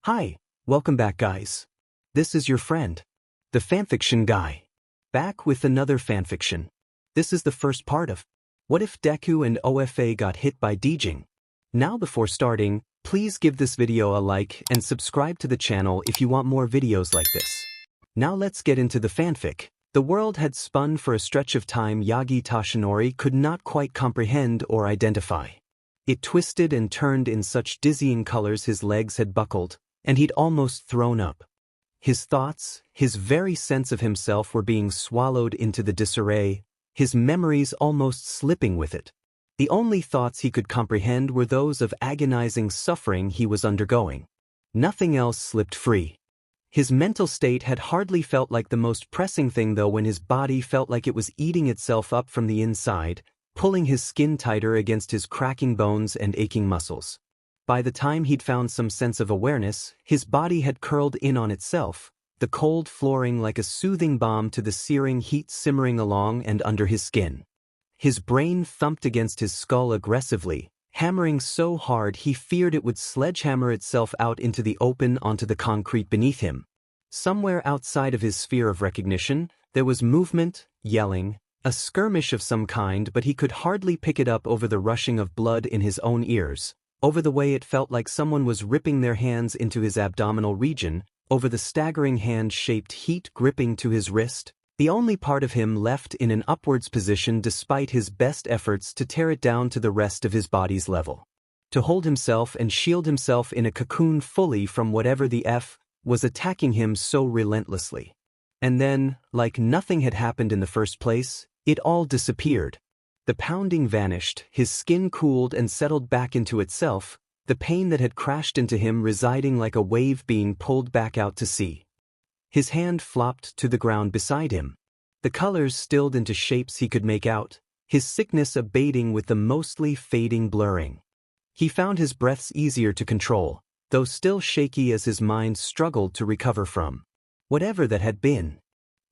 Hi, welcome back guys. This is your friend, the fanfiction guy. Back with another fanfiction. This is the first part of What If Deku and OFA Got Hit by Deaging? Now before starting, please give this video a like and subscribe to the channel if you want more videos like this. Now let's get into the fanfic. The world had spun for a stretch of time Yagi Toshinori could not quite comprehend or identify. It twisted and turned in such dizzying colors his legs had buckled, and he'd almost thrown up. His thoughts, his very sense of himself were being swallowed into the disarray, his memories almost slipping with it. The only thoughts he could comprehend were those of agonizing suffering he was undergoing. Nothing else slipped free. His mental state had hardly felt like the most pressing thing though when his body felt like it was eating itself up from the inside, pulling his skin tighter against his cracking bones and aching muscles. By the time he'd found some sense of awareness, his body had curled in on itself, the cold flooring like a soothing balm to the searing heat simmering along and under his skin. His brain thumped against his skull aggressively, hammering so hard he feared it would sledgehammer itself out into the open onto the concrete beneath him. Somewhere outside of his sphere of recognition, there was movement, yelling, a skirmish of some kind, but he could hardly pick it up over the rushing of blood in his own ears, over the way it felt like someone was ripping their hands into his abdominal region, over the staggering hand-shaped heat gripping to his wrist, the only part of him left in an upwards position despite his best efforts to tear it down to the rest of his body's level. To hold himself and shield himself in a cocoon fully from whatever the F was attacking him so relentlessly. And then, like nothing had happened in the first place, it all disappeared. The pounding vanished, his skin cooled and settled back into itself, the pain that had crashed into him residing like a wave being pulled back out to sea. His hand flopped to the ground beside him. The colors stilled into shapes he could make out, his sickness abating with the mostly fading blurring. He found his breaths easier to control, though still shaky as his mind struggled to recover from whatever that had been.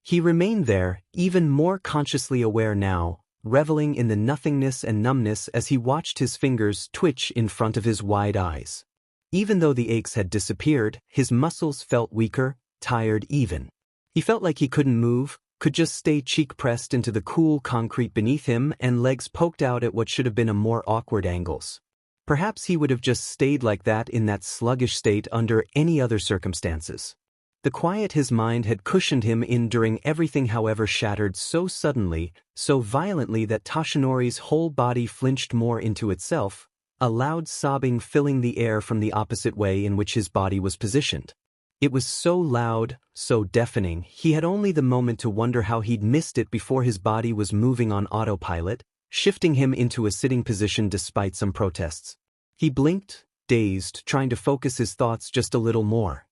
He remained there, even more consciously aware now, reveling in the nothingness and numbness as he watched his fingers twitch in front of his wide eyes. Even though the aches had disappeared, his muscles felt weaker, tired even. He felt like he couldn't move, could just stay cheek-pressed into the cool concrete beneath him and legs poked out at what should have been a more awkward angles. Perhaps he would have just stayed like that in that sluggish state under any other circumstances. The quiet his mind had cushioned him in during everything however shattered so suddenly, so violently that Toshinori's whole body flinched more into itself, a loud sobbing filling the air from the opposite way in which his body was positioned. It was so loud, so deafening, he had only the moment to wonder how he'd missed it before his body was moving on autopilot, shifting him into a sitting position despite some protests. He blinked, dazed, trying to focus his thoughts just a little more.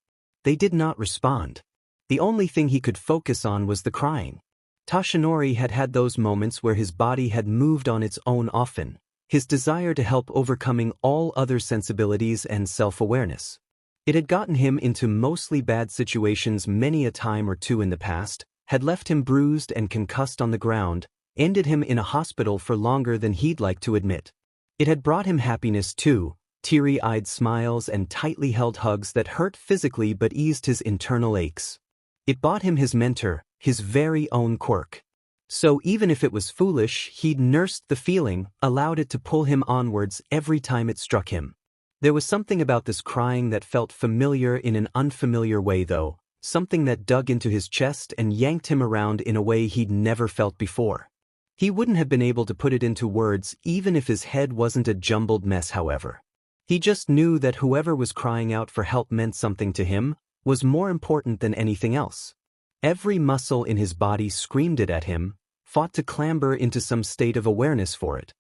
They did not respond. The only thing he could focus on was the crying. Toshinori had had those moments where his body had moved on its own often, his desire to help overcoming all other sensibilities and self-awareness. It had gotten him into mostly bad situations many a time or two in the past, had left him bruised and concussed on the ground, ended him in a hospital for longer than he'd like to admit. It had brought him happiness too, teary-eyed smiles and tightly held hugs that hurt physically but eased his internal aches. It bought him his mentor, his very own quirk. So even if it was foolish, he'd nursed the feeling, allowed it to pull him onwards every time it struck him. There was something about this crying that felt familiar in an unfamiliar way though, something that dug into his chest and yanked him around in a way he'd never felt before. He wouldn't have been able to put it into words even if his head wasn't a jumbled mess however. He just knew that whoever was crying out for help meant something to him, was more important than anything else. Every muscle in his body screamed it at him, fought to clamber into some state of awareness for it.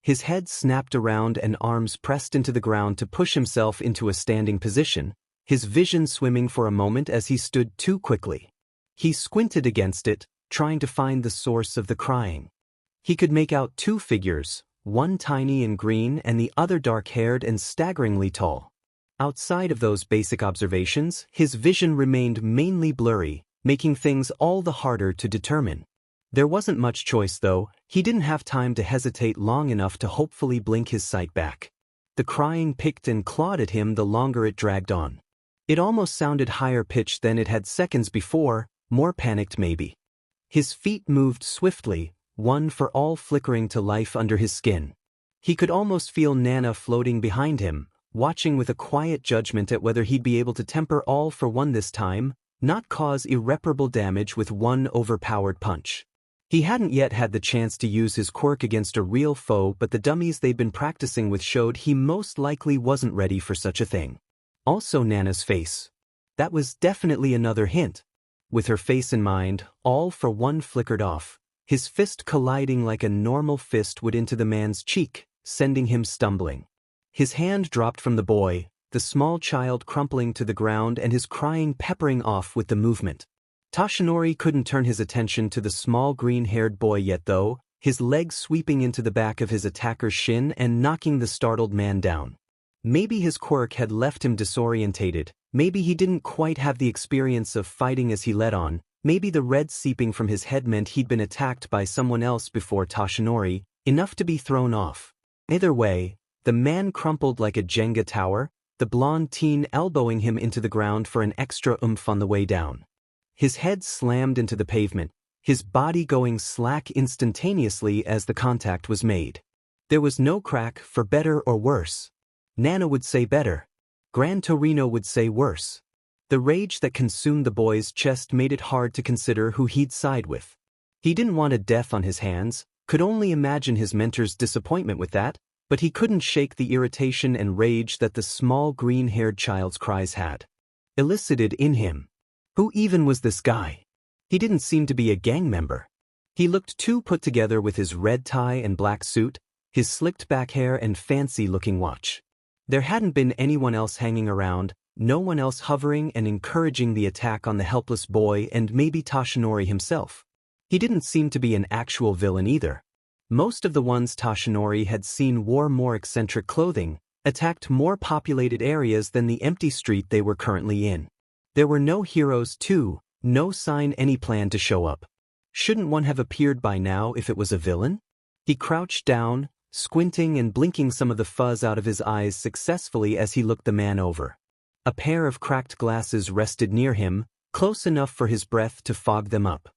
His head snapped around and arms pressed into the ground to push himself into a standing position, his vision swimming for a moment as he stood too quickly. He squinted against it, trying to find the source of the crying. He could make out two figures, one tiny and green and the other dark-haired and staggeringly tall. Outside of those basic observations, his vision remained mainly blurry, making things all the harder to determine. There wasn't much choice though, he didn't have time to hesitate long enough to hopefully blink his sight back. The crying picked and clawed at him the longer it dragged on. It almost sounded higher pitched than it had seconds before, more panicked maybe. His feet moved swiftly, one for all flickering to life under his skin. He could almost feel Nana floating behind him, watching with a quiet judgment at whether he'd be able to temper all for one this time, not cause irreparable damage with one overpowered punch. He hadn't yet had the chance to use his quirk against a real foe, but the dummies they'd been practicing with showed he most likely wasn't ready for such a thing. Also Nana's face. That was definitely another hint. With her face in mind, all for one flickered off, his fist colliding like a normal fist would into the man's cheek, sending him stumbling. His hand dropped from the boy, the small child crumpling to the ground and his crying peppering off with the movement. Toshinori couldn't turn his attention to the small green-haired boy yet though, his leg sweeping into the back of his attacker's shin and knocking the startled man down. Maybe his quirk had left him disorientated, maybe he didn't quite have the experience of fighting as he led on, maybe the red seeping from his head meant he'd been attacked by someone else before Toshinori, enough to be thrown off. Either way, the man crumpled like a Jenga tower, the blonde teen elbowing him into the ground for an extra oomph on the way down. His head slammed into the pavement, his body going slack instantaneously as the contact was made. There was no crack, for better or worse. Nana would say better. Gran Torino would say worse. The rage that consumed the boy's chest made it hard to consider who he'd side with. He didn't want a death on his hands, could only imagine his mentor's disappointment with that, but he couldn't shake the irritation and rage that the small green-haired child's cries had elicited in him. Who even was this guy? He didn't seem to be a gang member. He looked too put together with his red tie and black suit, his slicked back hair and fancy-looking watch. There hadn't been anyone else hanging around, no one else hovering and encouraging the attack on the helpless boy and maybe Toshinori himself. He didn't seem to be an actual villain either. Most of the ones Toshinori had seen wore more eccentric clothing, attacked more populated areas than the empty street they were currently in. There were no heroes too, no sign any plan to show up. Shouldn't one have appeared by now if it was a villain? He crouched down, squinting and blinking some of the fuzz out of his eyes successfully as he looked the man over. A pair of cracked glasses rested near him, close enough for his breath to fog them up.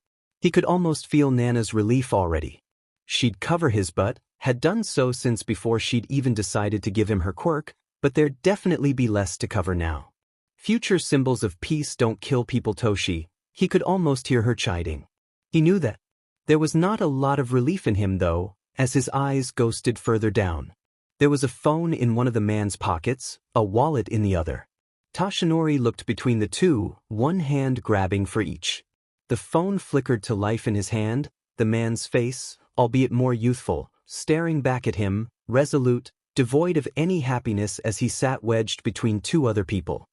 He could almost feel Nana's relief already. She'd cover his butt, had done so since before she'd even decided to give him her quirk, but there'd definitely be less to cover now. Future symbols of peace don't kill people, Toshi, he could almost hear her chiding. He knew that. There was not a lot of relief in him though, as his eyes ghosted further down. There was a phone in one of the man's pockets, a wallet in the other. Toshinori looked between the two, one hand grabbing for each. The phone flickered to life in his hand, the man's face, albeit more youthful, staring back at him, resolute, devoid of any happiness as he sat wedged between two other people.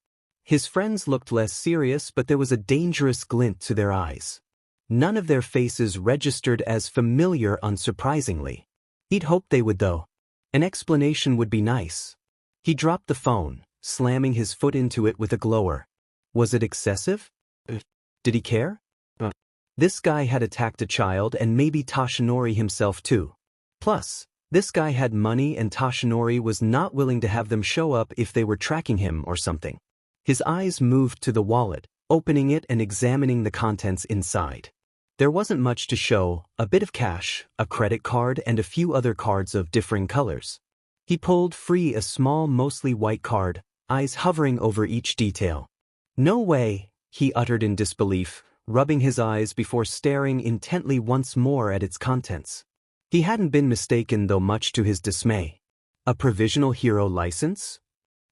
His friends looked less serious, but there was a dangerous glint to their eyes. None of their faces registered as familiar, unsurprisingly. He'd hoped they would though. An explanation would be nice. He dropped the phone, slamming his foot into it with a glower. Was it excessive? Did he care? This guy had attacked a child and maybe Toshinori himself too. Plus, this guy had money and Toshinori was not willing to have them show up if they were tracking him or something. His eyes moved to the wallet, opening it and examining the contents inside. There wasn't much to show, a bit of cash, a credit card and a few other cards of differing colors. He pulled free a small mostly white card, eyes hovering over each detail. No way, he uttered in disbelief, rubbing his eyes before staring intently once more at its contents. He hadn't been mistaken though, much to his dismay. A provisional hero license?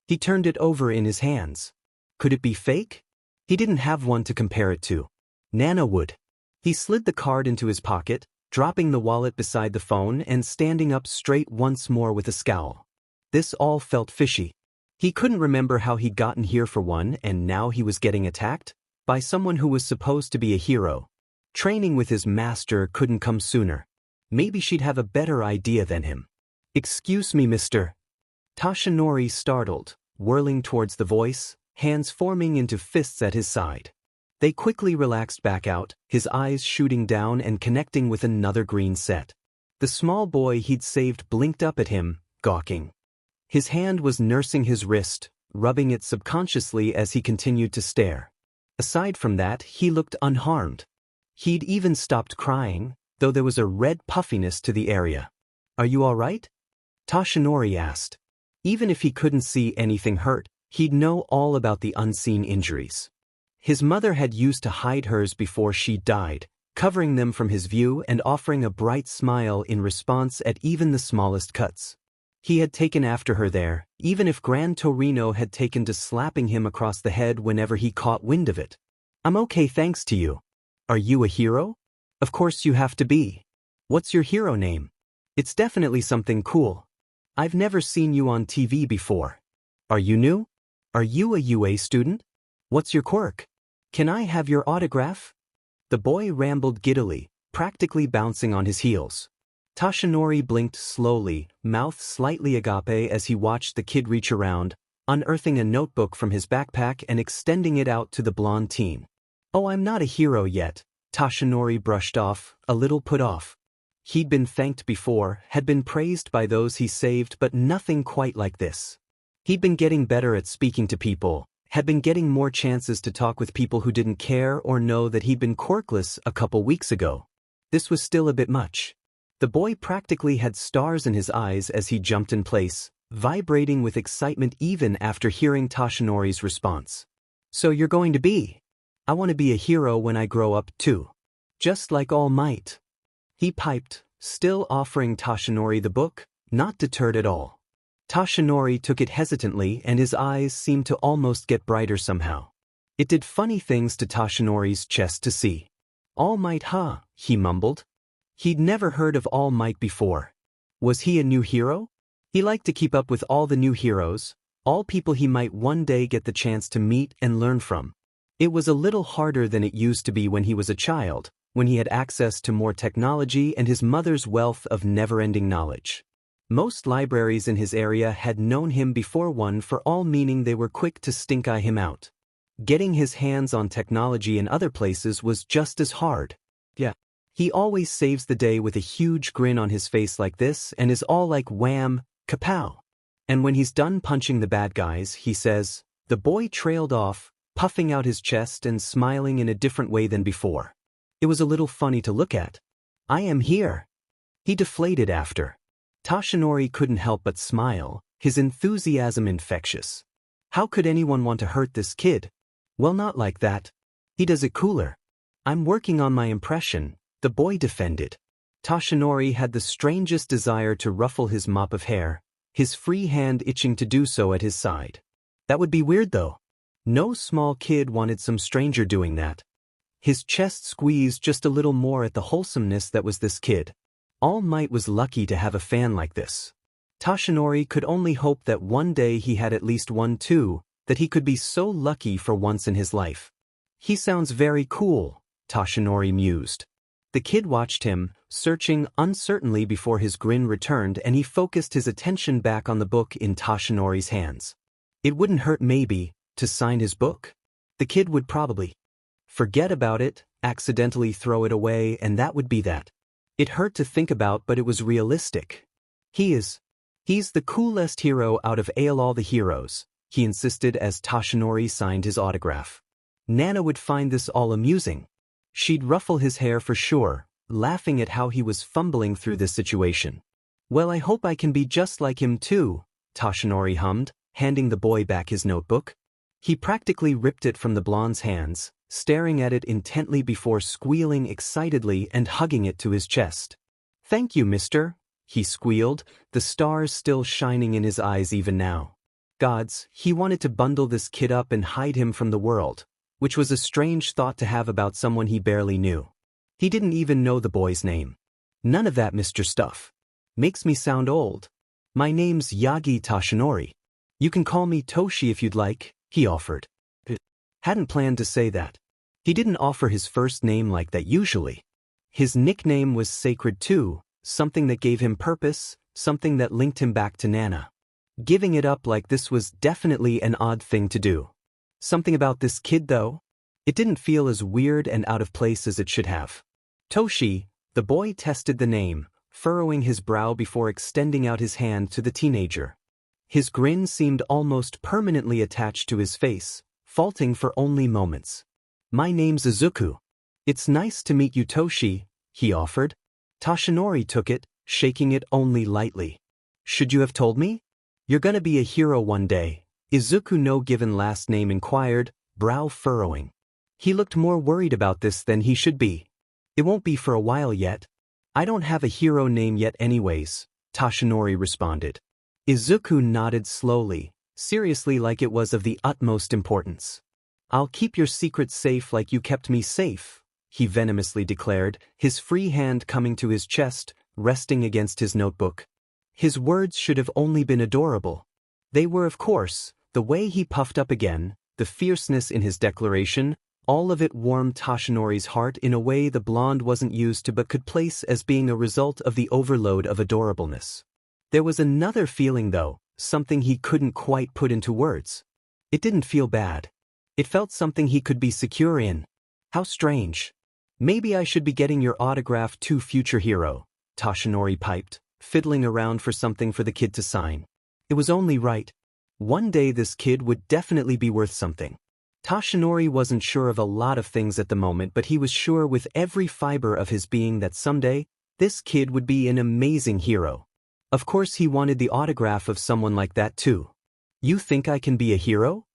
He turned it over in his hands. Could it be fake? He didn't have one to compare it to. Nana would. He slid the card into his pocket, dropping the wallet beside the phone and standing up straight once more with a scowl. This all felt fishy. He couldn't remember how he'd gotten here for one, and now he was getting attacked by someone who was supposed to be a hero. Training with his master couldn't come sooner. Maybe she'd have a better idea than him. Excuse me, mister. Toshinori startled, whirling towards the voice, hands forming into fists at his side. They quickly relaxed back out, his eyes shooting down and connecting with another green set. The small boy he'd saved blinked up at him, gawking. His hand was nursing his wrist, rubbing it subconsciously as he continued to stare. Aside from that, he looked unharmed. He'd even stopped crying, though there was a red puffiness to the area. "Are you all right?" Toshinori asked. Even if he couldn't see anything hurt, he'd know all about the unseen injuries. His mother had used to hide hers before she died, covering them from his view and offering a bright smile in response at even the smallest cuts. He had taken after her there, even if Gran Torino had taken to slapping him across the head whenever he caught wind of it. "I'm okay thanks to you. Are you a hero?" "Of course you have to be. What's your hero name?" "It's definitely something cool. I've never seen you on TV before. Are you new? Are you a UA student? What's your quirk? Can I have your autograph?" The boy rambled giddily, practically bouncing on his heels. Toshinori blinked slowly, mouth slightly agape as he watched the kid reach around, unearthing a notebook from his backpack and extending it out to the blonde teen. "Oh, I'm not a hero yet," Toshinori brushed off, a little put off. He'd been thanked before, had been praised by those he saved, but nothing quite like this. He'd been getting better at speaking to people, had been getting more chances to talk with people who didn't care or know that he'd been quirkless a couple weeks ago. This was still a bit much. The boy practically had stars in his eyes as he jumped in place, vibrating with excitement even after hearing Toshinori's response. "So you're going to be? I want to be a hero when I grow up too. Just like All Might," he piped, still offering Toshinori the book, not deterred at all. Toshinori took it hesitantly and his eyes seemed to almost get brighter somehow. It did funny things to Toshinori's chest to see. "All Might, huh?" he mumbled. He'd never heard of All Might before. Was he a new hero? He liked to keep up with all the new heroes, all people he might one day get the chance to meet and learn from. It was a little harder than it used to be when he was a child, when he had access to more technology and his mother's wealth of never-ending knowledge. Most libraries in his area had known him before one for all, meaning they were quick to stink-eye him out. Getting his hands on technology in other places was just as hard. Yeah. He always saves the day with a huge grin on his face like this and is all like wham, kapow. And when he's done punching the bad guys, he says, the boy trailed off, puffing out his chest and smiling in a different way than before. It was a little funny to look at. "I am here." He deflated after. Toshinori couldn't help but smile, his enthusiasm infectious. How could anyone want to hurt this kid? Well, not like that. He does it cooler. "I'm working on my impression," the boy defended. Toshinori had the strangest desire to ruffle his mop of hair, his free hand itching to do so at his side. That would be weird though. No small kid wanted some stranger doing that. His chest squeezed just a little more at the wholesomeness that was this kid. All Might was lucky to have a fan like this. Toshinori could only hope that one day he had at least one too, that he could be so lucky for once in his life. "He sounds very cool," Toshinori mused. The kid watched him, searching uncertainly before his grin returned and he focused his attention back on the book in Toshinori's hands. It wouldn't hurt maybe to sign his book? The kid would probably forget about it, accidentally throw it away, and that would be that. It hurt to think about, but it was realistic. He's the coolest hero out of all the heroes, he insisted as Toshinori signed his autograph. Nana would find this all amusing. She'd ruffle his hair for sure, laughing at how he was fumbling through this situation. "Well, I hope I can be just like him too," Toshinori hummed, handing the boy back his notebook. He practically ripped it from the blonde's hands, staring at it intently before squealing excitedly and hugging it to his chest. "Thank you, mister," he squealed, the stars still shining in his eyes even now. Gods, he wanted to bundle this kid up and hide him from the world, which was a strange thought to have about someone he barely knew. He didn't even know the boy's name. "None of that Mr. stuff. Makes me sound old. My name's Yagi Toshinori. You can call me Toshi if you'd like," he offered. Hadn't planned to say that. He didn't offer his first name like that usually. His nickname was sacred too, something that gave him purpose, something that linked him back to Nana. Giving it up like this was definitely an odd thing to do. Something about this kid though? It didn't feel as weird and out of place as it should have. "Toshi," the boy tested the name, furrowing his brow before extending out his hand to the teenager. His grin seemed almost permanently attached to his face, faulting for only moments. "My name's Izuku. It's nice to meet you, Toshi," he offered. Toshinori took it, shaking it only lightly. "Should you have told me? You're gonna be a hero one day," Izuku, no given last name, inquired, brow furrowing. He looked more worried about this than he should be. "It won't be for a while yet. I don't have a hero name yet anyways," Toshinori responded. Izuku nodded slowly, seriously, like it was of the utmost importance. "I'll keep your secret safe like you kept me safe," he venomously declared, his free hand coming to his chest, resting against his notebook. His words should have only been adorable. They were, of course. The way he puffed up again, the fierceness in his declaration, all of it warmed Toshinori's heart in a way the blonde wasn't used to but could place as being a result of the overload of adorableness. There was another feeling though, something he couldn't quite put into words. It didn't feel bad. It felt something he could be secure in. How strange. "Maybe I should be getting your autograph too, future hero," Toshinori piped, fiddling around for something for the kid to sign. It was only right. One day this kid would definitely be worth something. Toshinori wasn't sure of a lot of things at the moment, but he was sure with every fiber of his being that someday, this kid would be an amazing hero. Of course he wanted the autograph of someone like that too. "You think I can be a hero?"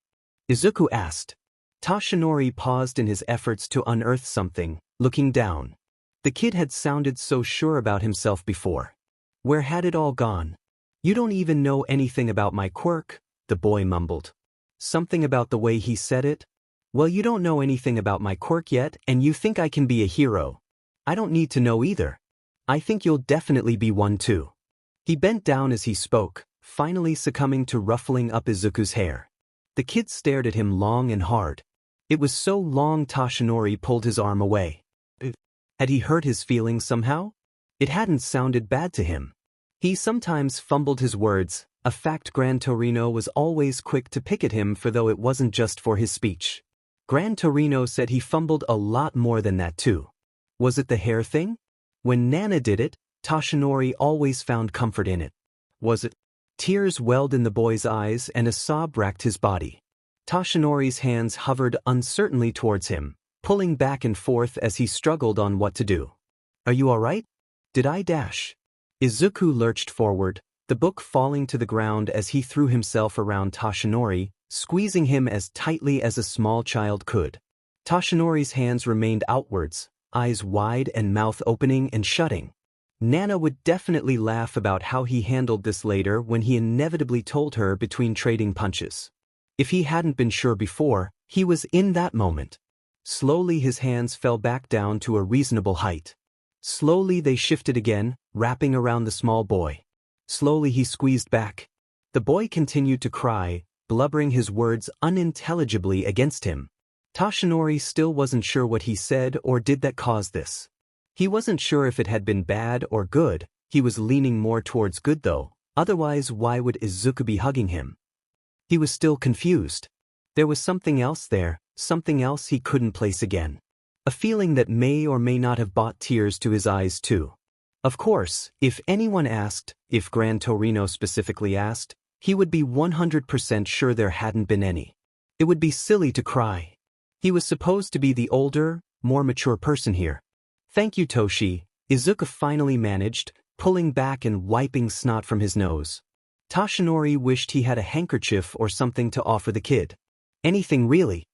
Izuku asked. Toshinori paused in his efforts to unearth something, looking down. The kid had sounded so sure about himself before. Where had it all gone? "You don't even know anything about my quirk," the boy mumbled. Something about the way he said it? "Well, you don't know anything about my quirk yet, and you think I can be a hero. I don't need to know either. I think you'll definitely be one too." He bent down as he spoke, finally succumbing to ruffling up Izuku's hair. The kid stared at him long and hard. It was so long Toshinori pulled his arm away. Had he hurt his feelings somehow? It hadn't sounded bad to him. He sometimes fumbled his words, a fact Gran Torino was always quick to pick at him for, though it wasn't just for his speech. Gran Torino said he fumbled a lot more than that too. Was it the hair thing? When Nana did it, Toshinori always found comfort in it. Was it? Tears welled in the boy's eyes and a sob racked his body. Toshinori's hands hovered uncertainly towards him, pulling back and forth as he struggled on what to do. "Are you all right? Did I dash?" Izuku lurched forward, the book falling to the ground as he threw himself around Toshinori, squeezing him as tightly as a small child could. Toshinori's hands remained outwards, eyes wide and mouth opening and shutting. Nana would definitely laugh about how he handled this later when he inevitably told her between trading punches. If he hadn't been sure before, he was in that moment. Slowly his hands fell back down to a reasonable height. Slowly they shifted again, wrapping around the small boy. Slowly he squeezed back. The boy continued to cry, blubbering his words unintelligibly against him. Toshinori still wasn't sure what he said or did that caused this. He wasn't sure if it had been bad or good. He was leaning more towards good though, otherwise why would Izuku be hugging him? He was still confused. There was something else there, something else he couldn't place again. A feeling that may or may not have brought tears to his eyes too. Of course, if anyone asked, if Gran Torino specifically asked, he would be 100% sure there hadn't been any. It would be silly to cry. He was supposed to be the older, more mature person here. "Thank you, Toshi," Izuku finally managed, pulling back and wiping snot from his nose. Toshinori wished he had a handkerchief or something to offer the kid. Anything really.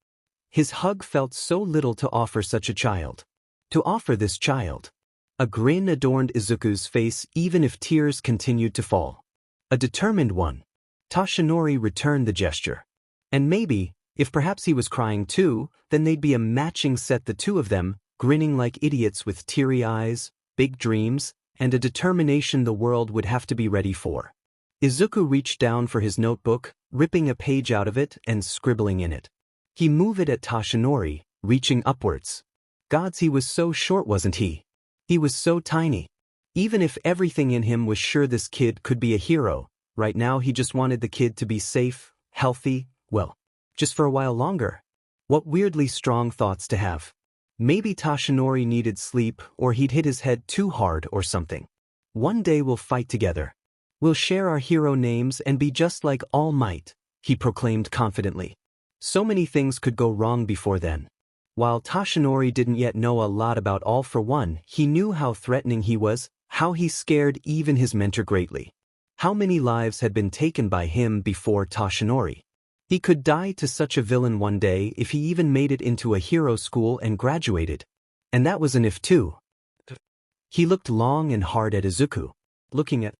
His hug felt so little to offer such a child. To offer this child. A grin adorned Izuku's face even if tears continued to fall. A determined one. Toshinori returned the gesture. And maybe, if perhaps he was crying too, then they'd be a matching set, the two of them, grinning like idiots with teary eyes, big dreams, and a determination the world would have to be ready for. Izuku reached down for his notebook, ripping a page out of it and scribbling in it. He moved it at Toshinori, reaching upwards. Gods, he was so short, wasn't he? He was so tiny. Even if everything in him was sure this kid could be a hero, right now he just wanted the kid to be safe, healthy, well, just for a while longer. What weirdly strong thoughts to have. Maybe Toshinori needed sleep or he'd hit his head too hard or something. One day we'll fight together. We'll share our hero names and be just like All Might, he proclaimed confidently. So many things could go wrong before then. While Toshinori didn't yet know a lot about All for One, he knew how threatening he was, how he scared even his mentor greatly. How many lives had been taken by him before Toshinori? He could die to such a villain one day if he even made it into a hero school and graduated. And that was an if too. He looked long and hard at Izuku. Looking at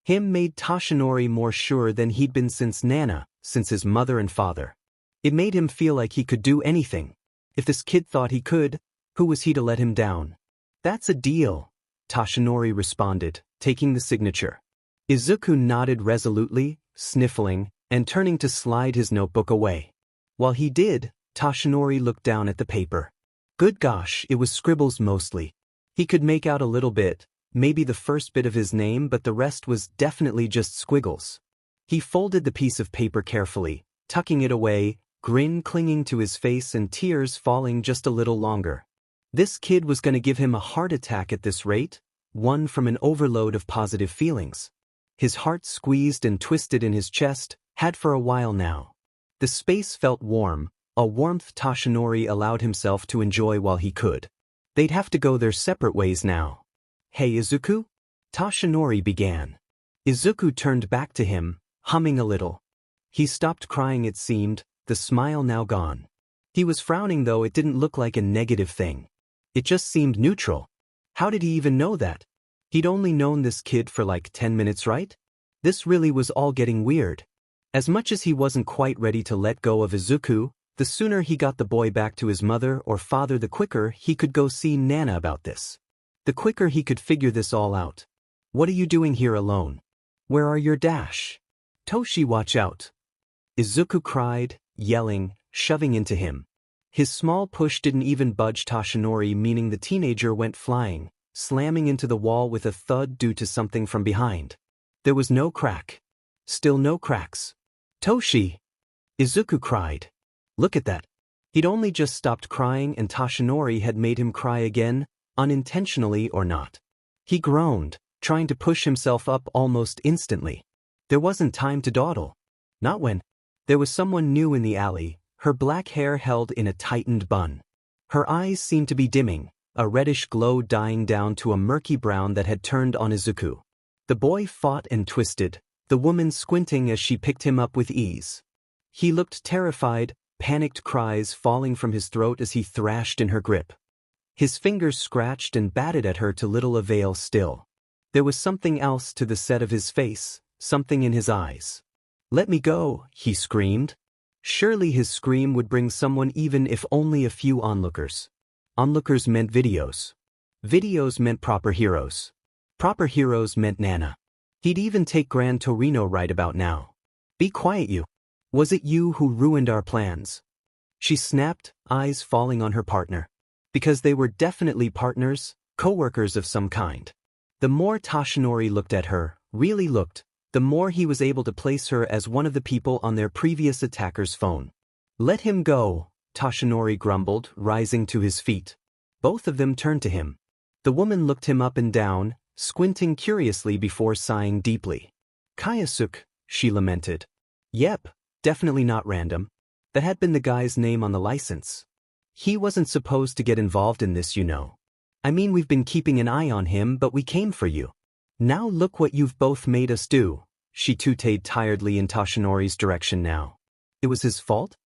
him made Toshinori more sure than he'd been since Nana, since his mother and father. It made him feel like he could do anything. If this kid thought he could, who was he to let him down? That's a deal, Toshinori responded, taking the signature. Izuku nodded resolutely, sniffling, and turning to slide his notebook away. While he did, Toshinori looked down at the paper. Good gosh, it was scribbles mostly. He could make out a little bit, maybe the first bit of his name, but the rest was definitely just squiggles. He folded the piece of paper carefully, tucking it away, grin clinging to his face and tears falling just a little longer. This kid was going to give him a heart attack at this rate, one from an overload of positive feelings. His heart squeezed and twisted in his chest, had for a while now. The space felt warm, a warmth Toshinori allowed himself to enjoy while he could. They'd have to go their separate ways now. Hey Izuku? Toshinori began. Izuku turned back to him, humming a little. He stopped crying it seemed, the smile now gone. He was frowning though it didn't look like a negative thing. It just seemed neutral. How did he even know that? He'd only known this kid for like 10 minutes, right? This really was all getting weird. As much as he wasn't quite ready to let go of Izuku, the sooner he got the boy back to his mother or father the quicker he could go see Nana about this. The quicker he could figure this all out. What are you doing here alone? Where are your dash? Toshi, watch out. Izuku cried, yelling, shoving into him. His small push didn't even budge Toshinori, meaning the teenager went flying, slamming into the wall with a thud due to something from behind. There was no crack. Still no cracks. Toshi! Izuku cried. Look at that. He'd only just stopped crying and Toshinori had made him cry again, unintentionally or not. He groaned, trying to push himself up almost instantly. There wasn't time to dawdle. Not when. There was someone new in the alley, her black hair held in a tightened bun. Her eyes seemed to be dimming, a reddish glow dying down to a murky brown that had turned on Izuku. The boy fought and twisted, the woman squinting as she picked him up with ease. He looked terrified, panicked cries falling from his throat as he thrashed in her grip. His fingers scratched and batted at her to little avail still. There was something else to the set of his face, something in his eyes. Let me go, he screamed. Surely his scream would bring someone even if only a few onlookers. Onlookers meant videos. Videos meant proper heroes. Proper heroes meant Nana. He'd even take Gran Torino right about now. Be quiet you. Was it you who ruined our plans? She snapped, eyes falling on her partner. Because they were definitely partners, co-workers of some kind. The more Toshinori looked at her, really looked, the more he was able to place her as one of the people on their previous attacker's phone. Let him go, Toshinori grumbled, rising to his feet. Both of them turned to him. The woman looked him up and down, squinting curiously before sighing deeply. Kayasuke, she lamented. Yep, definitely not random. That had been the guy's name on the license. He wasn't supposed to get involved in this, you know. I mean, we've been keeping an eye on him, but we came for you. Now look what you've both made us do, she tooted tiredly in Toshinori's direction now. It was his fault?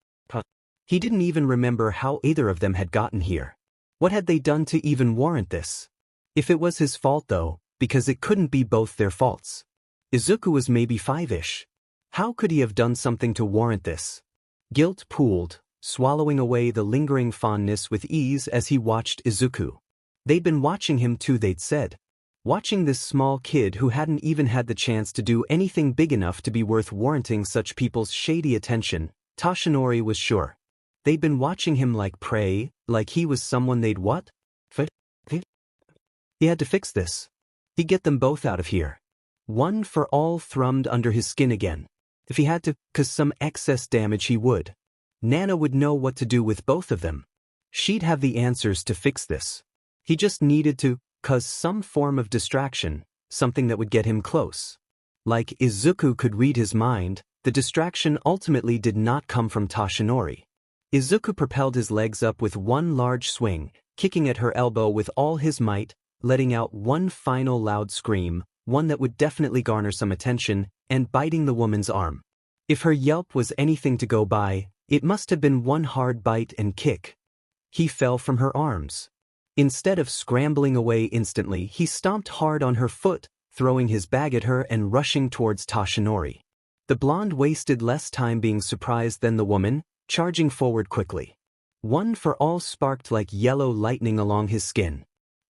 He didn't even remember how either of them had gotten here. What had they done to even warrant this? If it was his fault though, because it couldn't be both their faults. Izuku was maybe 5-ish. How could he have done something to warrant this? Guilt pooled, swallowing away the lingering fondness with ease as he watched Izuku. They'd been watching him too, they'd said. Watching this small kid who hadn't even had the chance to do anything big enough to be worth warranting such people's shady attention, Toshinori was sure. They'd been watching him like prey, like he was someone they'd what? He had to fix this. He'd get them both out of here. One for all thrummed under his skin again. If he had to, 'cause some excess damage he would. Nana would know what to do with both of them. She'd have the answers to fix this. He just needed to, 'cause some form of distraction, something that would get him close. Like Izuku could read his mind, the distraction ultimately did not come from Toshinori. Izuku propelled his legs up with one large swing, kicking at her elbow with all his might, letting out one final loud scream, one that would definitely garner some attention, and biting the woman's arm. If her yelp was anything to go by, it must have been one hard bite and kick. He fell from her arms. Instead of scrambling away instantly, he stomped hard on her foot, throwing his bag at her and rushing towards Toshinori. The blonde wasted less time being surprised than the woman, charging forward quickly. One for all sparked like yellow lightning along his skin.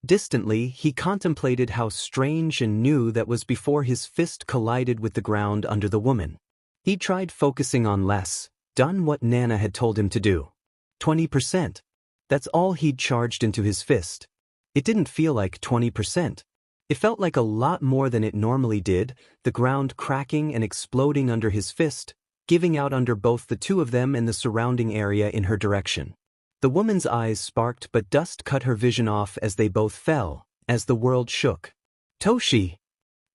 Distantly, he contemplated how strange and new that was before his fist collided with the ground under the woman. He tried focusing on less, done what Nana had told him to do. 20%. That's all he'd charged into his fist. It didn't feel like 20%. It felt like a lot more than it normally did, the ground cracking and exploding under his fist, giving out under both the two of them and the surrounding area in her direction. The woman's eyes sparked, but dust cut her vision off as they both fell, as the world shook. Toshi!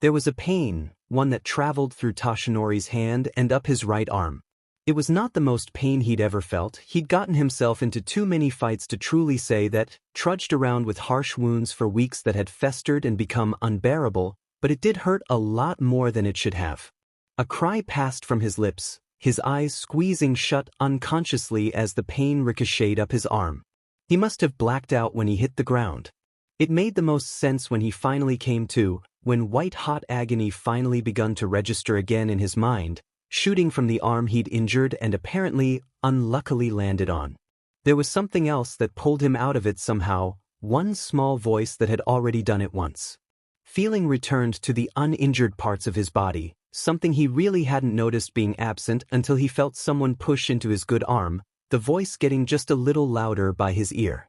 There was a pain, one that traveled through Toshinori's hand and up his right arm. It was not the most pain he'd ever felt. He'd gotten himself into too many fights to truly say that, trudged around with harsh wounds for weeks that had festered and become unbearable, but it did hurt a lot more than it should have. A cry passed from his lips, his eyes squeezing shut unconsciously as the pain ricocheted up his arm. He must have blacked out when he hit the ground. It made the most sense when he finally came to, when white-hot agony finally begun to register again in his mind, shooting from the arm he'd injured and apparently, unluckily landed on. There was something else that pulled him out of it somehow, one small voice that had already done it once. Feeling returned to the uninjured parts of his body, something he really hadn't noticed being absent until he felt someone push into his good arm, the voice getting just a little louder by his ear.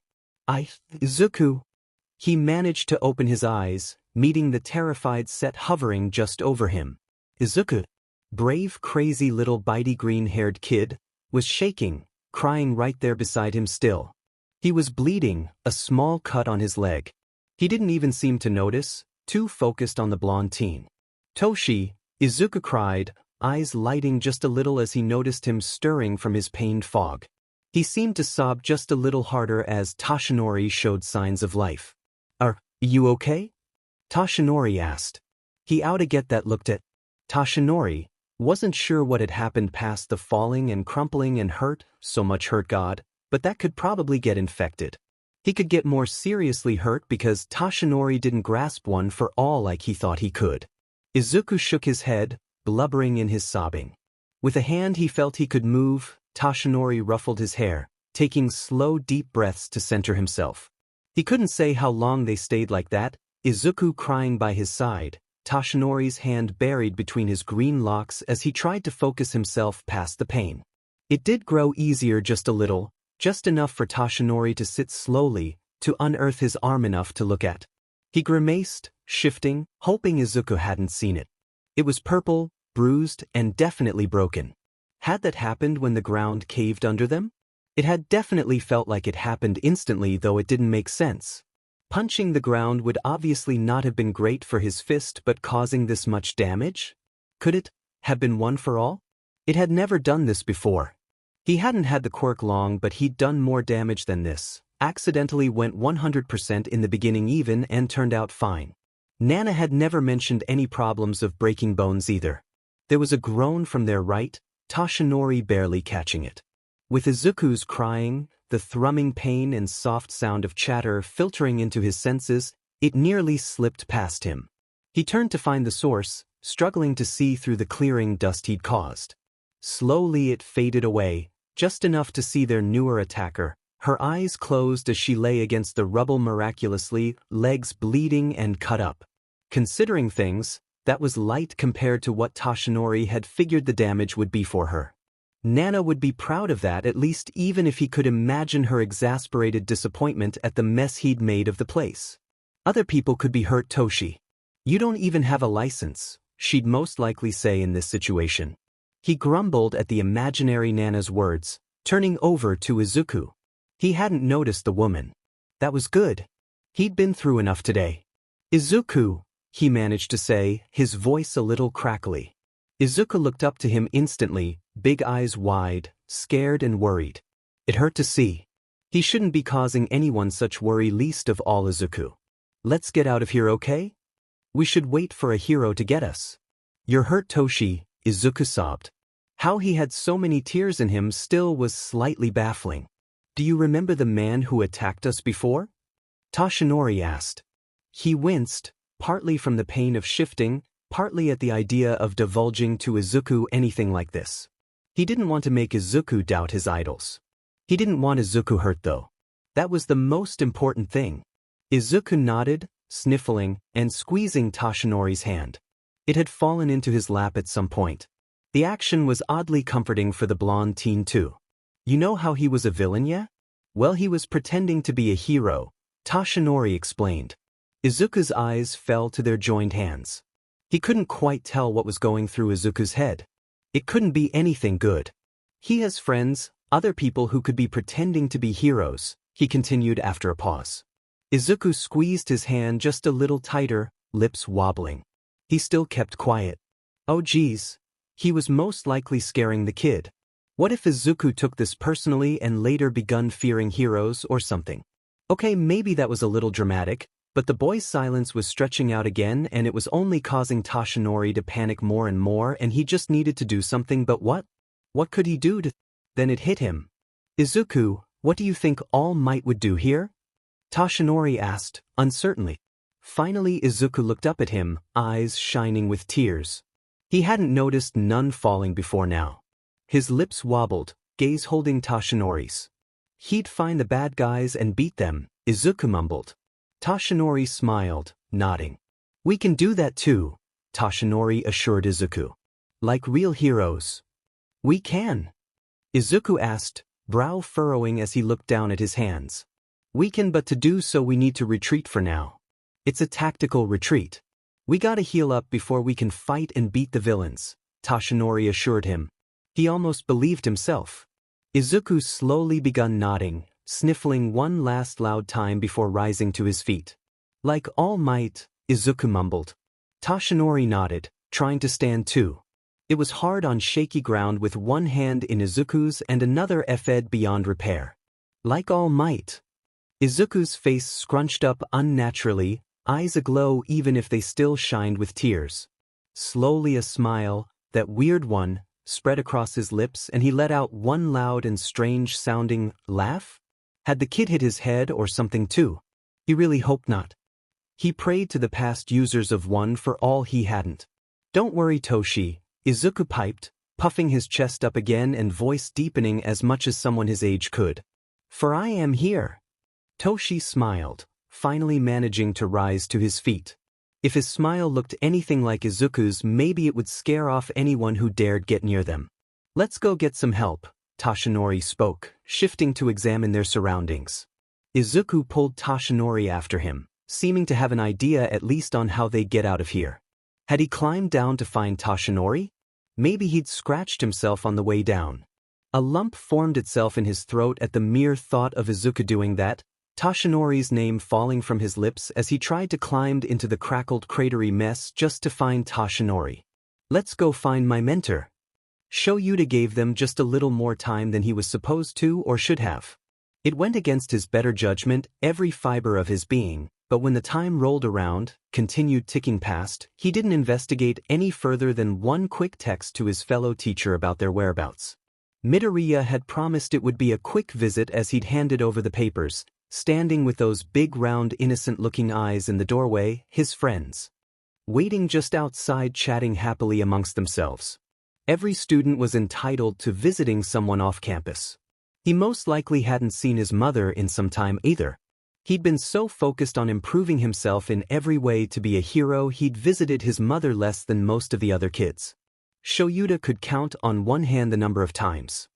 Izuku. He managed to open his eyes, meeting the terrified Set hovering just over him. Izuku, brave crazy little bitey green-haired kid, was shaking, crying right there beside him still. He was bleeding, a small cut on his leg. He didn't even seem to notice, too focused on the blonde teen. Toshi, Izuku cried, eyes lighting just a little as he noticed him stirring from his pained fog. He seemed to sob just a little harder as Toshinori showed signs of life. Are you okay? Toshinori asked. He that looked at Toshinori, wasn't sure what had happened past the falling and crumpling and hurt, so much hurt God, but that could probably get infected. He could get more seriously hurt because Toshinori didn't grasp one for all like he thought he could. Izuku shook his head, blubbering in his sobbing. With a hand he felt he could move, Toshinori ruffled his hair, taking slow deep breaths to center himself. He couldn't say how long they stayed like that, Izuku crying by his side, Toshinori's hand buried between his green locks as he tried to focus himself past the pain. It did grow easier just a little, just enough for Toshinori to sit slowly, to unearth his arm enough to look at. He grimaced, shifting, hoping Izuku hadn't seen it. It was purple, bruised, and definitely broken. Had that happened when the ground caved under them? It had definitely felt like it happened instantly, though it didn't make sense. Punching the ground would obviously not have been great for his fist, but causing this much damage? Could it have been one for all? It had never done this before. He hadn't had the quirk long, but he'd done more damage than this. Accidentally went 100% in the beginning even and turned out fine. Nana had never mentioned any problems of breaking bones either. There was a groan from their right, Toshinori barely catching it. With Izuku's crying, the thrumming pain and soft sound of chatter filtering into his senses, it nearly slipped past him. He turned to find the source, struggling to see through the clearing dust he'd caused. Slowly it faded away, just enough to see their newer attacker, her eyes closed as she lay against the rubble miraculously, legs bleeding and cut up. Considering things, that was light compared to what Toshinori had figured the damage would be for her. Nana would be proud of that, at least, even if he could imagine her exasperated disappointment at the mess he'd made of the place. Other people could be hurt, Toshi. You don't even have a license, she'd most likely say in this situation. He grumbled at the imaginary Nana's words, turning over to Izuku. He hadn't noticed the woman. That was good. He'd been through enough today. Izuku, he managed to say, his voice a little crackly. Izuku looked up to him instantly, big eyes wide, scared and worried. It hurt to see. He shouldn't be causing anyone such worry, least of all Izuku. Let's get out of here, okay? We should wait for a hero to get us. You're hurt, Toshi, Izuku sobbed. How he had so many tears in him still was slightly baffling. Do you remember the man who attacked us before? Toshinori asked. He winced, partly from the pain of shifting, partly at the idea of divulging to Izuku anything like this. He didn't want to make Izuku doubt his idols. He didn't want Izuku hurt though. That was the most important thing. Izuku nodded, sniffling, and squeezing Toshinori's hand. It had fallen into his lap at some point. The action was oddly comforting for the blonde teen too. You know how he was a villain, yeah? Well, he was pretending to be a hero, Toshinori explained. Izuku's eyes fell to their joined hands. He couldn't quite tell what was going through Izuku's head. It couldn't be anything good. He has friends, other people who could be pretending to be heroes, he continued after a pause. Izuku squeezed his hand just a little tighter, lips wobbling. He still kept quiet. Oh geez. He was most likely scaring the kid. What if Izuku took this personally and later begun fearing heroes or something? Okay, maybe that was a little dramatic, but the boy's silence was stretching out again and it was only causing Toshinori to panic more and more, and he just needed to do something. But what? What could he do to... Then it hit him. Izuku, what do you think All Might would do here? Toshinori asked, uncertainly. Finally Izuku looked up at him, eyes shining with tears. He hadn't noticed none falling before now. His lips wobbled, gaze holding Toshinori's. He'd find the bad guys and beat them, Izuku mumbled. Toshinori smiled, nodding. We can do that too, Toshinori assured Izuku. Like real heroes. We can. Izuku asked, brow furrowing as he looked down at his hands. We can, but to do so we need to retreat for now. It's a tactical retreat. We gotta heal up before we can fight and beat the villains, Toshinori assured him. He almost believed himself. Izuku slowly begun nodding, sniffling one last loud time before rising to his feet. Like All Might, Izuku mumbled. Toshinori nodded, trying to stand too. It was hard on shaky ground with one hand in Izuku's and another effed beyond repair. Like All Might. Izuku's face scrunched up unnaturally, eyes aglow even if they still shined with tears. Slowly a smile, that weird one, spread across his lips and he let out one loud and strange-sounding laugh? Had the kid hit his head or something too? He really hoped not. He prayed to the past users of one for all he hadn't. Don't worry, Toshi, Izuku piped, puffing his chest up again and voice deepening as much as someone his age could. For I am here. Toshi smiled, finally managing to rise to his feet. If his smile looked anything like Izuku's, maybe it would scare off anyone who dared get near them. Let's go get some help, Toshinori spoke, shifting to examine their surroundings. Izuku pulled Toshinori after him, seeming to have an idea at least on how they'd get out of here. Had he climbed down to find Toshinori? Maybe he'd scratched himself on the way down. A lump formed itself in his throat at the mere thought of Izuku doing that, Toshinori's name falling from his lips as he tried to climb into the crackled cratery mess just to find Toshinori. Let's go find my mentor. Shoyuta gave them just a little more time than he was supposed to or should have. It went against his better judgment, every fiber of his being, but when the time rolled around, continued ticking past, he didn't investigate any further than one quick text to his fellow teacher about their whereabouts. Midoriya had promised it would be a quick visit as he'd handed over the papers, standing with those big round innocent-looking eyes in the doorway, his friends. Waiting just outside chatting happily amongst themselves. Every student was entitled to visiting someone off campus. He most likely hadn't seen his mother in some time either. He'd been so focused on improving himself in every way to be a hero he'd visited his mother less than most of the other kids. Shoyuta could count on one hand the number of times.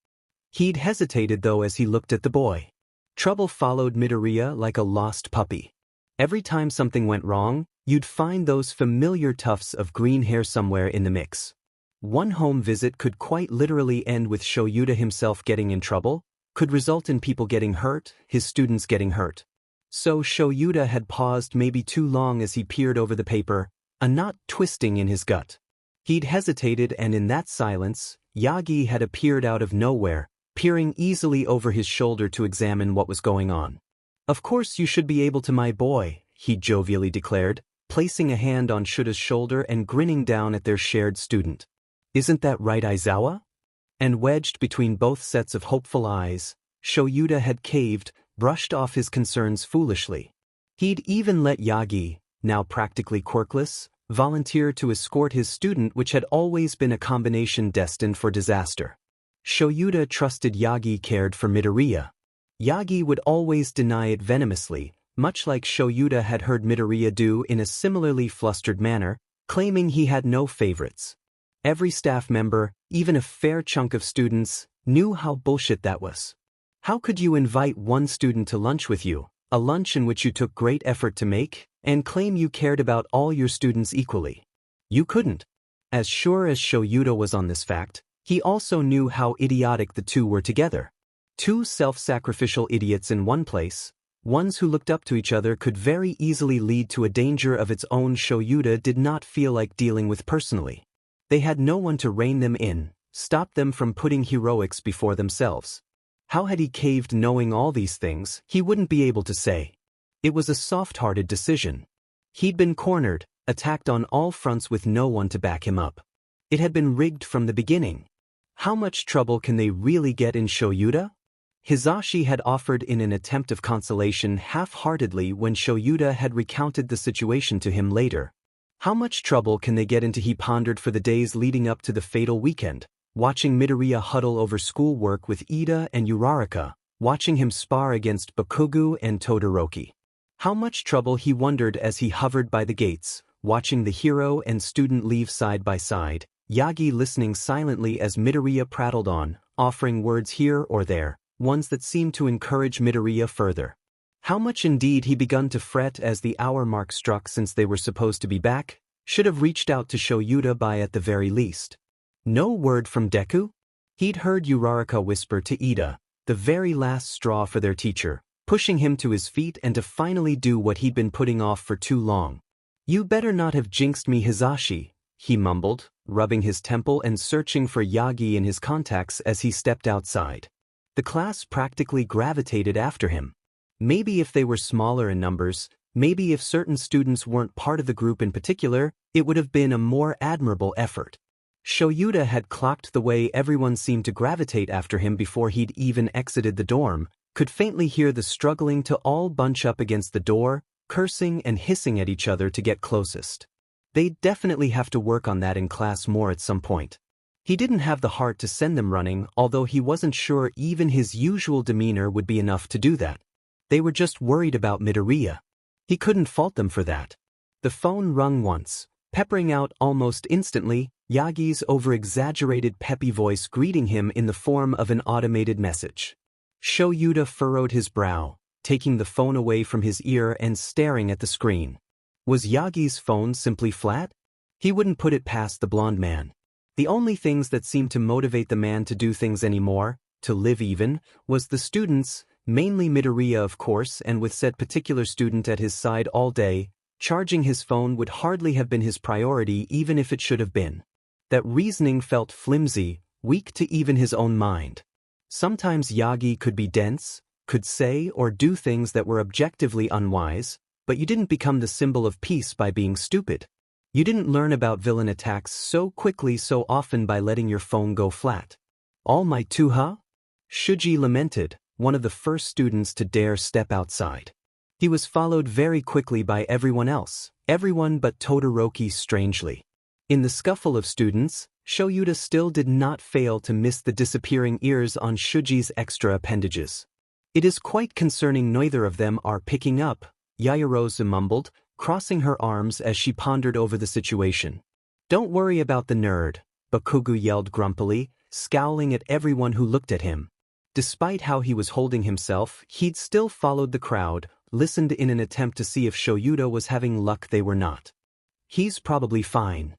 He'd hesitated though as he looked at the boy. Trouble followed Midoriya like a lost puppy. Every time something went wrong, you'd find those familiar tufts of green hair somewhere in the mix. One home visit could quite literally end with Shoyuta himself getting in trouble, could result in people getting hurt, his students getting hurt. So Shoyuta had paused maybe too long as he peered over the paper, a knot twisting in his gut. He'd hesitated, and in that silence, Yagi had appeared out of nowhere, peering easily over his shoulder to examine what was going on. "Of course you should be able to, my boy," he jovially declared, placing a hand on Shuta's shoulder and grinning down at their shared student. "Isn't that right, Aizawa?" And wedged between both sets of hopeful eyes, Shoyuta had caved, brushed off his concerns foolishly. He'd even let Yagi, now practically quirkless, volunteer to escort his student, which had always been a combination destined for disaster. Shoyuta trusted Yagi cared for Midoriya. Yagi would always deny it venomously, much like Shoyuta had heard Midoriya do in a similarly flustered manner, claiming he had no favorites. Every staff member, even a fair chunk of students, knew how bullshit that was. How could you invite one student to lunch with you, a lunch in which you took great effort to make, and claim you cared about all your students equally? You couldn't. As sure as Shoyuta was on this fact, he also knew how idiotic the two were together. Two self-sacrificial idiots in one place, ones who looked up to each other, could very easily lead to a danger of its own Shoyuta did not feel like dealing with personally. They had no one to rein them in, stop them from putting heroics before themselves. How had he caved knowing all these things? He wouldn't be able to say. It was a soft-hearted decision. He'd been cornered, attacked on all fronts with no one to back him up. It had been rigged from the beginning. How much trouble can they really get in Shoyuta? Hizashi had offered in an attempt of consolation half-heartedly when Shoyuta had recounted the situation to him later. How much trouble can they get into? He pondered for the days leading up to the fatal weekend, watching Midoriya huddle over schoolwork with Ida and Uraraka, watching him spar against Bakugo and Todoroki. How much trouble, he wondered as he hovered by the gates, watching the hero and student leave side by side, Yagi listening silently as Midoriya prattled on, offering words here or there, ones that seemed to encourage Midoriya further. How much indeed he begun to fret as the hour mark struck. Since they were supposed to be back, should have reached out to Shoyuta by at the very least. No word from Deku? He'd heard Uraraka whisper to Ida, the very last straw for their teacher, pushing him to his feet and to finally do what he'd been putting off for too long. "You better not have jinxed me, Hizashi," he mumbled, rubbing his temple and searching for Yagi in his contacts as he stepped outside. The class practically gravitated after him. Maybe if they were smaller in numbers, maybe if certain students weren't part of the group in particular, it would have been a more admirable effort. Shoyuta had clocked the way everyone seemed to gravitate after him before he'd even exited the dorm, could faintly hear the struggling to all bunch up against the door, cursing and hissing at each other to get closest. They'd definitely have to work on that in class more at some point. He didn't have the heart to send them running, although he wasn't sure even his usual demeanor would be enough to do that. They were just worried about Midoriya. He couldn't fault them for that. The phone rung once, peppering out almost instantly, Yagi's over-exaggerated peppy voice greeting him in the form of an automated message. Shoyuta furrowed his brow, taking the phone away from his ear and staring at the screen. Was Yagi's phone simply flat? He wouldn't put it past the blonde man. The only things that seemed to motivate the man to do things anymore, to live even, was the students, mainly Midoriya of course, and with said particular student at his side all day, charging his phone would hardly have been his priority even if it should have been. That reasoning felt flimsy, weak to even his own mind. Sometimes Yagi could be dense, could say or do things that were objectively unwise, but you didn't become the symbol of peace by being stupid. You didn't learn about villain attacks so quickly so often by letting your phone go flat. All might too, huh? Shuji lamented, one of the first students to dare step outside. He was followed very quickly by everyone else, everyone but Todoroki strangely. In the scuffle of students, Shoyuta still did not fail to miss the disappearing ears on Shuji's extra appendages. "It is quite concerning neither of them are picking up," Yaoyorozu mumbled, crossing her arms as she pondered over the situation. "Don't worry about the nerd," Bakugo yelled grumpily, scowling at everyone who looked at him. Despite how he was holding himself, he'd still followed the crowd, listened in an attempt to see if Shoyuta was having luck. They were not. "He's probably fine.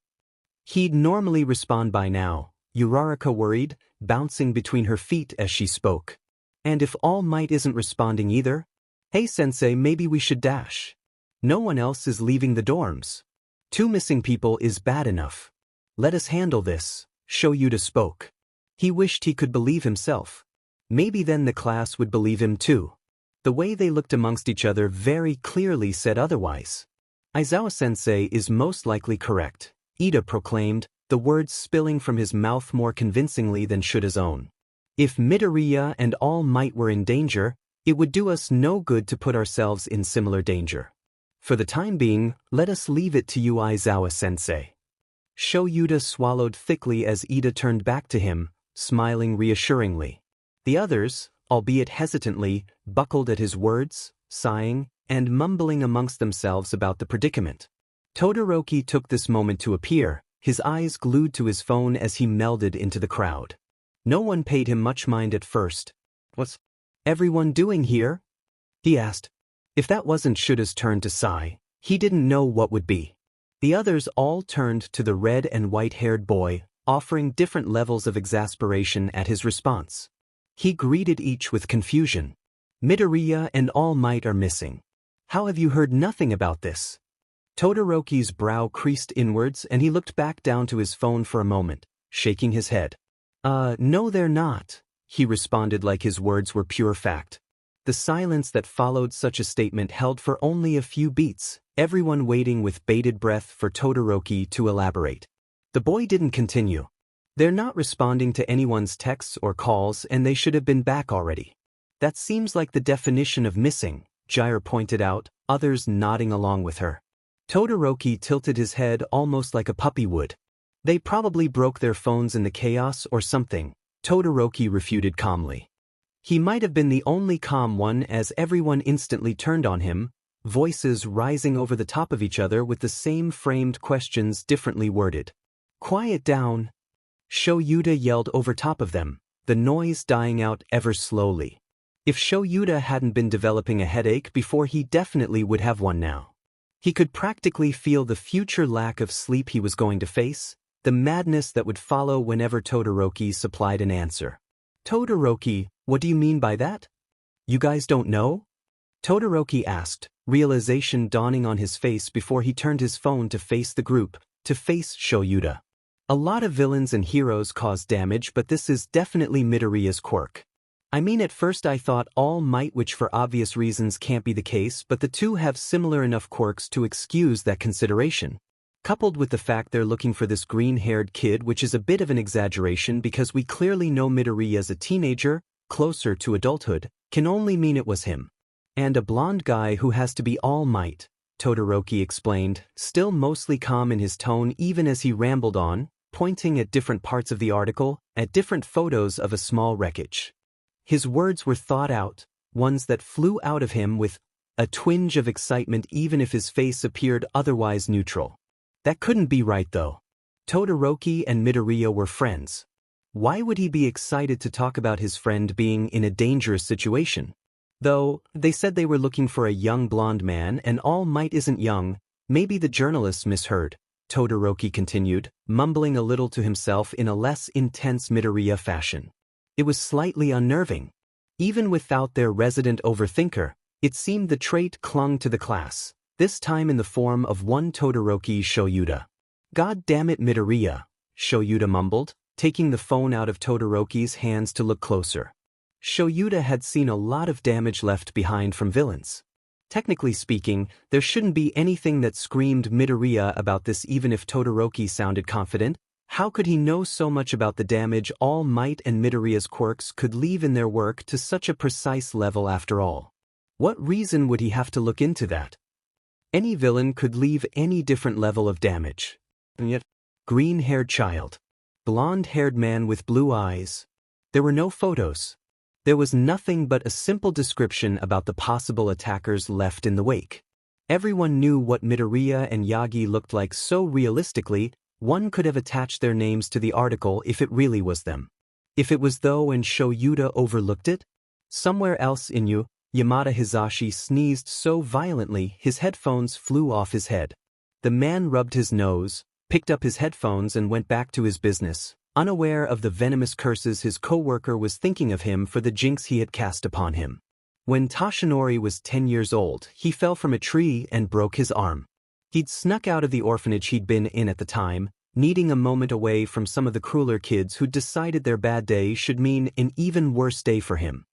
He'd normally respond by now," Uraraka worried, bouncing between her feet as she spoke. "And if All Might isn't responding either? Hey sensei, maybe we should dash. No one else is leaving the dorms." 2 missing people is bad enough. Let us handle this, Showuta spoke. He wished he could believe himself. Maybe then the class would believe him too. The way they looked amongst each other very clearly said otherwise. Aizawa-sensei is most likely correct, Ida proclaimed, the words spilling from his mouth more convincingly than should his own. If Midoriya and All Might were in danger, it would do us no good to put ourselves in similar danger. For the time being, let us leave it to you, Aizawa-sensei. Showuta swallowed thickly as Ida turned back to him, smiling reassuringly. The others, albeit hesitantly, buckled at his words, sighing, and mumbling amongst themselves about the predicament. Todoroki took this moment to appear, his eyes glued to his phone as he melded into the crowd. No one paid him much mind at first. What's everyone doing here? He asked. If that wasn't Shuta's turn to sigh, he didn't know what would be. The others all turned to the red and white-haired boy, offering different levels of exasperation at his response. He greeted each with confusion. Midoriya and All Might are missing. How have you heard nothing about this? Todoroki's brow creased inwards and he looked back down to his phone for a moment, shaking his head. No they're not, he responded like his words were pure fact. The silence that followed such a statement held for only a few beats, everyone waiting with bated breath for Todoroki to elaborate. The boy didn't continue. They're not responding to anyone's texts or calls and they should have been back already. That seems like the definition of missing, Jair pointed out, others nodding along with her. Todoroki tilted his head almost like a puppy would. They probably broke their phones in the chaos or something, Todoroki refuted calmly. He might have been the only calm one as everyone instantly turned on him, voices rising over the top of each other with the same framed questions differently worded. Quiet down. Showuta yelled over top of them, the noise dying out ever slowly. If Showuta hadn't been developing a headache before, he definitely would have one now. He could practically feel the future lack of sleep he was going to face, the madness that would follow whenever Todoroki supplied an answer. Todoroki, what do you mean by that? You guys don't know? Todoroki asked, realization dawning on his face before he turned his phone to face the group, to face Showuta. A lot of villains and heroes cause damage, but this is definitely Midoriya's quirk. I mean, at first I thought All Might, which for obvious reasons can't be the case, but the two have similar enough quirks to excuse that consideration. Coupled with the fact they're looking for this green-haired kid, which is a bit of an exaggeration because we clearly know Midoriya as a teenager, closer to adulthood, can only mean it was him. And a blonde guy who has to be All Might, Todoroki explained, still mostly calm in his tone even as he rambled on, pointing at different parts of the article, at different photos of a small wreckage. His words were thought out, ones that flew out of him with a twinge of excitement even if his face appeared otherwise neutral. That couldn't be right though. Todoroki and Midoriya were friends. Why would he be excited to talk about his friend being in a dangerous situation? Though, they said they were looking for a young blonde man and All Might isn't young, maybe the journalists misheard, Todoroki continued, mumbling a little to himself in a less intense Midoriya fashion. It was slightly unnerving. Even without their resident overthinker, it seemed the trait clung to the class, this time in the form of one Todoroki Showuta. God damn it, Midoriya, Showuta mumbled, taking the phone out of Todoroki's hands to look closer. Showuta had seen a lot of damage left behind from villains. Technically speaking, there shouldn't be anything that screamed Midoriya about this even if Todoroki sounded confident. How could he know so much about the damage All Might and Midoriya's quirks could leave in their work to such a precise level after all? What reason would he have to look into that? Any villain could leave any different level of damage. And yet, green-haired child. Blonde-haired man with blue eyes. There were no photos. There was nothing but a simple description about the possible attackers left in the wake. Everyone knew what Midoriya and Yagi looked like so realistically, one could have attached their names to the article if it really was them. If it was though and Showuta overlooked it? Somewhere else in Yamada Hizashi sneezed so violently his headphones flew off his head. The man rubbed his nose, picked up his headphones and went back to his business, unaware of the venomous curses his co-worker was thinking of him for the jinx he had cast upon him. When Toshinori was 10 years old, he fell from a tree and broke his arm. He'd snuck out of the orphanage he'd been in at the time, needing a moment away from some of the crueler kids who'd decided their bad day should mean an even worse day for him.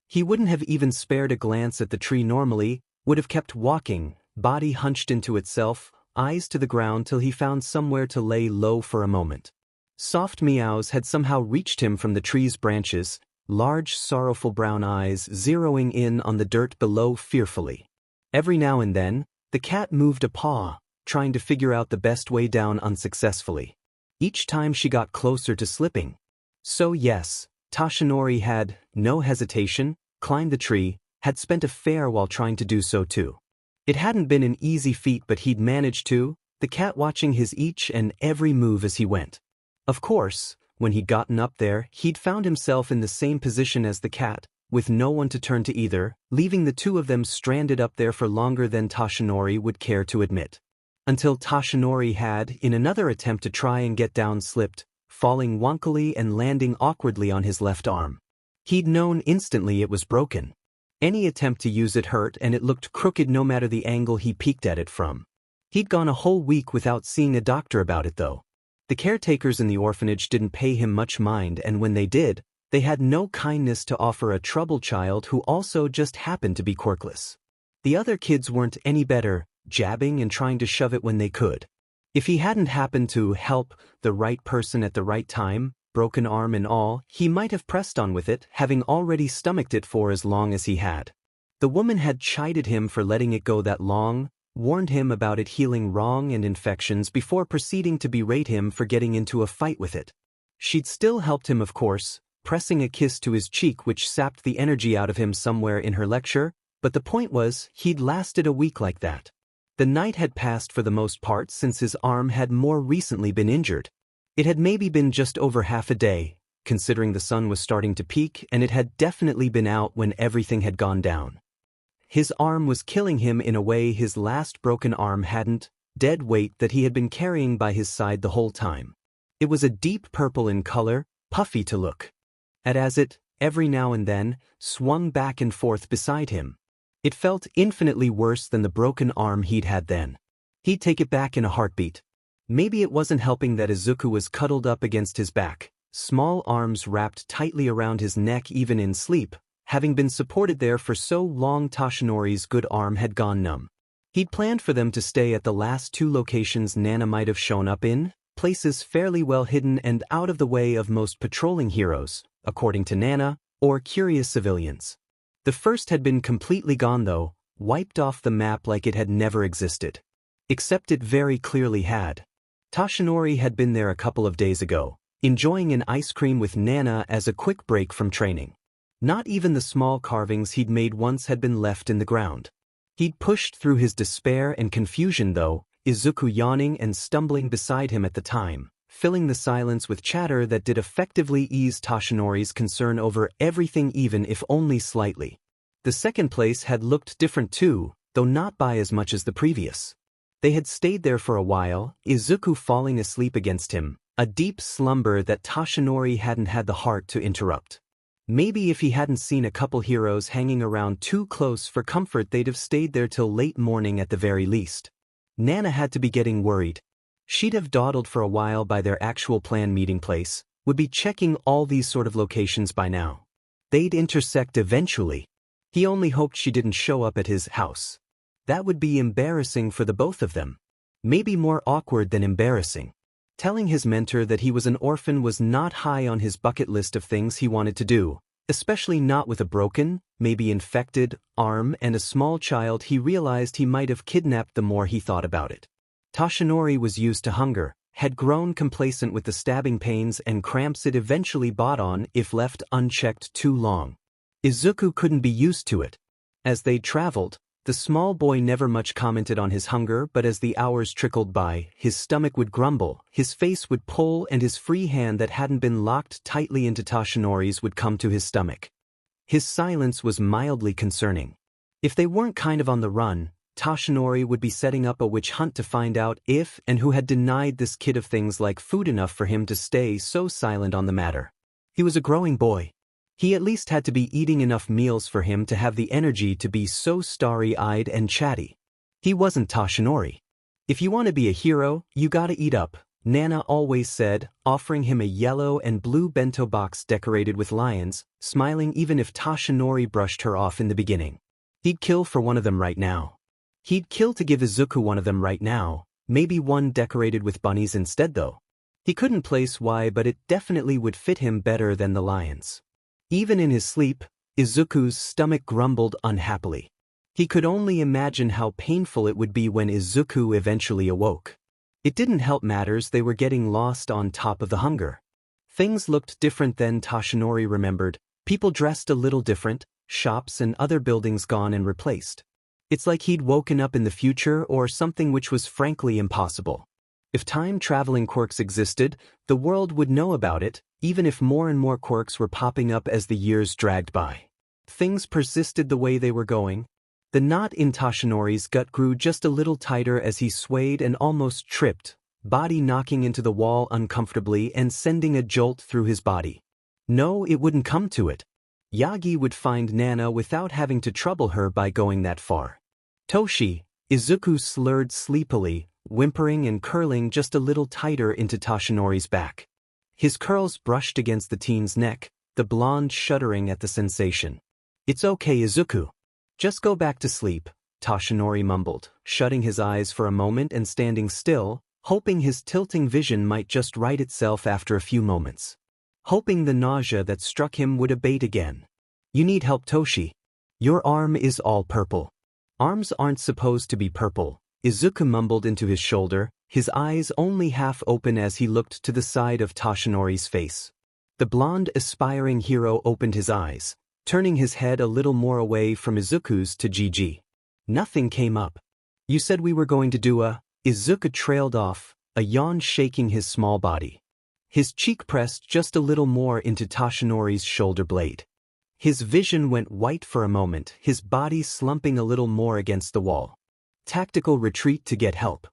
He wouldn't have even spared a glance at the tree normally, would have kept walking, body hunched into itself, eyes to the ground till he found somewhere to lay low for a moment. Soft meows had somehow reached him from the tree's branches, large sorrowful brown eyes zeroing in on the dirt below fearfully. Every now and then, the cat moved a paw, trying to figure out the best way down unsuccessfully. Each time she got closer to slipping. So yes, Toshinori had, no hesitation, climbed the tree, had spent a fair while trying to do so too. It hadn't been an easy feat but he'd managed to, the cat watching his each and every move as he went. Of course, when he'd gotten up there, he'd found himself in the same position as the cat, with no one to turn to either, leaving the two of them stranded up there for longer than Toshinori would care to admit. Until Toshinori had, in another attempt to try and get down, slipped, falling wonkily and landing awkwardly on his left arm. He'd known instantly it was broken. Any attempt to use it hurt and it looked crooked no matter the angle he peeked at it from. He'd gone a whole week without seeing a doctor about it though. The caretakers in the orphanage didn't pay him much mind, and when they did, they had no kindness to offer a troubled child who also just happened to be quirkless. The other kids weren't any better, jabbing and trying to shove it when they could. If he hadn't happened to help the right person at the right time, broken arm and all, he might have pressed on with it, having already stomached it for as long as he had. The woman had chided him for letting it go that long, warned him about it healing wrong and infections before proceeding to berate him for getting into a fight with it. She'd still helped him, of course, pressing a kiss to his cheek which sapped the energy out of him somewhere in her lecture, but the point was, he'd lasted a week like that. The night had passed for the most part since his arm had more recently been injured. It had maybe been just over half a day, considering the sun was starting to peak, and it had definitely been out when everything had gone down. His arm was killing him in a way his last broken arm hadn't, dead weight that he had been carrying by his side the whole time. It was a deep purple in color, puffy to look at as it, every now and then, swung back and forth beside him. It felt infinitely worse than the broken arm he'd had then. He'd take it back in a heartbeat. Maybe it wasn't helping that Izuku was cuddled up against his back, small arms wrapped tightly around his neck even in sleep. Having been supported there for so long, Toshinori's good arm had gone numb. He'd planned for them to stay at the last two locations Nana might have shown up in, places fairly well hidden and out of the way of most patrolling heroes, according to Nana, or curious civilians. The first had been completely gone though, wiped off the map like it had never existed. Except it very clearly had. Toshinori had been there a couple of days ago, enjoying an ice cream with Nana as a quick break from training. Not even the small carvings he'd made once had been left in the ground. He'd pushed through his despair and confusion though, Izuku yawning and stumbling beside him at the time, filling the silence with chatter that did effectively ease Toshinori's concern over everything even if only slightly. The second place had looked different too, though not by as much as the previous. They had stayed there for a while, Izuku falling asleep against him, a deep slumber that Toshinori hadn't had the heart to interrupt. Maybe if he hadn't seen a couple heroes hanging around too close for comfort they'd have stayed there till late morning at the very least. Nana had to be getting worried. She'd have dawdled for a while by their actual planned meeting place, would be checking all these sort of locations by now. They'd intersect eventually. He only hoped she didn't show up at his house. That would be embarrassing for the both of them. Maybe more awkward than embarrassing. Telling his mentor that he was an orphan was not high on his bucket list of things he wanted to do, especially not with a broken, maybe infected, arm and a small child he realized he might have kidnapped the more he thought about it. Toshinori was used to hunger, had grown complacent with the stabbing pains and cramps it eventually brought on if left unchecked too long. Izuku couldn't be used to it. As they traveled, the small boy never much commented on his hunger, but as the hours trickled by, his stomach would grumble, his face would pull and his free hand that hadn't been locked tightly into Toshinori's would come to his stomach. His silence was mildly concerning. If they weren't kind of on the run, Toshinori would be setting up a witch hunt to find out if and who had denied this kid of things like food enough for him to stay so silent on the matter. He was a growing boy. He at least had to be eating enough meals for him to have the energy to be so starry-eyed and chatty. He wasn't Toshinori. If you want to be a hero, you gotta eat up, Nana always said, offering him a yellow and blue bento box decorated with lions, smiling even if Toshinori brushed her off in the beginning. He'd kill for one of them right now. He'd kill to give Izuku one of them right now, maybe one decorated with bunnies instead though. He couldn't place why, but it definitely would fit him better than the lions. Even in his sleep, Izuku's stomach grumbled unhappily. He could only imagine how painful it would be when Izuku eventually awoke. It didn't help matters, they were getting lost on top of the Hangar. Things looked different then, Toshinori remembered, people dressed a little different, shops and other buildings gone and replaced. It's like he'd woken up in the future or something, which was frankly impossible. If time-traveling quirks existed, the world would know about it, even if more and more quirks were popping up as the years dragged by. Things persisted the way they were going. The knot in Toshinori's gut grew just a little tighter as he swayed and almost tripped, body knocking into the wall uncomfortably and sending a jolt through his body. No, it wouldn't come to it. Yagi would find Nana without having to trouble her by going that far. Toshi, Izuku slurred sleepily, whimpering and curling just a little tighter into Toshinori's back. His curls brushed against the teen's neck, the blonde shuddering at the sensation. It's okay, Izuku. Just go back to sleep, Toshinori mumbled, shutting his eyes for a moment and standing still, hoping his tilting vision might just right itself after a few moments. Hoping the nausea that struck him would abate again. You need help, Toshi. Your arm is all purple. Arms aren't supposed to be purple, Izuku mumbled into his shoulder, his eyes only half open as he looked to the side of Toshinori's face. The blonde aspiring hero opened his eyes, turning his head a little more away from Izuku's to Gigi. Nothing came up. You said we were going to do a... Izuku trailed off, a yawn shaking his small body. His cheek pressed just a little more into Toshinori's shoulder blade. His vision went white for a moment, his body slumping a little more against the wall. Tactical retreat to get help.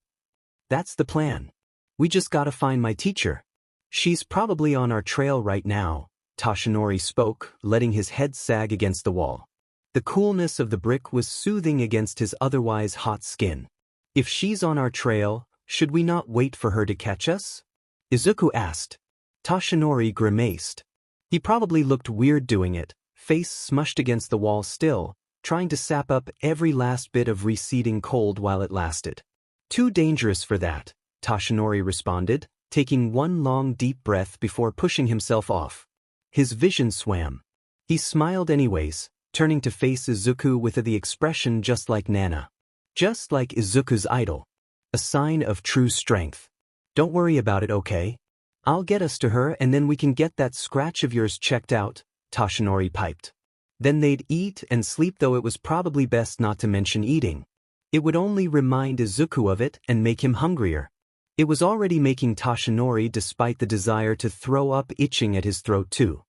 That's the plan. We just gotta find my teacher. She's probably on our trail right now, Toshinori spoke, letting his head sag against the wall. The coolness of the brick was soothing against his otherwise hot skin. If she's on our trail, should we not wait for her to catch us? Izuku asked. Toshinori grimaced. He probably looked weird doing it, face smushed against the wall still, trying to sap up every last bit of receding cold while it lasted. Too dangerous for that, Toshinori responded, taking one long deep breath before pushing himself off. His vision swam. He smiled anyways, turning to face Izuku with the expression just like Nana. Just like Izuku's idol. A sign of true strength. Don't worry about it, okay? I'll get us to her and then we can get that scratch of yours checked out, Toshinori piped. Then they'd eat and sleep, though it was probably best not to mention eating. It would only remind Izuku of it and make him hungrier. It was already making Toshinori, despite the desire to throw up, itching at his throat too.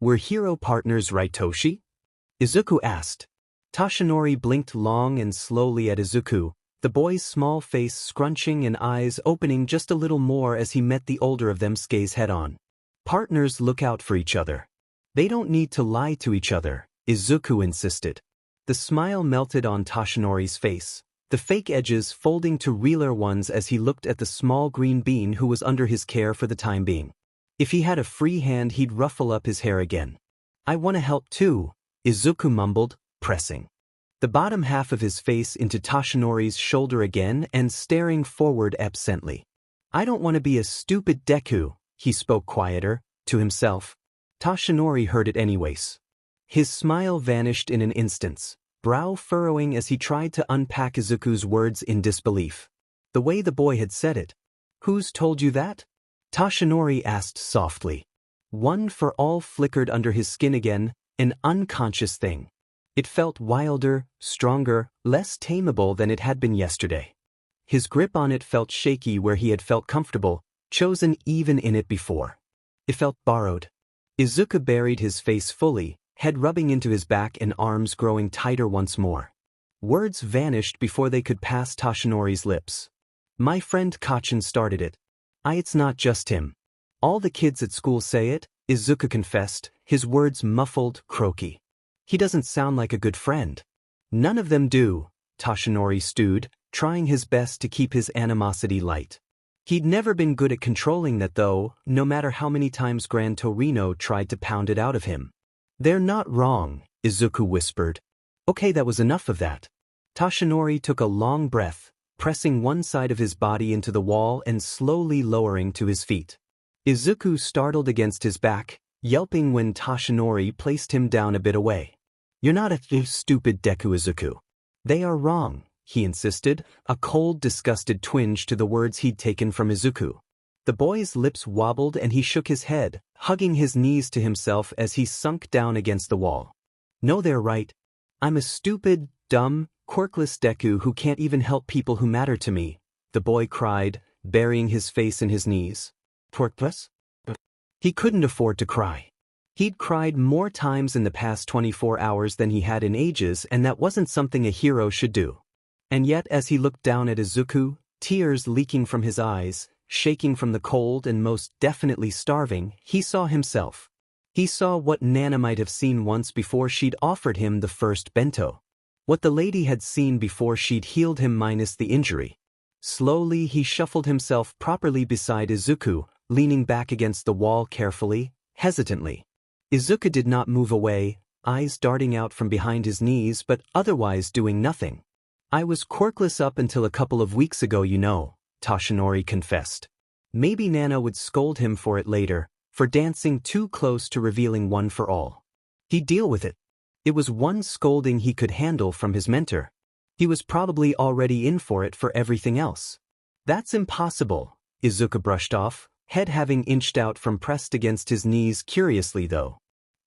We're hero partners, right, Toshi? Izuku asked. Toshinori blinked long and slowly at Izuku, the boy's small face scrunching and eyes opening just a little more as he met the older of them's gaze head-on. Partners look out for each other. They don't need to lie to each other, Izuku insisted. The smile melted on Toshinori's face, the fake edges folding to realer ones as he looked at the small green bean who was under his care for the time being. If he had a free hand, he'd ruffle up his hair again. I want to help too, Izuku mumbled, pressing the bottom half of his face into Toshinori's shoulder again and staring forward absently. I don't want to be a stupid Deku, he spoke quieter, to himself. Toshinori heard it anyways. His smile vanished in an instant, brow furrowing as he tried to unpack Izuku's words in disbelief. The way the boy had said it. Who's told you that? Toshinori asked softly. One for all flickered under his skin again, an unconscious thing. It felt wilder, stronger, less tameable than it had been yesterday. His grip on it felt shaky where he had felt comfortable, chosen even in it before. It felt borrowed. Izuku buried his face fully, head rubbing into his back and arms growing tighter once more. Words vanished before they could pass Toshinori's lips. My friend Kachin started it. It's not just him. All the kids at school say it, Izuku confessed, his words muffled, croaky. He doesn't sound like a good friend. None of them do, Toshinori stewed, trying his best to keep his animosity light. He'd never been good at controlling that though, no matter how many times Gran Torino tried to pound it out of him. "They're not wrong," Izuku whispered. "Okay, that was enough of that." Toshinori took a long breath, pressing one side of his body into the wall and slowly lowering to his feet. Izuku startled against his back, yelping when Toshinori placed him down a bit away. "You're not a stupid Deku, Izuku. They are wrong," he insisted, a cold, disgusted twinge to the words he'd taken from Izuku. The boy's lips wobbled and he shook his head, hugging his knees to himself as he sunk down against the wall. "No, they're right. I'm a stupid, dumb, quirkless Deku who can't even help people who matter to me," the boy cried, burying his face in his knees. "Quirkless?" He couldn't afford to cry. He'd cried more times in the past 24 hours than he had in ages, and that wasn't something a hero should do. And yet as he looked down at Izuku, tears leaking from his eyes, shaking from the cold and most definitely starving, he saw himself. He saw what Nana might have seen once before she'd offered him the first bento. What the lady had seen before she'd healed him minus the injury. Slowly he shuffled himself properly beside Izuku, leaning back against the wall carefully, hesitantly. Izuku did not move away, eyes darting out from behind his knees but otherwise doing nothing. "I was quirkless up until a couple of weeks ago, you know," Toshinori confessed. Maybe Nana would scold him for it later, for dancing too close to revealing one for all. He'd deal with it. It was one scolding he could handle from his mentor. He was probably already in for it for everything else. "That's impossible," Izuku brushed off, head having inched out from pressed against his knees curiously though.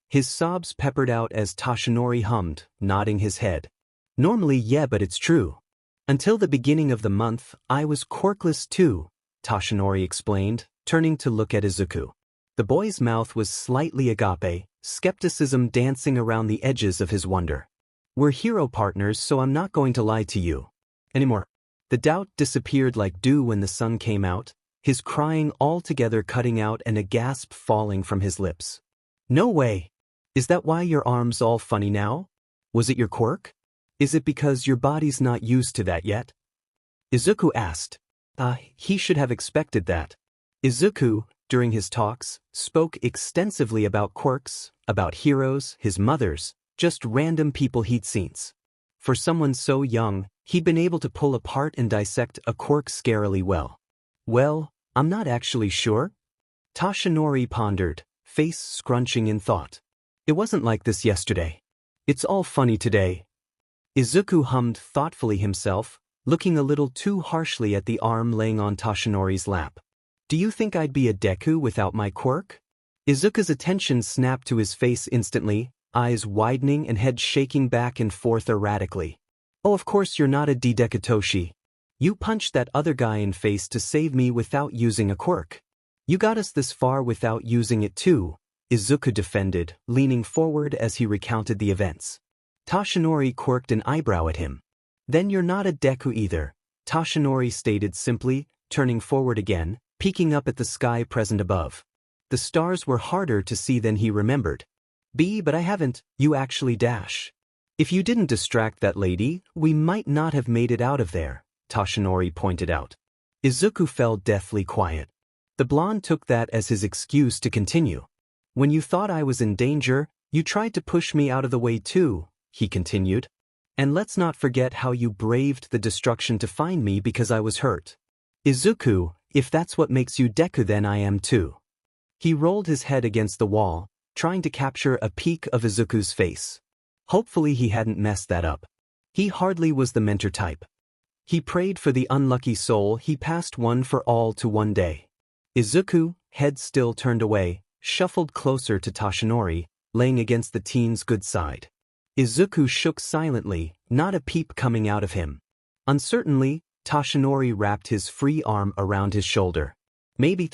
His sobs peppered out as Toshinori hummed, nodding his head. "Normally yeah, but it's true. Until the beginning of the month, I was quirkless too," Toshinori explained, turning to look at Izuku. The boy's mouth was slightly agape, skepticism dancing around the edges of his wonder. "We're hero partners, so I'm not going to lie to you anymore." The doubt disappeared like dew when the sun came out, his crying altogether cutting out and a gasp falling from his lips. "No way! Is that why your arm's all funny now? Was it your quirk? Is it because your body's not used to that yet?" Izuku asked. He should have expected that. Izuku, during his talks, spoke extensively about quirks, about heroes, his mothers, just random people he'd seen. For someone so young, he'd been able to pull apart and dissect a quirk scarily well. "Well, I'm not actually sure," Toshinori pondered, face scrunching in thought. "It wasn't like this yesterday. It's all funny today." Izuku hummed thoughtfully himself, looking a little too harshly at the arm laying on Toshinori's lap. "Do you think I'd be a Deku without my quirk?" Izuku's attention snapped to his face instantly, eyes widening and head shaking back and forth erratically. "Oh, of course you're not a Dedekatoshi. You punched that other guy in face to save me without using a quirk. You got us this far without using it too," Izuku defended, leaning forward as he recounted the events. Toshinori quirked an eyebrow at him. "Then you're not a Deku either," Toshinori stated simply, turning forward again, peeking up at the sky present above. The stars were harder to see than he remembered. But I haven't, you actually dash. If you didn't distract that lady, we might not have made it out of there," Toshinori pointed out. Izuku fell deathly quiet. The blonde took that as his excuse to continue. "When you thought I was in danger, you tried to push me out of the way too," he continued. "And let's not forget how you braved the destruction to find me because I was hurt. Izuku, if that's what makes you Deku, then I am too." He rolled his head against the wall, trying to capture a peek of Izuku's face. Hopefully he hadn't messed that up. He hardly was the mentor type. He prayed for the unlucky soul he passed one for all to one day. Izuku, head still turned away, shuffled closer to Toshinori, laying against the teen's good side. Izuku shook silently, not a peep coming out of him. Uncertainly, Toshinori wrapped his free arm around his shoulder. Maybe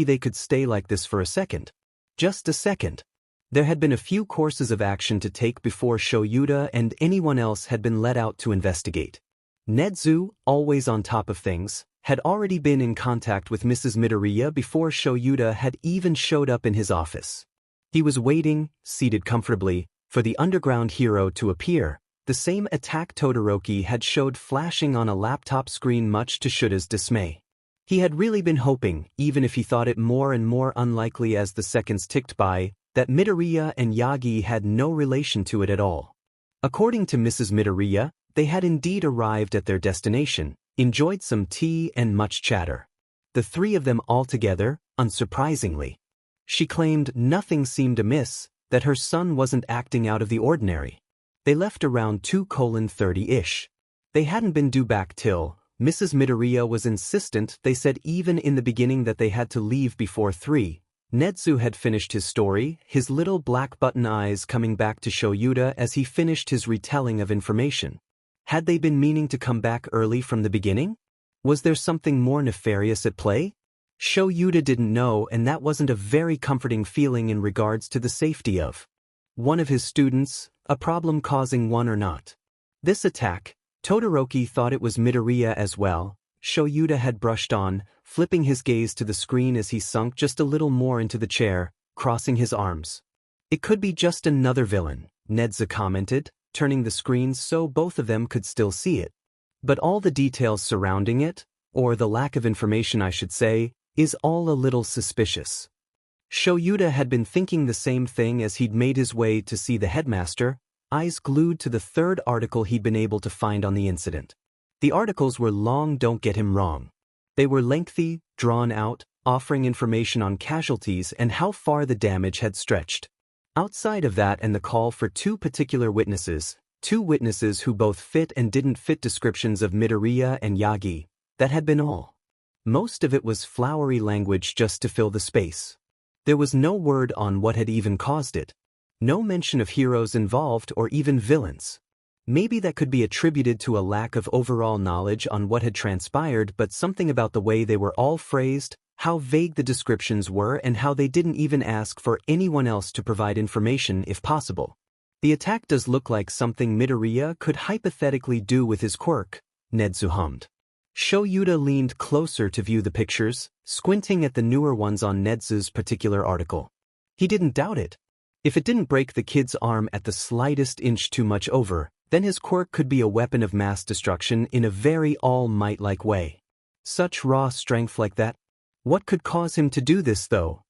they could stay like this for a second. Just a second. There had been a few courses of action to take before Shoyuda and anyone else had been let out to investigate. Nedzu, always on top of things, had already been in contact with Mrs. Midoriya before Shoyuda had even showed up in his office. He was waiting, seated comfortably, for the underground hero to appear, The same attack Todoroki had showed flashing on a laptop screen, much to Shoota's dismay. He had really been hoping, even if he thought it more and more unlikely as the seconds ticked by, that Midoriya and Yagi had no relation to it at all. According to Mrs. Midoriya, they had indeed arrived at their destination, enjoyed some tea and much chatter. The three of them all together, unsurprisingly. She claimed nothing seemed amiss, that her son wasn't acting out of the ordinary. They left around 2:30-ish. They hadn't been due back till, Mrs. Midoriya was insistent. They said even in the beginning that they had to leave before 3. Nedzu had finished his story, his little black button eyes coming back to Shouta as he finished his retelling of information. Had they been meaning to come back early from the beginning? Was there something more nefarious at play? Shouta didn't know, and that wasn't a very comforting feeling in regards to the safety of one of his students, a problem causing one or not. This attack, Todoroki thought it was Midoriya as well. Shouta had brushed on, flipping his gaze to the screen as he sunk just a little more into the chair, crossing his arms. It could be just another villain, Nedzu commented, turning the screen so both of them could still see it. But all the details surrounding it, or the lack of information I should say, is all a little suspicious. Shouta had been thinking the same thing as he'd made his way to see the headmaster, eyes glued to the third article he'd been able to find on the incident. The articles were long, don't get him wrong. They were lengthy, drawn out, offering information on casualties and how far the damage had stretched. Outside of that and the call for two particular witnesses, two witnesses who both fit and didn't fit descriptions of Midoriya and Yagi, that had been all. Most of it was flowery language just to fill the space. There was no word on what had even caused it. No mention of heroes involved or even villains. Maybe that could be attributed to a lack of overall knowledge on what had transpired, but something about the way they were all phrased, how vague the descriptions were, and how they didn't even ask for anyone else to provide information if possible. The attack does look like something Midoriya could hypothetically do with his quirk, Nedzu hummed. Shouta leaned closer to view the pictures, squinting at the newer ones on Nedzu's particular article. He didn't doubt it. If it didn't break the kid's arm at the slightest inch too much over, then his quirk could be a weapon of mass destruction in a very All Might-like way. Such raw strength like that? What could cause him to do this, though?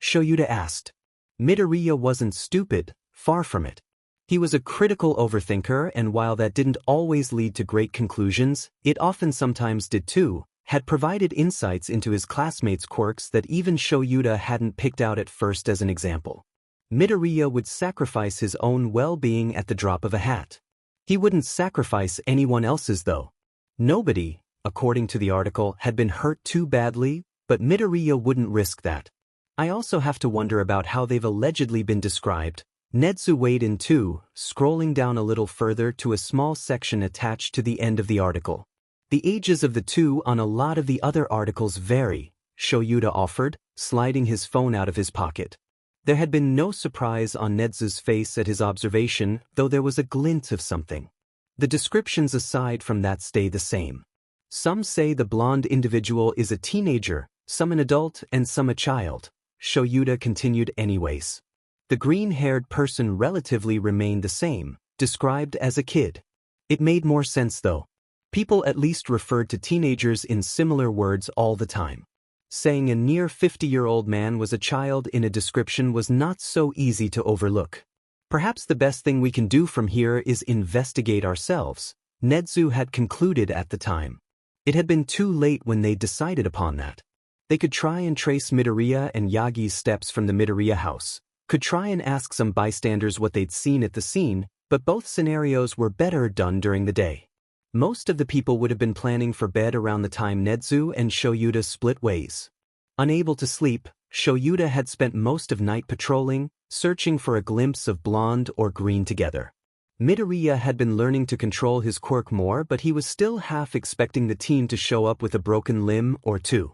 Shouta asked. Midoriya wasn't stupid, far from it. He was a critical overthinker, and while that didn't always lead to great conclusions, it often sometimes did too, had provided insights into his classmates' quirks that even Shouta hadn't picked out at first. As an example, Midoriya would sacrifice his own well-being at the drop of a hat. He wouldn't sacrifice anyone else's though. Nobody, according to the article, had been hurt too badly, but Midoriya wouldn't risk that. I also have to wonder about how they've allegedly been described. Nedzu weighed in too, scrolling down a little further to a small section attached to the end of the article. The ages of the two on a lot of the other articles vary, Shouta offered, sliding his phone out of his pocket. There had been no surprise on Nedzu's face at his observation, though there was a glint of something. The descriptions aside from that stay the same. Some say the blonde individual is a teenager, some an adult, and some a child. Shouta continued anyways. The green-haired person relatively remained the same, described as a kid. It made more sense though. People at least referred to teenagers in similar words all the time. Saying a near 50-year-old man was a child in a description was not so easy to overlook. Perhaps the best thing we can do from here is investigate ourselves, Nedzu had concluded at the time. It had been too late when they decided upon that. They could try and trace Midoriya and Yagi's steps from the Midoriya house, could try and ask some bystanders what they'd seen at the scene, but both scenarios were better done during the day. Most of the people would have been planning for bed around the time Nedzu and Shouta split ways. Unable to sleep, Shouta had spent most of night patrolling, searching for a glimpse of blonde or green together. Midoriya had been learning to control his quirk more, but he was still half expecting the team to show up with a broken limb or two.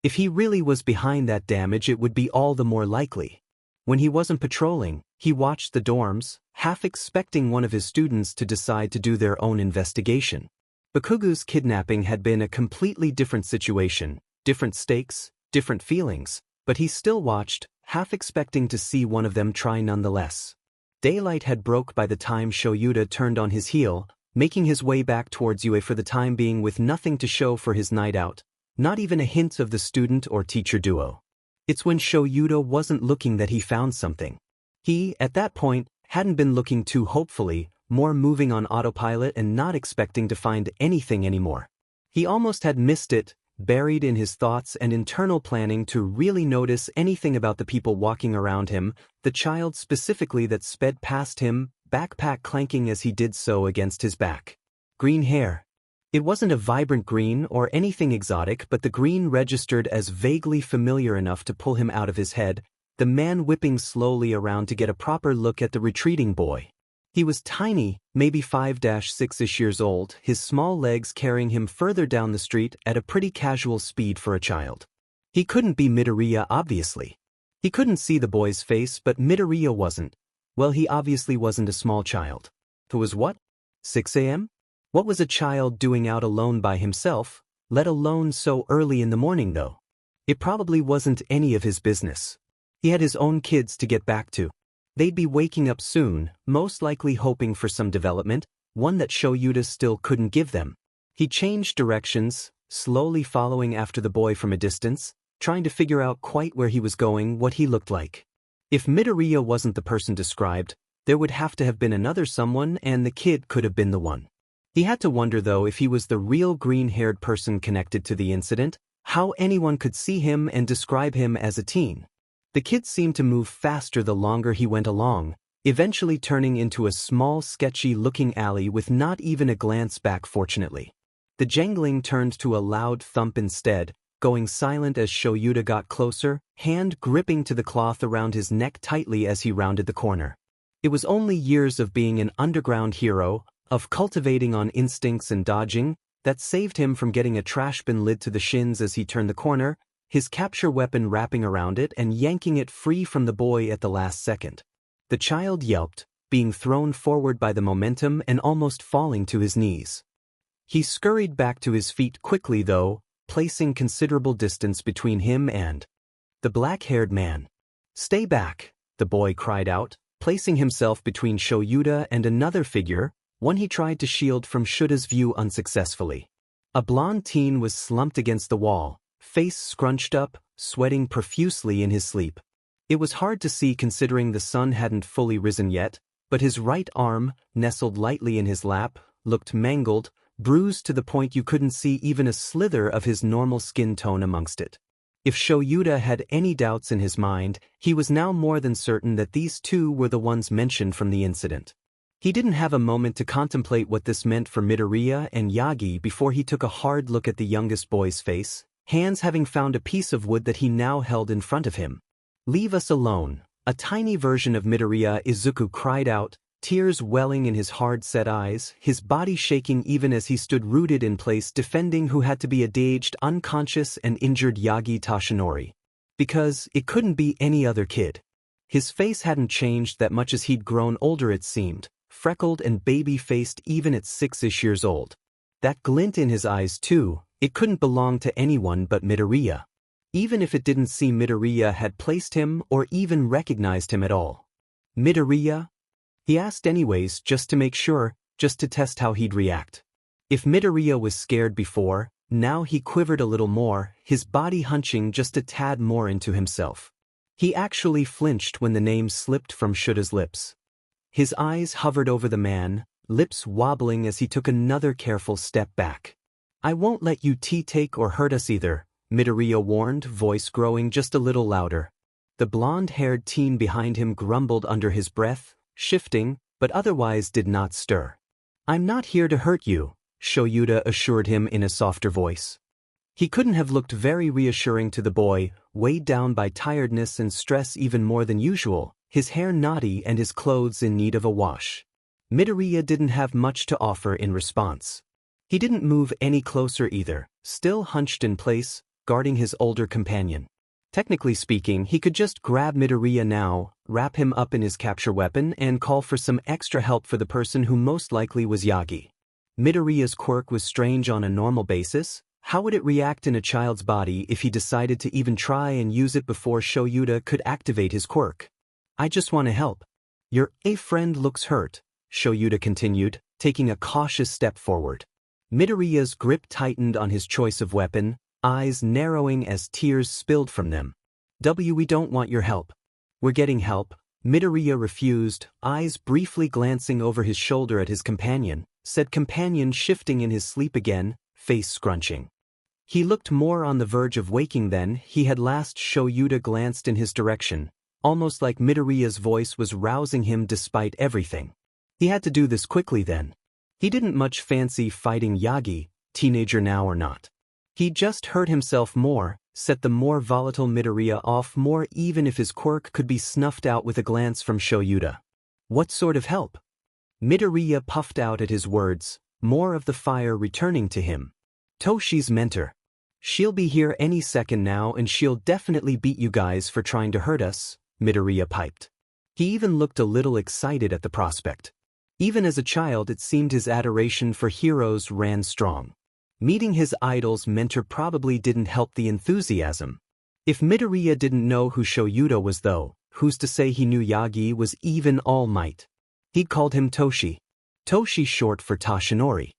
If he really was behind that damage, it would be all the more likely. When he wasn't patrolling, he watched the dorms, half expecting one of his students to decide to do their own investigation. Bakugu's kidnapping had been a completely different situation, different stakes, different feelings, but he still watched, half expecting to see one of them try nonetheless. Daylight had broke by the time Shoyuta turned on his heel, making his way back towards UA for the time being with nothing to show for his night out, not even a hint of the student or teacher duo. It's when Shoyuta wasn't looking that he found something. He, at that point, hadn't been looking too hopefully, more moving on autopilot and not expecting to find anything anymore. He almost had missed it, buried in his thoughts and internal planning to really notice anything about the people walking around him, the child specifically that sped past him, backpack clanking as he did so against his back. Green hair. It wasn't a vibrant green or anything exotic, but the green registered as vaguely familiar enough to pull him out of his head, the man whipping slowly around to get a proper look at the retreating boy. He was tiny, maybe 5-6-ish years old, his small legs carrying him further down the street at a pretty casual speed for a child. He couldn't be Midoriya, obviously. He couldn't see the boy's face, but Midoriya wasn't. Well, he obviously wasn't a small child. It was what? 6 a.m.? What was a child doing out alone by himself, let alone so early in the morning though? It probably wasn't any of his business. He had his own kids to get back to. They'd be waking up soon, most likely hoping for some development, one that Shoyuta still couldn't give them. He changed directions, slowly following after the boy from a distance, trying to figure out quite where he was going, what he looked like. If Midoriya wasn't the person described, there would have to have been another someone, and the kid could have been the one. He had to wonder though if he was the real green-haired person connected to the incident, how anyone could see him and describe him as a teen. The kid seemed to move faster the longer he went along, eventually turning into a small sketchy-looking alley with not even a glance back fortunately. The jangling turned to a loud thump instead, going silent as Shoyuta got closer, hand gripping to the cloth around his neck tightly as he rounded the corner. It was only years of being an underground hero, of cultivating on instincts and dodging, that saved him from getting a trash bin lid to the shins as he turned the corner, his capture weapon wrapping around it and yanking it free from the boy at the last second. The child yelped, being thrown forward by the momentum and almost falling to his knees. He scurried back to his feet quickly though, placing considerable distance between him and the black-haired man. "Stay back," the boy cried out, placing himself between Shoyuta and another figure, one he tried to shield from Shuta's view unsuccessfully. A blonde teen was slumped against the wall, face scrunched up, sweating profusely in his sleep. It was hard to see considering the sun hadn't fully risen yet, but his right arm, nestled lightly in his lap, looked mangled, bruised to the point you couldn't see even a slither of his normal skin tone amongst it. If Shoyuta had any doubts in his mind, he was now more than certain that these two were the ones mentioned from the incident. He didn't have a moment to contemplate what this meant for Midoriya and Yagi before he took a hard look at the youngest boy's face, hands having found a piece of wood that he now held in front of him. "Leave us alone," a tiny version of Midoriya Izuku cried out, tears welling in his hard-set eyes, his body shaking even as he stood rooted in place defending who had to be a dazed, unconscious and injured Yagi Toshinori. Because it couldn't be any other kid. His face hadn't changed that much as he'd grown older it seemed, freckled and baby-faced even at 6-ish years old. That glint in his eyes too, it couldn't belong to anyone but Midoriya. Even if it didn't seem Midoriya had placed him or even recognized him at all. "Midoriya?" he asked anyways, just to make sure, just to test how he'd react. If Midoriya was scared before, now he quivered a little more, his body hunching just a tad more into himself. He actually flinched when the name slipped from Shuta's lips. His eyes hovered over the man, lips wobbling as he took another careful step back. "I won't let you take or hurt us either," Midoriya warned, voice growing just a little louder. The blonde-haired teen behind him grumbled under his breath, shifting, but otherwise did not stir. "I'm not here to hurt you," Shoyuta assured him in a softer voice. He couldn't have looked very reassuring to the boy, weighed down by tiredness and stress even more than usual, his hair knotty and his clothes in need of a wash. Midoriya didn't have much to offer in response. He didn't move any closer either, still hunched in place, guarding his older companion. Technically speaking, he could just grab Midoriya now, wrap him up in his capture weapon and call for some extra help for the person who most likely was Yagi. Midoriya's quirk was strange on a normal basis. How would it react in a child's body if he decided to even try and use it before Shoyuta could activate his quirk? "I just want to help." Your friend looks hurt, Shoyuta continued, taking a cautious step forward. Midoriya's grip tightened on his choice of weapon, eyes narrowing as tears spilled from them. We don't want your help. We're getting help. Midoriya refused, eyes briefly glancing over his shoulder at his companion, said companion shifting in his sleep again, face scrunching. He looked more on the verge of waking than he had last. Shoyuta glanced in his direction, almost like Midoriya's voice was rousing him despite everything. He had to do this quickly then. He didn't much fancy fighting Yagi, teenager now or not. He just hurt himself more, set the more volatile Midoriya off more even if his quirk could be snuffed out with a glance from Shoyuta. What sort of help? Midoriya puffed out at his words, more of the fire returning to him. Toshi's mentor. She'll be here any second now and she'll definitely beat you guys for trying to hurt us, Midoriya piped. He even looked a little excited at the prospect. Even as a child it seemed his adoration for heroes ran strong. Meeting his idol's mentor probably didn't help the enthusiasm. If Midoriya didn't know who Shoyuta was though, who's to say he knew Yagi was even All Might? He'd called him Toshi. Toshi short for Toshinori.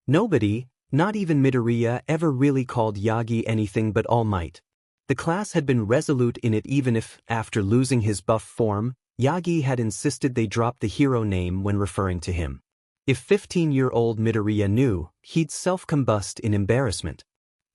Nobody, not even Midoriya, ever really called Yagi anything but All Might. The class had been resolute in it even if, after losing his buff form, Yagi had insisted they drop the hero name when referring to him. If 15-year-old Midoriya knew, he'd self-combust in embarrassment.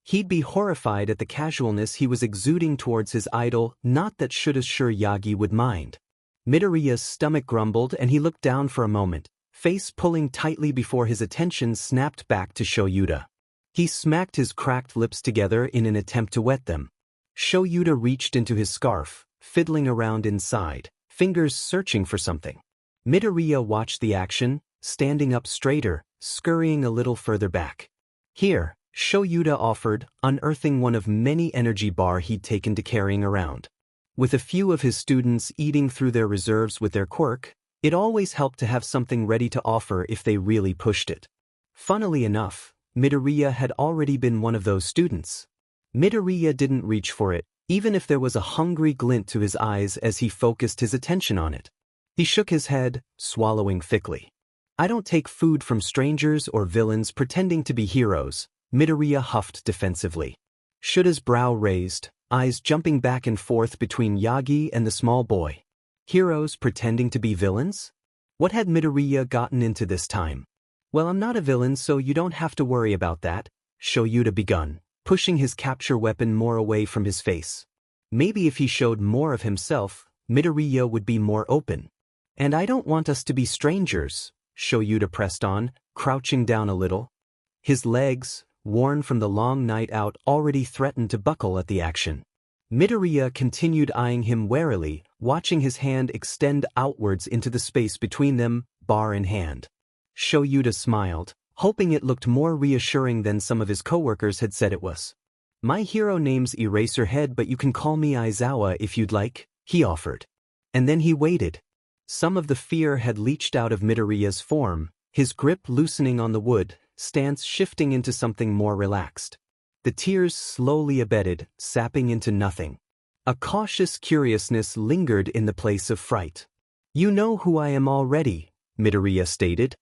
He'd be horrified at the casualness he was exuding towards his idol, not that should assure Yagi would mind. Midoriya's stomach grumbled and he looked down for a moment, face pulling tightly before his attention snapped back to Shoyuta. He smacked his cracked lips together in an attempt to wet them. Shoyuta reached into his scarf, fiddling around inside, fingers searching for something. Midoriya watched the action, standing up straighter, scurrying a little further back. Here, Shoyuta offered, unearthing one of many energy bar he'd taken to carrying around. With a few of his students eating through their reserves with their quirk, it always helped to have something ready to offer if they really pushed it. Funnily enough, Midoriya had already been one of those students. Midoriya didn't reach for it, even if there was a hungry glint to his eyes as he focused his attention on it. He shook his head, swallowing thickly. I don't take food from strangers or villains pretending to be heroes, Midoriya huffed defensively. Shuta's brow raised, eyes jumping back and forth between Yagi and the small boy. Heroes pretending to be villains? What had Midoriya gotten into this time? Well, I'm not a villain so you don't have to worry about that, Shoyuta begun, pushing his capture weapon more away from his face. Maybe if he showed more of himself, Midoriya would be more open. And I don't want us to be strangers, Shoyuta pressed on, crouching down a little. His legs, worn from the long night out, already threatened to buckle at the action. Midoriya continued eyeing him warily, watching his hand extend outwards into the space between them, bar in hand. Shoyuta smiled, hoping it looked more reassuring than some of his coworkers had said it was. My hero name's Eraserhead but you can call me Aizawa if you'd like, he offered. And then he waited. Some of the fear had leached out of Midoriya's form, his grip loosening on the wood, stance shifting into something more relaxed. The tears slowly abated, sapping into nothing. A cautious curiousness lingered in the place of fright. You know who I am already, Midoriya stated.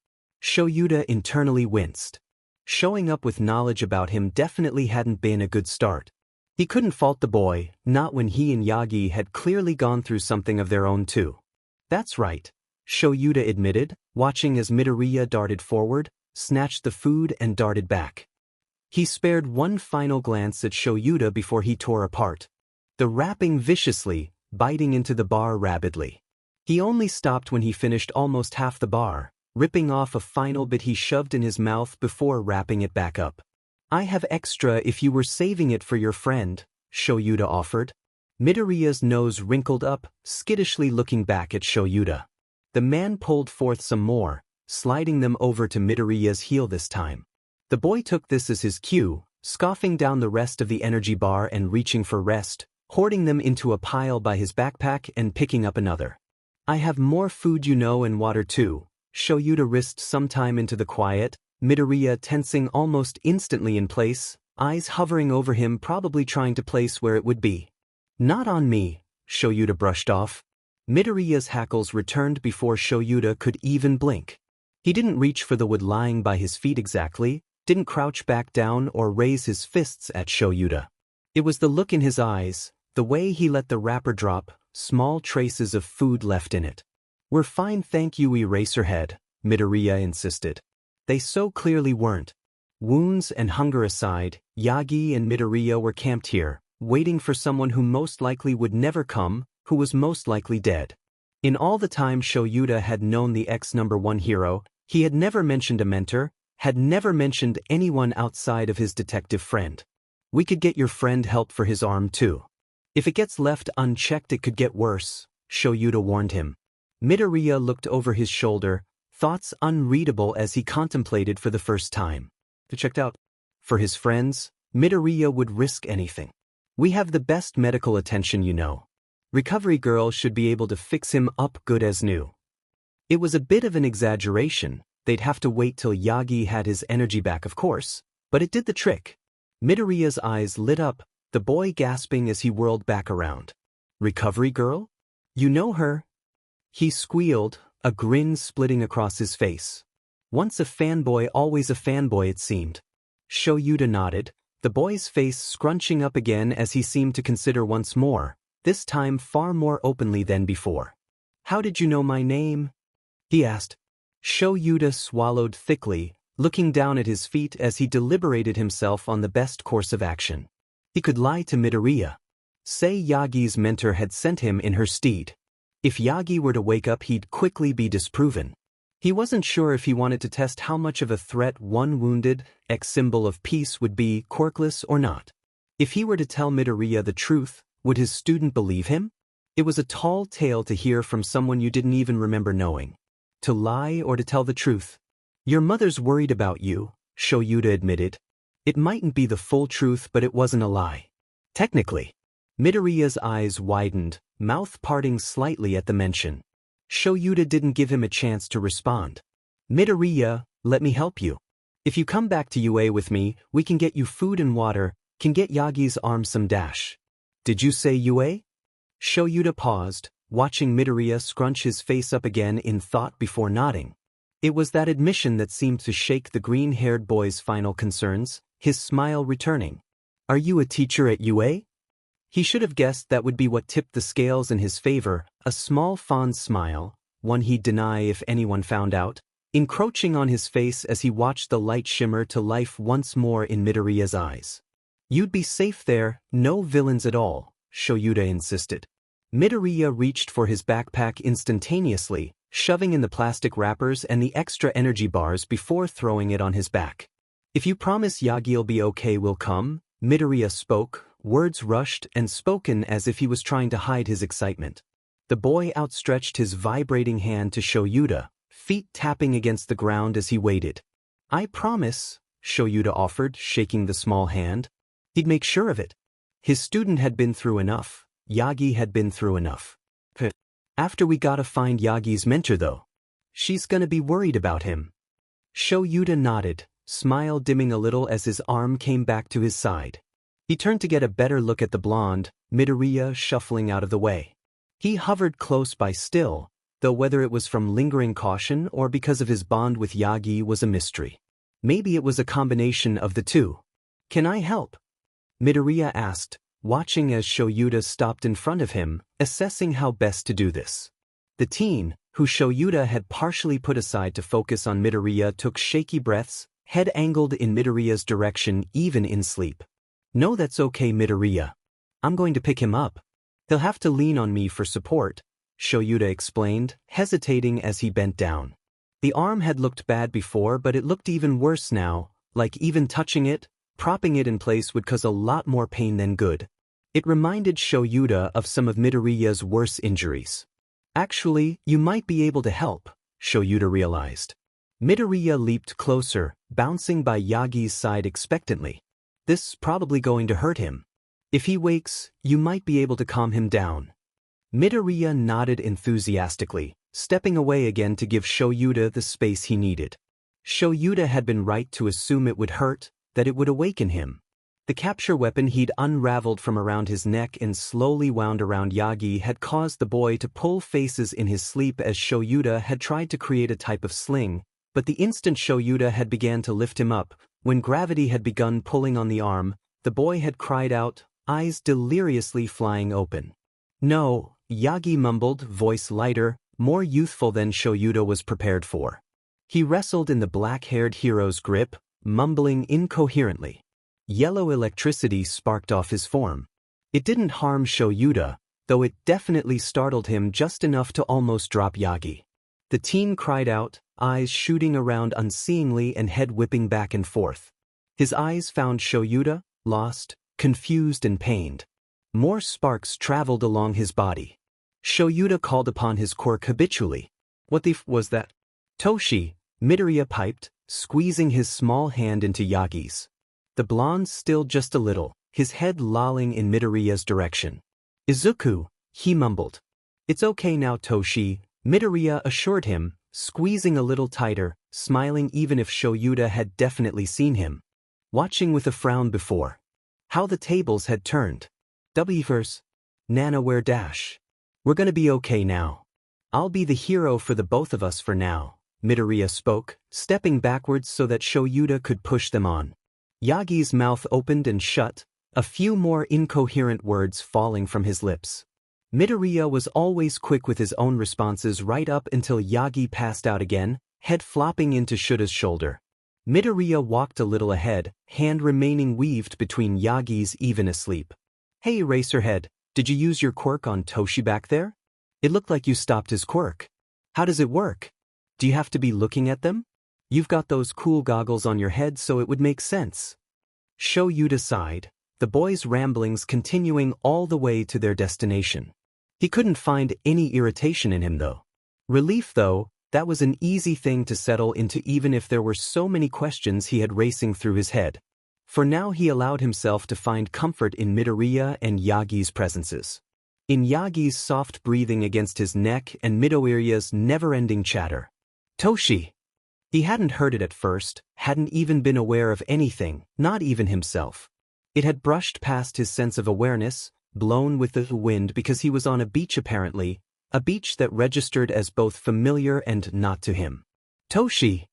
Shoyuta internally winced. Showing up with knowledge about him definitely hadn't been a good start. He couldn't fault the boy, not when he and Yagi had clearly gone through something of their own too. That's right, Shoyuta admitted, watching as Midoriya darted forward, snatched the food and darted back. He spared one final glance at Shoyuta before he tore apart. The wrapping viciously, biting into the bar rabidly. He only stopped when he finished almost half the bar, ripping off a final bit he shoved in his mouth before wrapping it back up. I have extra if you were saving it for your friend, Shoyuta offered. Midoriya's nose wrinkled up, skittishly looking back at Shoyuta. The man pulled forth some more, sliding them over to Midoriya's heel this time. The boy took this as his cue, scoffing down the rest of the energy bar and reaching for rest, hoarding them into a pile by his backpack and picking up another. I have more food you know and water too, Shoyuta risked some time into the quiet, Midoriya tensing almost instantly in place, eyes hovering over him probably trying to place where it would be. Not on me, Shoyuta brushed off. Midoriya's hackles returned before Shoyuta could even blink. He didn't reach for the wood lying by his feet exactly, didn't crouch back down or raise his fists at Shoyuta. It was the look in his eyes, the way he let the wrapper drop, small traces of food left in it. "We're fine, thank you, Eraserhead," Midoriya insisted. They so clearly weren't. Wounds and hunger aside, Yagi and Midoriya were camped here, waiting for someone who most likely would never come, who was most likely dead. In all the time Shoyuta had known the X-1 hero, he had never mentioned a mentor, had never mentioned anyone outside of his detective friend. "We could get your friend help for his arm too. If it gets left unchecked it could get worse," Shoyuta warned him. Midoriya looked over his shoulder, thoughts unreadable as he contemplated for the first time. He checked out. For his friends, Midoriya would risk anything. "We have the best medical attention, you know. Recovery girl should be able to fix him up good as new." It was a bit of an exaggeration, they'd have to wait till Yagi had his energy back of course, but it did the trick. Midoriya's eyes lit up, the boy gasping as he whirled back around. "Recovery girl? You know her?" He squealed, a grin splitting across his face. Once a fanboy, always a fanboy it seemed. Shoyuta nodded, the boy's face scrunching up again as he seemed to consider once more, this time far more openly than before. "How did you know my name?" he asked. Shoyuta swallowed thickly, looking down at his feet as he deliberated himself on the best course of action. He could lie to Midoriya. Say Yagi's mentor had sent him in her stead. If Yagi were to wake up he'd quickly be disproven. He wasn't sure if he wanted to test how much of a threat one wounded, X-symbol of peace would be, quirkless or not. If he were to tell Midoriya the truth, would his student believe him? It was a tall tale to hear from someone you didn't even remember knowing. To lie or to tell the truth? "Your mother's worried about you," Shoyuta admitted. It mightn't be the full truth but it wasn't a lie. Technically. Midoriya's eyes widened, mouth parting slightly at the mention. Shoyuta didn't give him a chance to respond. "Midoriya, let me help you. If you come back to UA with me, we can get you food and water, can get Yagi's arm some dash." "Did you say UA?" Shoyuta paused, watching Midoriya scrunch his face up again in thought before nodding. It was that admission that seemed to shake the green-haired boy's final concerns, his smile returning. "Are you a teacher at UA?" He should have guessed that would be what tipped the scales in his favor, a small fond smile, one he'd deny if anyone found out, encroaching on his face as he watched the light shimmer to life once more in Midoriya's eyes. "You'd be safe there, no villains at all," Shoyuta insisted. Midoriya reached for his backpack instantaneously, shoving in the plastic wrappers and the extra energy bars before throwing it on his back. "If you promise Yagi'll be okay we'll come," Midoriya spoke, words rushed and spoken as if he was trying to hide his excitement. The boy outstretched his vibrating hand to Shoyuta, feet tapping against the ground as he waited. "I promise," Shoyuta offered, shaking the small hand. He'd make sure of it. His student had been through enough, Yagi had been through enough. "After we gotta find Yagi's mentor though. She's gonna be worried about him." Shoyuta nodded, smile dimming a little as his arm came back to his side. He turned to get a better look at the blonde, Midoriya shuffling out of the way. He hovered close by still, though whether it was from lingering caution or because of his bond with Yagi was a mystery. Maybe it was a combination of the two. "Can I help?" Midoriya asked, watching as Shoyuta stopped in front of him, assessing how best to do this. The teen, who Shoyuta had partially put aside to focus on Midoriya, took shaky breaths, head angled in Midoriya's direction even in sleep. "No, that's okay, Midoriya. I'm going to pick him up. He'll have to lean on me for support," Shoyuta explained, hesitating as he bent down. The arm had looked bad before but it looked even worse now, like even touching it, propping it in place would cause a lot more pain than good. It reminded Shoyuta of some of Midoriya's worse injuries. "Actually, you might be able to help," Shoyuta realized. Midoriya leaped closer, bouncing by Yagi's side expectantly. "This probably going to hurt him. If he wakes, you might be able to calm him down." Midoriya nodded enthusiastically, stepping away again to give Shoyuta the space he needed. Shoyuta had been right to assume it would hurt, that it would awaken him. The capture weapon he'd unraveled from around his neck and slowly wound around Yagi had caused the boy to pull faces in his sleep as Shoyuta had tried to create a type of sling, but the instant Shoyuta had began to lift him up, when gravity had begun pulling on the arm, the boy had cried out, eyes deliriously flying open. No, Yagi mumbled, voice lighter, more youthful than Shoyuta was prepared for. He wrestled in the black-haired hero's grip, mumbling incoherently. Yellow electricity sparked off his form. It didn't harm Shoyuta, though it definitely startled him just enough to almost drop Yagi. The teen cried out, eyes shooting around unseeingly and head whipping back and forth. His eyes found Shoyuta, lost, confused and pained. More sparks traveled along his body. Shoyuta called upon his quirk habitually. What the f was that? Toshi, Midoriya piped, squeezing his small hand into Yagi's. The blonde stilled just a little, his head lolling in Midoriya's direction. Izuku, he mumbled. It's okay now, Toshi, Midoriya assured him, squeezing a little tighter, smiling even if Shoyuta had definitely seen him. Watching with a frown before. How the tables had turned. Wverse. Nana where dash. We're gonna be okay now. I'll be the hero for the both of us for now, Midoriya spoke, stepping backwards so that Shoyuta could push them on. Yagi's mouth opened and shut, a few more incoherent words falling from his lips. Midoriya was always quick with his own responses right up until Yagi passed out again, head flopping into Shuta's shoulder. Midoriya walked a little ahead, hand remaining weaved between Yagi's even asleep. Hey Eraserhead, did you use your quirk on Toshi back there? It looked like you stopped his quirk. How does it work? Do you have to be looking at them? You've got those cool goggles on your head so it would make sense. Shoyuta sighed, the boy's ramblings continuing all the way to their destination. He couldn't find any irritation in him though. Relief though, that was an easy thing to settle into even if there were so many questions he had racing through his head. For now he allowed himself to find comfort in Midoriya and Yagi's presences. In Yagi's soft breathing against his neck and Midoriya's never-ending chatter. Toshi! He hadn't heard it at first, hadn't even been aware of anything, not even himself. It had brushed past his sense of awareness, blown with the wind because he was on a beach apparently, a beach that registered as both familiar and not to him. Toshi!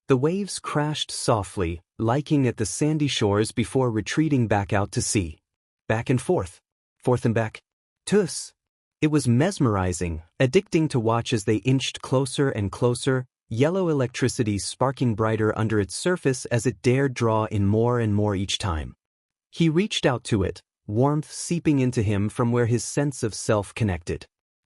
The waves crashed softly, liking at the sandy shores before retreating back out to sea. Back and forth and back. Tuss! It was mesmerizing, addicting to watch as they inched closer and closer, yellow electricity sparking brighter under its surface as it dared draw in more and more each time. He reached out to it, warmth seeping into him from where his sense of self connected.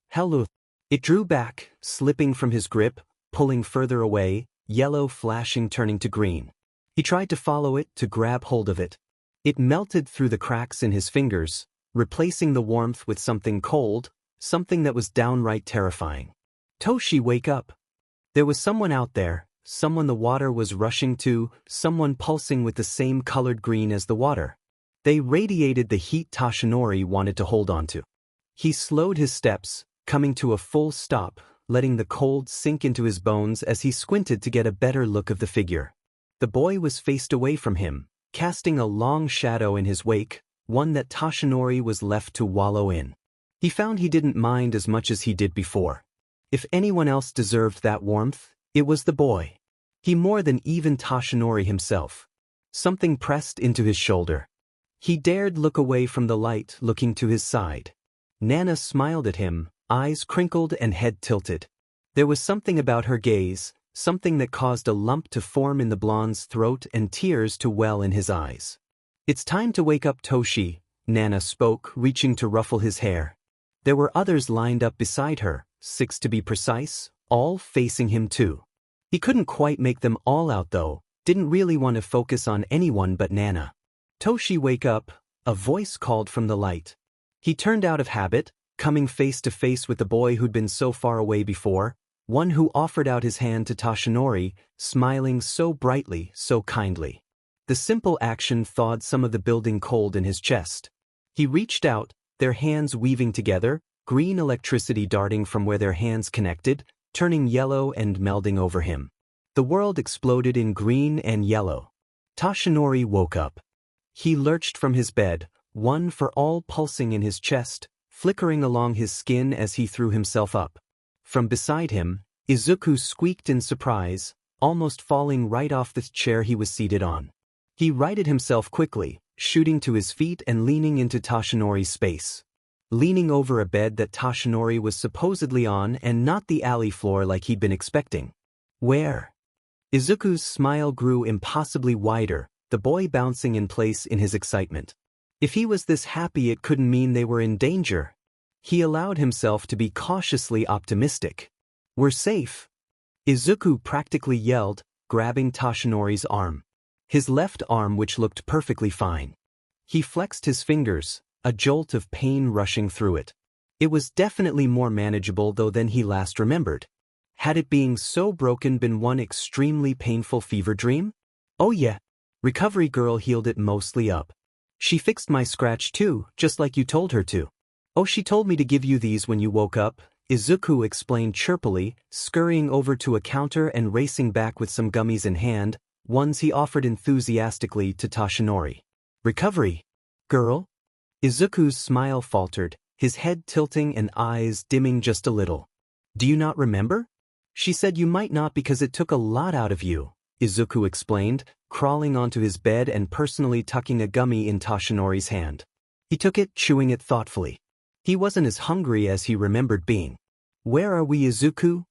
Hello! It drew back, slipping from his grip, pulling further away, yellow flashing turning to green. He tried to follow it, to grab hold of it. It melted through the cracks in his fingers, replacing the warmth with something cold, something that was downright terrifying. Toshi, wake up! There was someone out there, someone the water was rushing to, someone pulsing with the same colored green as the water. They radiated the heat Toshinori wanted to hold onto. He slowed his steps, coming to a full stop, letting the cold sink into his bones as he squinted to get a better look of the figure. The boy was faced away from him, casting a long shadow in his wake, one that Toshinori was left to wallow in. He found he didn't mind as much as he did before. If anyone else deserved that warmth, it was the boy. He more than even Toshinori himself. Something pressed into his shoulder. He dared look away from the light, looking to his side. Nana smiled at him, eyes crinkled and head tilted. There was something about her gaze, something that caused a lump to form in the blonde's throat and tears to well in his eyes. It's time to wake up, Toshi, Nana spoke, reaching to ruffle his hair. There were others lined up beside her, 6 to be precise, all facing him too. He couldn't quite make them all out though, didn't really want to focus on anyone but Nana. Toshi, wake up, a voice called from the light. He turned out of habit, coming face to face with the boy who'd been so far away before, one who offered out his hand to Toshinori, smiling so brightly, so kindly. The simple action thawed some of the building cold in his chest. He reached out, their hands weaving together, green electricity darting from where their hands connected, turning yellow and melding over him. The world exploded in green and yellow. Toshinori woke up. He lurched from his bed, one for all pulsing in his chest, flickering along his skin as he threw himself up. From beside him, Izuku squeaked in surprise, almost falling right off the chair he was seated on. He righted himself quickly, shooting to his feet and leaning into Toshinori's space. Leaning over a bed that Toshinori was supposedly on and not the alley floor like he'd been expecting. Where? Izuku's smile grew impossibly wider, the boy bouncing in place in his excitement. If he was this happy, it couldn't mean they were in danger. He allowed himself to be cautiously optimistic. "We're safe," Izuku practically yelled, grabbing Toshinori's arm. His left arm, which looked perfectly fine. He flexed his fingers, a jolt of pain rushing through it. It was definitely more manageable though than he last remembered. Had it being so broken been one extremely painful fever dream? Oh yeah, Recovery Girl healed it mostly up. She fixed my scratch too, just like you told her to. Oh, she told me to give you these when you woke up, Izuku explained chirpily, scurrying over to a counter and racing back with some gummies in hand, ones he offered enthusiastically to Toshinori. "Recovery Girl?" Izuku's smile faltered, his head tilting and eyes dimming just a little. "Do you not remember? She said you might not because it took a lot out of you," Izuku explained, crawling onto his bed and personally tucking a gummy in Toshinori's hand. He took it, chewing it thoughtfully. He wasn't as hungry as he remembered being. "Where are we, Izuku?"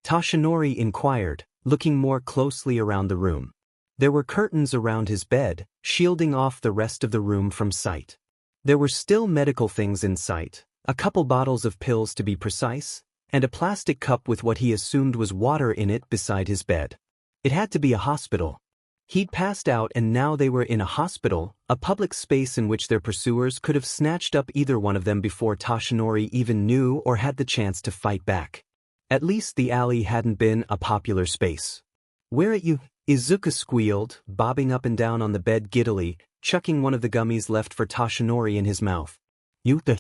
Toshinori inquired, looking more closely around the room. There were curtains around his bed, shielding off the rest of the room from sight. There were still medical things in sight, a couple bottles of pills to be precise, and a plastic cup with what he assumed was water in it beside his bed. It had to be a hospital. He'd passed out and now they were in a hospital, a public space in which their pursuers could have snatched up either one of them before Toshinori even knew or had the chance to fight back. At least the alley hadn't been a popular space. "Where are you?" Izuku squealed, bobbing up and down on the bed giddily, chucking one of the gummies left for Toshinori in his mouth. "You the..."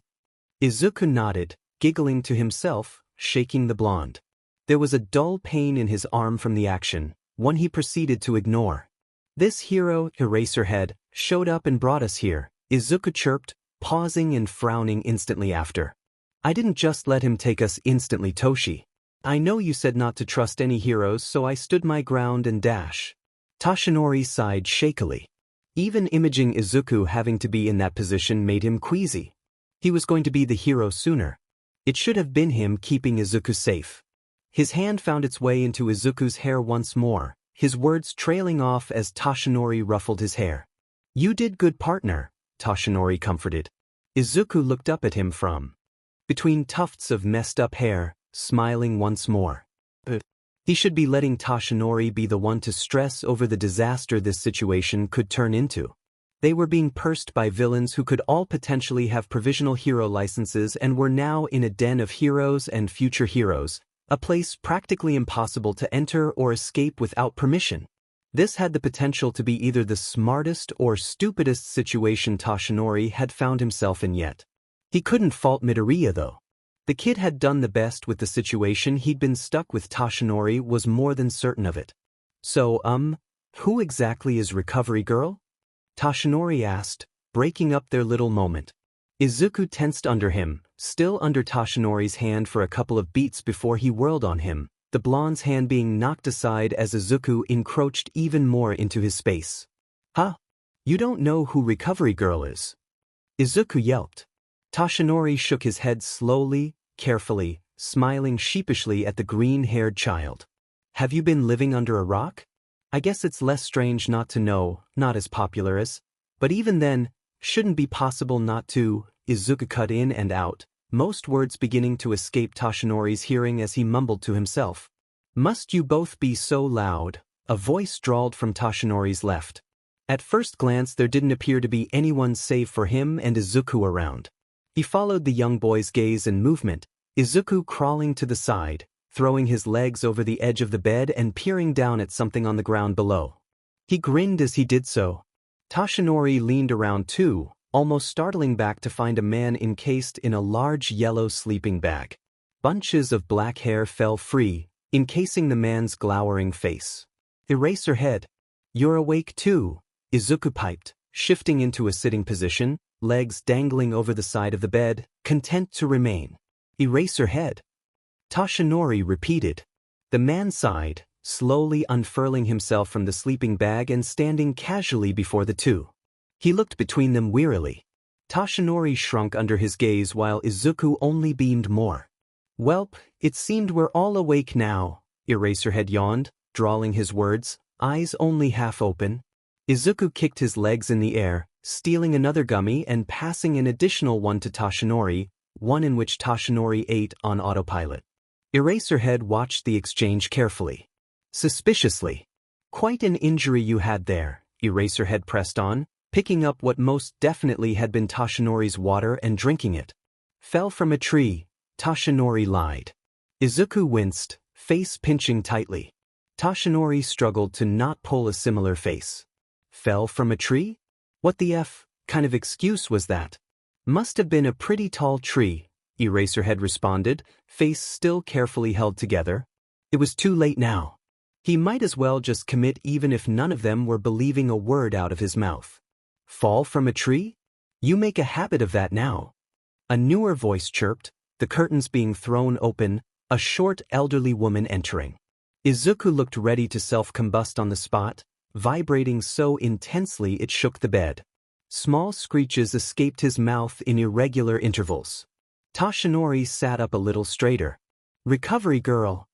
Izuku nodded, giggling to himself, shaking the blonde. There was a dull pain in his arm from the action, one he proceeded to ignore. "This hero, Eraserhead, showed up and brought us here," Izuku chirped, pausing and frowning instantly after. "I didn't just let him take us instantly, Toshi. I know you said not to trust any heroes, so I stood my ground and dash." Toshinori sighed shakily. Even imaging Izuku having to be in that position made him queasy. He was going to be the hero sooner. It should have been him keeping Izuku safe. His hand found its way into Izuku's hair once more, his words trailing off as Toshinori ruffled his hair. "You did good, partner," Toshinori comforted. Izuku looked up at him from between tufts of messed up hair, smiling once more. He should be letting Toshinori be the one to stress over the disaster this situation could turn into. They were being pursed by villains who could all potentially have provisional hero licenses and were now in a den of heroes and future heroes, a place practically impossible to enter or escape without permission. This had the potential to be either the smartest or stupidest situation Toshinori had found himself in yet. He couldn't fault Midoriya though. The kid had done the best with the situation. He'd been stuck with Toshinori was more than certain of it. "So, who exactly is Recovery Girl?" Toshinori asked, breaking up their little moment. Izuku tensed under him, still under Toshinori's hand for a couple of beats before he whirled on him, the blonde's hand being knocked aside as Izuku encroached even more into his space. "Huh? You don't know who Recovery Girl is?" Izuku yelped. Toshinori shook his head slowly, carefully, smiling sheepishly at the green-haired child. "Have you been living under a rock? I guess it's less strange not to know, not as popular as, but even then, shouldn't be possible not to," Izuku cut in and out, most words beginning to escape Toshinori's hearing as he mumbled to himself. "Must you both be so loud?" a voice drawled from Toshinori's left. At first glance there didn't appear to be anyone save for him and Izuku around. He followed the young boy's gaze and movement, Izuku crawling to the side, throwing his legs over the edge of the bed and peering down at something on the ground below. He grinned as he did so. Toshinori leaned around too, almost startling back to find a man encased in a large yellow sleeping bag. Bunches of black hair fell free, encasing the man's glowering face. "Eraserhead, you're awake too," Izuku piped, shifting into a sitting position, legs dangling over the side of the bed, content to remain. Eraserhead. Toshinori repeated. The man sighed, slowly unfurling himself from the sleeping bag and standing casually before the two. He looked between them wearily. Toshinori shrunk under his gaze while Izuku only beamed more. Welp, it seemed we're all awake now, Eraserhead yawned, drawling his words, eyes only half open. Izuku kicked his legs in the air, stealing another gummy and passing an additional one to Toshinori, one in which Toshinori ate on autopilot. Eraserhead watched the exchange carefully. Suspiciously. Quite an injury you had there, Eraserhead pressed on, picking up what most definitely had been Toshinori's water and drinking it. Fell from a tree, Toshinori lied. Izuku winced, face pinching tightly. Toshinori struggled to not pull a similar face. Fell from a tree? What the F kind of excuse was that? Must have been a pretty tall tree, Eraserhead responded, face still carefully held together. It was too late now. He might as well just commit even if none of them were believing a word out of his mouth. Fall from a tree? You make a habit of that now. A newer voice chirped, the curtains being thrown open, a short elderly woman entering. Izuku looked ready to self-combust on the spot, vibrating so intensely it shook the bed. Small screeches escaped his mouth in irregular intervals. Toshinori sat up a little straighter. Recovery girl.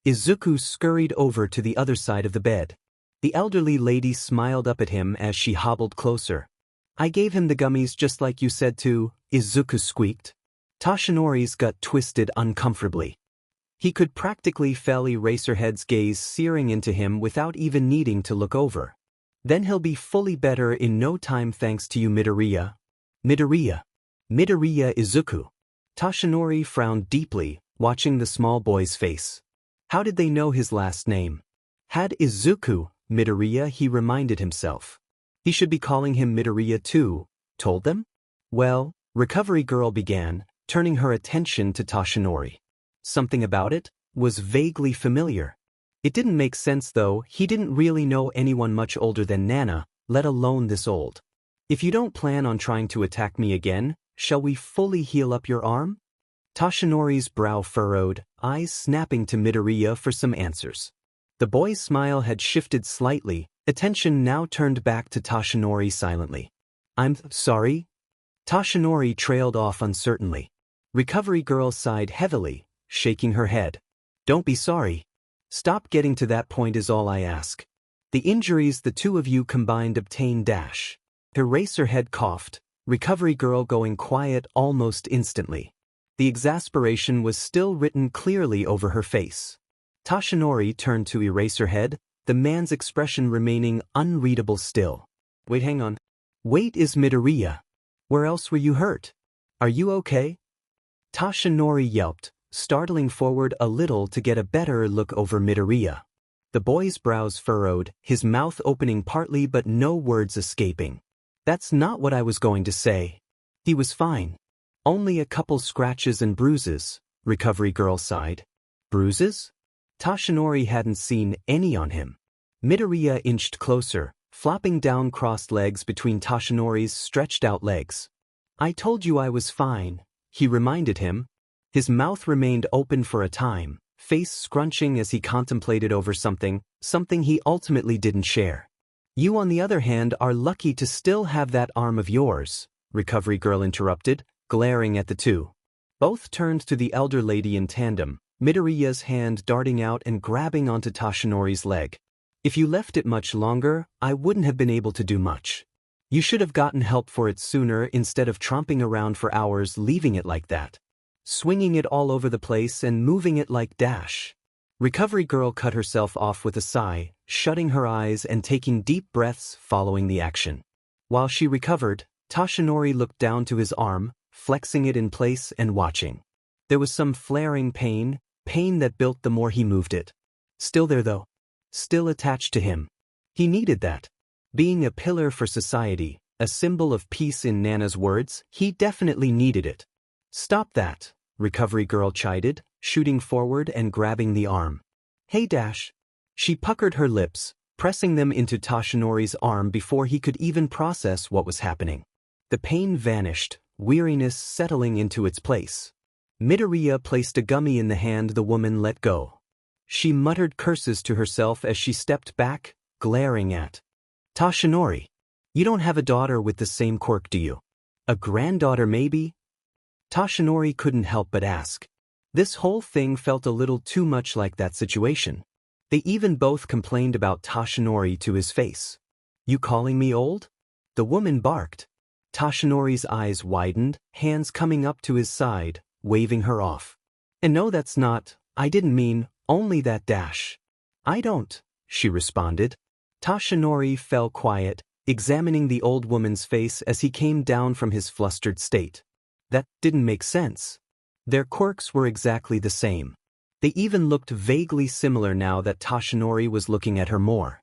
Izuku scurried over to the other side of the bed. The elderly lady smiled up at him as she hobbled closer. I gave him the gummies just like you said to, Izuku squeaked. Toshinori's gut twisted uncomfortably. He could practically feel Eraserhead's gaze searing into him without even needing to look over. Then he'll be fully better in no time thanks to you, Midoriya. Midoriya. Midoriya Izuku. Toshinori frowned deeply, watching the small boy's face. How did they know his last name? Had Izuku, Midoriya, he reminded himself. He should be calling him Midoriya too, told them? Well, Recovery Girl began, turning her attention to Toshinori. Something about it was vaguely familiar. It didn't make sense though, he didn't really know anyone much older than Nana, let alone this old. If you don't plan on trying to attack me again, shall we fully heal up your arm? Toshinori's brow furrowed, eyes snapping to Midoriya for some answers. The boy's smile had shifted slightly, attention now turned back to Toshinori silently. I'm sorry? Toshinori trailed off uncertainly. Recovery Girl sighed heavily, shaking her head. Don't be sorry. Stop getting to that point is all I ask. The injuries the two of you combined obtained dash. Eraserhead coughed, Recovery Girl going quiet almost instantly. The exasperation was still written clearly over her face. Toshinori turned to Eraserhead, the man's expression remaining unreadable still. Wait, hang on. Wait, is Midoriya. Where else were you hurt? Are you okay? Toshinori yelped, startling forward a little to get a better look over Midoriya. The boy's brows furrowed, his mouth opening partly but no words escaping. That's not what I was going to say. He was fine. Only a couple scratches and bruises, Recovery Girl sighed. Bruises? Toshinori hadn't seen any on him. Midoriya inched closer, flopping down crossed legs between Toshinori's stretched out legs. I told you I was fine, he reminded him. His mouth remained open for a time, face scrunching as he contemplated over something he ultimately didn't share. You on the other hand are lucky to still have that arm of yours, Recovery Girl interrupted, glaring at the two. Both turned to the elder lady in tandem, Midoriya's hand darting out and grabbing onto Toshinori's leg. If you left it much longer, I wouldn't have been able to do much. You should have gotten help for it sooner instead of tromping around for hours leaving it like that. Swinging it all over the place and moving it like dash. Recovery Girl cut herself off with a sigh, shutting her eyes and taking deep breaths following the action. While she recovered, Toshinori looked down to his arm, flexing it in place and watching. There was some flaring pain that built the more he moved it. Still there though. Still attached to him. He needed that. Being a pillar for society, a symbol of peace in Nana's words, he definitely needed it. Stop that, Recovery Girl chided, shooting forward and grabbing the arm. Hey Dash. She puckered her lips, pressing them into Toshinori's arm before he could even process what was happening. The pain vanished, weariness settling into its place. Midoriya placed a gummy in the hand the woman let go. She muttered curses to herself as she stepped back, glaring at Toshinori. You don't have a daughter with the same quirk, do you? A granddaughter maybe? Toshinori couldn't help but ask. This whole thing felt a little too much like that situation. They even both complained about Toshinori to his face. You calling me old? The woman barked. Toshinori's eyes widened, hands coming up to his side, waving her off. And no, that's not, I didn't mean, only that dash. I don't, she responded. Toshinori fell quiet, examining the old woman's face as he came down from his flustered state. That didn't make sense. Their quirks were exactly the same. They even looked vaguely similar now that Toshinori was looking at her more.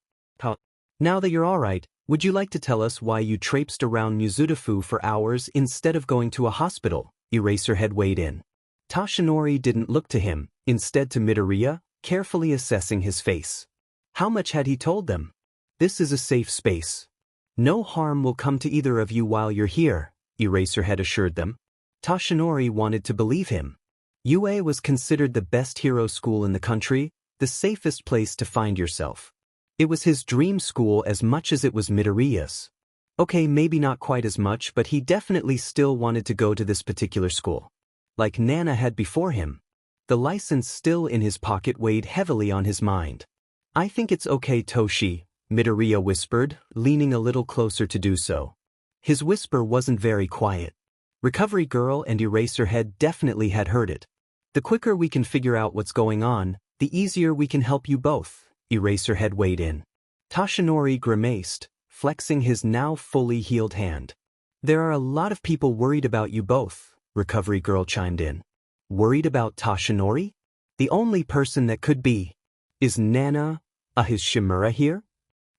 Now that you're alright, would you like to tell us why you traipsed around Muzutafu for hours instead of going to a hospital? Eraserhead weighed in. Toshinori didn't look to him, instead to Midoriya, carefully assessing his face. How much had he told them? This is a safe space. No harm will come to either of you while you're here, Eraserhead assured them. Toshinori wanted to believe him. UA was considered the best hero school in the country, the safest place to find yourself. It was his dream school as much as it was Midoriya's. Okay, maybe not quite as much, but he definitely still wanted to go to this particular school. Like Nana had before him. The license still in his pocket weighed heavily on his mind. I think it's okay, Toshi, Midoriya whispered, leaning a little closer to do so. His whisper wasn't very quiet. Recovery Girl and Eraserhead definitely had heard it. The quicker we can figure out what's going on, the easier we can help you both, Eraserhead weighed in. Toshinori grimaced, flexing his now fully healed hand. There are a lot of people worried about you both, Recovery Girl chimed in. Worried about Toshinori? The only person that could be. Is Nana, his Shimura here?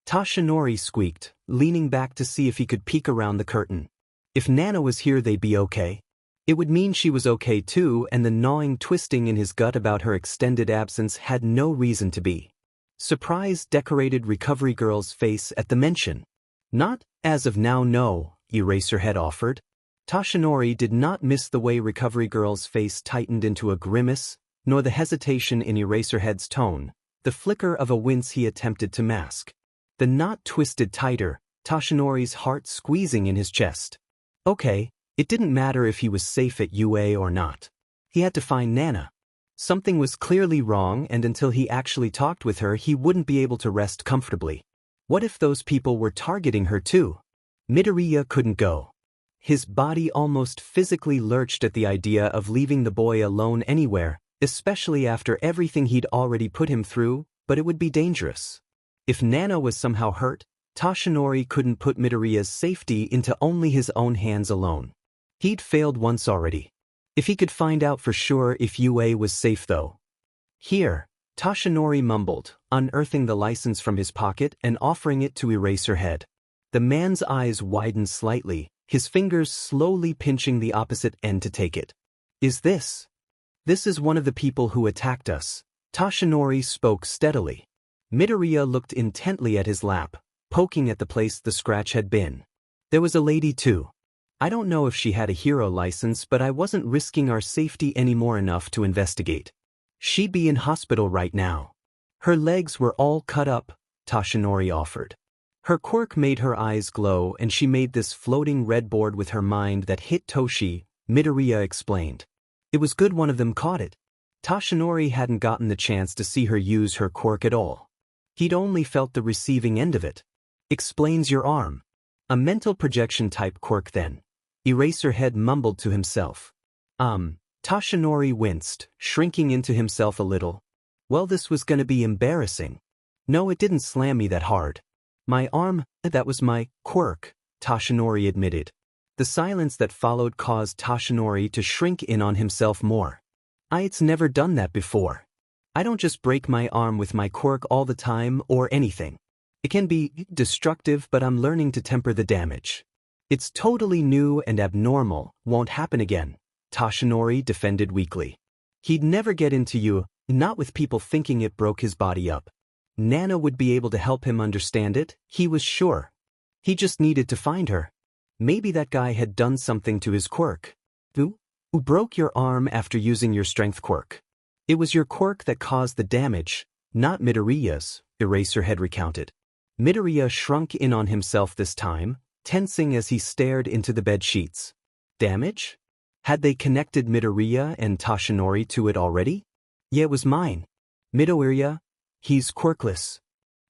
Toshinori squeaked, leaning back to see if he could peek around the curtain. If Nana was here, they'd be okay. It would mean she was okay too, and the gnawing twisting in his gut about her extended absence had no reason to be. Surprise decorated Recovery Girl's face at the mention. Not, as of now, no, Eraserhead offered. Toshinori did not miss the way Recovery Girl's face tightened into a grimace, nor the hesitation in Eraserhead's tone, the flicker of a wince he attempted to mask. The knot twisted tighter, Toshinori's heart squeezing in his chest. Okay, it didn't matter if he was safe at UA or not. He had to find Nana. Something was clearly wrong, and until he actually talked with her, he wouldn't be able to rest comfortably. What if those people were targeting her too? Midoriya couldn't go. His body almost physically lurched at the idea of leaving the boy alone anywhere, especially after everything he'd already put him through, but it would be dangerous. If Nana was somehow hurt, Toshinori couldn't put Midoriya's safety into only his own hands alone. He'd failed once already. If he could find out for sure if UA was safe though. Here, Toshinori mumbled, unearthing the license from his pocket and offering it to Eraserhead. The man's eyes widened slightly, his fingers slowly pinching the opposite end to take it. Is this? This is one of the people who attacked us. Toshinori spoke steadily. Midoriya looked intently at his lap, poking at the place the scratch had been. There was a lady too. I don't know if she had a hero license, but I wasn't risking our safety anymore enough to investigate. She'd be in hospital right now. Her legs were all cut up, Toshinori offered. Her quirk made her eyes glow, and she made this floating red board with her mind that hit Toshi, Midoriya explained. It was good one of them caught it. Toshinori hadn't gotten the chance to see her use her quirk at all. He'd only felt the receiving end of it. Explains your arm. A mental projection type quirk then. Eraserhead mumbled to himself. Toshinori winced, shrinking into himself a little. Well, this was gonna be embarrassing. No, it didn't slam me that hard. My arm, that was my quirk, Toshinori admitted. The silence that followed caused Toshinori to shrink in on himself more. It's never done that before. I don't just break my arm with my quirk all the time or anything. It can be destructive, but I'm learning to temper the damage. It's totally new and abnormal, won't happen again, Toshinori defended weakly. He'd never get into you, not with people thinking it broke his body up. Nana would be able to help him understand it, he was sure. He just needed to find her. Maybe that guy had done something to his quirk. Who broke your arm after using your strength quirk? It was your quirk that caused the damage, not Midoriya's, Eraserhead recounted. Midoriya shrunk in on himself this time, tensing as he stared into the bed sheets. Damage? Had they connected Midoriya and Toshinori to it already? Yeah, it was mine. Midoriya? He's quirkless.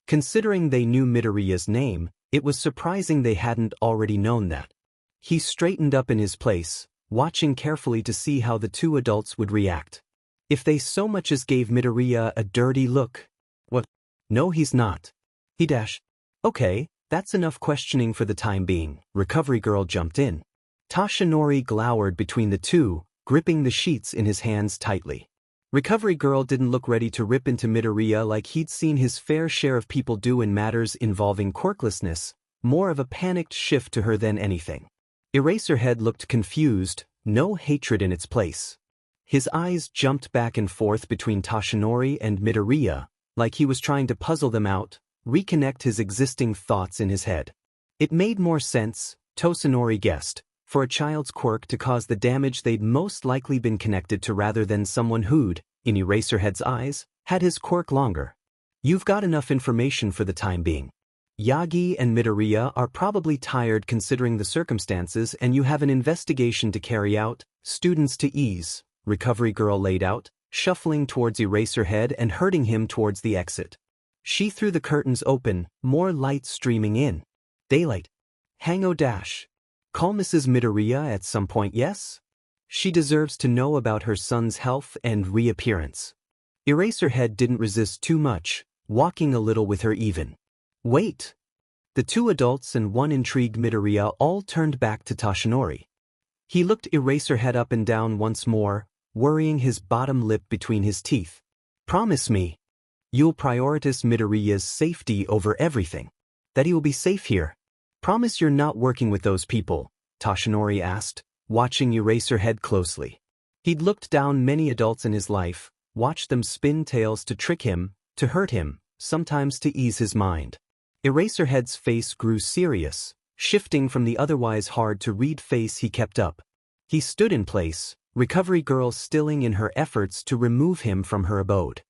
Considering they knew Midoriya's name, it was surprising they hadn't already known that. He straightened up in his place, watching carefully to see how the two adults would react. If they so much as gave Midoriya a dirty look. What? No, he's not. He dashed. Okay, that's enough questioning for the time being, Recovery Girl jumped in. Toshinori glowered between the two, gripping the sheets in his hands tightly. Recovery Girl didn't look ready to rip into Midoriya like he'd seen his fair share of people do in matters involving quirklessness, more of a panicked shift to her than anything. Eraserhead looked confused, no hatred in its place. His eyes jumped back and forth between Toshinori and Midoriya, like he was trying to puzzle them out, reconnect his existing thoughts in his head. It made more sense, Toshinori guessed, for a child's quirk to cause the damage they'd most likely been connected to rather than someone who'd, in Eraserhead's eyes, had his quirk longer. You've got enough information for the time being. Yagi and Midoriya are probably tired considering the circumstances and you have an investigation to carry out, students to ease, Recovery Girl laid out, shuffling towards Eraserhead and herding him towards the exit. She threw the curtains open, more light streaming in. Daylight. Hango dash. Call Mrs. Midoriya at some point, yes? She deserves to know about her son's health and reappearance. Eraserhead didn't resist too much, walking a little with her even. Wait. The two adults and one intrigued Midoriya all turned back to Toshinori. He looked Eraserhead up and down once more, worrying his bottom lip between his teeth. Promise me. You'll prioritize Midoriya's safety over everything. That he will be safe here. Promise you're not working with those people, Toshinori asked, watching Eraserhead closely. He'd looked down many adults in his life, watched them spin tales to trick him, to hurt him, sometimes to ease his mind. Eraserhead's face grew serious, shifting from the otherwise hard-to-read face he kept up. He stood in place, Recovery Girl stilling in her efforts to remove him from her abode.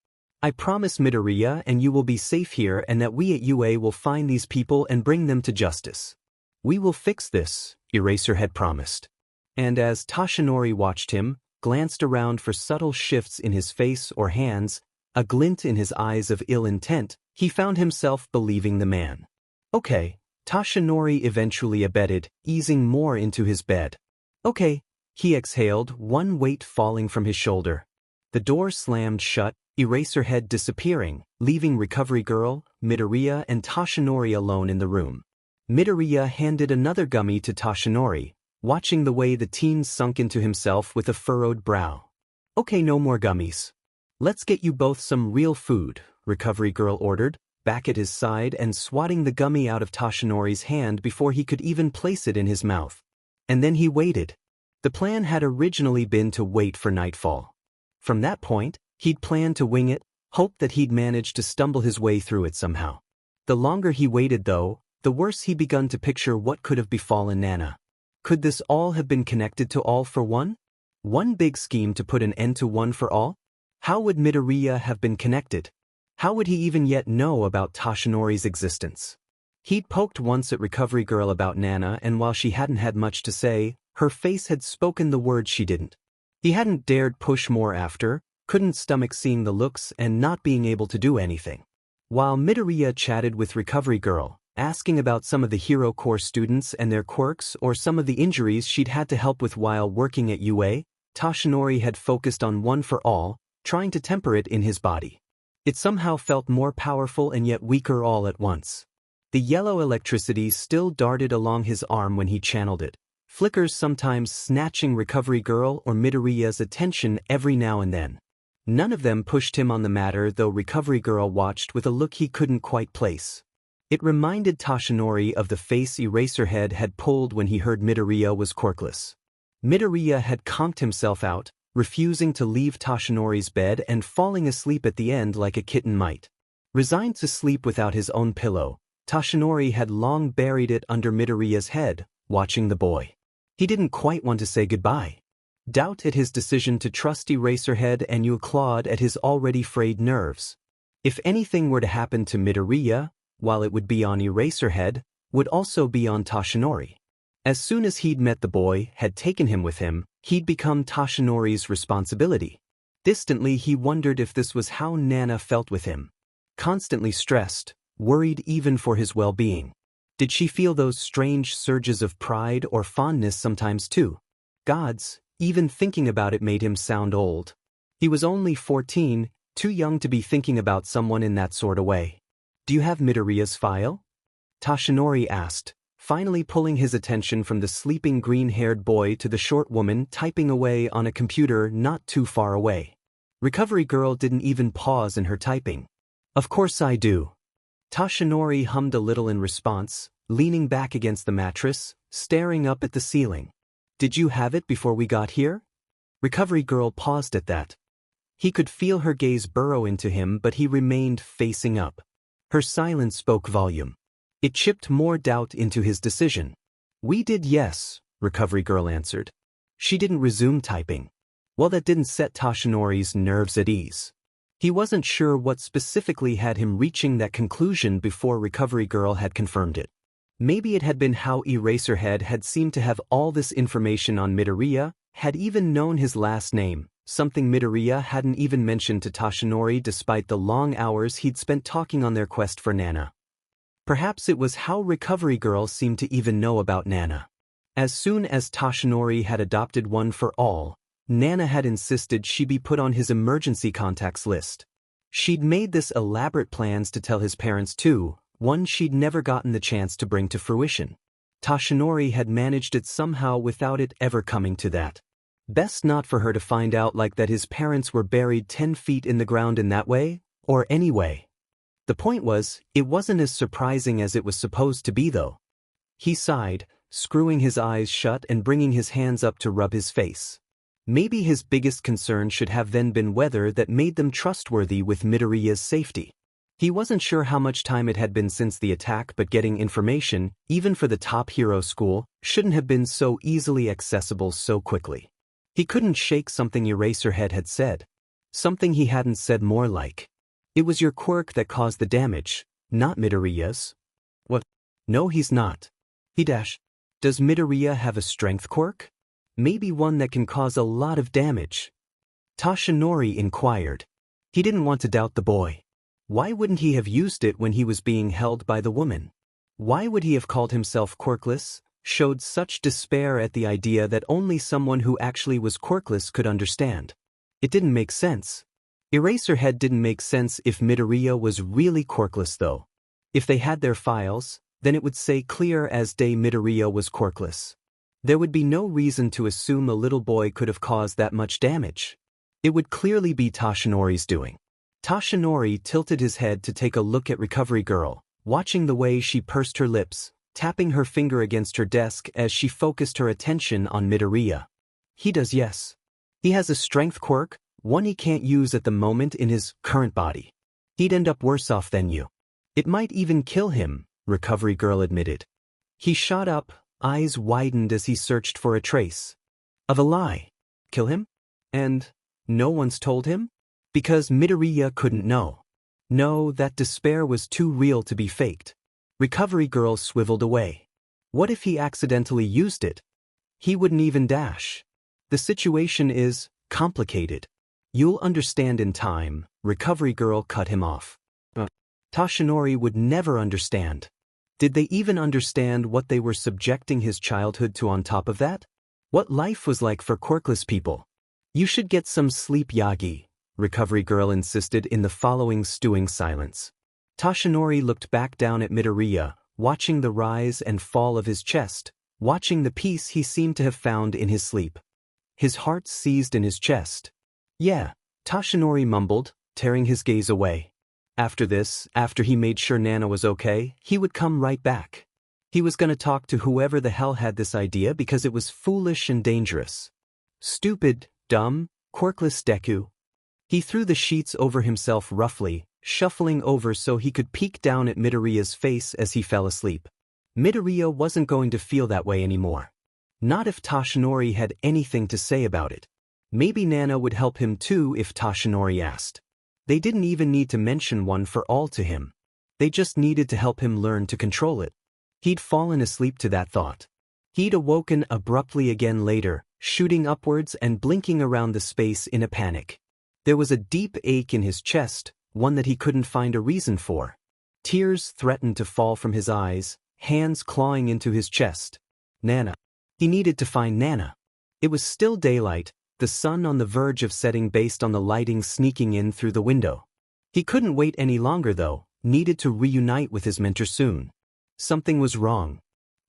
I promise Midoriya and you will be safe here and that we at UA will find these people and bring them to justice. We will fix this, Eraserhead promised. And as Toshinori watched him, glanced around for subtle shifts in his face or hands, a glint in his eyes of ill intent, he found himself believing the man. Okay, Toshinori eventually abetted, easing more into his bed. Okay, he exhaled, one weight falling from his shoulder. The door slammed shut, Eraserhead disappearing, leaving Recovery Girl, Midoriya and Toshinori alone in the room. Midoriya handed another gummy to Toshinori, watching the way the teen sunk into himself with a furrowed brow. Okay, no more gummies. Let's get you both some real food, Recovery Girl ordered, back at his side and swatting the gummy out of Toshinori's hand before he could even place it in his mouth. And then he waited. The plan had originally been to wait for nightfall. From that point, he'd planned to wing it, hoped that he'd manage to stumble his way through it somehow. The longer he waited though, the worse he begun to picture what could have befallen Nana. Could this all have been connected to All for One? One big scheme to put an end to One for All? How would Midoriya have been connected? How would he even yet know about Toshinori's existence? He'd poked once at Recovery Girl about Nana and while she hadn't had much to say, her face had spoken the words she didn't. He hadn't dared push more after, couldn't stomach seeing the looks and not being able to do anything. While Midoriya chatted with Recovery Girl, asking about some of the Hero Corps students and their quirks or some of the injuries she'd had to help with while working at UA, Toshinori had focused on One for All, trying to temper it in his body. It somehow felt more powerful and yet weaker all at once. The yellow electricity still darted along his arm when he channeled it, flickers sometimes snatching Recovery Girl or Midoriya's attention every now and then. None of them pushed him on the matter though Recovery Girl watched with a look he couldn't quite place. It reminded Toshinori of the face Eraserhead had pulled when he heard Midoriya was quirkless. Midoriya had conked himself out, refusing to leave Toshinori's bed and falling asleep at the end like a kitten might. Resigned to sleep without his own pillow, Toshinori had long buried it under Midoriya's head, watching the boy. He didn't quite want to say goodbye. Doubt at his decision to trust Eraserhead and clawed at his already frayed nerves. If anything were to happen to Midoriya, while it would be on Eraserhead, would also be on Toshinori. As soon as he'd met the boy, had taken him with him, he'd become Toshinori's responsibility. Distantly he wondered if this was how Nana felt with him. Constantly stressed, worried even for his well-being. Did she feel those strange surges of pride or fondness sometimes too? Gods, even thinking about it made him sound old. He was only 14, too young to be thinking about someone in that sort of way. Do you have Midoriya's file? Toshinori asked, finally pulling his attention from the sleeping green-haired boy to the short woman typing away on a computer not too far away. Recovery Girl didn't even pause in her typing. Of course I do. Toshinori hummed a little in response, leaning back against the mattress, staring up at the ceiling. Did you have it before we got here? Recovery Girl paused at that. He could feel her gaze burrow into him, but he remained facing up. Her silence spoke volume. It chipped more doubt into his decision. We did, yes, Recovery Girl answered. She didn't resume typing. Well, that didn't set Toshinori's nerves at ease. He wasn't sure what specifically had him reaching that conclusion before Recovery Girl had confirmed it. Maybe it had been how Eraserhead had seemed to have all this information on Midoriya, had even known his last name, something Midoriya hadn't even mentioned to Toshinori despite the long hours he'd spent talking on their quest for Nana. Perhaps it was how Recovery Girl seemed to even know about Nana. As soon as Toshinori had adopted one for all, Nana had insisted she be put on his emergency contacts list. She'd made this elaborate plans to tell his parents too, one she'd never gotten the chance to bring to fruition. Toshinori had managed it somehow without it ever coming to that. Best not for her to find out like that his parents were buried 10 feet in the ground in that way, or any way. The point was, it wasn't as surprising as it was supposed to be though. He sighed, screwing his eyes shut and bringing his hands up to rub his face. Maybe his biggest concern should have then been whether that made them trustworthy with Midoriya's safety. He wasn't sure how much time it had been since the attack, but getting information, even for the top hero school, shouldn't have been so easily accessible so quickly. He couldn't shake something Eraserhead had said. Something he hadn't said more like. It was your quirk that caused the damage, not Midoriya's. What? No, he's not. Does Midoriya have a strength quirk? Maybe one that can cause a lot of damage. Toshinori inquired. He didn't want to doubt the boy. Why wouldn't he have used it when he was being held by the woman? Why would he have called himself quirkless, showed such despair at the idea that only someone who actually was quirkless could understand? It didn't make sense. Eraserhead didn't make sense if Midoriya was really quirkless though. If they had their files, then it would say clear as day Midoriya was quirkless. There would be no reason to assume a little boy could have caused that much damage. It would clearly be Toshinori's doing. Toshinori tilted his head to take a look at Recovery Girl, watching the way she pursed her lips, tapping her finger against her desk as she focused her attention on Midoriya. He does, yes. He has a strength quirk, one he can't use at the moment in his current body. He'd end up worse off than you. It might even kill him, Recovery Girl admitted. He shot up, eyes widened as he searched for a trace of a lie. Kill him? And no one's told him? Because Midoriya couldn't know. No, that despair was too real to be faked. Recovery Girl swiveled away. What if he accidentally used it? He wouldn't even dash. The situation is complicated. You'll understand in time, Recovery Girl cut him off. Toshinori would never understand. Did they even understand what they were subjecting his childhood to on top of that? What life was like for quirkless people? You should get some sleep, Yagi, Recovery Girl insisted in the following stewing silence. Toshinori looked back down at Midoriya, watching the rise and fall of his chest, watching the peace he seemed to have found in his sleep. His heart seized in his chest. Yeah, Toshinori mumbled, tearing his gaze away. After this, after he made sure Nana was okay, he would come right back. He was going to talk to whoever the hell had this idea because it was foolish and dangerous. Stupid, dumb, quirkless Deku. He threw the sheets over himself roughly, shuffling over so he could peek down at Midoriya's face as he fell asleep. Midoriya wasn't going to feel that way anymore. Not if Toshinori had anything to say about it. Maybe Nana would help him too if Toshinori asked. They didn't even need to mention one for all to him. They just needed to help him learn to control it. He'd fallen asleep to that thought. He'd awoken abruptly again later, shooting upwards and blinking around the space in a panic. There was a deep ache in his chest, one that he couldn't find a reason for. Tears threatened to fall from his eyes, hands clawing into his chest. Nana. He needed to find Nana. It was still daylight, the sun on the verge of setting based on the lighting sneaking in through the window. He couldn't wait any longer though, needed to reunite with his mentor soon. Something was wrong.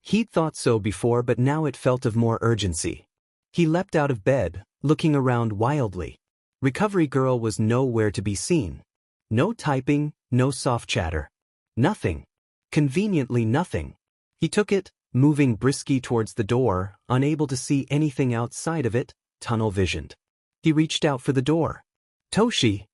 He'd thought so before, but now it felt of more urgency. He leapt out of bed, looking around wildly. Recovery Girl was nowhere to be seen. No typing, no soft chatter. Nothing. Conveniently nothing. He took it, moving briskly towards the door, unable to see anything outside of it, tunnel-visioned. He reached out for the door. Toshi!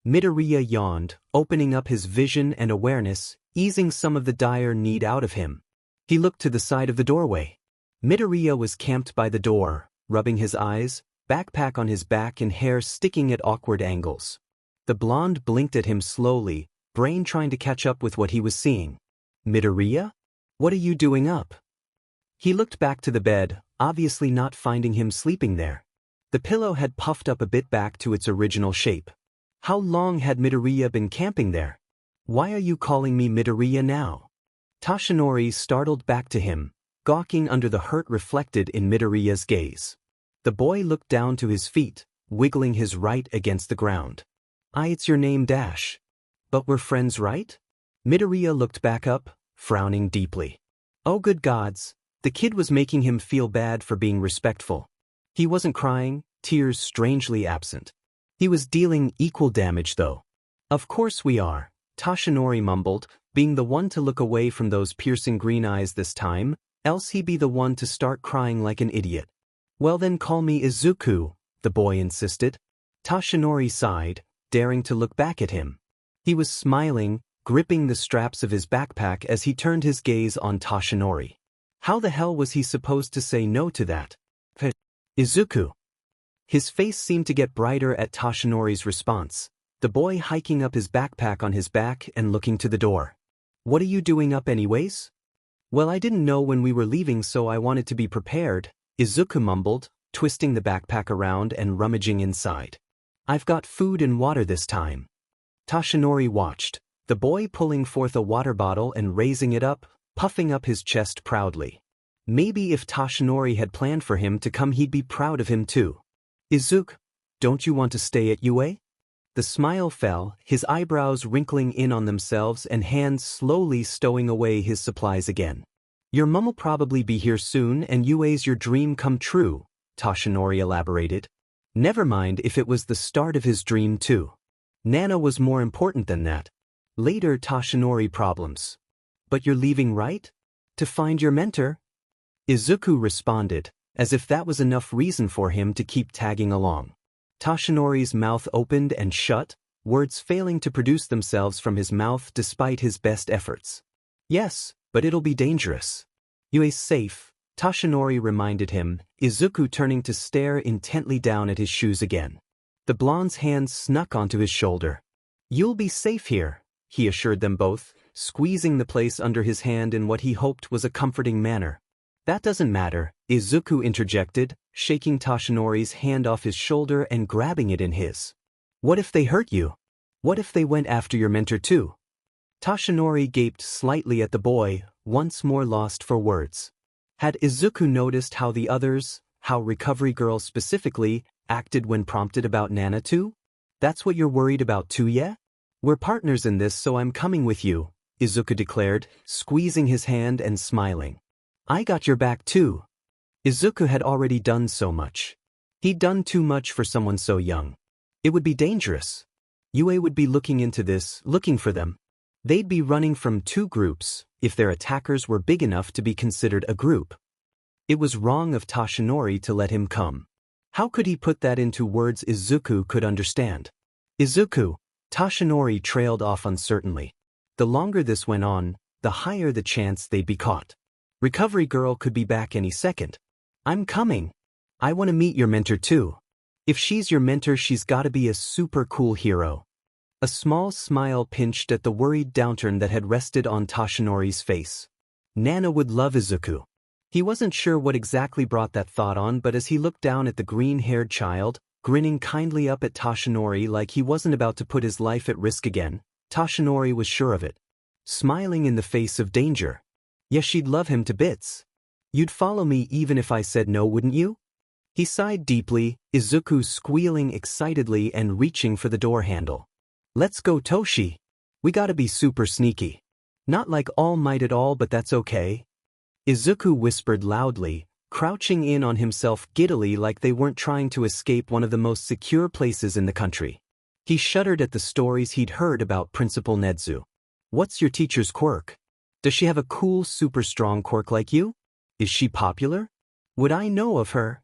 Midoriya yawned, opening up his vision and awareness, easing some of the dire need out of him. He looked to the side of the doorway. Midoriya was camped by the door, rubbing his eyes, backpack on his back and hair sticking at awkward angles. The blonde blinked at him slowly, brain trying to catch up with what he was seeing. Midoriya? What are you doing up? He looked back to the bed, obviously not finding him sleeping there. The pillow had puffed up a bit back to its original shape. How long had Midoriya been camping there? Why are you calling me Midoriya now? Toshinori startled back to him, gawking under the hurt reflected in Midoriya's gaze. The boy looked down to his feet, wiggling his right against the ground. It's your name Dash. But we're friends, right? Midoriya looked back up, frowning deeply. Oh good gods, the kid was making him feel bad for being respectful. He wasn't crying, tears strangely absent. He was dealing equal damage though. Of course we are, Toshinori mumbled, being the one to look away from those piercing green eyes this time, else he'd be the one to start crying like an idiot. Well then call me Izuku, the boy insisted. Toshinori sighed, daring to look back at him. He was smiling, gripping the straps of his backpack as he turned his gaze on Toshinori. How the hell was he supposed to say no to that? Izuku. His face seemed to get brighter at Toshinori's response, the boy hiking up his backpack on his back and looking to the door. What are you doing up anyways? Well, I didn't know when we were leaving, so I wanted to be prepared, Izuku mumbled, twisting the backpack around and rummaging inside. I've got food and water this time. Toshinori watched, the boy pulling forth a water bottle and raising it up, puffing up his chest proudly. Maybe if Toshinori had planned for him to come, he'd be proud of him too. Izuku, don't you want to stay at UA? The smile fell, his eyebrows wrinkling in on themselves and hands slowly stowing away his supplies again. Your mum'll probably be here soon and UA's your dream come true, Toshinori elaborated. Never mind if it was the start of his dream too. Nana was more important than that. Later Toshinori problems. But you're leaving, right? To find your mentor? Izuku responded, as if that was enough reason for him to keep tagging along. Toshinori's mouth opened and shut, words failing to produce themselves from his mouth despite his best efforts. Yes, but it'll be dangerous. UA's safe, Toshinori reminded him, Izuku turning to stare intently down at his shoes again. The blonde's hand snuck onto his shoulder. You'll be safe here, he assured them both, squeezing the place under his hand in what he hoped was a comforting manner. That doesn't matter, Izuku interjected, shaking Toshinori's hand off his shoulder and grabbing it in his. What if they hurt you? What if they went after your mentor too? Toshinori gaped slightly at the boy, once more lost for words. Had Izuku noticed how the others, how Recovery Girl specifically, acted when prompted about Nana too? That's what you're worried about too, yeah? We're partners in this, so I'm coming with you, Izuku declared, squeezing his hand and smiling. I got your back too. Izuku had already done so much. He'd done too much for someone so young. It would be dangerous. UA would be looking into this, looking for them. They'd be running from two groups, if their attackers were big enough to be considered a group. It was wrong of Toshinori to let him come. How could he put that into words Izuku could understand? Izuku, Toshinori trailed off uncertainly. The longer this went on, the higher the chance they'd be caught. Recovery girl could be back any second. I'm coming. I want to meet your mentor too. If she's your mentor, she's gotta be a super cool hero. A small smile pinched at the worried downturn that had rested on Toshinori's face. Nana would love Izuku. He wasn't sure what exactly brought that thought on, but as he looked down at the green-haired child, grinning kindly up at Toshinori like he wasn't about to put his life at risk again, Toshinori was sure of it. Smiling in the face of danger. Yes, she'd love him to bits. You'd follow me even if I said no, wouldn't you? He sighed deeply, Izuku squealing excitedly and reaching for the door handle. Let's go, Toshi. We gotta be super sneaky. Not like All Might at all, but that's okay. Izuku whispered loudly, crouching in on himself giddily like they weren't trying to escape one of the most secure places in the country. He shuddered at the stories he'd heard about Principal Nedzu. What's your teacher's quirk? Does she have a cool, super strong quirk like you? Is she popular? Would I know of her?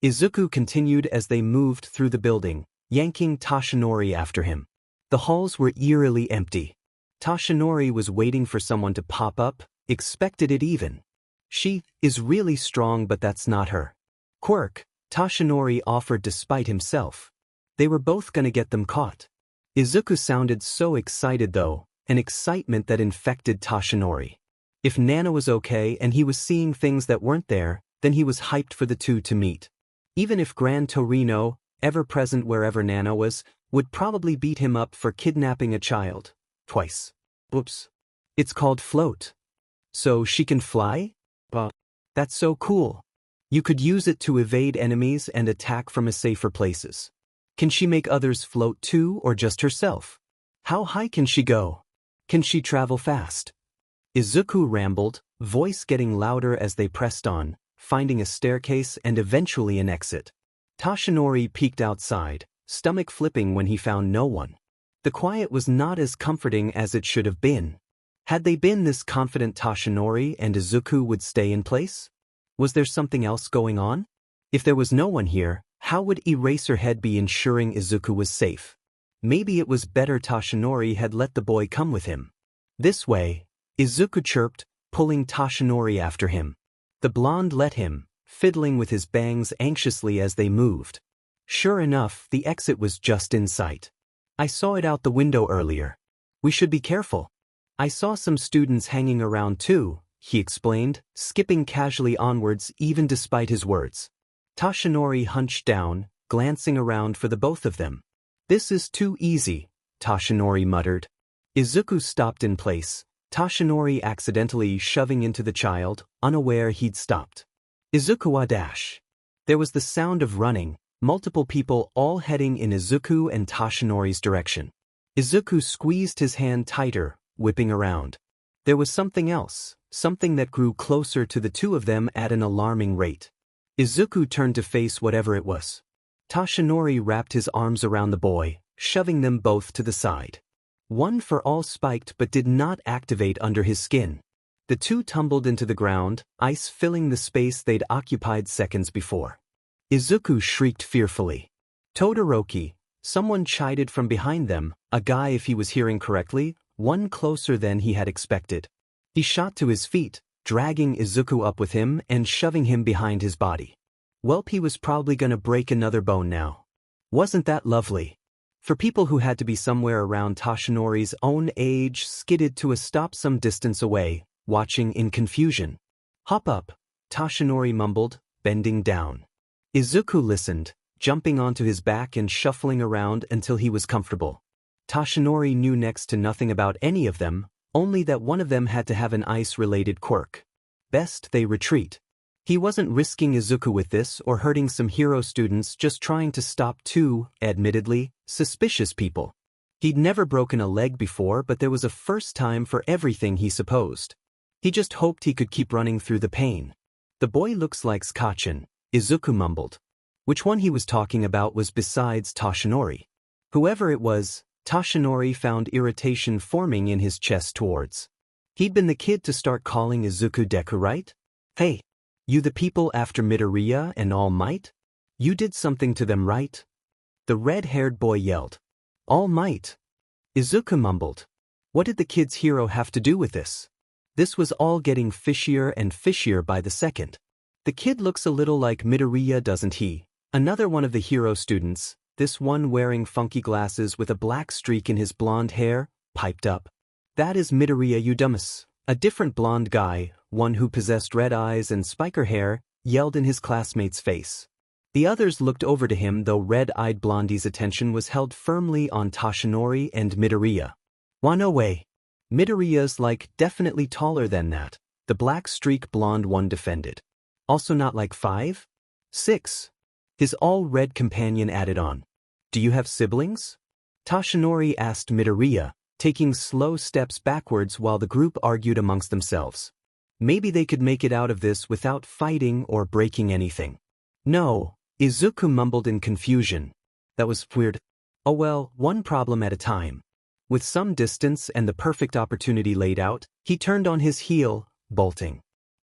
Izuku continued as they moved through the building, yanking Toshinori after him. The halls were eerily empty. Toshinori was waiting for someone to pop up, expected it even. She is really strong, but that's not her quirk, Toshinori offered despite himself. They were both gonna get them caught. Izuku sounded so excited though, an excitement that infected Toshinori. If Nana was okay and he was seeing things that weren't there, then he was hyped for the two to meet. Even if Gran Torino, ever present wherever Nana was, would probably beat him up for kidnapping a child. Twice. Oops. It's called float. So she can fly? That's so cool. You could use it to evade enemies and attack from a safer places. Can she make others float too, or just herself? How high can she go? Can she travel fast? Izuku rambled, voice getting louder as they pressed on, finding a staircase and eventually an exit. Toshinori peeked outside, stomach flipping when he found no one. The quiet was not as comforting as it should have been. Had they been this confident, Toshinori and Izuku would stay in place? Was there something else going on? If there was no one here, how would Eraserhead be ensuring Izuku was safe? Maybe it was better Toshinori had let the boy come with him. This way, Izuku chirped, pulling Toshinori after him. The blonde let him, fiddling with his bangs anxiously as they moved. Sure enough, the exit was just in sight. I saw it out the window earlier. We should be careful. I saw some students hanging around too, he explained, skipping casually onwards even despite his words. Toshinori hunched down, glancing around for the both of them. This is too easy, Toshinori muttered. Izuku stopped in place, Toshinori accidentally shoving into the child, unaware he'd stopped. Izuku dash. There was the sound of running, multiple people all heading in Izuku and Toshinori's direction. Izuku squeezed his hand tighter, whipping around. There was something else, something that grew closer to the two of them at an alarming rate. Izuku turned to face whatever it was. Toshinori wrapped his arms around the boy, shoving them both to the side. One for all spiked but did not activate under his skin. The two tumbled into the ground, ice filling the space they'd occupied seconds before. Izuku shrieked fearfully. Todoroki, someone chided from behind them, a guy if he was hearing correctly, one closer than he had expected. He shot to his feet, dragging Izuku up with him and shoving him behind his body. Welp, he was probably gonna break another bone now. Wasn't that lovely? For people who had to be somewhere around Toshinori's own age, skidded to a stop some distance away, watching in confusion. Hop up, Toshinori mumbled, bending down. Izuku listened, jumping onto his back and shuffling around until he was comfortable. Toshinori knew next to nothing about any of them, only that one of them had to have an ice-related quirk. Best they retreat. He wasn't risking Izuku with this or hurting some hero students, just trying to stop two, admittedly, suspicious people. He'd never broken a leg before, but there was a first time for everything, he supposed. He just hoped he could keep running through the pain. The boy looks like Scotchin, Izuku mumbled. Which one he was talking about was besides Toshinori? Whoever it was, Toshinori found irritation forming in his chest towards. He'd been the kid to start calling Izuku Deku, right? Hey, you the people after Midoriya and All Might? You did something to them, right? The red-haired boy yelled. All Might? Izuku mumbled. What did the kid's hero have to do with this? This was all getting fishier and fishier by the second. The kid looks a little like Midoriya, doesn't he? Another one of the hero students, this one wearing funky glasses with a black streak in his blonde hair, piped up. That is Midoriya, you dumbass. A different blonde guy, one who possessed red eyes and spiker hair, yelled in his classmate's face. The others looked over to him, though red-eyed Blondie's attention was held firmly on Toshinori and Midoriya. No way. Midoriya's like definitely taller than that, the black streak blonde one defended. Also not like 5? 6. His all-red companion added on. Do you have siblings? Toshinori asked Midoriya, taking slow steps backwards while the group argued amongst themselves. Maybe they could make it out of this without fighting or breaking anything. No, Izuku mumbled in confusion. That was weird. Oh well, one problem at a time. With some distance and the perfect opportunity laid out, he turned on his heel, bolting.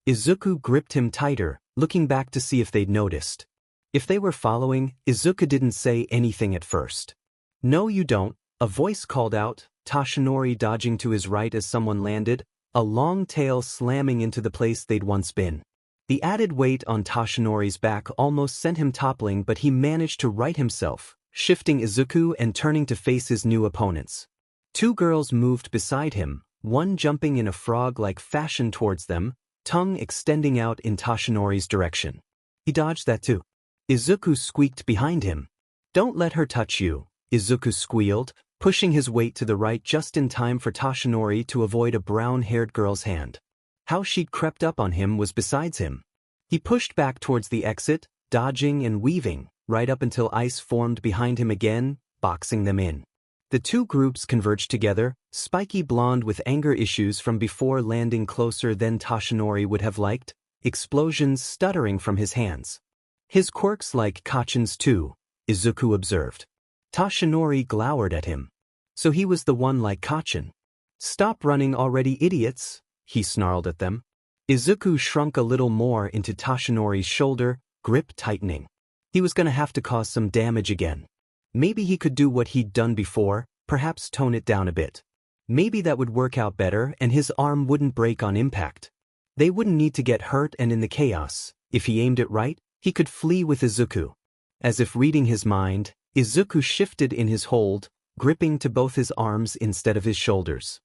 Izuku gripped him tighter, looking back to see if they'd noticed. If they were following, Izuku didn't say anything at first. No you don't, a voice called out, Toshinori dodging to his right as someone landed, a long tail slamming into the place they'd once been. The added weight on Toshinori's back almost sent him toppling, but he managed to right himself, shifting Izuku and turning to face his new opponents. 2 girls moved beside him, one jumping in a frog-like fashion towards them, tongue extending out in Toshinori's direction. He dodged that too. Izuku squeaked behind him. Don't let her touch you, Izuku squealed, pushing his weight to the right just in time for Toshinori to avoid a brown-haired girl's hand. How she'd crept up on him was besides him. He pushed back towards the exit, dodging and weaving, right up until ice formed behind him again, boxing them in. The 2 groups converged together, spiky blonde with anger issues from before landing closer than Toshinori would have liked, explosions stuttering from his hands. His quirks like Kachin's too, Izuku observed. Toshinori glowered at him. So he was the one like Kachin. Stop running already, idiots, he snarled at them. Izuku shrunk a little more into Toshinori's shoulder, grip tightening. He was gonna have to cause some damage again. Maybe he could do what he'd done before, perhaps tone it down a bit. Maybe that would work out better and his arm wouldn't break on impact. They wouldn't need to get hurt, and in the chaos, if he aimed it right, he could flee with Izuku. As if reading his mind, Izuku shifted in his hold, gripping to both his arms instead of his shoulders.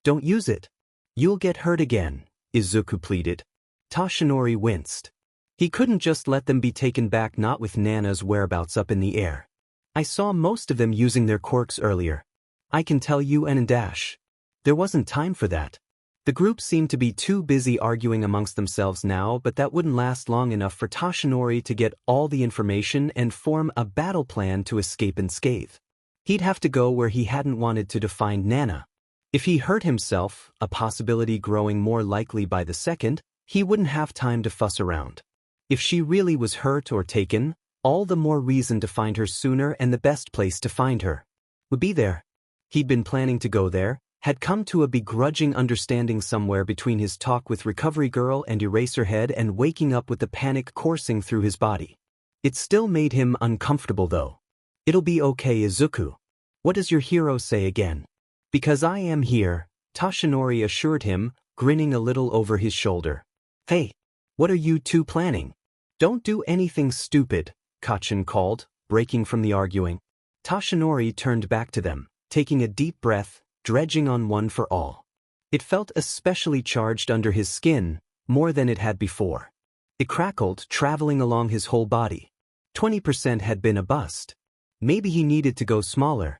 Don't use it. You'll get hurt again, Izuku pleaded. Toshinori winced. He couldn't just let them be taken back, not with Nana's whereabouts up in the air. I saw most of them using their quirks earlier. I can tell you and dash. There wasn't time for that. The group seemed to be too busy arguing amongst themselves now, but that wouldn't last long enough for Toshinori to get all the information and form a battle plan to escape unscathed. He'd have to go where he hadn't wanted to find Nana. If he hurt himself, a possibility growing more likely by the second, he wouldn't have time to fuss around. If she really was hurt or taken, all the more reason to find her sooner, and the best place to find her would be there. He'd been planning to go there, had come to a begrudging understanding somewhere between his talk with Recovery Girl and Eraserhead and waking up with the panic coursing through his body. It still made him uncomfortable though. It'll be okay, Izuku. What does your hero say again? Because I am here, Toshinori assured him, grinning a little over his shoulder. Hey, what are you 2 planning? Don't do anything stupid, Kachin called, breaking from the arguing. Toshinori turned back to them, taking a deep breath, dredging on one for all. It felt especially charged under his skin, more than it had before. It crackled, traveling along his whole body. 20% had been a bust. Maybe he needed to go smaller.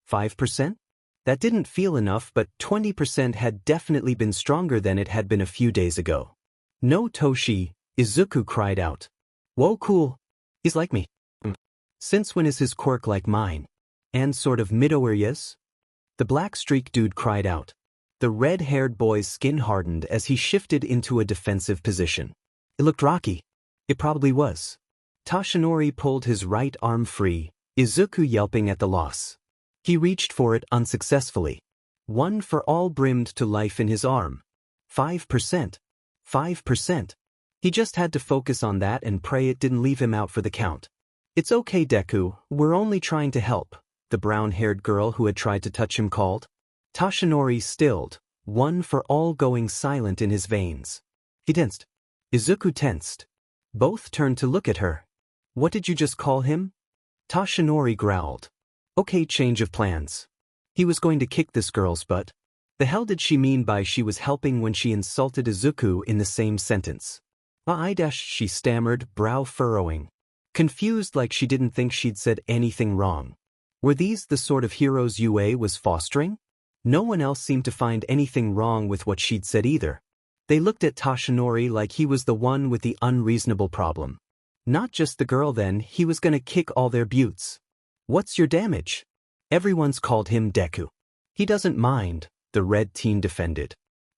5%? That didn't feel enough, but 20% had definitely been stronger than it had been a few days ago. No Toshi, Izuku cried out. Whoa, cool. He's like me. Since when is his quirk like mine? And sort of Midoriya's? The black streak dude cried out. The red-haired boy's skin hardened as he shifted into a defensive position. It looked rocky. It probably was. Toshinori pulled his right arm free, Izuku yelping at the loss. He reached for it unsuccessfully. One for all brimmed to life in his arm. 5%. 5%. He just had to focus on that and pray it didn't leave him out for the count. It's okay, Deku, we're only trying to help, the brown-haired girl who had tried to touch him called. Toshinori stilled, one for all going silent in his veins. He tensed. Izuku tensed. Both turned to look at her. What did you just call him? Toshinori growled. Okay, change of plans. He was going to kick this girl's butt. The hell did she mean by she was helping when she insulted Izuku in the same sentence? She stammered, brow furrowing. Confused like she didn't think she'd said anything wrong. Were these the sort of heroes UA was fostering? No one else seemed to find anything wrong with what she'd said either. They looked at Toshinori like he was the one with the unreasonable problem. Not just the girl then, he was gonna kick all their buttes. What's your damage? Everyone's called him Deku. He doesn't mind, the red teen defended.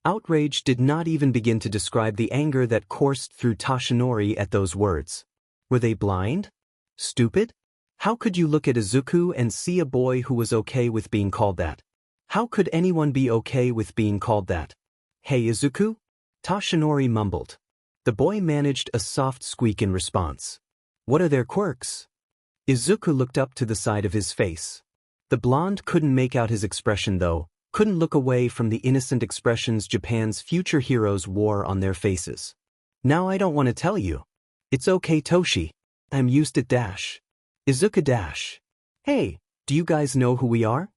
Outrage did not even begin to describe the anger that coursed through Toshinori at those words. Were they blind? Stupid? How could you look at Izuku and see a boy who was okay with being called that? How could anyone be okay with being called that? Hey Izuku? Toshinori mumbled. The boy managed a soft squeak in response. What are their quirks? Izuku looked up to the side of his face. The blonde couldn't make out his expression though, couldn't look away from the innocent expressions Japan's future heroes wore on their faces. Now I don't want to tell you. It's okay Toshi. I'm used to dash. Izuku dash. Hey, do you guys know who we are?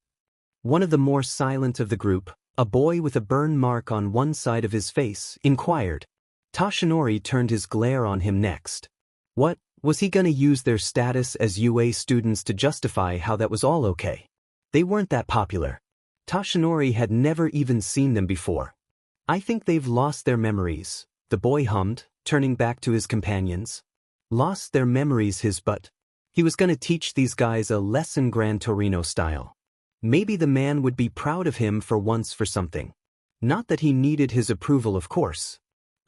One of the more silent of the group, a boy with a burn mark on one side of his face, inquired. Toshinori turned his glare on him next. What, was he gonna use their status as UA students to justify how that was all okay? They weren't that popular. Toshinori had never even seen them before. I think they've lost their memories, the boy hummed, turning back to his companions. Lost their memories his butt. He was gonna teach these guys a lesson Gran Torino style. Maybe the man would be proud of him for once for something. Not that he needed his approval of course.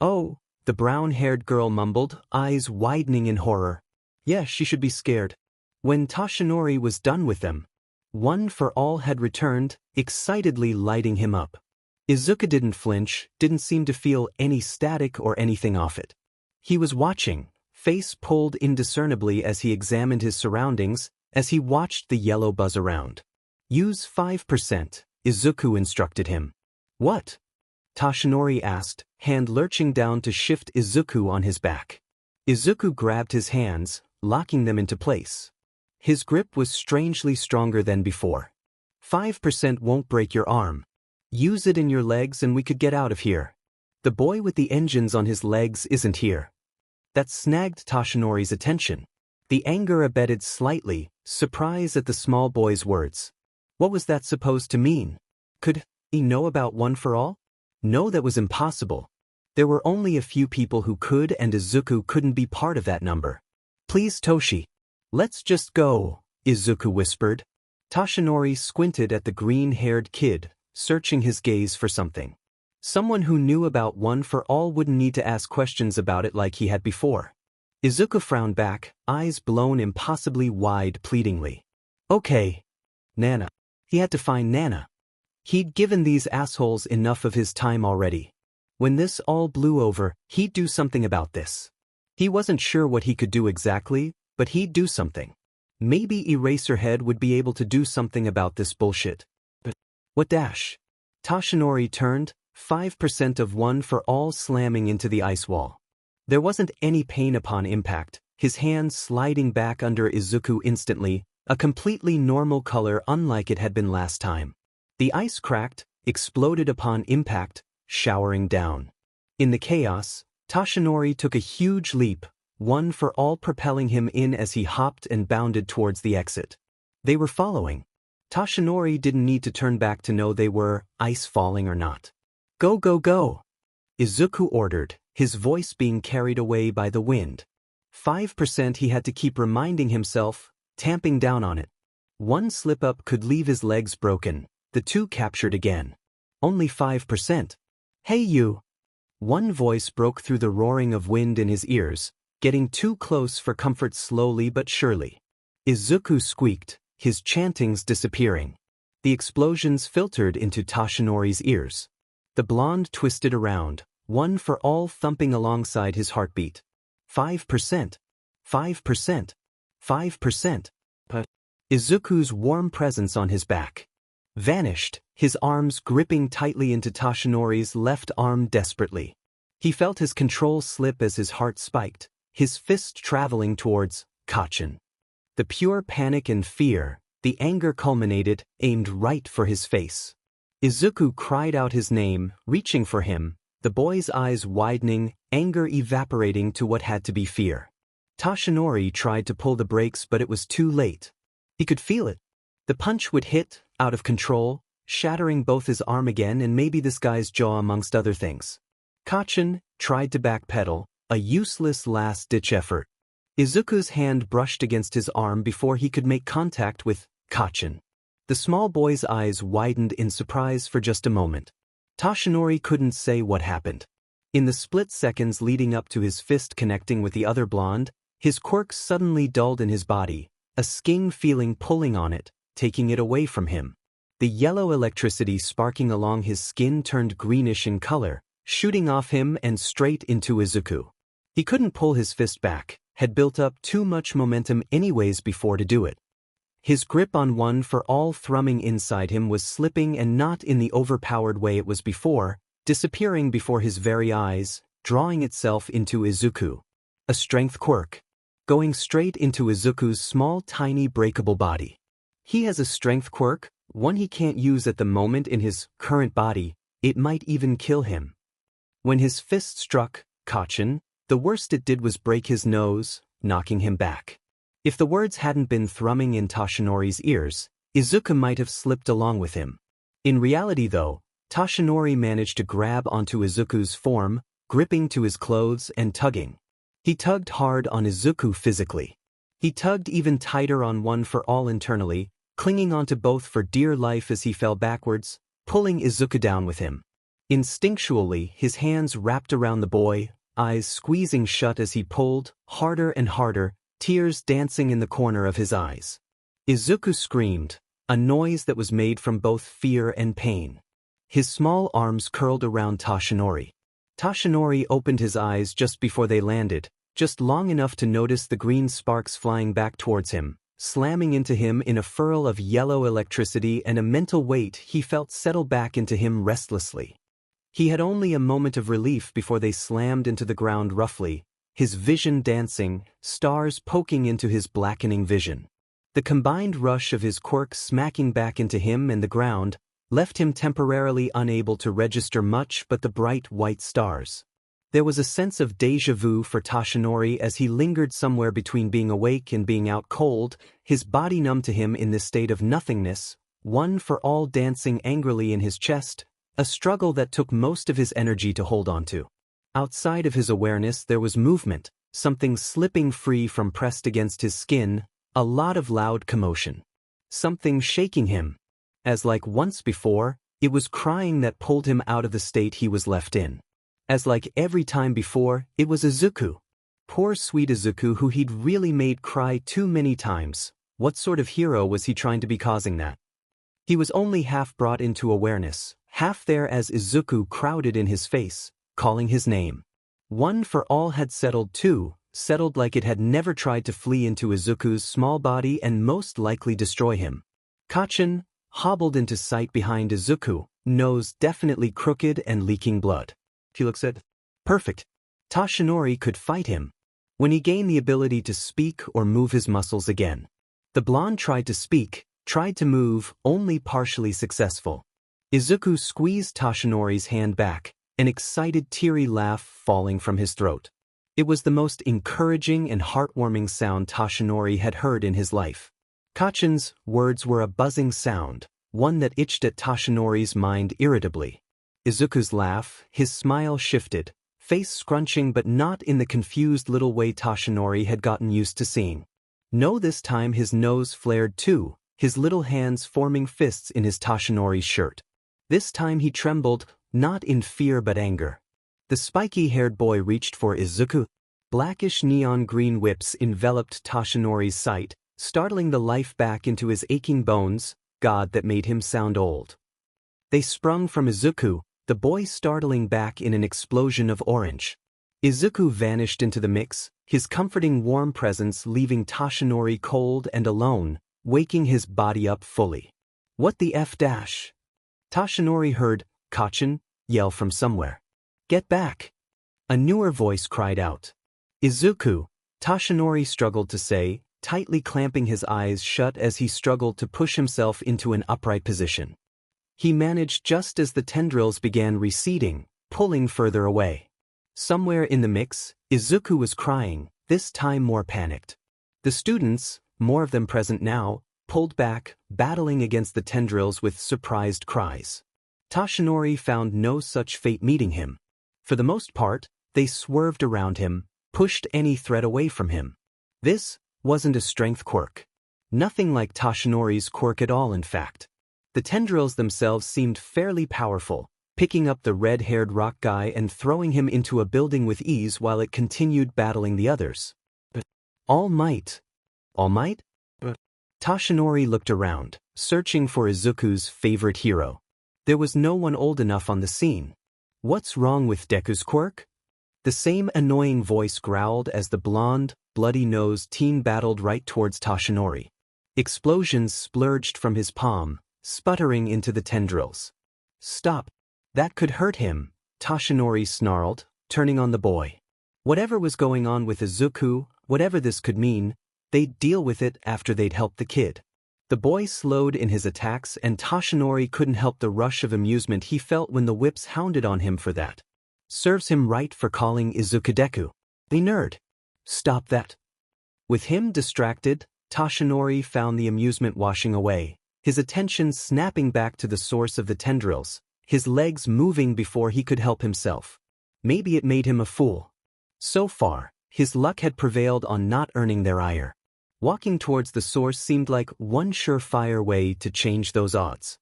Oh, the brown-haired girl mumbled, eyes widening in horror. Yes, she should be scared. When Toshinori was done with them, one for all had returned, excitedly lighting him up. Izuku didn't flinch, didn't seem to feel any static or anything off it. He was watching, face pulled indiscernibly as he examined his surroundings, as he watched the yellow buzz around. Use 5%, Izuku instructed him. What? Toshinori asked, hand lurching down to shift Izuku on his back. Izuku grabbed his hands, locking them into place. His grip was strangely stronger than before. 5% won't break your arm. Use it in your legs and we could get out of here. The boy with the engines on his legs isn't here. That snagged Toshinori's attention. The anger abated slightly, surprise at the small boy's words. What was that supposed to mean? Could he know about one for all? No, that was impossible. There were only a few people who could and Izuku couldn't be part of that number. Please Toshi. Let's just go, Izuku whispered. Toshinori squinted at the green-haired kid, searching his gaze for something. Someone who knew about one for all wouldn't need to ask questions about it like he had before. Izuku frowned back, eyes blown impossibly wide pleadingly. Okay. Nana. He had to find Nana. He'd given these assholes enough of his time already. When this all blew over, he'd do something about this. He wasn't sure what he could do exactly, but he'd do something. Maybe Eraserhead would be able to do something about this bullshit. But what dash? Toshinori turned, 5% of one for all slamming into the ice wall. There wasn't any pain upon impact, his hand sliding back under Izuku instantly, a completely normal color unlike it had been last time. The ice cracked, exploded upon impact, showering down. In the chaos, Toshinori took a huge leap, one for all propelling him in as he hopped and bounded towards the exit. They were following. Toshinori didn't need to turn back to know they were, ice falling or not. Go, go, go! Izuku ordered, his voice being carried away by the wind. 5% he had to keep reminding himself, tamping down on it. One slip-up could leave his legs broken, the two captured again. Only 5%. Hey you! One voice broke through the roaring of wind in his ears, getting too close for comfort slowly but surely. Izuku squeaked, his chantings disappearing. The explosions filtered into Toshinori's ears. The blonde twisted around, one for all thumping alongside his heartbeat. 5%. 5%. 5%. But Izuku's warm presence on his back. Vanished, his arms gripping tightly into Toshinori's left arm desperately. He felt his control slip as his heart spiked, his fist traveling towards Kacchin. The pure panic and fear, the anger culminated, aimed right for his face. Izuku cried out his name, reaching for him, the boy's eyes widening, anger evaporating to what had to be fear. Toshinori tried to pull the brakes, but it was too late. He could feel it. The punch would hit, out of control, shattering both his arm again and maybe this guy's jaw amongst other things. Kacchin tried to backpedal, a useless last-ditch effort. Izuku's hand brushed against his arm before he could make contact with Kacchin. The small boy's eyes widened in surprise for just a moment. Toshinori couldn't say what happened. In the split seconds leading up to his fist connecting with the other blonde, his quirk suddenly dulled in his body, a sting feeling pulling on it, taking it away from him. The yellow electricity sparking along his skin turned greenish in color, shooting off him and straight into Izuku. He couldn't pull his fist back, had built up too much momentum anyways before to do it. His grip on One for All thrumming inside him was slipping, and not in the overpowered way it was before, disappearing before his very eyes, drawing itself into Izuku. A strength quirk. Going straight into Izuku's small tiny breakable body. He has a strength quirk, one he can't use at the moment in his current body, it might even kill him. When his fist struck Kacchin, the worst it did was break his nose, knocking him back. If the words hadn't been thrumming in Toshinori's ears, Izuku might have slipped along with him. In reality though, Toshinori managed to grab onto Izuku's form, gripping to his clothes and tugging. He tugged hard on Izuku physically. He tugged even tighter on One for All internally, clinging onto both for dear life as he fell backwards, pulling Izuku down with him. Instinctually, his hands wrapped around the boy, eyes squeezing shut as he pulled, harder and harder, tears dancing in the corner of his eyes. Izuku screamed, a noise that was made from both fear and pain. His small arms curled around Toshinori. Toshinori opened his eyes just before they landed, just long enough to notice the green sparks flying back towards him, slamming into him in a furl of yellow electricity, and a mental weight he felt settle back into him restlessly. He had only a moment of relief before they slammed into the ground roughly, his vision dancing, stars poking into his blackening vision. The combined rush of his quirk smacking back into him and the ground left him temporarily unable to register much but the bright white stars. There was a sense of déjà vu for Toshinori as he lingered somewhere between being awake and being out cold, his body numb to him in this state of nothingness, One for All dancing angrily in his chest, a struggle that took most of his energy to hold on to. Outside of his awareness there was movement, something slipping free from pressed against his skin, a lot of loud commotion. Something shaking him. As like once before, it was crying that pulled him out of the state he was left in. As like every time before, it was Izuku. Poor sweet Izuku, who he'd really made cry too many times. What sort of hero was he trying to be causing that? He was only half brought into awareness, half there as Izuku crowded in his face, calling his name. One for All had settled too, settled like it had never tried to flee into Izuku's small body and most likely destroy him. Kacchin hobbled into sight behind Izuku, nose definitely crooked and leaking blood. He looks at perfect. Toshinori could fight him. When he gained the ability to speak or move his muscles again. The blonde tried to speak, tried to move, only partially successful. Izuku squeezed Toshinori's hand back, an excited teary laugh falling from his throat. It was the most encouraging and heartwarming sound Toshinori had heard in his life. Kacchin's words were a buzzing sound, one that itched at Toshinori's mind irritably. Izuku's laugh, his smile shifted, face scrunching but not in the confused little way Toshinori had gotten used to seeing. No, this time his nose flared too, his little hands forming fists in his Toshinori's shirt. This time he trembled, not in fear but anger. The spiky-haired boy reached for Izuku. Blackish neon green whips enveloped Toshinori's sight, startling the life back into his aching bones, God that made him sound old. They sprung from Izuku, the boy startling back in an explosion of orange. Izuku vanished into the mix, his comforting warm presence leaving Toshinori cold and alone, waking his body up fully. What the F dash? Toshinori heard "Kachin" yell from somewhere. Get back! A newer voice cried out. Izuku, Toshinori struggled to say, tightly clamping his eyes shut as he struggled to push himself into an upright position. He managed just as the tendrils began receding, pulling further away. Somewhere in the mix, Izuku was crying, this time more panicked. The students, more of them present now, pulled back, battling against the tendrils with surprised cries. Toshinori found no such fate meeting him. For the most part, they swerved around him, pushed any threat away from him. This wasn't a strength quirk. Nothing like Toshinori's quirk at all, in fact. The tendrils themselves seemed fairly powerful, picking up the red-haired rock guy and throwing him into a building with ease while it continued battling the others. But All Might? All Might? But Toshinori looked around, searching for Izuku's favorite hero. There was no one old enough on the scene. What's wrong with Deku's quirk? The same annoying voice growled as the blonde, bloody-nosed teen battled right towards Toshinori. Explosions splurged from his palm, sputtering into the tendrils. Stop. That could hurt him, Toshinori snarled, turning on the boy. Whatever was going on with Izuku, whatever this could mean, they'd deal with it after they'd helped the kid. The boy slowed in his attacks and Toshinori couldn't help the rush of amusement he felt when the whips hounded on him for that. Serves him right for calling Izuku Deku. The nerd. Stop that. With him distracted, Toshinori found the amusement washing away, his attention snapping back to the source of the tendrils, his legs moving before he could help himself. Maybe it made him a fool. So far, his luck had prevailed on not earning their ire. Walking towards the source seemed like one surefire way to change those odds.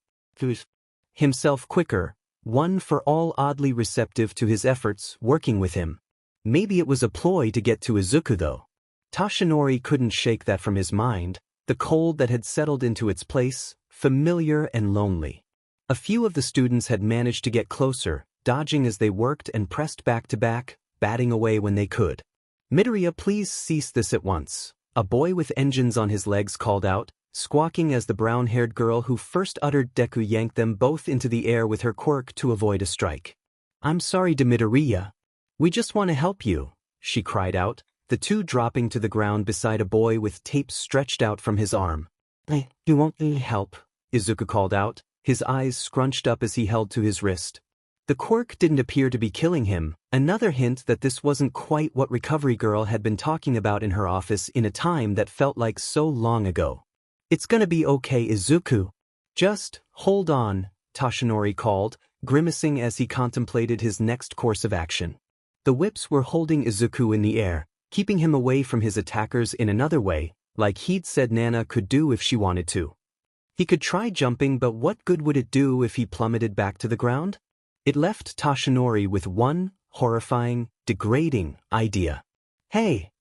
Himself quicker, one for all oddly receptive to his efforts working with him. Maybe it was a ploy to get to Izuku though. Toshinori couldn't shake that from his mind, the cold that had settled into its place, familiar and lonely. A few of the students had managed to get closer, dodging as they worked and pressed back to back, batting away when they could. Midoriya, please cease this at once, a boy with engines on his legs called out, squawking as the brown-haired girl who first uttered Deku yanked them both into the air with her quirk to avoid a strike. I'm sorry, Midoriya. We just want to help you, she cried out, the two dropping to the ground beside a boy with tape stretched out from his arm. You won't need help, Izuku called out, his eyes scrunched up as he held to his wrist. The quirk didn't appear to be killing him, another hint that this wasn't quite what Recovery Girl had been talking about in her office in a time that felt like so long ago. It's gonna be okay, Izuku. Just hold on, Toshinori called, grimacing as he contemplated his next course of action. The whips were holding Izuku in the air, keeping him away from his attackers in another way, like he'd said Nana could do if she wanted to. He could try jumping, but what good would it do if he plummeted back to the ground? It left Toshinori with one horrifying, degrading idea. Hey!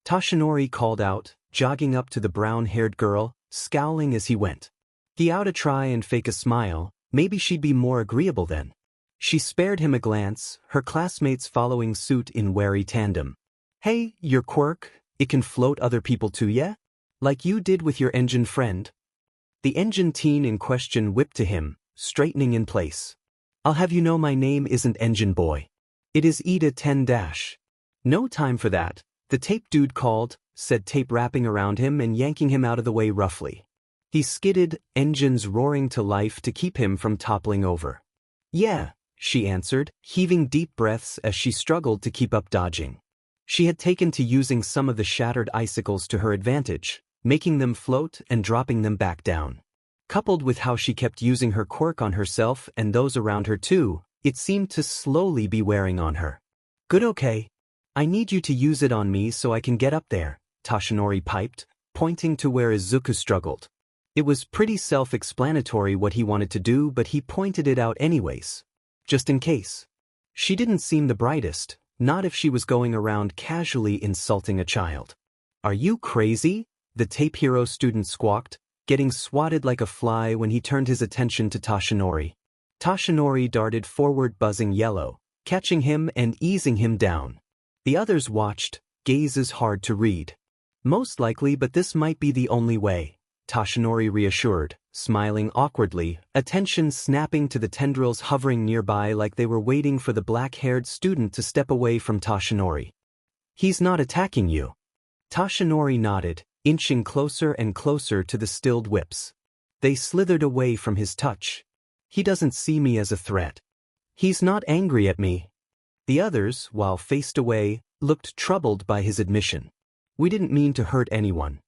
Toshinori called out, jogging up to the brown-haired girl, scowling as he went. He ought to try and fake a smile, maybe she'd be more agreeable then. She spared him a glance, her classmates following suit in wary tandem. Hey, your quirk, it can float other people too, yeah? Like you did with your engine friend? The engine teen in question whipped to him, straightening in place. I'll have you know my name isn't Engine Boy. It is Ida 10-. No time for that, the tape dude called, said tape wrapping around him and yanking him out of the way roughly. He skidded, engines roaring to life to keep him from toppling over. Yeah, she answered, heaving deep breaths as she struggled to keep up dodging. She had taken to using some of the shattered icicles to her advantage, making them float and dropping them back down. Coupled with how she kept using her quirk on herself and those around her too, it seemed to slowly be wearing on her. Good, okay. I need you to use it on me so I can get up there, Toshinori piped, pointing to where Izuku struggled. It was pretty self-explanatory what he wanted to do, but he pointed it out anyways. Just in case. She didn't seem the brightest, not if she was going around casually insulting a child. Are you crazy? The tape hero student squawked, getting swatted like a fly when he turned his attention to Toshinori. Toshinori darted forward, buzzing yellow, catching him and easing him down. The others watched, gazes hard to read. Most likely, but this might be the only way. Toshinori reassured, smiling awkwardly, attention snapping to the tendrils hovering nearby like they were waiting for the black-haired student to step away from Toshinori. He's not attacking you. Toshinori nodded, inching closer and closer to the stilled whips. They slithered away from his touch. He doesn't see me as a threat. He's not angry at me. The others, while faced away, looked troubled by his admission. We didn't mean to hurt anyone.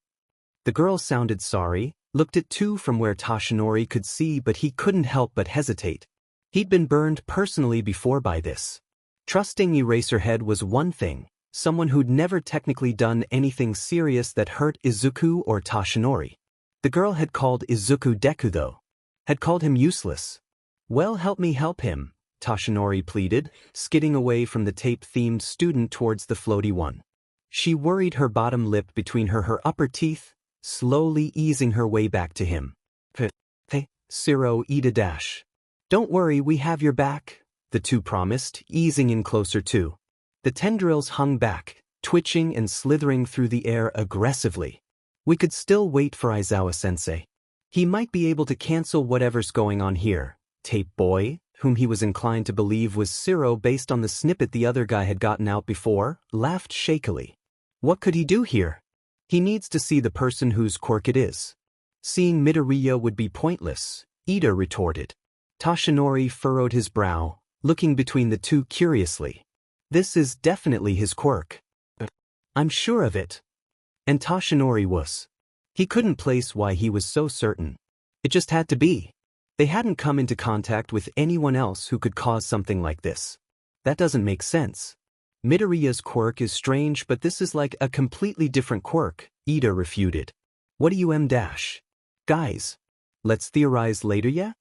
The girl sounded sorry, looked at two from where Toshinori could see, but he couldn't help but hesitate. He'd been burned personally before by this. Trusting Eraserhead was one thing, someone who'd never technically done anything serious that hurt Izuku or Toshinori. The girl had called Izuku Deku though. Had called him useless. Well, help me help him, Toshinori pleaded, skidding away from the tape-themed student towards the floaty one. She worried her bottom lip between her upper teeth, slowly easing her way back to him. Hey, Siro Ida dash. Don't worry, we have your back, the two promised, easing in closer too. The tendrils hung back, twitching and slithering through the air aggressively. We could still wait for Aizawa-sensei. He might be able to cancel whatever's going on here. Tape boy, whom he was inclined to believe was Siro based on the snippet the other guy had gotten out before, laughed shakily. What could he do here? He needs to see the person whose quirk it is. Seeing Midoriya would be pointless, Ida retorted. Toshinori furrowed his brow, looking between the two curiously. This is definitely his quirk. I'm sure of it. And Toshinori was. He couldn't place why he was so certain. It just had to be. They hadn't come into contact with anyone else who could cause something like this. That doesn't make sense. Midoriya's quirk is strange, but this is like a completely different quirk, Ida refuted. What do you dash? Guys, let's theorize later, yeah?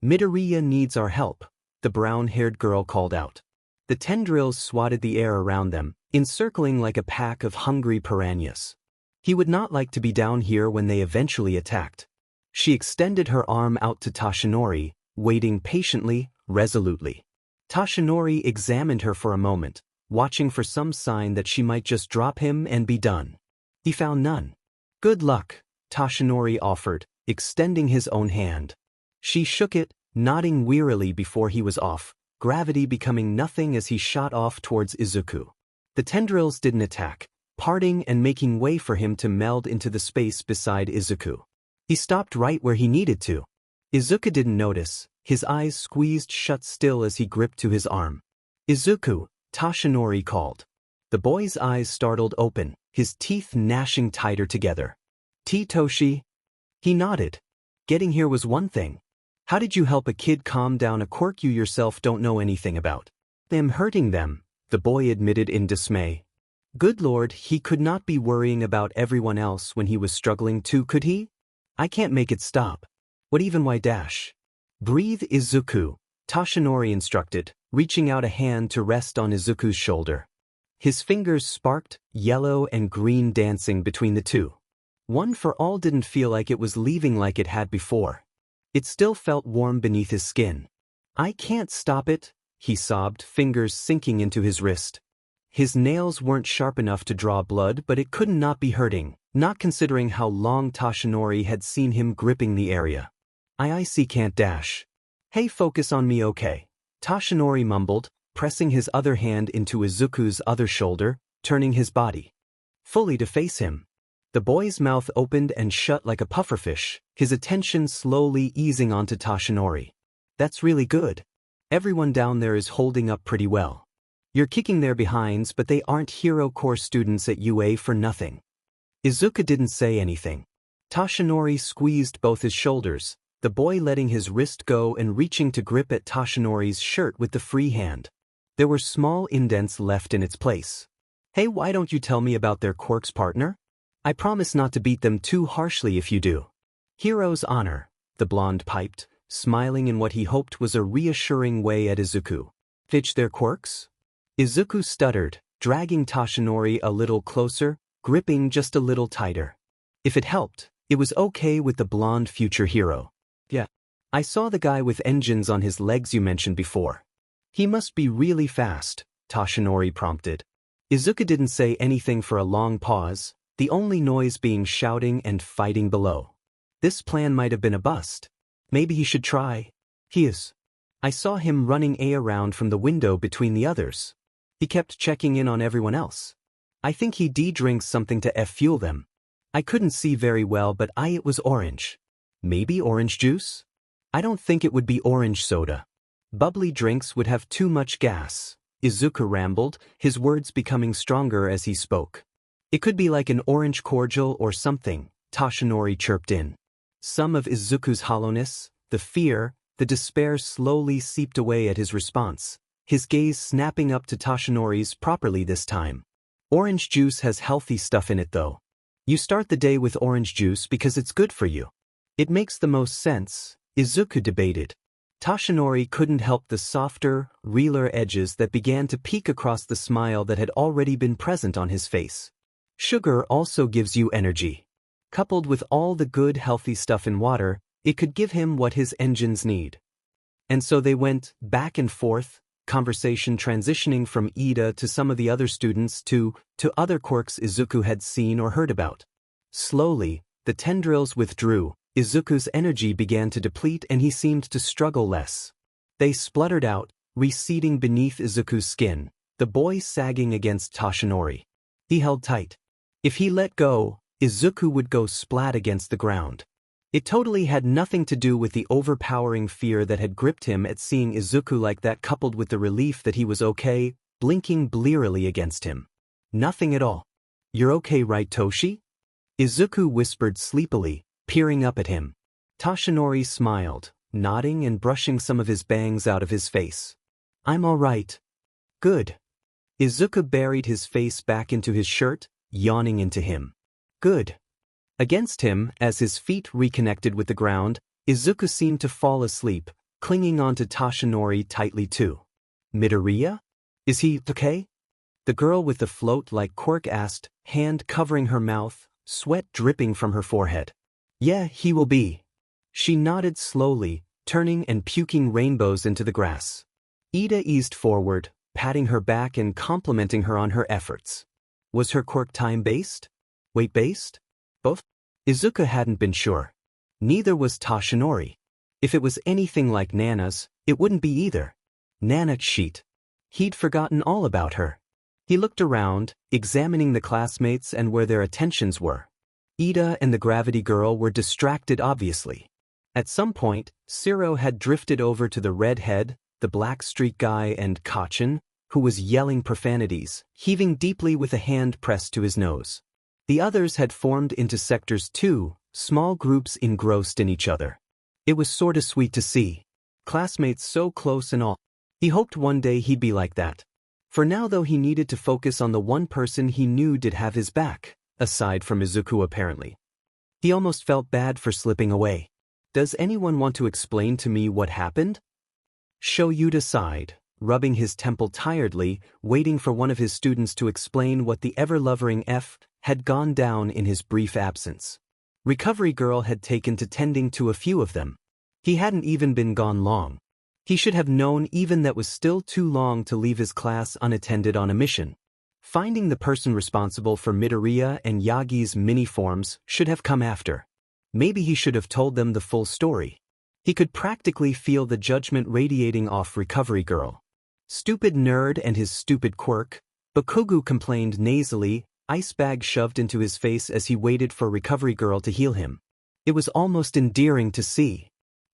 Midoriya needs our help, the brown-haired girl called out. The tendrils swatted the air around them, encircling like a pack of hungry piranhas. He would not like to be down here when they eventually attacked. She extended her arm out to Toshinori, waiting patiently, resolutely. Toshinori examined her for a moment, watching for some sign that she might just drop him and be done. He found none. Good luck, Toshinori offered, extending his own hand. She shook it, nodding wearily before he was off, gravity becoming nothing as he shot off towards Izuku. The tendrils didn't attack, parting and making way for him to meld into the space beside Izuku. He stopped right where he needed to. Izuku didn't notice, his eyes squeezed shut still as he gripped to his arm. Izuku, Toshinori called. The boy's eyes startled open, his teeth gnashing tighter together. Toshi? He nodded. Getting here was one thing. How did you help a kid calm down a quirk you yourself don't know anything about? I'm hurting them, the boy admitted in dismay. Good lord, he could not be worrying about everyone else when he was struggling too, could he? I can't make it stop. What even why dash? Breathe, Izuku, Toshinori instructed, reaching out a hand to rest on Izuku's shoulder. His fingers sparked, yellow and green dancing between the two. One for all didn't feel like it was leaving like it had before. It still felt warm beneath his skin. I can't stop it, he sobbed, fingers sinking into his wrist. His nails weren't sharp enough to draw blood, but it couldn't not be hurting, not considering how long Toshinori had seen him gripping the area. I see can't dash. Hey, focus on me, okay? Toshinori mumbled, pressing his other hand into Izuku's other shoulder, turning his body fully to face him. The boy's mouth opened and shut like a pufferfish, his attention slowly easing onto Toshinori. That's really good. Everyone down there is holding up pretty well. You're kicking their behinds, but they aren't Hero Corps students at UA for nothing. Izuku didn't say anything. Toshinori squeezed both his shoulders, the boy letting his wrist go and reaching to grip at Toshinori's shirt with the free hand. There were small indents left in its place. Hey, why don't you tell me about their quirks, partner? I promise not to beat them too harshly if you do. Hero's honor, the blonde piped, smiling in what he hoped was a reassuring way at Izuku. Fitch their quirks? Izuku stuttered, dragging Toshinori a little closer, gripping just a little tighter. If it helped, it was okay with the blonde future hero. Yeah. I saw the guy with engines on his legs you mentioned before. He must be really fast, Toshinori prompted. Izuku didn't say anything for a long pause, the only noise being shouting and fighting below. This plan might have been a bust. Maybe he should try. He is. I saw him running around from the window between the others. He kept checking in on everyone else. I think he drinks something to fuel them. I couldn't see very well, but it was orange. Maybe orange juice? I don't think it would be orange soda. Bubbly drinks would have too much gas. Izuku rambled, his words becoming stronger as he spoke. It could be like an orange cordial or something, Toshinori chirped in. Some of Izuku's hollowness, the fear, the despair slowly seeped away at his response, his gaze snapping up to Toshinori's properly this time. Orange juice has healthy stuff in it though. You start the day with orange juice because it's good for you. It makes the most sense, Izuku debated. Toshinori couldn't help the softer, realer edges that began to peek across the smile that had already been present on his face. Sugar also gives you energy. Coupled with all the good healthy stuff in water, it could give him what his engines need. And so they went back and forth, conversation transitioning from Ida to some of the other students to other quirks Izuku had seen or heard about. Slowly, the tendrils withdrew, Izuku's energy began to deplete and he seemed to struggle less. They spluttered out, receding beneath Izuku's skin, the boy sagging against Toshinori. He held tight. If he let go, Izuku would go splat against the ground. It totally had nothing to do with the overpowering fear that had gripped him at seeing Izuku like that, coupled with the relief that he was okay, blinking blearily against him. Nothing at all. You're okay, right, Toshi? Izuku whispered sleepily, peering up at him. Toshinori smiled, nodding and brushing some of his bangs out of his face. I'm all right. Good. Izuku buried his face back into his shirt, yawning into him. Good. Against him, as his feet reconnected with the ground, Izuku seemed to fall asleep, clinging onto Toshinori tightly too. Midoriya? Is he okay? The girl with the float-like quirk asked, hand covering her mouth, sweat dripping from her forehead. Yeah, he will be. She nodded slowly, turning and puking rainbows into the grass. Ida eased forward, patting her back and complimenting her on her efforts. Was her quirk time-based? Weight-based? Both? Izuku hadn't been sure. Neither was Toshinori. If it was anything like Nana's, it wouldn't be either. Nana sheet. He'd forgotten all about her. He looked around, examining the classmates and where their attentions were. Ida and the gravity girl were distracted obviously. At some point, Siro had drifted over to the redhead, the black streak guy and Kachin, who was yelling profanities, heaving deeply with a hand pressed to his nose. The others had formed into sectors too, small groups engrossed in each other. It was sorta sweet to see. Classmates so close and all. He hoped one day he'd be like that. For now though, he needed to focus on the one person he knew did have his back, aside from Izuku apparently. He almost felt bad for slipping away. Does anyone want to explain to me what happened? Showdown sighed, rubbing his temple tiredly, waiting for one of his students to explain what the ever-loving F had gone down in his brief absence. Recovery girl had taken to tending to a few of them. He hadn't even been gone long. He should have known even that was still too long to leave his class unattended on a mission. Finding the person responsible for Midoriya and Yagi's mini-forms should have come after. Maybe he should have told them the full story. He could practically feel the judgment radiating off Recovery Girl. Stupid nerd and his stupid quirk, Bakugo complained nasally, ice bag shoved into his face as he waited for Recovery Girl to heal him. It was almost endearing to see.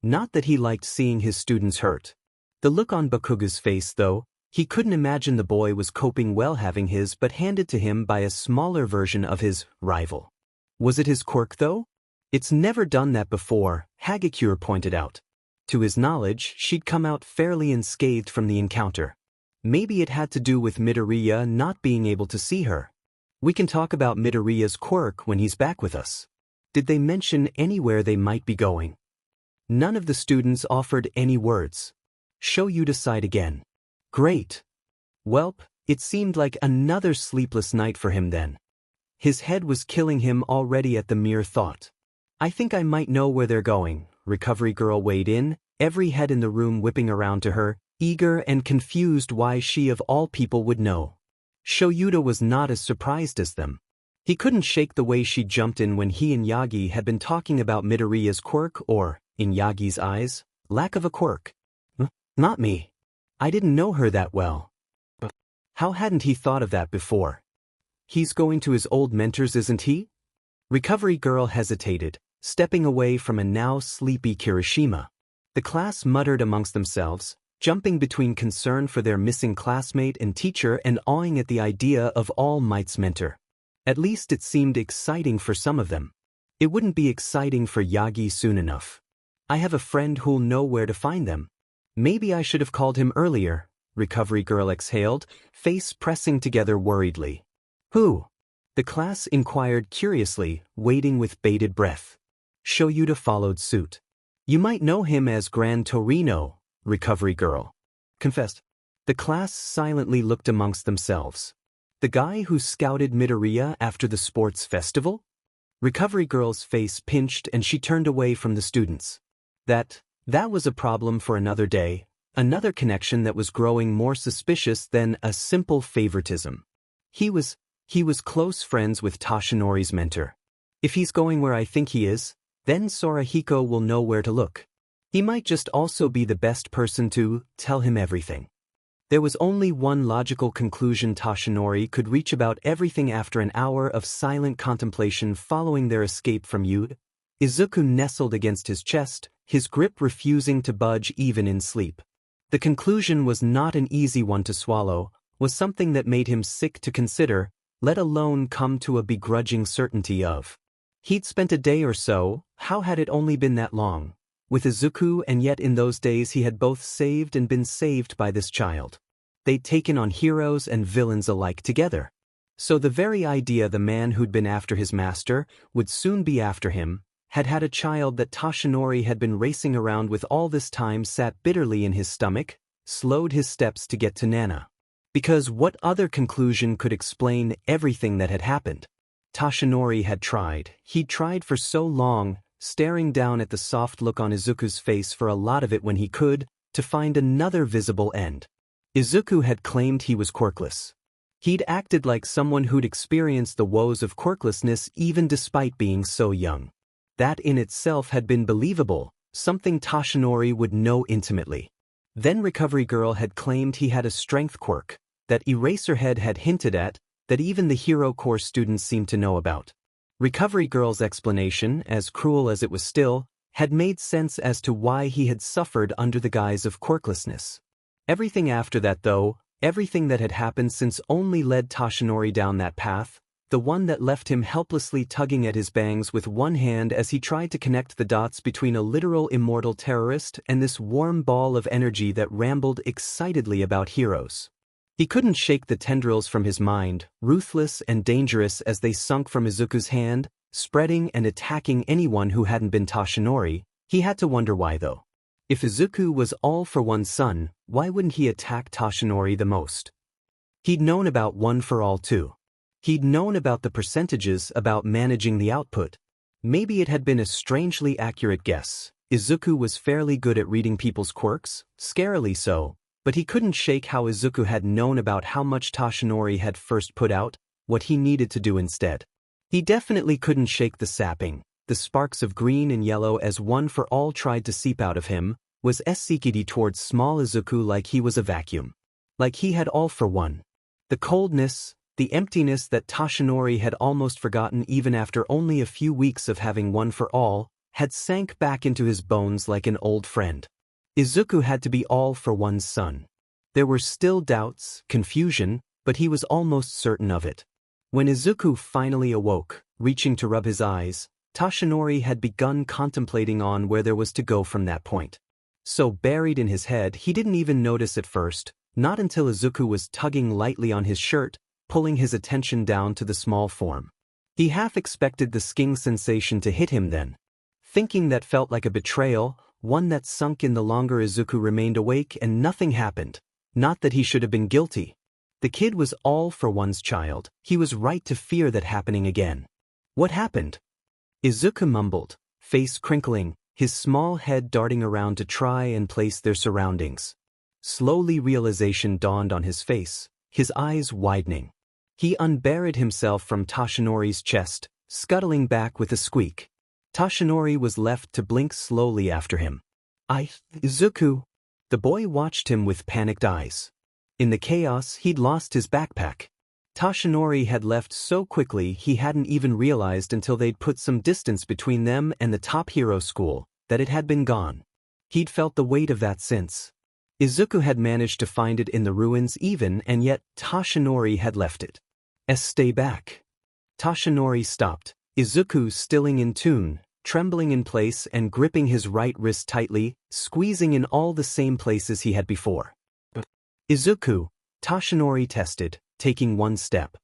Not that he liked seeing his students hurt. The look on Bakugo's face though, he couldn't imagine the boy was coping well having his but handed to him by a smaller version of his rival. Was it his quirk though? It's never done that before, Hagakure pointed out. To his knowledge, she'd come out fairly unscathed from the encounter. Maybe it had to do with Midoriya not being able to see her. We can talk about Midoriya's quirk when he's back with us. Did they mention anywhere they might be going? None of the students offered any words. Showdown sighed again. Great. Welp, it seemed like another sleepless night for him then. His head was killing him already at the mere thought. I think I might know where they're going, Recovery Girl weighed in, every head in the room whipping around to her, eager and confused why she of all people would know. Showdown was not as surprised as them. He couldn't shake the way she jumped in when he and Yagi had been talking about Midoriya's quirk or, in Yagi's eyes, lack of a quirk. Not me. I didn't know her that well. How hadn't he thought of that before? He's going to his old mentors, isn't he? Recovery Girl hesitated, stepping away from a now sleepy Kirishima. The class muttered amongst themselves, jumping between concern for their missing classmate and teacher and awing at the idea of All Might's mentor. At least it seemed exciting for some of them. It wouldn't be exciting for Yagi soon enough. I have a friend who'll know where to find them. Maybe I should have called him earlier, Recovery Girl exhaled, face pressing together worriedly. Who? The class inquired curiously, waiting with bated breath. Shoyuta followed suit. You might know him as Gran Torino, Recovery Girl confessed. The class silently looked amongst themselves. The guy who scouted Midoriya after the sports festival? Recovery Girl's face pinched and she turned away from the students. That was a problem for another day, another connection that was growing more suspicious than a simple favoritism. He was close friends with Toshinori's mentor. If he's going where I think he is, then Sorahiko will know where to look. He might just also be the best person to tell him everything. There was only one logical conclusion: Toshinori could reach about everything after an hour of silent contemplation following their escape from Yude. Izuku nestled against his chest, his grip refusing to budge even in sleep. The conclusion was not an easy one to swallow, was something that made him sick to consider, let alone come to a begrudging certainty of. He'd spent a day or so, how had it only been that long, with Izuku, and yet in those days he had both saved and been saved by this child. They'd taken on heroes and villains alike together. So the very idea the man who'd been after his master would soon be after him, had had a child that Toshinori had been racing around with all this time sat bitterly in his stomach, slowed his steps to get to Nana. Because what other conclusion could explain everything that had happened? Toshinori had tried, he'd tried for so long, staring down at the soft look on Izuku's face for a lot of it when he could, to find another visible end. Izuku had claimed he was quirkless. He'd acted like someone who'd experienced the woes of quirklessness even despite being so young. That in itself had been believable, something Toshinori would know intimately. Then Recovery Girl had claimed he had a strength quirk, that Eraserhead had hinted at, that even the Hero Corps students seemed to know about. Recovery Girl's explanation, as cruel as it was still, had made sense as to why he had suffered under the guise of quirklessness. Everything after that though, everything that had happened since only led Toshinori down that path, the one that left him helplessly tugging at his bangs with one hand as he tried to connect the dots between a literal immortal terrorist and this warm ball of energy that rambled excitedly about heroes. He couldn't shake the tendrils from his mind, ruthless and dangerous as they sunk from Izuku's hand, spreading and attacking anyone who hadn't been Toshinori. He had to wonder why though. If Izuku was all for one's son, why wouldn't he attack Toshinori the most? He'd known about One for All too. He'd known about the percentages, about managing the output. Maybe it had been a strangely accurate guess. Izuku was fairly good at reading people's quirks, scarily so, but he couldn't shake how Izuku had known about how much Toshinori had first put out, what he needed to do instead. He definitely couldn't shake the sapping, the sparks of green and yellow as One for All tried to seep out of him, was Sekidi towards small Izuku like he was a vacuum. Like he had all for one. The coldness, the emptiness that Toshinori had almost forgotten even after only a few weeks of having One for All, had sank back into his bones like an old friend. Izuku had to be all for one's son. There were still doubts, confusion, but he was almost certain of it. When Izuku finally awoke, reaching to rub his eyes, Toshinori had begun contemplating on where there was to go from that point. So buried in his head he didn't even notice at first, not until Izuku was tugging lightly on his shirt, pulling his attention down to the small form. He half expected the sking sensation to hit him then. Thinking that felt like a betrayal, one that sunk in the longer Izuku remained awake and nothing happened. Not that he should have been guilty. The kid was all for one's child, he was right to fear that happening again. What happened? Izuku mumbled, face crinkling, his small head darting around to try and place their surroundings. Slowly realization dawned on his face, his eyes widening. He unburied himself from Toshinori's chest, scuttling back with a squeak. Toshinori was left to blink slowly after him. Izuku. The boy watched him with panicked eyes. In the chaos, he'd lost his backpack. Toshinori had left so quickly he hadn't even realized until they'd put some distance between them and the top hero school that it had been gone. He'd felt the weight of that since. Izuku had managed to find it in the ruins even, and yet Toshinori had left it. Stay back. Toshinori stopped, Izuku stilling in tune, trembling in place and gripping his right wrist tightly, squeezing in all the same places he had before. Izuku, Toshinori tested, taking one step.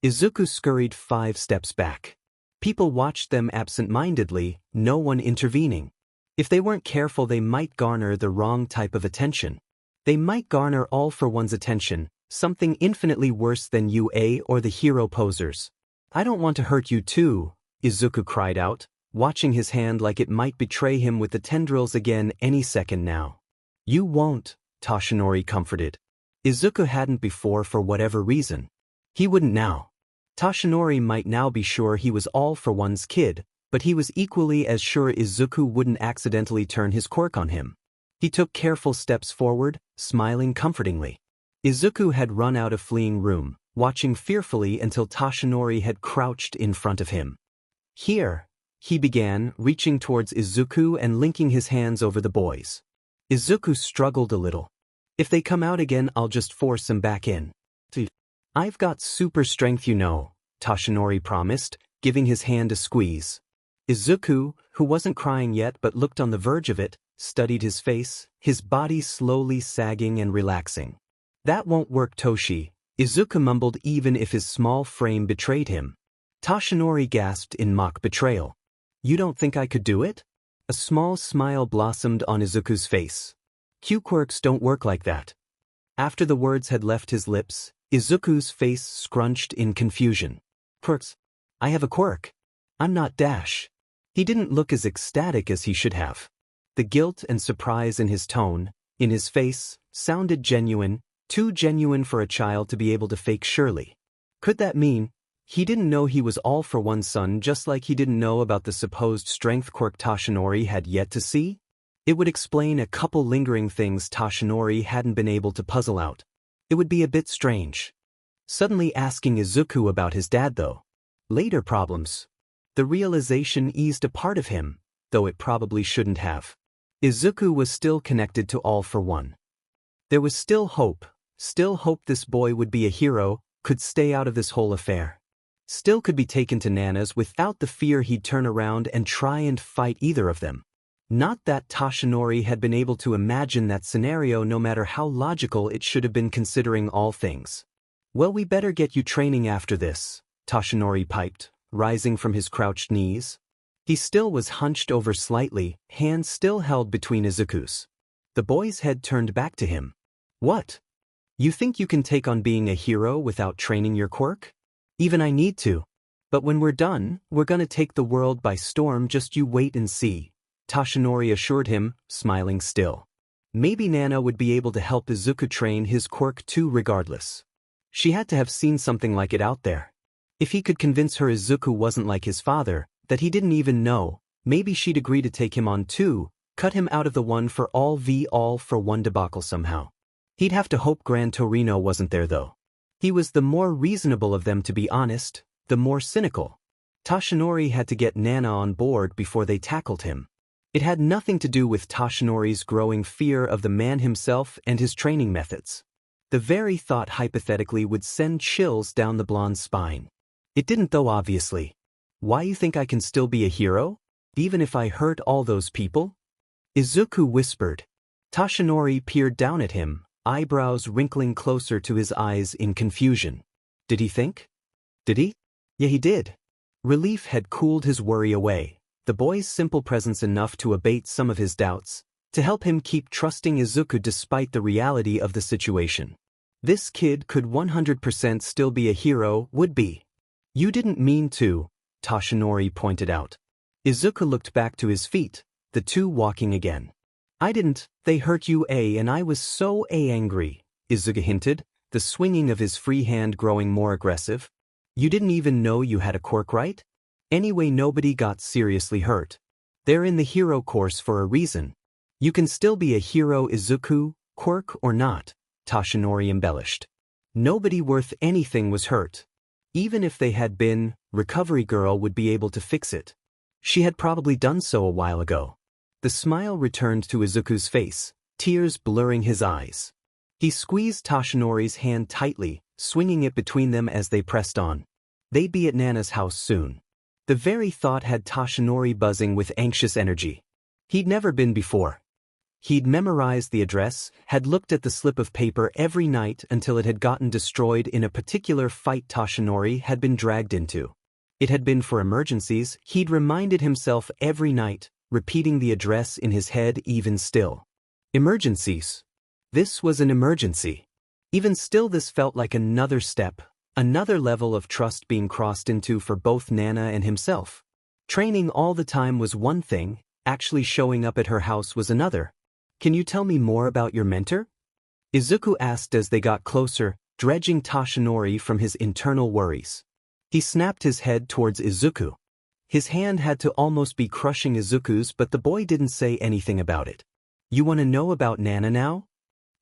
Izuku scurried 5 steps back. People watched them absent-mindedly, no one intervening. If they weren't careful, they might garner the wrong type of attention. They might garner all for one's attention, something infinitely worse than UA or the hero posers. I don't want to hurt you too, Izuku cried out, watching his hand like it might betray him with the tendrils again any second now. You won't, Toshinori comforted. Izuku hadn't before for whatever reason. He wouldn't now. Toshinori might now be sure he was all for one's kid, but he was equally as sure Izuku wouldn't accidentally turn his quirk on him. He took careful steps forward, smiling comfortingly. Izuku had run out of fleeing room, watching fearfully until Toshinori had crouched in front of him. Here, he began, reaching towards Izuku and linking his hands over the boys. Izuku struggled a little. If they come out again, I'll just force them back in. I've got super strength, you know, Toshinori promised, giving his hand a squeeze. Izuku, who wasn't crying yet but looked on the verge of it, studied his face, his body slowly sagging and relaxing. That won't work, Toshi, Izuku mumbled even if his small frame betrayed him. Toshinori gasped in mock betrayal. You don't think I could do it? A small smile blossomed on Izuku's face. Quirks don't work like that. After the words had left his lips, Izuku's face scrunched in confusion. Quirks? I have a quirk. I'm not Dash. He didn't look as ecstatic as he should have. The guilt and surprise in his tone, in his face, sounded genuine, too genuine for a child to be able to fake surely. Could that mean he didn't know he was all for one son, just like he didn't know about the supposed strength quirk Toshinori had yet to see? It would explain a couple lingering things Toshinori hadn't been able to puzzle out. It would be a bit strange. Suddenly asking Izuku about his dad though. Later problems. The realization eased a part of him, though it probably shouldn't have. Izuku was still connected to All for One. There was still hope this boy would be a hero, could stay out of this whole affair. Still could be taken to Nana's without the fear he'd turn around and try and fight either of them. Not that Toshinori had been able to imagine that scenario, no matter how logical it should have been considering all things. Well, we better get you training after this, Toshinori piped, rising from his crouched knees. He still was hunched over slightly, hands still held between Izuku's. The boy's head turned back to him. What? You think you can take on being a hero without training your quirk? Even I need to. But when we're done, we're gonna take the world by storm, just you wait and see, Toshinori assured him, smiling still. Maybe Nana would be able to help Izuku train his quirk too regardless. She had to have seen something like it out there. If he could convince her Izuku wasn't like his father, that he didn't even know, maybe she'd agree to take him on too, cut him out of the All for One debacle somehow. He'd have to hope Gran Torino wasn't there though. He was the more reasonable of them, to be honest, the more cynical. Toshinori had to get Nana on board before they tackled him. It had nothing to do with Toshinori's growing fear of the man himself and his training methods. The very thought hypothetically would send chills down the blonde's spine. It didn't though, obviously. Why you think I can still be a hero? Even if I hurt all those people? Izuku whispered. Toshinori peered down at him, eyebrows wrinkling closer to his eyes in confusion. Did he think? Did he? Yeah, he did. Relief had cooled his worry away. The boy's simple presence enough to abate some of his doubts, to help him keep trusting Izuku despite the reality of the situation. This kid could 100% still be a hero, would be. You didn't mean to, Toshinori pointed out. Izuku looked back to his feet, the two walking again. I didn't, they hurt you and I was so angry, Izuku hinted, the swinging of his free hand growing more aggressive. You didn't even know you had a quirk, right? Anyway, nobody got seriously hurt. They're in the hero course for a reason. You can still be a hero, Izuku, quirk or not, Toshinori embellished. Nobody worth anything was hurt. Even if they had been, Recovery Girl would be able to fix it. She had probably done so a while ago. The smile returned to Izuku's face, tears blurring his eyes. He squeezed Toshinori's hand tightly, swinging it between them as they pressed on. They'd be at Nana's house soon. The very thought had Toshinori buzzing with anxious energy. He'd never been before. He'd memorized the address, had looked at the slip of paper every night until it had gotten destroyed in a particular fight Toshinori had been dragged into. It had been for emergencies. He'd reminded himself every night, repeating the address in his head even still. Emergencies. This was an emergency. Even still, this felt like another step, another level of trust being crossed into for both Nana and himself. Training all the time was one thing, actually showing up at her house was another. Can you tell me more about your mentor? Izuku asked as they got closer, dredging Toshinori from his internal worries. He snapped his head towards Izuku. His hand had to almost be crushing Izuku's, but the boy didn't say anything about it. You want to know about Nana now?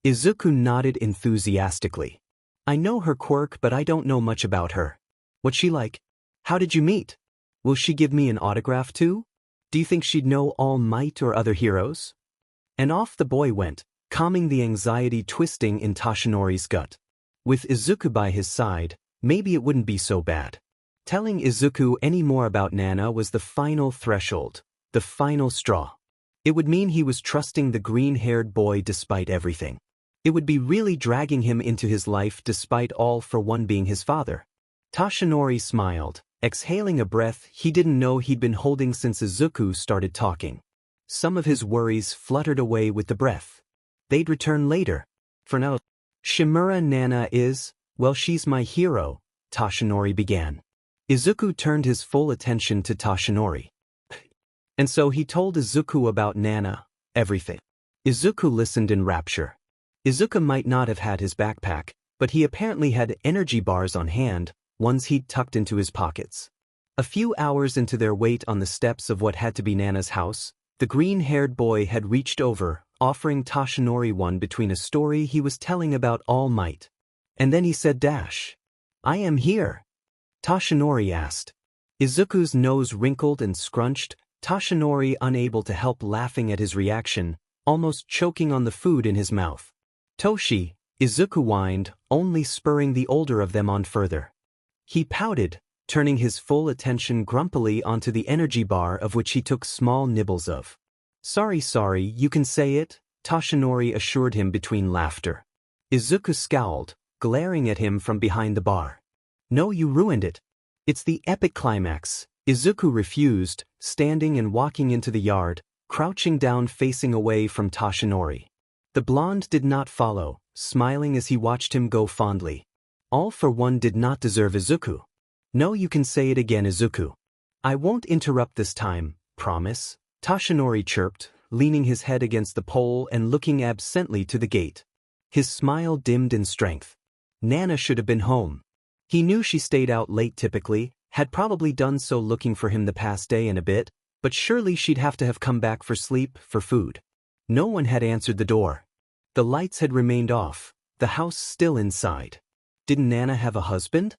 Izuku nodded enthusiastically. I know her quirk, but I don't know much about her. What's she like? How did you meet? Will she give me an autograph too? Do you think she'd know All Might or other heroes? And off the boy went, calming the anxiety twisting in Toshinori's gut. With Izuku by his side, maybe it wouldn't be so bad. Telling Izuku any more about Nana was the final threshold, the final straw. It would mean he was trusting the green-haired boy despite everything. It would be really dragging him into his life despite all for one being his father. Toshinori smiled, exhaling a breath he didn't know he'd been holding since Izuku started talking. Some of his worries fluttered away with the breath. They'd return later. For now, Shimura Nana is, well, she's my hero, Toshinori began. Izuku turned his full attention to Toshinori. And so he told Izuku about Nana, everything. Izuku listened in rapture. Izuku might not have had his backpack, but he apparently had energy bars on hand, ones he'd tucked into his pockets. A few hours into their wait on the steps of what had to be Nana's house, the green-haired boy had reached over, offering Toshinori one between a story he was telling about All Might. And then he said, I am here. Toshinori asked. Izuku's nose wrinkled and scrunched, Toshinori unable to help laughing at his reaction, almost choking on the food in his mouth. Toshi, Izuku whined, only spurring the older of them on further. He pouted, turning his full attention grumpily onto the energy bar of which he took small nibbles of. Sorry, you can say it, Toshinori assured him between laughter. Izuku scowled, glaring at him from behind the bar. No, you ruined it. It's the epic climax. Izuku refused, standing and walking into the yard, crouching down facing away from Toshinori. The blonde did not follow, smiling as he watched him go fondly. All for one did not deserve Izuku. No, you can say it again, Izuku. I won't interrupt this time, promise, Toshinori chirped, leaning his head against the pole and looking absently to the gate. His smile dimmed in strength. Nana should have been home. He knew she stayed out late typically, had probably done so looking for him the past day and a bit, but surely she'd have to have come back for sleep, for food. No one had answered the door. The lights had remained off, the house still inside. Didn't Nana have a husband?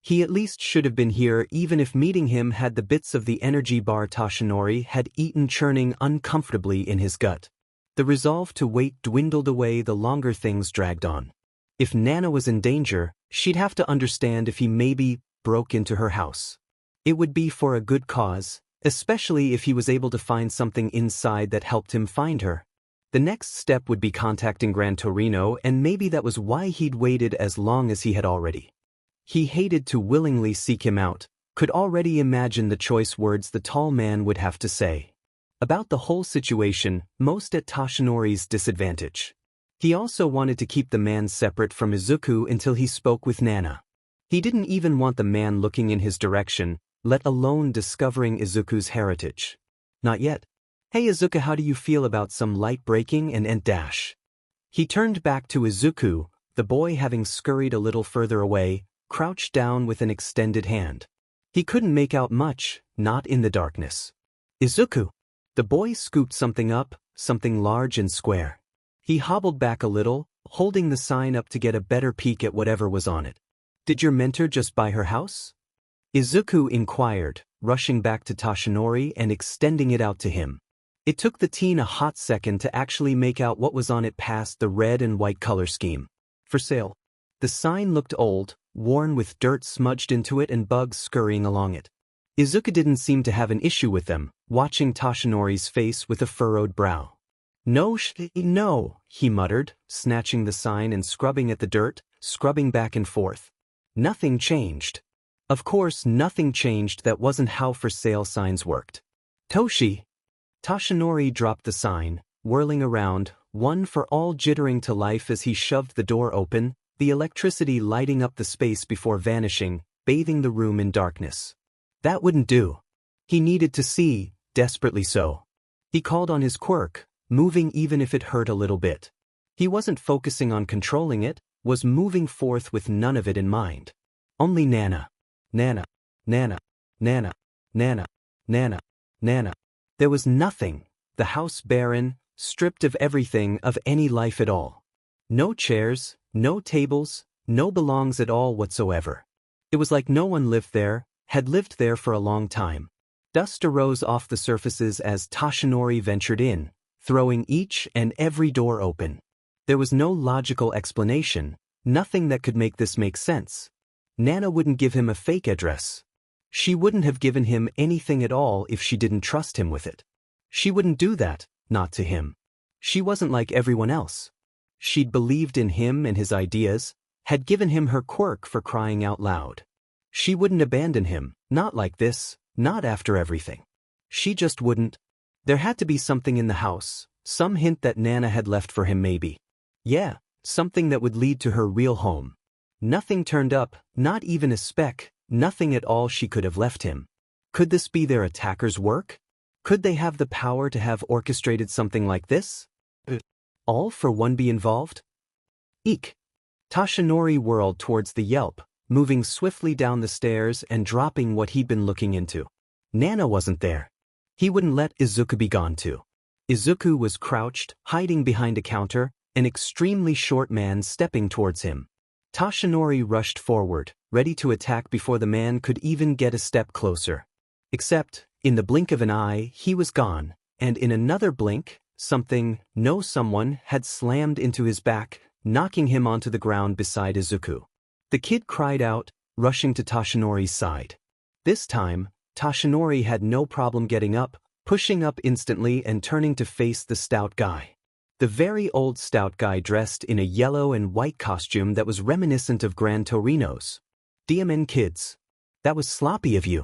He at least should have been here even if meeting him had the bits of the energy bar Toshinori had eaten churning uncomfortably in his gut. The resolve to wait dwindled away the longer things dragged on. If Nana was in danger, she'd have to understand if he maybe broke into her house. It would be for a good cause, especially if he was able to find something inside that helped him find her. The next step would be contacting Gran Torino, and maybe that was why he'd waited as long as he had already. He hated to willingly seek him out, could already imagine the choice words the tall man would have to say. About the whole situation, most at Toshinori's disadvantage. He also wanted to keep the man separate from Izuku until he spoke with Nana. He didn't even want the man looking in his direction, let alone discovering Izuku's heritage. Not yet. Hey Izuku, how do you feel about some light breaking and dash? He turned back to Izuku, The boy, having scurried a little further away, crouched down with an extended hand. He couldn't make out much, not in the darkness. Izuku! The boy scooped something up, something large and square. He hobbled back a little, holding the sign up to get a better peek at whatever was on it. Did your mentor just buy her house? Izuku inquired, rushing back to Toshinori and extending it out to him. It took the teen a hot second to actually make out what was on it past the red and white color scheme. For sale. The sign looked old, worn with dirt smudged into it and bugs scurrying along it. Izuku didn't seem to have an issue with them, watching Toshinori's face with a furrowed brow. No, he muttered, snatching the sign and scrubbing at the dirt, scrubbing back and forth. Nothing changed. Of course, nothing changed. That wasn't how for sale signs worked. Toshinori dropped the sign, whirling around, one for all jittering to life as he shoved the door open, the electricity lighting up the space before vanishing, bathing the room in darkness. That wouldn't do. He needed to see, desperately so. He called on his quirk, moving even if it hurt a little bit. He wasn't focusing on controlling it, was moving forth with none of it in mind. Only Nana. Nana. Nana. Nana. Nana. Nana. Nana. There was nothing, the house barren, stripped of everything of any life at all. No chairs, no tables, no belongs at all whatsoever. It was like no one lived there, had lived there for a long time. Dust arose off the surfaces as Toshinori ventured in, throwing each and every door open. There was no logical explanation, nothing that could make this make sense. Nana wouldn't give him a fake address. She wouldn't have given him anything at all if she didn't trust him with it. She wouldn't do that, not to him. She wasn't like everyone else. She'd believed in him and his ideas, had given him her quirk for crying out loud. She wouldn't abandon him, not like this, not after everything. She just wouldn't. There had to be something in the house, some hint that Nana had left for him maybe. Yeah, something that would lead to her real home. Nothing turned up, not even a speck, nothing at all she could have left him. Could this be their attacker's work? Could they have the power to have orchestrated something like this? All for one be involved? Eek! Toshinori whirled towards the Yelp, moving swiftly down the stairs and dropping what he'd been looking into. Nana wasn't there. He wouldn't let Izuku be gone too. Izuku was crouched, hiding behind a counter, an extremely short man stepping towards him. Toshinori rushed forward, ready to attack before the man could even get a step closer. Except, in the blink of an eye, he was gone, and in another blink, someone had slammed into his back, knocking him onto the ground beside Izuku. The kid cried out, rushing to Toshinori's side. This time, Toshinori had no problem getting up, pushing up instantly and turning to face the stout guy. The very old stout guy dressed in a yellow and white costume that was reminiscent of Gran Torino's. DMN kids. That was sloppy of you.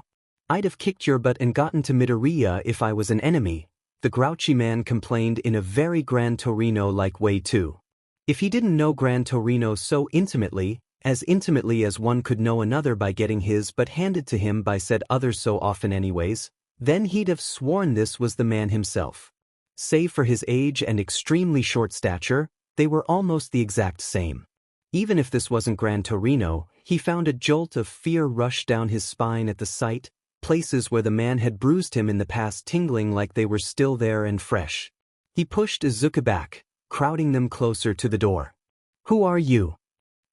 I'd have kicked your butt and gotten to Midoriya if I was an enemy, the grouchy man complained in a very Gran Torino-like way too. If he didn't know Gran Torino so intimately as one could know another by getting his butt handed to him by said other so often anyways, then he'd have sworn this was the man himself. Save for his age and extremely short stature, they were almost the exact same. Even if this wasn't Gran Torino, he found a jolt of fear rush down his spine at the sight, places where the man had bruised him in the past tingling like they were still there and fresh. He pushed Izuku back, crowding them closer to the door. Who are you?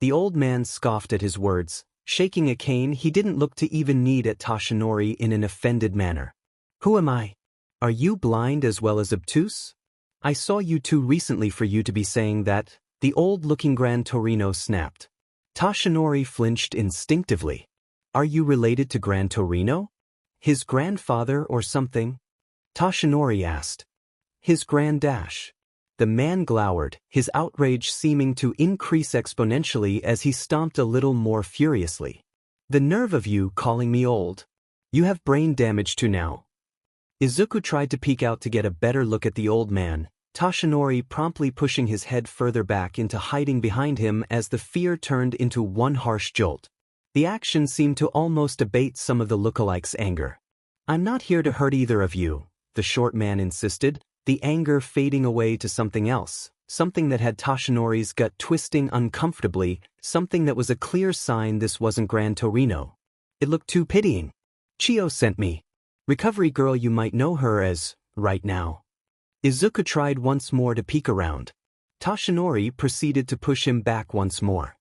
The old man scoffed at his words, shaking a cane he didn't look to even need at Toshinori in an offended manner. Who am I? Are you blind as well as obtuse? I saw you too recently for you to be saying that, the old-looking Gran Torino snapped. Toshinori flinched instinctively. Are you related to Gran Torino? His grandfather or something? Toshinori asked. His grand-dash. The man glowered, his outrage seeming to increase exponentially as he stomped a little more furiously. The nerve of you calling me old. You have brain damage too now. Izuku tried to peek out to get a better look at the old man, Toshinori promptly pushing his head further back into hiding behind him as the fear turned into one harsh jolt. The action seemed to almost abate some of the lookalike's anger. I'm not here to hurt either of you, the short man insisted, the anger fading away to something else, something that had Toshinori's gut twisting uncomfortably, something that was a clear sign this wasn't Gran Torino. It looked too pitying. Chio sent me. Recovery girl, you might know her as, right now. Izuku tried once more to peek around. Toshinori proceeded to push him back once more.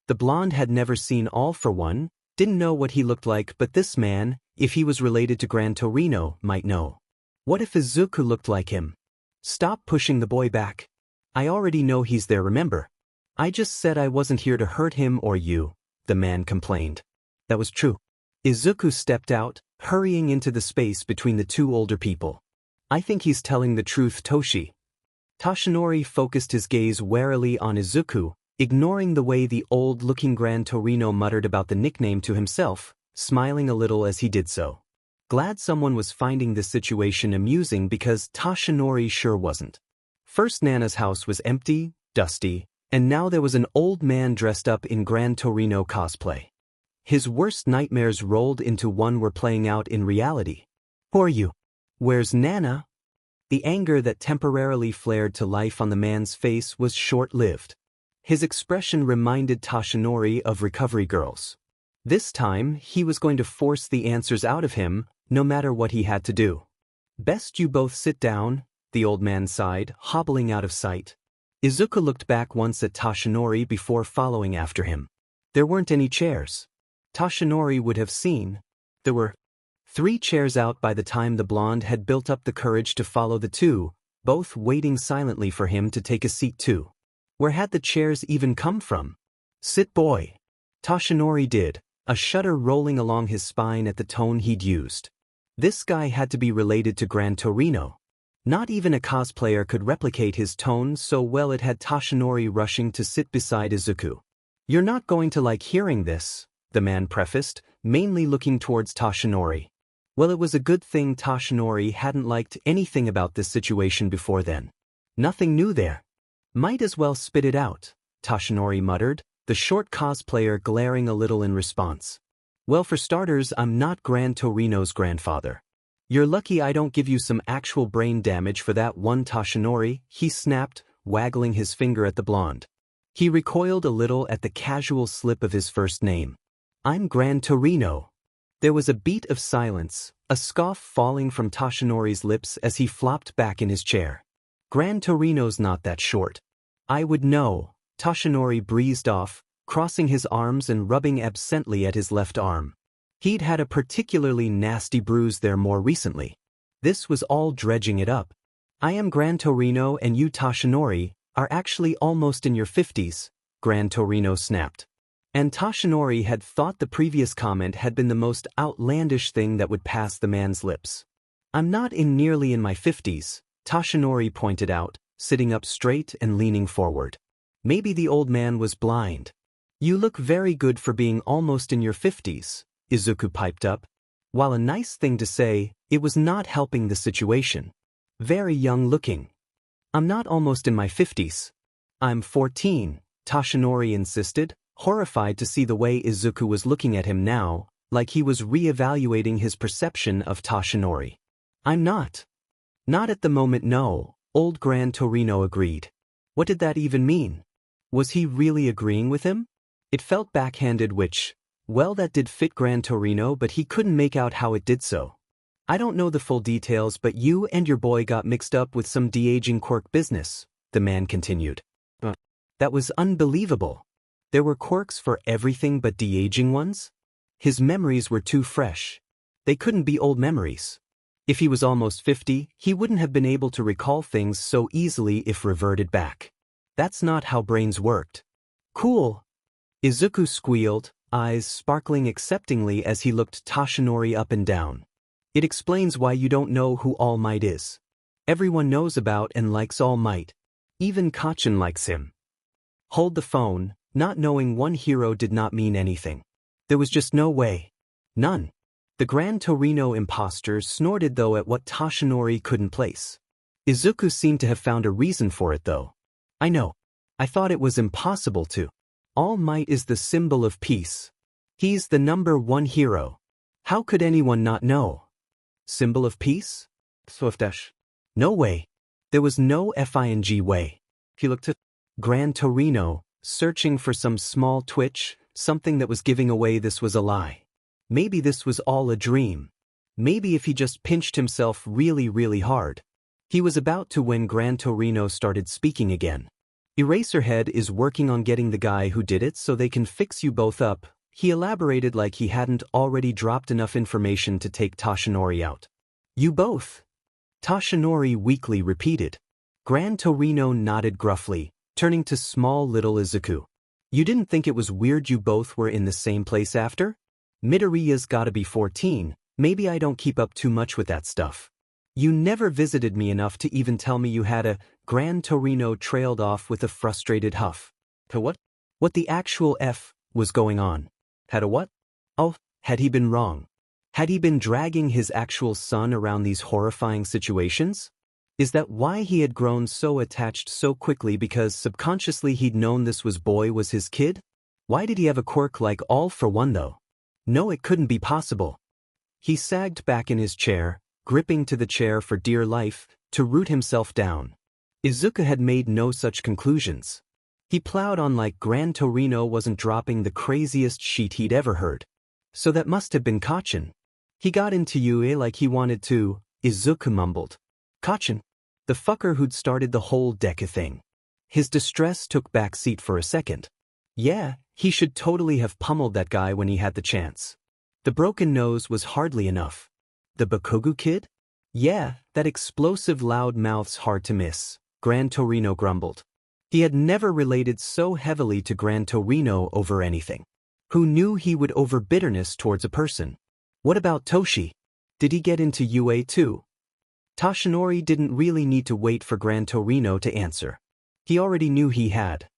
The blonde had never seen All For One, didn't know what he looked like, but this man, if he was related to Gran Torino, might know. What if Izuku looked like him? Stop pushing the boy back. I already know he's there, remember? I just said I wasn't here to hurt him or you, the man complained. That was true. Izuku stepped out, hurrying into the space between the two older people. I think he's telling the truth, Toshi. Toshinori focused his gaze warily on Izuku, ignoring the way the old-looking Gran Torino muttered about the nickname to himself, smiling a little as he did so. Glad someone was finding this situation amusing because Toshinori sure wasn't. First, Nana's house was empty, dusty, and now there was an old man dressed up in Gran Torino cosplay. His worst nightmares rolled into one were playing out in reality. Who are you? Where's Nana? The anger that temporarily flared to life on the man's face was short-lived. His expression reminded Toshinori of recovery girls. This time, he was going to force the answers out of him, no matter what he had to do. Best you both sit down, the old man sighed, hobbling out of sight. Izuku looked back once at Toshinori before following after him. There weren't any chairs. Toshinori would have seen. There were 3 chairs out by the time the blonde had built up the courage to follow the two, both waiting silently for him to take a seat too. Where had the chairs even come from? Sit, boy. Toshinori did, a shudder rolling along his spine at the tone he'd used. This guy had to be related to Gran Torino. Not even a cosplayer could replicate his tone so well. It had Toshinori rushing to sit beside Izuku. You're not going to like hearing this, the man prefaced, mainly looking towards Toshinori. Well, it was a good thing Toshinori hadn't liked anything about this situation before then. Nothing new there. Might as well spit it out, Toshinori muttered, the short cosplayer glaring a little in response. Well, for starters, I'm not Gran Torino's grandfather. You're lucky I don't give you some actual brain damage for that one, Toshinori, he snapped, waggling his finger at the blonde. He recoiled a little at the casual slip of his first name. I'm Gran Torino. There was a beat of silence, a scoff falling from Toshinori's lips as he flopped back in his chair. Gran Torino's not that short. I would know, Toshinori breezed off, crossing his arms and rubbing absently at his left arm. He'd had a particularly nasty bruise there more recently. This was all dredging it up. I am Gran Torino and you, Toshinori, are actually almost in your 50s, Gran Torino snapped. And Toshinori had thought the previous comment had been the most outlandish thing that would pass the man's lips. I'm not nearly in my 50s, Toshinori pointed out, sitting up straight and leaning forward. Maybe the old man was blind. You look very good for being almost in your 50s, Izuku piped up. While a nice thing to say, it was not helping the situation. Very young looking. I'm not almost in my 50s. I'm 14, Toshinori insisted, horrified to see the way Izuku was looking at him now, like he was re-evaluating his perception of Toshinori. I'm not. Not at the moment, no, old Gran Torino agreed. What did that even mean? Was he really agreeing with him? It felt backhanded, which, well, that did fit Gran Torino, but he couldn't make out how it did so. I don't know the full details, but you and your boy got mixed up with some de-aging quirk business, the man continued. That was unbelievable. There were quirks for everything but de-aging ones? His memories were too fresh. They couldn't be old memories. If he was almost 50, he wouldn't have been able to recall things so easily if reverted back. That's not how brains worked. Cool. Izuku squealed, eyes sparkling acceptingly as he looked Toshinori up and down. It explains why you don't know who All Might is. Everyone knows about and likes All Might. Even Kacchan likes him. Hold the phone. Not knowing one hero did not mean anything. There was just no way. None. The Gran Torino imposters snorted though at what Toshinori couldn't place. Izuku seemed to have found a reason for it though. I know. I thought it was impossible to. All Might is the symbol of peace. He's the #1 hero. How could anyone not know? Symbol of peace? Swiftash. No way. There was no FING way. He looked at Gran Torino, searching for some small twitch, something that was giving away this was a lie. Maybe this was all a dream. Maybe if he just pinched himself really, really hard. He was about to when Gran Torino started speaking again. Eraserhead is working on getting the guy who did it so they can fix you both up. He elaborated like he hadn't already dropped enough information to take Toshinori out. You both? Toshinori weakly repeated. Gran Torino nodded gruffly, turning to small little Izuku. You didn't think it was weird you both were in the same place after? Midoriya's gotta be 14, maybe I don't keep up too much with that stuff. You never visited me enough to even tell me you had a. Gran Torino trailed off with a frustrated huff. To what? What the actual F was going on? Had a what? Oh, had he been wrong? Had he been dragging his actual son around these horrifying situations? Is that why he had grown so attached so quickly because subconsciously he'd known this boy was his kid? Why did he have a quirk like all for one though? No, it couldn't be possible. He sagged back in his chair, gripping to the chair for dear life, to root himself down. Izuku had made no such conclusions. He plowed on like Gran Torino wasn't dropping the craziest shit he'd ever heard. So that must have been Kachin. He got into Yue like he wanted to, Izuku mumbled. Kachin? The fucker who'd started the whole Deku thing. His distress took back seat for a second. Yeah, he should totally have pummeled that guy when he had the chance. The broken nose was hardly enough. The Bakugu kid? Yeah, that explosive loud mouth's hard to miss, Gran Torino grumbled. He had never related so heavily to Gran Torino over anything. Who knew he would over bitterness towards a person? What about Toshi? Did he get into UA too? Toshinori didn't really need to wait for Gran Torino to answer. He already knew he had.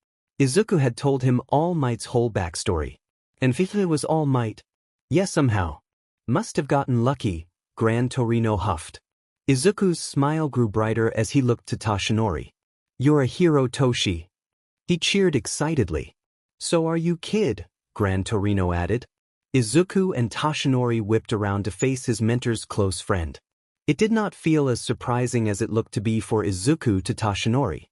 Izuku had told him All Might's whole backstory. And if it was All Might? Yes, somehow. Must have gotten lucky, Gran Torino huffed. Izuku's smile grew brighter as he looked to Toshinori. You're a hero, Toshi. He cheered excitedly. So are you, kid, Gran Torino added. Izuku and Toshinori whipped around to face his mentor's close friend. It did not feel as surprising as it looked to be for Izuku to Toshinori.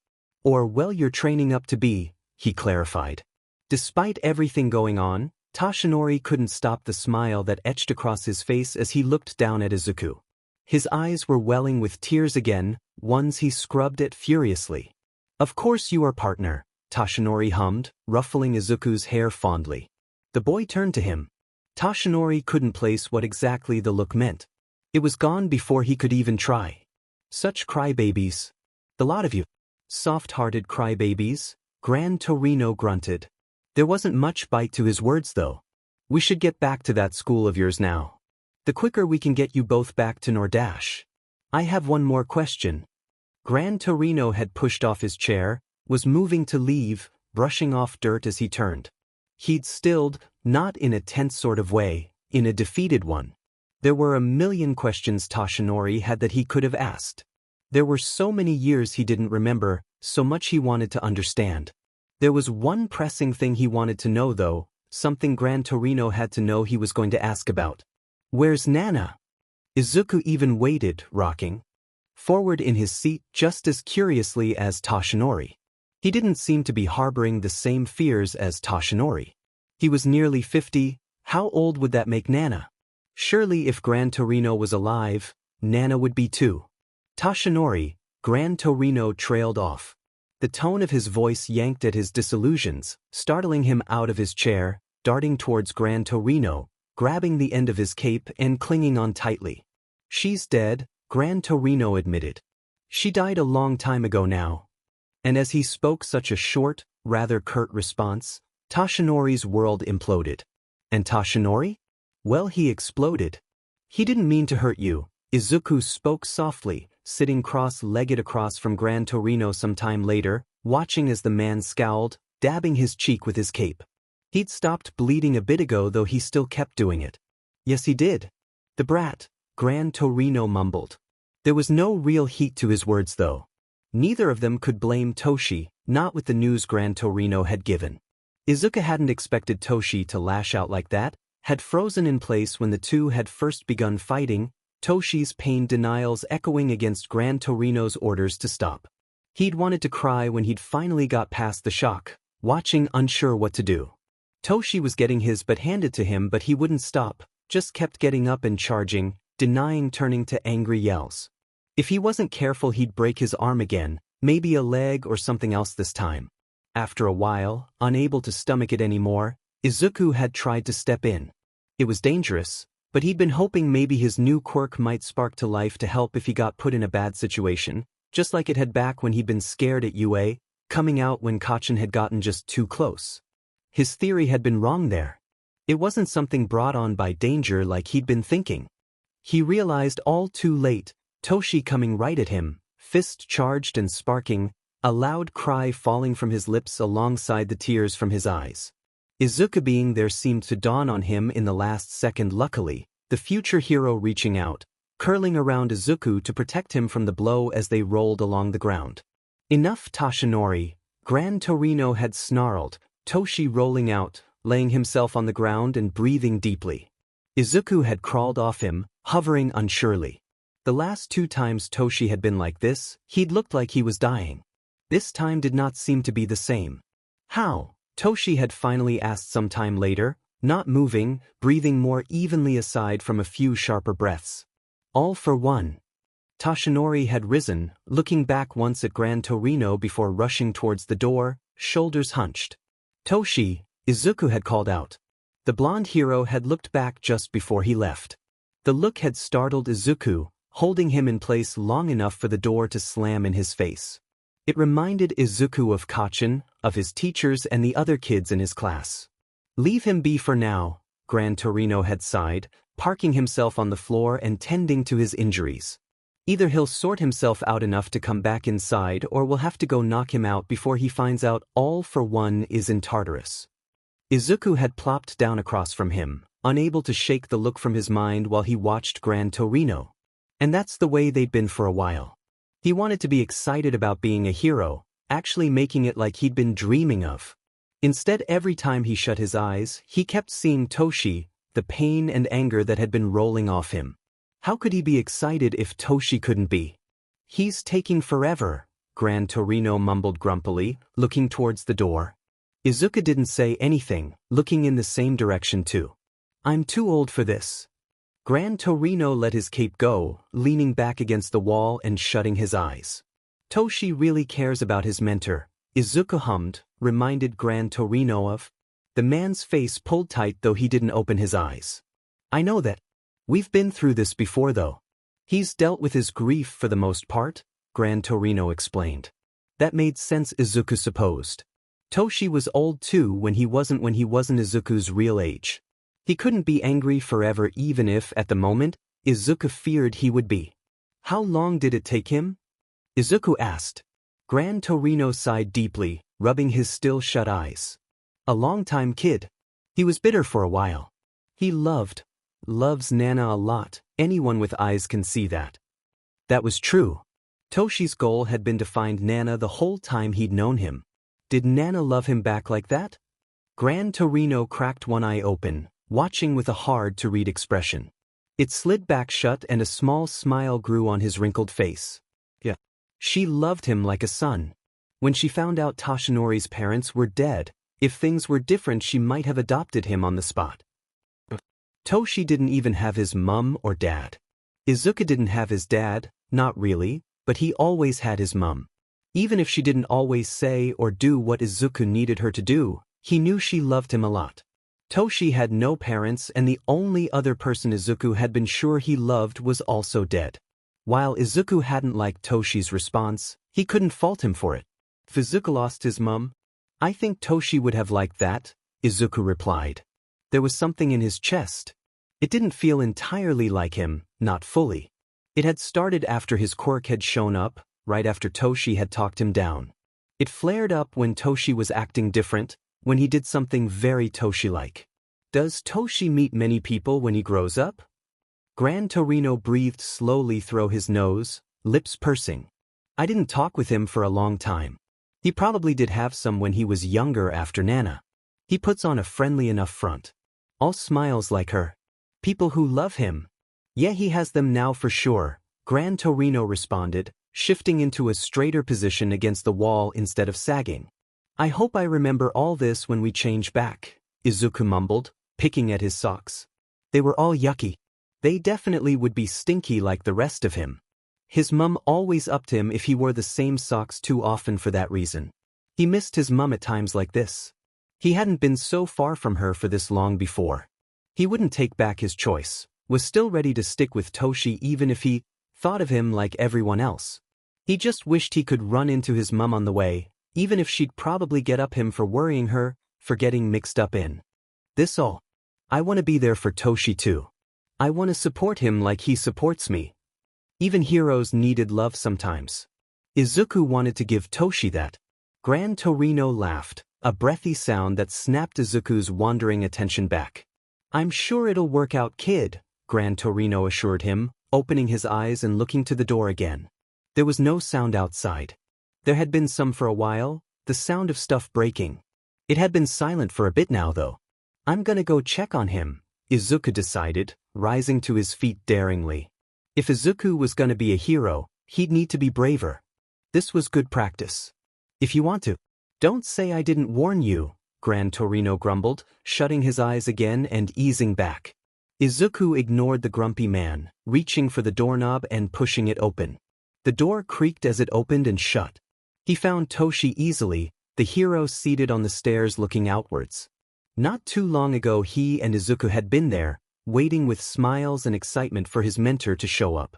Or well, you're training up to be, he clarified. Despite everything going on, Toshinori couldn't stop the smile that etched across his face as he looked down at Izuku. His eyes were welling with tears again, ones he scrubbed at furiously. Of course you are, partner, Toshinori hummed, ruffling Izuku's hair fondly. The boy turned to him. Toshinori couldn't place what exactly the look meant. It was gone before he could even try. Such crybabies. The lot of you. Soft-hearted crybabies, Gran Torino grunted. There wasn't much bite to his words though. We should get back to that school of yours now. The quicker we can get you both back to Nordash. I have one more question. Gran Torino had pushed off his chair, was moving to leave, brushing off dirt as he turned. He'd stilled, not in a tense sort of way, in a defeated one. There were a million questions Toshinori had that he could have asked. There were so many years he didn't remember, so much he wanted to understand. There was one pressing thing he wanted to know though, something Gran Torino had to know he was going to ask about. Where's Nana? Izuku even waited, rocking forward in his seat just as curiously as Toshinori. He didn't seem to be harboring the same fears as Toshinori. He was nearly 50, how old would that make Nana? Surely if Gran Torino was alive, Nana would be too. Toshinori, Gran Torino trailed off. The tone of his voice yanked at his disillusions, startling him out of his chair, darting towards Gran Torino, grabbing the end of his cape and clinging on tightly. She's dead, Gran Torino admitted. She died a long time ago now. And as he spoke such a short, rather curt response, Toshinori's world imploded. And Toshinori? Well, he exploded. He didn't mean to hurt you, Izuku spoke softly, sitting cross-legged across from Gran Torino some time later, watching as the man scowled, dabbing his cheek with his cape. He'd stopped bleeding a bit ago though he still kept doing it. Yes, he did. The brat, Gran Torino mumbled. There was no real heat to his words though. Neither of them could blame Toshi, not with the news Gran Torino had given. Izuku hadn't expected Toshi to lash out like that, had frozen in place when the two had first begun fighting, Toshi's pain denials echoing against Gran Torino's orders to stop. He'd wanted to cry when he'd finally got past the shock, watching unsure what to do. Toshi was getting his butt handed to him, but he wouldn't stop, just kept getting up and charging, denying, turning to angry yells. If he wasn't careful, he'd break his arm again, maybe a leg or something else this time. After a while, unable to stomach it anymore, Izuku had tried to step in. It was dangerous, but he'd been hoping maybe his new quirk might spark to life to help if he got put in a bad situation, just like it had back when he'd been scared at UA, coming out when Kacchan had gotten just too close. His theory had been wrong there. It wasn't something brought on by danger like he'd been thinking. He realized all too late, Toshi coming right at him, fist charged and sparking, a loud cry falling from his lips alongside the tears from his eyes. Izuku being there seemed to dawn on him in the last second. Luckily, the future hero reaching out, curling around Izuku to protect him from the blow as they rolled along the ground. Enough, Toshinori, Gran Torino had snarled, Toshi rolling out, laying himself on the ground and breathing deeply. Izuku had crawled off him, hovering unsurely. The last 2 times Toshi had been like this, he'd looked like he was dying. This time did not seem to be the same. How? Toshi had finally asked some time later, not moving, breathing more evenly aside from a few sharper breaths. All for one. Toshinori had risen, looking back once at Gran Torino before rushing towards the door, shoulders hunched. Toshi, Izuku had called out. The blonde hero had looked back just before he left. The look had startled Izuku, holding him in place long enough for the door to slam in his face. It reminded Izuku of Kacchan, of his teachers and the other kids in his class. Leave him be for now, Gran Torino had sighed, parking himself on the floor and tending to his injuries. Either he'll sort himself out enough to come back inside, or we'll have to go knock him out before he finds out all for one is in Tartarus. Izuku had plopped down across from him, unable to shake the look from his mind while he watched Gran Torino. And that's the way they'd been for a while. He wanted to be excited about being a hero, actually making it like he'd been dreaming of. Instead, every time he shut his eyes, he kept seeing Toshi, the pain and anger that had been rolling off him. How could he be excited if Toshi couldn't be? He's taking forever, Gran Torino mumbled grumpily, looking towards the door. Izuku didn't say anything, looking in the same direction too. I'm too old for this. Gran Torino let his cape go, leaning back against the wall and shutting his eyes. Toshi really cares about his mentor, Izuku hummed, reminded Gran Torino of. The man's face pulled tight though he didn't open his eyes. I know that. We've been through this before though. He's dealt with his grief for the most part, Gran Torino explained. That made sense, Izuku supposed. Toshi was old too when he wasn't Izuku's real age. He couldn't be angry forever even if, at the moment, Izuku feared he would be. How long did it take him? Izuku asked. Gran Torino sighed deeply, rubbing his still shut eyes. A long time, kid. He was bitter for a while. He loves Nana a lot, anyone with eyes can see that. That was true. Toshi's goal had been to find Nana the whole time he'd known him. Did Nana love him back like that? Gran Torino cracked one eye open, watching with a hard-to-read expression. It slid back shut and a small smile grew on his wrinkled face. Yeah. She loved him like a son. When she found out Toshinori's parents were dead, if things were different she might have adopted him on the spot. Toshi didn't even have his mum or dad. Izuku didn't have his dad, not really, but he always had his mum. Even if she didn't always say or do what Izuku needed her to do, he knew she loved him a lot. Toshi had no parents and the only other person Izuku had been sure he loved was also dead. While Izuku hadn't liked Toshi's response, he couldn't fault him for it. If Izuku lost his mum, I think Toshi would have liked that, Izuku replied. There was something in his chest. It didn't feel entirely like him, not fully. It had started after his quirk had shown up, right after Toshi had talked him down. It flared up when Toshi was acting different, when he did something very Toshi-like. Does Toshi meet many people when he grows up? Gran Torino breathed slowly through his nose, lips pursing. I didn't talk with him for a long time. He probably did have some when he was younger after Nana. He puts on a friendly enough front. All smiles like her. People who love him. Yeah, he has them now for sure, Gran Torino responded, shifting into a straighter position against the wall instead of sagging. I hope I remember all this when we change back, Izuku mumbled, picking at his socks. They were all yucky. They definitely would be stinky like the rest of him. His mum always upped him if he wore the same socks too often for that reason. He missed his mum at times like this. He hadn't been so far from her for this long before. He wouldn't take back his choice, was still ready to stick with Toshi even if he thought of him like everyone else. He just wished he could run into his mum on the way, even if she'd probably get up him for worrying her, for getting mixed up in this all. I want to be there for Toshi too. I want to support him like he supports me. Even heroes needed love sometimes. Izuku wanted to give Toshi that. Gran Torino laughed, a breathy sound that snapped Izuku's wandering attention back. I'm sure it'll work out, kid, Gran Torino assured him, opening his eyes and looking to the door again. There was no sound outside. There had been some for a while, the sound of stuff breaking. It had been silent for a bit now though. I'm gonna go check on him, Izuku decided, rising to his feet daringly. If Izuku was gonna be a hero, he'd need to be braver. This was good practice. If you want to. Don't say I didn't warn you, Gran Torino grumbled, shutting his eyes again and easing back. Izuku ignored the grumpy man, reaching for the doorknob and pushing it open. The door creaked as it opened and shut. He found Toshi easily, the hero seated on the stairs looking outwards. Not too long ago he and Izuku had been there, waiting with smiles and excitement for his mentor to show up.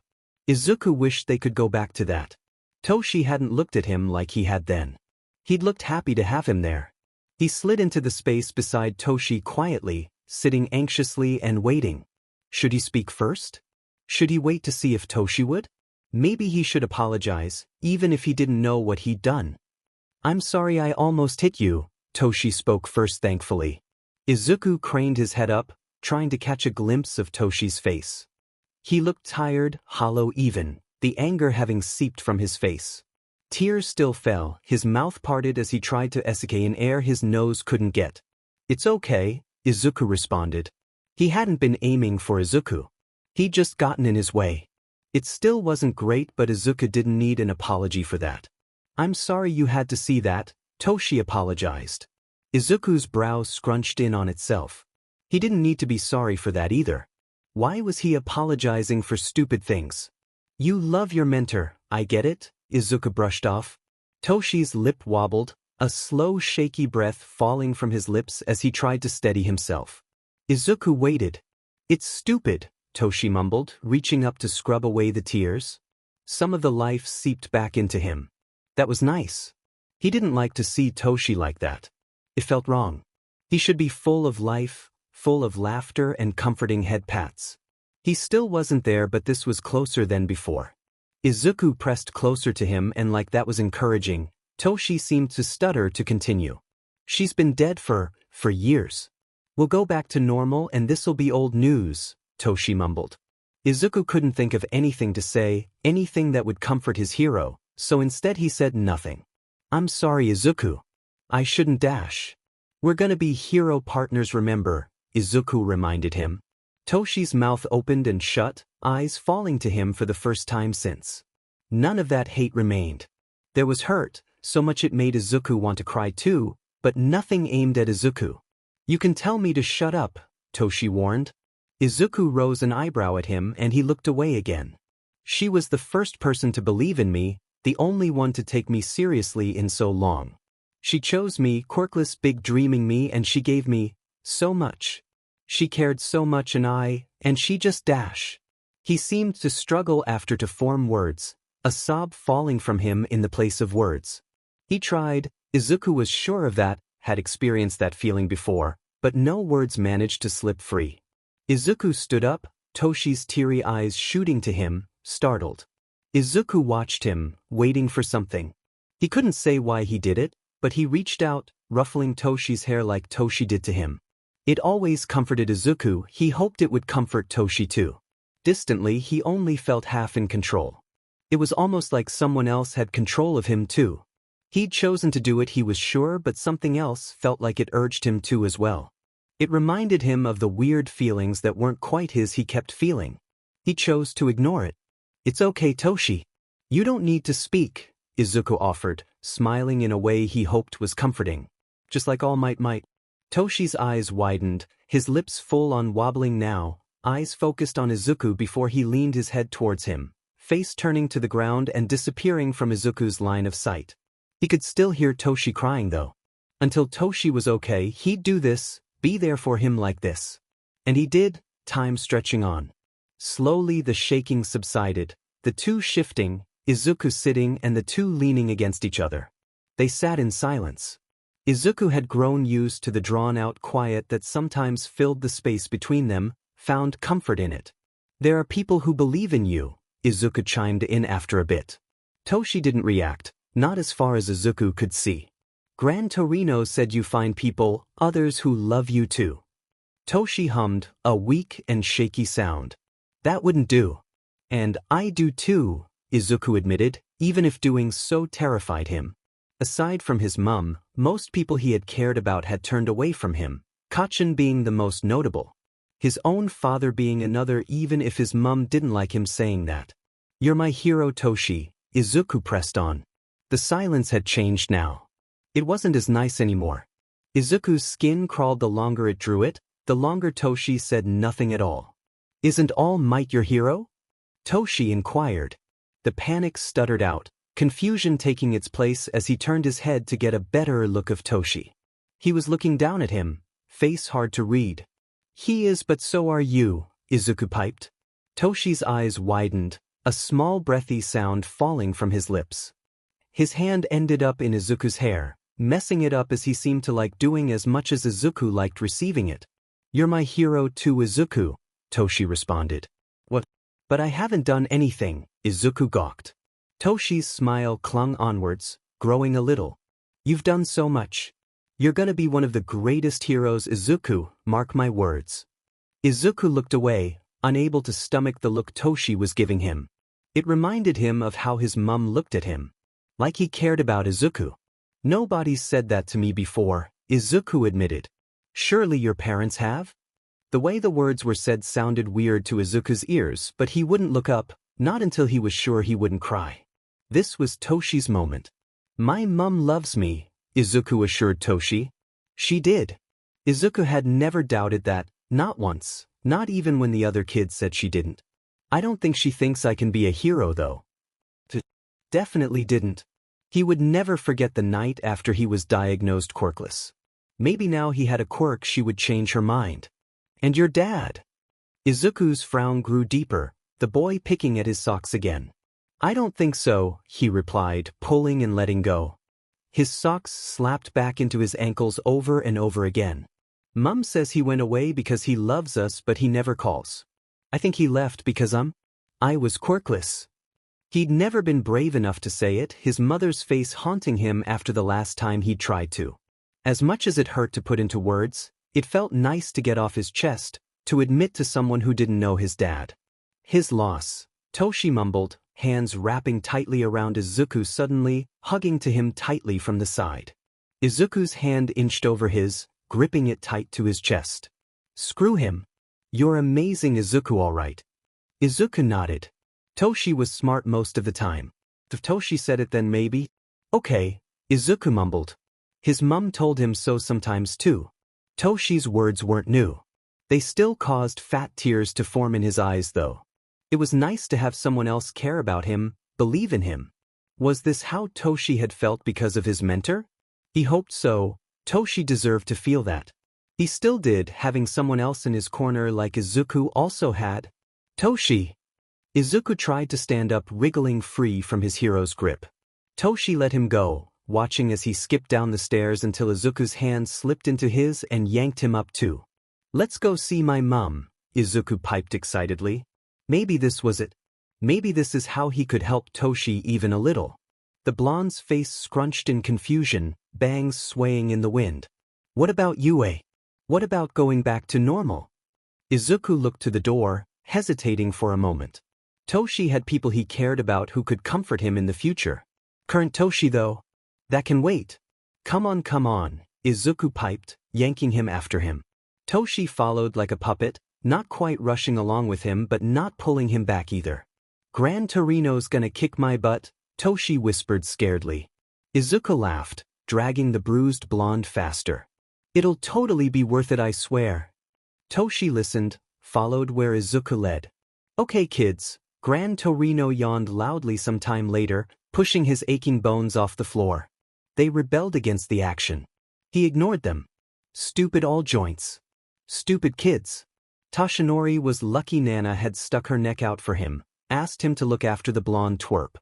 Izuku wished they could go back to that. Toshi hadn't looked at him like he had then. He'd looked happy to have him there. He slid into the space beside Toshi quietly, sitting anxiously and waiting. Should he speak first? Should he wait to see if Toshi would? Maybe he should apologize, even if he didn't know what he'd done. I'm sorry I almost hit you, Toshi spoke first thankfully. Izuku craned his head up, trying to catch a glimpse of Toshi's face. He looked tired, hollow even, the anger having seeped from his face. Tears still fell, his mouth parted as he tried to exhale in air his nose couldn't get. It's okay, Izuku responded. He hadn't been aiming for Izuku. He'd just gotten in his way. It still wasn't great, but Izuku didn't need an apology for that. I'm sorry you had to see that, Toshi apologized. Izuku's brow scrunched in on itself. He didn't need to be sorry for that either. Why was he apologizing for stupid things? You love your mentor, I get it, Izuku brushed off. Toshi's lip wobbled, a slow shaky breath falling from his lips as he tried to steady himself. Izuku waited. It's stupid, Toshi mumbled, reaching up to scrub away the tears. Some of the life seeped back into him. That was nice. He didn't like to see Toshi like that. It felt wrong. He should be full of life, full of laughter and comforting head pats. He still wasn't there, but this was closer than before. Izuku pressed closer to him and like that was encouraging, Toshi seemed to stutter to continue. She's been dead for years. We'll go back to normal and this'll be old news, Toshi mumbled. Izuku couldn't think of anything to say, anything that would comfort his hero, so instead he said nothing. I'm sorry, Izuku. I shouldn't dash. We're gonna be hero partners, remember, Izuku reminded him. Toshi's mouth opened and shut, eyes falling to him for the first time since. None of that hate remained. There was hurt, so much it made Izuku want to cry too, but nothing aimed at Izuku. You can tell me to shut up, Toshi warned. Izuku rose an eyebrow at him and he looked away again. She was the first person to believe in me, the only one to take me seriously in so long. She chose me, quirkless big dreaming me, and she gave me so much. She cared so much and she just dash. He seemed to struggle after to form words, a sob falling from him in the place of words. He tried, Izuku was sure of that, had experienced that feeling before, but no words managed to slip free. Izuku stood up, Toshi's teary eyes shooting to him, startled. Izuku watched him, waiting for something. He couldn't say why he did it, but he reached out, ruffling Toshi's hair like Toshi did to him. It always comforted Izuku, he hoped it would comfort Toshi too. Distantly, he only felt half in control. It was almost like someone else had control of him too. He'd chosen to do it, he was sure, but something else felt like it urged him to as well. It reminded him of the weird feelings that weren't quite his he kept feeling. He chose to ignore it. It's okay, Toshi. You don't need to speak, Izuku offered, smiling in a way he hoped was comforting. Just like All Might. Toshi's eyes widened, his lips full on wobbling now, eyes focused on Izuku before he leaned his head towards him, face turning to the ground and disappearing from Izuku's line of sight. He could still hear Toshi crying though. Until Toshi was okay, he'd do this, be there for him like this. And he did, time stretching on. Slowly the shaking subsided, the two shifting, Izuku sitting and the two leaning against each other. They sat in silence. Izuku had grown used to the drawn-out quiet that sometimes filled the space between them, found comfort in it. There are people who believe in you, Izuku chimed in after a bit. Toshi didn't react, not as far as Izuku could see. Gran Torino said you find people, others who love you too. Toshi hummed, a weak and shaky sound. That wouldn't do. And I do too, Izuku admitted, even if doing so terrified him. Aside from his mum, most people he had cared about had turned away from him, Kachin being the most notable. His own father being another even if his mum didn't like him saying that. You're my hero Toshi, Izuku pressed on. The silence had changed now. It wasn't as nice anymore. Izuku's skin crawled the longer it drew it, the longer Toshi said nothing at all. Isn't All Might your hero? Toshi inquired. The panic stuttered out, confusion taking its place as he turned his head to get a better look of Toshi. He was looking down at him, face hard to read. He is, but so are you, Izuku piped. Toshi's eyes widened, a small breathy sound falling from his lips. His hand ended up in Izuku's hair, messing it up as he seemed to like doing as much as Izuku liked receiving it. You're my hero too, Izuku, Toshi responded. What? But I haven't done anything, Izuku gawked. Toshi's smile clung onwards, growing a little. You've done so much. You're gonna be one of the greatest heroes, Izuku, mark my words. Izuku looked away, unable to stomach the look Toshi was giving him. It reminded him of how his mum looked at him. Like he cared about Izuku. Nobody's said that to me before, Izuku admitted. Surely your parents have? The way the words were said sounded weird to Izuku's ears, but he wouldn't look up, not until he was sure he wouldn't cry. This was Toshi's moment. My mum loves me, Izuku assured Toshi. She did. Izuku had never doubted that, not once, not even when the other kids said she didn't. I don't think she thinks I can be a hero though. Definitely didn't. He would never forget the night after he was diagnosed quirkless. Maybe now he had a quirk she would change her mind. And your dad? Izuku's frown grew deeper, the boy picking at his socks again. I don't think so, he replied, pulling and letting go. His socks slapped back into his ankles over and over again. Mum says he went away because he loves us but he never calls. I think he left because I was quirkless. He'd never been brave enough to say it, his mother's face haunting him after the last time he'd tried to. As much as it hurt to put into words, it felt nice to get off his chest, to admit to someone who didn't know his dad. His loss, Toshi mumbled, hands wrapping tightly around Izuku, suddenly hugging to him tightly from the side. Izuku's hand inched over his, gripping it tight to his chest. Screw him. You're amazing, Izuku, all right. Izuku nodded. Toshi was smart most of the time. If Toshi said it, then maybe. Okay, Izuku mumbled. His mum told him so sometimes too. Toshi's words weren't new. They still caused fat tears to form in his eyes though. It was nice to have someone else care about him, believe in him. Was this how Toshi had felt because of his mentor? He hoped so. Toshi deserved to feel that. He still did, having someone else in his corner like Izuku also had. Toshi! Izuku tried to stand up, wriggling free from his hero's grip. Toshi let him go, watching as he skipped down the stairs until Izuku's hand slipped into his and yanked him up too. Let's go see my mum, Izuku piped excitedly. Maybe this was it. Maybe this is how he could help Toshi even a little. The blonde's face scrunched in confusion, bangs swaying in the wind. What about Yue? What about going back to normal? Izuku looked to the door, hesitating for a moment. Toshi had people he cared about who could comfort him in the future. Current Toshi though? That can wait. Come on, Izuku piped, yanking him after him. Toshi followed like a puppet, not quite rushing along with him but not pulling him back either. Gran Torino's gonna kick my butt, Toshi whispered scaredly. Izuku laughed, dragging the bruised blonde faster. It'll totally be worth it, I swear. Toshi listened, followed where Izuku led. Okay kids, Gran Torino yawned loudly some time later, pushing his aching bones off the floor. They rebelled against the action. He ignored them. Stupid all joints. Stupid kids. Toshinori was lucky Nana had stuck her neck out for him, asked him to look after the blonde twerp.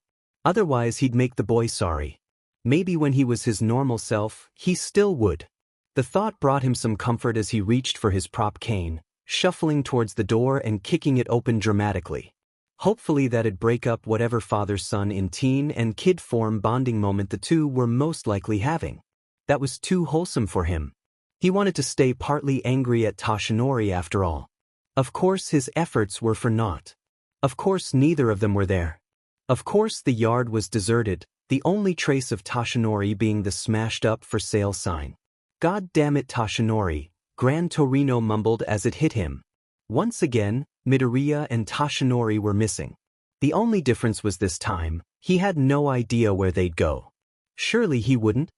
Otherwise he'd make the boy sorry. Maybe when he was his normal self, he still would. The thought brought him some comfort as he reached for his prop cane, shuffling towards the door and kicking it open dramatically. Hopefully that'd break up whatever father-son in teen and kid form bonding moment the two were most likely having. That was too wholesome for him. He wanted to stay partly angry at Toshinori after all. Of course his efforts were for naught. Of course neither of them were there. Of course the yard was deserted, the only trace of Toshinori being the smashed-up for sale sign. God damn it, Toshinori, Gran Torino mumbled as it hit him. Once again, Midoriya and Toshinori were missing. The only difference was this time, he had no idea where they'd go. Surely he wouldn't?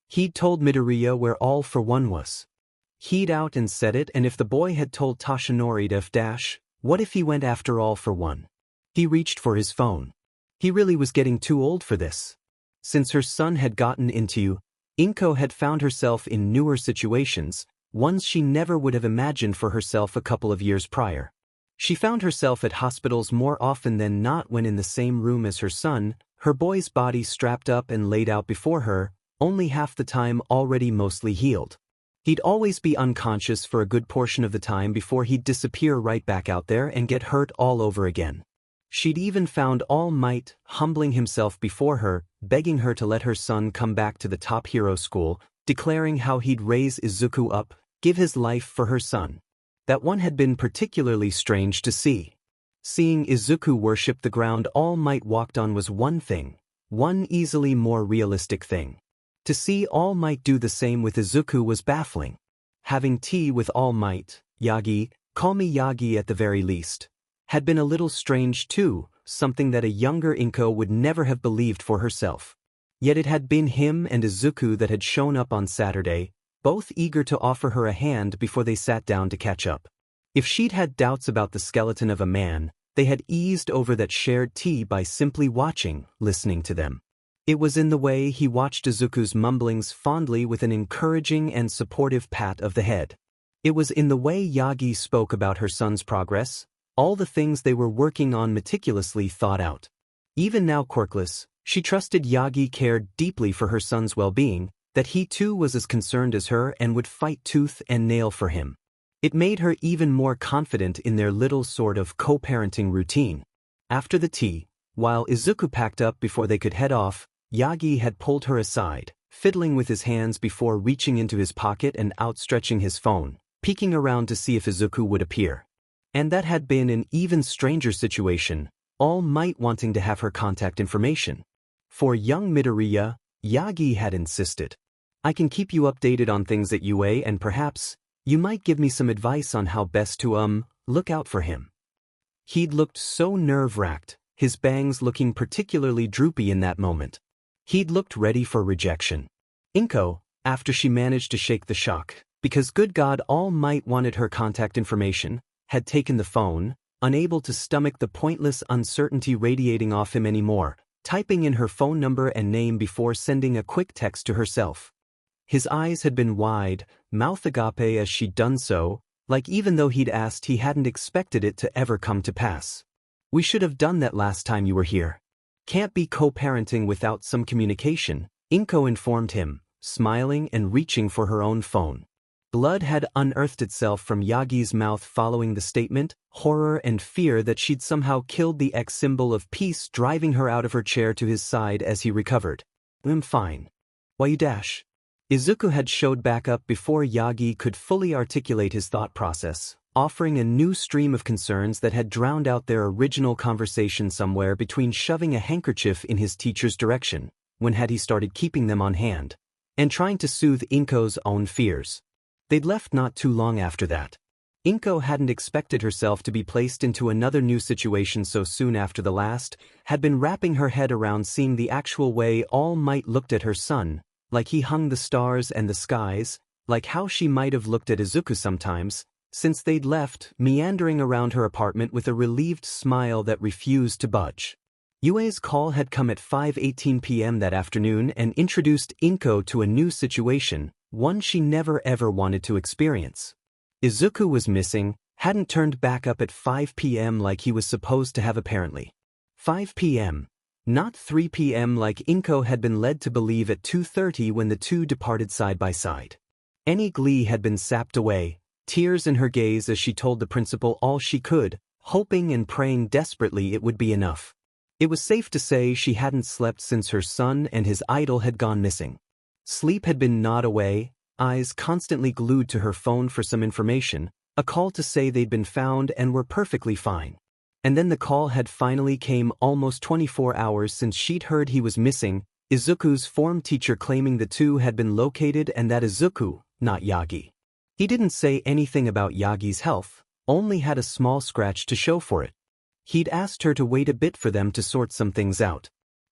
He'd told Midoriya where All for One was. He'd out and said it, and if the boy had told Toshinori to what if he went after All for One? He reached for his phone. He really was getting too old for this. Since her son had gotten into Inko had found herself in newer situations, ones she never would have imagined for herself a couple of years prior. She found herself at hospitals more often than not when in the same room as her son, her boy's body strapped up and laid out before her, only half the time already mostly healed. He'd always be unconscious for a good portion of the time before he'd disappear right back out there and get hurt all over again. She'd even found All Might humbling himself before her, begging her to let her son come back to the top hero school, declaring how he'd raise Izuku up, give his life for her son. That one had been particularly strange to see. Seeing Izuku worship the ground All Might walked on was one thing, one easily more realistic thing. To see All Might do the same with Izuku was baffling. Having tea with All Might, Yagi, call me Yagi at the very least, had been a little strange too, something that a younger Inko would never have believed for herself. Yet it had been him and Izuku that had shown up on Saturday, both eager to offer her a hand before they sat down to catch up. If she'd had doubts about the skeleton of a man, they had eased over that shared tea by simply watching, listening to them. It was in the way he watched Izuku's mumblings fondly with an encouraging and supportive pat of the head. It was in the way Yagi spoke about her son's progress, all the things they were working on meticulously thought out. Even now quirkless, she trusted Yagi cared deeply for her son's well-being, that he too was as concerned as her and would fight tooth and nail for him. It made her even more confident in their little sort of co-parenting routine. After the tea, while Izuku packed up before they could head off, Yagi had pulled her aside, fiddling with his hands before reaching into his pocket and outstretching his phone, peeking around to see if Izuku would appear. And that had been an even stranger situation, All Might wanting to have her contact information. For young Midoriya, Yagi had insisted. I can keep you updated on things at UA and perhaps, you might give me some advice on how best to, look out for him. He'd looked so nerve-wracked, his bangs looking particularly droopy in that moment. He'd looked ready for rejection. Inko, after she managed to shake the shock, because good God All Might wanted her contact information, had taken the phone, unable to stomach the pointless uncertainty radiating off him anymore, typing in her phone number and name before sending a quick text to herself. His eyes had been wide, mouth agape as she'd done so, like even though he'd asked he hadn't expected it to ever come to pass. We should have done that last time you were here. Can't be co-parenting without some communication, Inko informed him, smiling and reaching for her own phone. Blood had unearthed itself from Yagi's mouth following the statement, horror and fear that she'd somehow killed the X symbol of peace driving her out of her chair to his side as he recovered. I'm fine. Why you dash? Izuku had showed back up before Yagi could fully articulate his thought process, offering a new stream of concerns that had drowned out their original conversation somewhere between shoving a handkerchief in his teacher's direction, when had he started keeping them on hand, and trying to soothe Inko's own fears. They'd left not too long after that. Inko hadn't expected herself to be placed into another new situation so soon after the last, had been wrapping her head around seeing the actual way All Might looked at her son, like he hung the stars and the skies, like how she might have looked at Izuku sometimes, since they'd left, meandering around her apartment with a relieved smile that refused to budge. Yue's call had come at 5:18 p.m. that afternoon and introduced Inko to a new situation, one she never ever wanted to experience. Izuku was missing, hadn't turned back up at 5 p.m. like he was supposed to have apparently. 5 p.m. Not 3 p.m. like Inko had been led to believe at 2:30 when the two departed side by side. Any glee had been sapped away, tears in her gaze as she told the principal all she could, hoping and praying desperately it would be enough. It was safe to say she hadn't slept since her son and his idol had gone missing. Sleep had been gnawed away, eyes constantly glued to her phone for some information, a call to say they'd been found and were perfectly fine. And then the call had finally came almost 24 hours since she'd heard he was missing, Izuku's form teacher claiming the two had been located and that Izuku, not Yagi. He didn't say anything about Yagi's health, only had a small scratch to show for it. He'd asked her to wait a bit for them to sort some things out.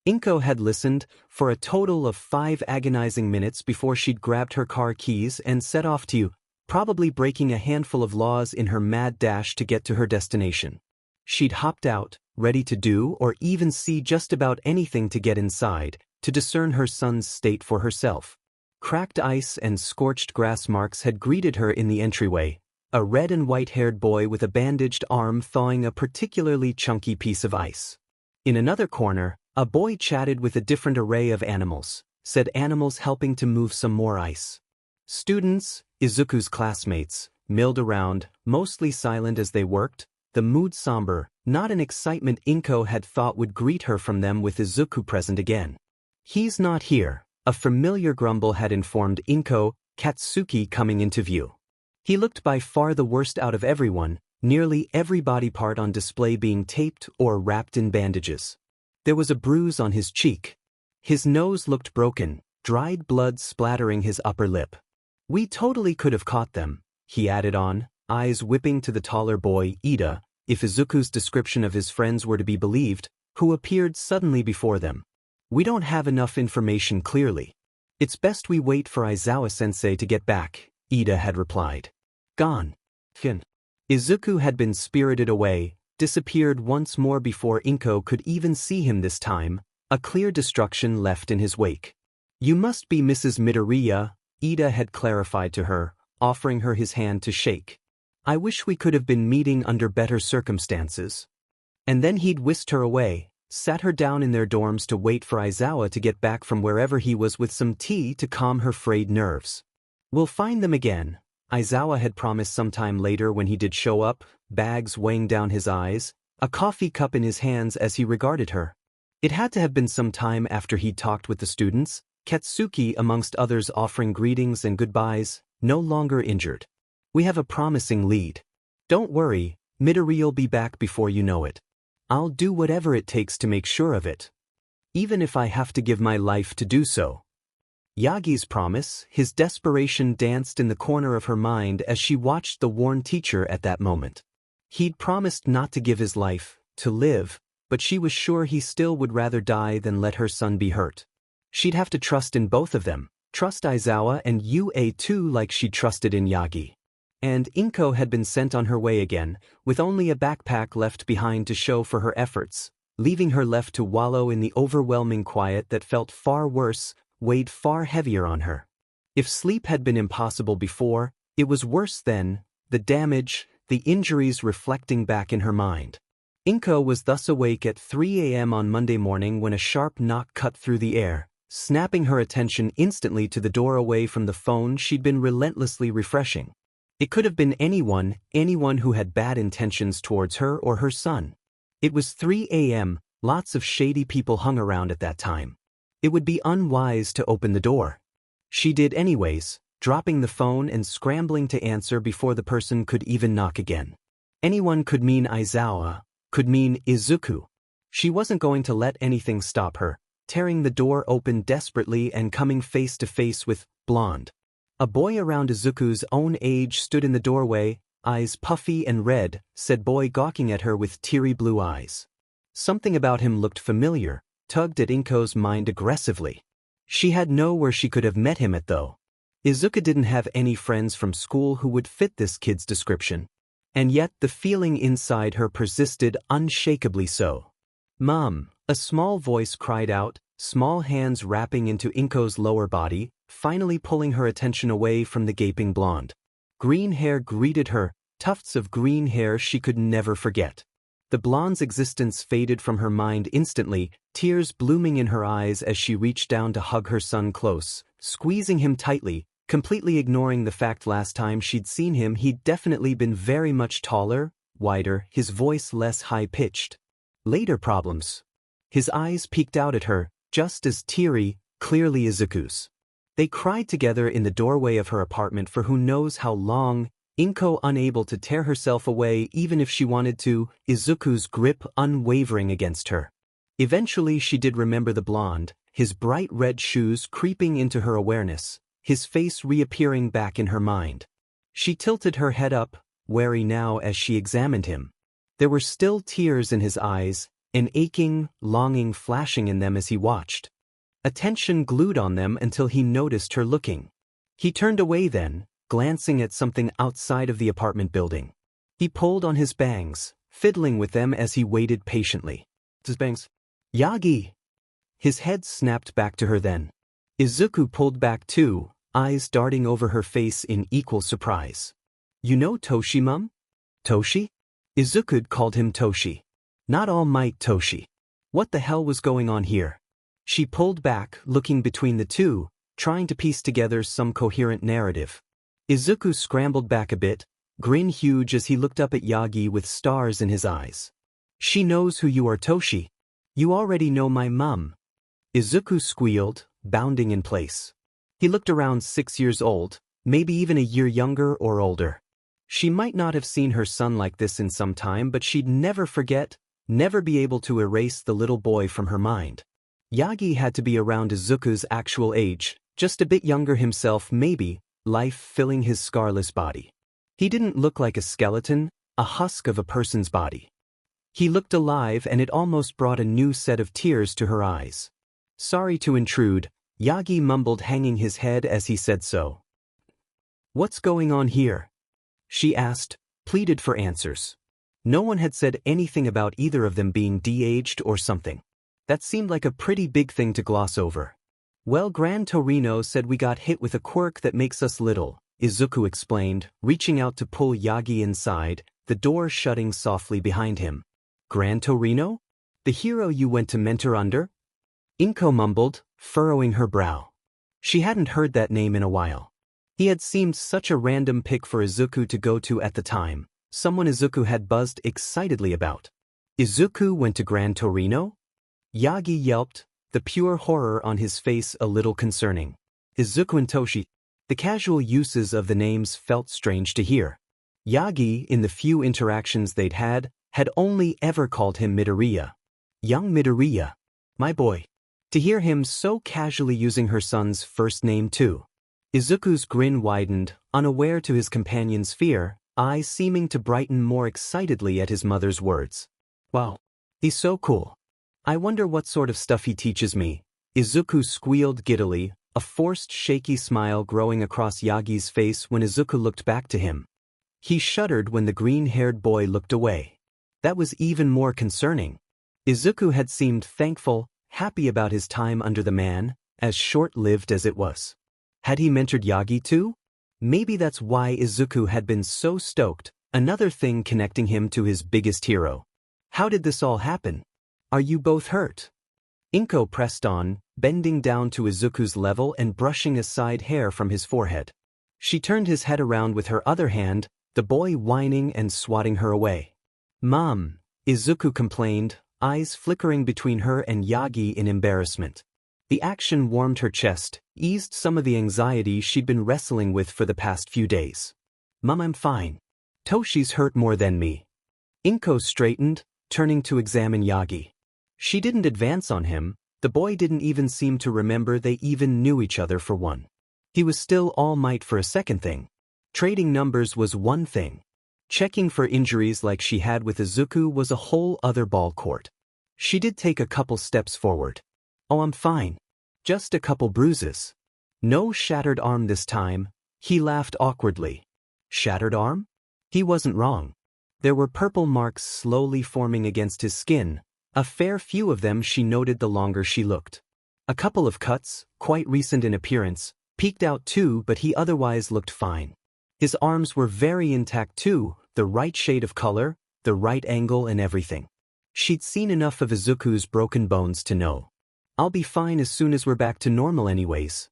Inko had listened for a total of 5 agonizing minutes before she'd grabbed her car keys and set off to, probably breaking a handful of laws in her mad dash to get to her destination. She'd hopped out, ready to do or even see just about anything to get inside, to discern her son's state for herself. Cracked ice and scorched grass marks had greeted her in the entryway, a red and white-haired boy with a bandaged arm thawing a particularly chunky piece of ice. In another corner, a boy chatted with a different array of animals, said animals helping to move some more ice. Students, Izuku's classmates, milled around, mostly silent as they worked, the mood somber, not an excitement Inko had thought would greet her from them with Izuku present again. He's not here, a familiar grumble had informed Inko, Katsuki coming into view. He looked by far the worst out of everyone, nearly every body part on display being taped or wrapped in bandages. There was a bruise on his cheek. His nose looked broken, dried blood splattering his upper lip. We totally could have caught them, he added on, eyes whipping to the taller boy, Ida, if Izuku's description of his friends were to be believed, who appeared suddenly before them. We don't have enough information clearly. It's best we wait for Aizawa-sensei to get back, Ida had replied. Gone. Fin. Izuku had been spirited away, disappeared once more before Inko could even see him this time, a clear destruction left in his wake. You must be Mrs. Midoriya, Ida had clarified to her, offering her his hand to shake. I wish we could have been meeting under better circumstances. And then he'd whisked her away, sat her down in their dorms to wait for Aizawa to get back from wherever he was with some tea to calm her frayed nerves. We'll find them again, Aizawa had promised sometime later when he did show up, bags weighing down his eyes, a coffee cup in his hands as he regarded her. It had to have been some time after he'd talked with the students, Katsuki amongst others offering greetings and goodbyes, no longer injured. We have a promising lead. Don't worry, Midori'll be back before you know it. I'll do whatever it takes to make sure of it. Even if I have to give my life to do so. Yagi's promise, his desperation danced in the corner of her mind as she watched the worn teacher at that moment. He'd promised not to give his life, to live, but she was sure he still would rather die than let her son be hurt. She'd have to trust in both of them, trust Aizawa and Yue too like she trusted in Yagi. And Inko had been sent on her way again, with only a backpack left behind to show for her efforts, leaving her left to wallow in the overwhelming quiet that felt far worse, weighed far heavier on her. If sleep had been impossible before, it was worse then, the damage, the injuries reflecting back in her mind. Inko was thus awake at 3 a.m. on Monday morning when a sharp knock cut through the air, snapping her attention instantly to the door away from the phone she'd been relentlessly refreshing. It could have been anyone who had bad intentions towards her or her son. It was 3 a.m., lots of shady people hung around at that time. It would be unwise to open the door. She did anyways, dropping the phone and scrambling to answer before the person could even knock again. Anyone could mean Aizawa, could mean Izuku. She wasn't going to let anything stop her, tearing the door open desperately and coming face to face with Blonde. A boy around Izuku's own age stood in the doorway, eyes puffy and red, said boy gawking at her with teary blue eyes. Something about him looked familiar, tugged at Inko's mind aggressively. She had known where she could have met him at though. Izuku didn't have any friends from school who would fit this kid's description. And yet the feeling inside her persisted unshakably so. "Mom," a small voice cried out, small hands wrapping into Inko's lower body, finally pulling her attention away from the gaping blonde. Green hair greeted her, tufts of green hair she could never forget. The blonde's existence faded from her mind instantly, tears blooming in her eyes as she reached down to hug her son close, squeezing him tightly, completely ignoring the fact last time she'd seen him he'd definitely been very much taller, wider, his voice less high-pitched. Later problems. His eyes peeked out at her, just as teary, clearly Izuku's. They cried together in the doorway of her apartment for who knows how long, Inko unable to tear herself away even if she wanted to, Izuku's grip unwavering against her. Eventually she did remember the blonde, his bright red shoes creeping into her awareness, his face reappearing back in her mind. She tilted her head up, wary now as she examined him. There were still tears in his eyes, an aching, longing flashing in them as he watched. Attention glued on them until he noticed her looking. He turned away then, glancing at something outside of the apartment building. He pulled on his bangs, fiddling with them as he waited patiently. His bangs. "Yagi!" His head snapped back to her then. Izuku pulled back too, eyes darting over her face in equal surprise. "You know Toshi, Mum?" "Toshi?" Izuku called him Toshi. Not All Might Toshi. What the hell was going on here? She pulled back, looking between the two, trying to piece together some coherent narrative. Izuku scrambled back a bit, grin huge as he looked up at Yagi with stars in his eyes. "She knows who you are, Toshi. You already know my mum." Izuku squealed, bounding in place. He looked around 6 years old, maybe even a year younger or older. She might not have seen her son like this in some time, but she'd never forget, never be able to erase the little boy from her mind. Yagi had to be around Izuku's actual age, just a bit younger himself maybe, life filling his scarless body. He didn't look like a skeleton, a husk of a person's body. He looked alive and it almost brought a new set of tears to her eyes. "Sorry to intrude," Yagi mumbled, hanging his head as he said so. "What's going on here?" she asked, pleaded for answers. No one had said anything about either of them being de-aged or something. That seemed like a pretty big thing to gloss over. "Well, Gran Torino said we got hit with a quirk that makes us little," Izuku explained, reaching out to pull Yagi inside, the door shutting softly behind him. "Gran Torino? The hero you went to mentor under?" Inko mumbled, furrowing her brow. She hadn't heard that name in a while. He had seemed such a random pick for Izuku to go to at the time, someone Izuku had buzzed excitedly about. "Izuku went to Gran Torino?" Yagi yelped, the pure horror on his face a little concerning. Izuku and Toshi. The casual uses of the names felt strange to hear. Yagi, in the few interactions they'd had only ever called him Midoriya. "Young Midoriya. My boy." To hear him so casually using her son's first name too. Izuku's grin widened, unaware to his companion's fear, eyes seeming to brighten more excitedly at his mother's words. "Wow. He's so cool. I wonder what sort of stuff he teaches me." Izuku squealed giddily, a forced shaky smile growing across Yagi's face when Izuku looked back to him. He shuddered when the green-haired boy looked away. That was even more concerning. Izuku had seemed thankful, happy about his time under the man, as short-lived as it was. Had he mentored Yagi too? Maybe that's why Izuku had been so stoked, another thing connecting him to his biggest hero. "How did this all happen? Are you both hurt?" Inko pressed on, bending down to Izuku's level and brushing aside hair from his forehead. She turned his head around with her other hand, the boy whining and swatting her away. "Mom," Izuku complained, eyes flickering between her and Yagi in embarrassment. The action warmed her chest, eased some of the anxiety she'd been wrestling with for the past few days. "Mom, I'm fine. Toshi's hurt more than me." Inko straightened, turning to examine Yagi. She didn't advance on him, the boy didn't even seem to remember they even knew each other for one. He was still All Might for a second thing. Trading numbers was one thing. Checking for injuries like she had with Izuku was a whole other ball court. She did take a couple steps forward. "Oh, I'm fine. Just a couple bruises. No shattered arm this time." He laughed awkwardly. Shattered arm? He wasn't wrong. There were purple marks slowly forming against his skin, a fair few of them she noted the longer she looked. A couple of cuts, quite recent in appearance, peeked out too, but he otherwise looked fine. His arms were very intact too, the right shade of color, the right angle and everything. She'd seen enough of Izuku's broken bones to know. "I'll be fine as soon as we're back to normal anyways."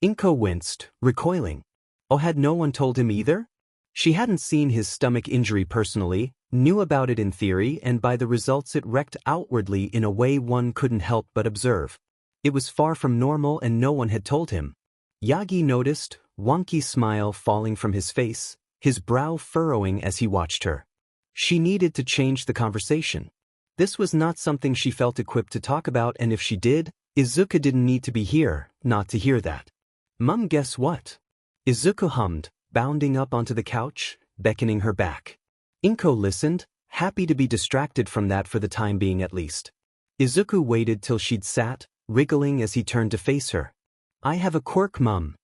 Inko winced, recoiling. Oh, had no one told him either? She hadn't seen his stomach injury personally, knew about it in theory, and by the results it wreaked outwardly in a way one couldn't help but observe. It was far from normal and no one had told him. Yagi noticed, wonky smile falling from his face, his brow furrowing as he watched her. She needed to change the conversation. This was not something she felt equipped to talk about, and if she did, Izuku didn't need to be here, not to hear that. "Mum, guess what?" Izuku hummed, bounding up onto the couch, beckoning her back. Inko listened, happy to be distracted from that for the time being at least. Izuku waited till she'd sat, wriggling as he turned to face her. "I have a quirk, Mum."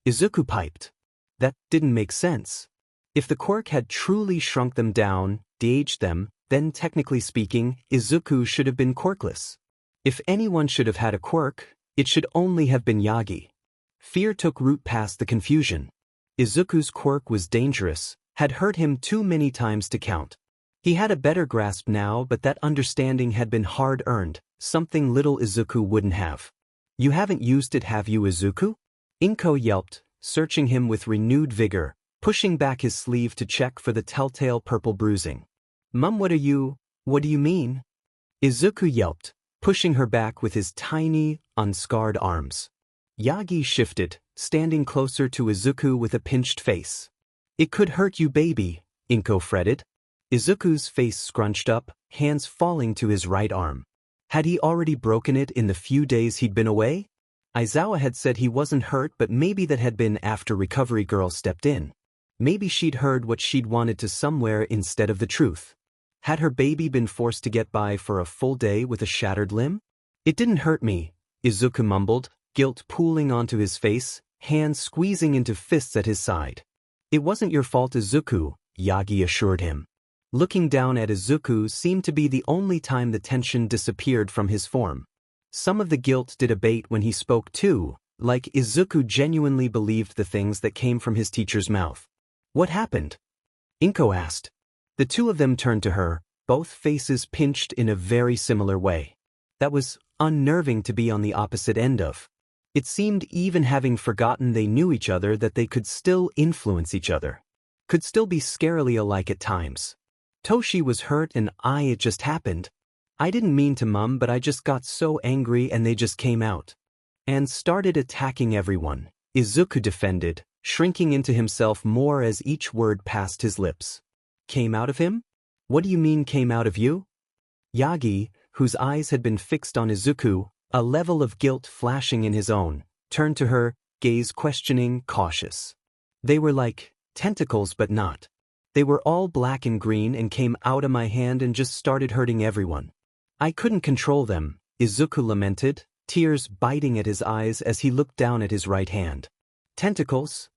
Izuku piped. That didn't make sense. If the quirk had truly shrunk them down, de-aged them, then technically speaking, Izuku should have been quirkless. If anyone should have had a quirk, it should only have been Yagi. Fear took root past the confusion. Izuku's quirk was dangerous, had hurt him too many times to count. He had a better grasp now, but that understanding had been hard-earned, something little Izuku wouldn't have. "You haven't used it, have you, Izuku?" Inko yelped, searching him with renewed vigor, pushing back his sleeve to check for the telltale purple bruising. "Mum, what do you mean?" Izuku yelped, pushing her back with his tiny, unscarred arms. Yagi shifted, standing closer to Izuku with a pinched face. "It could hurt you, baby," Inko fretted. Izuku's face scrunched up, hands falling to his right arm. Had he already broken it in the few days he'd been away? Aizawa had said he wasn't hurt, but maybe that had been after Recovery Girl stepped in. Maybe she'd heard what she'd wanted to somewhere instead of the truth. Had her baby been forced to get by for a full day with a shattered limb? "It didn't hurt me," Izuku mumbled, guilt pooling onto his face, hands squeezing into fists at his side. "It wasn't your fault, Izuku," Yagi assured him. Looking down at Izuku seemed to be the only time the tension disappeared from his form. Some of the guilt did abate when he spoke too, like Izuku genuinely believed the things that came from his teacher's mouth. "What happened?" Inko asked. The two of them turned to her, both faces pinched in a very similar way. That was unnerving to be on the opposite end of. It seemed, even having forgotten they knew each other, that they could still influence each other. Could still be scarily alike at times. "Toshi was hurt and it just happened. I didn't mean to, Mum, but I just got so angry and they just came out and started attacking everyone," Izuku defended, shrinking into himself more as each word passed his lips. "Came out of him? What do you mean came out of you?" Yagi, whose eyes had been fixed on Izuku, a level of guilt flashing in his own, turned to her, gaze questioning, cautious. "They were like tentacles, but not. They were all black and green and came out of my hand and just started hurting everyone. I couldn't control them," Izuku lamented, tears biting at his eyes as he looked down at his right hand. Tentacles?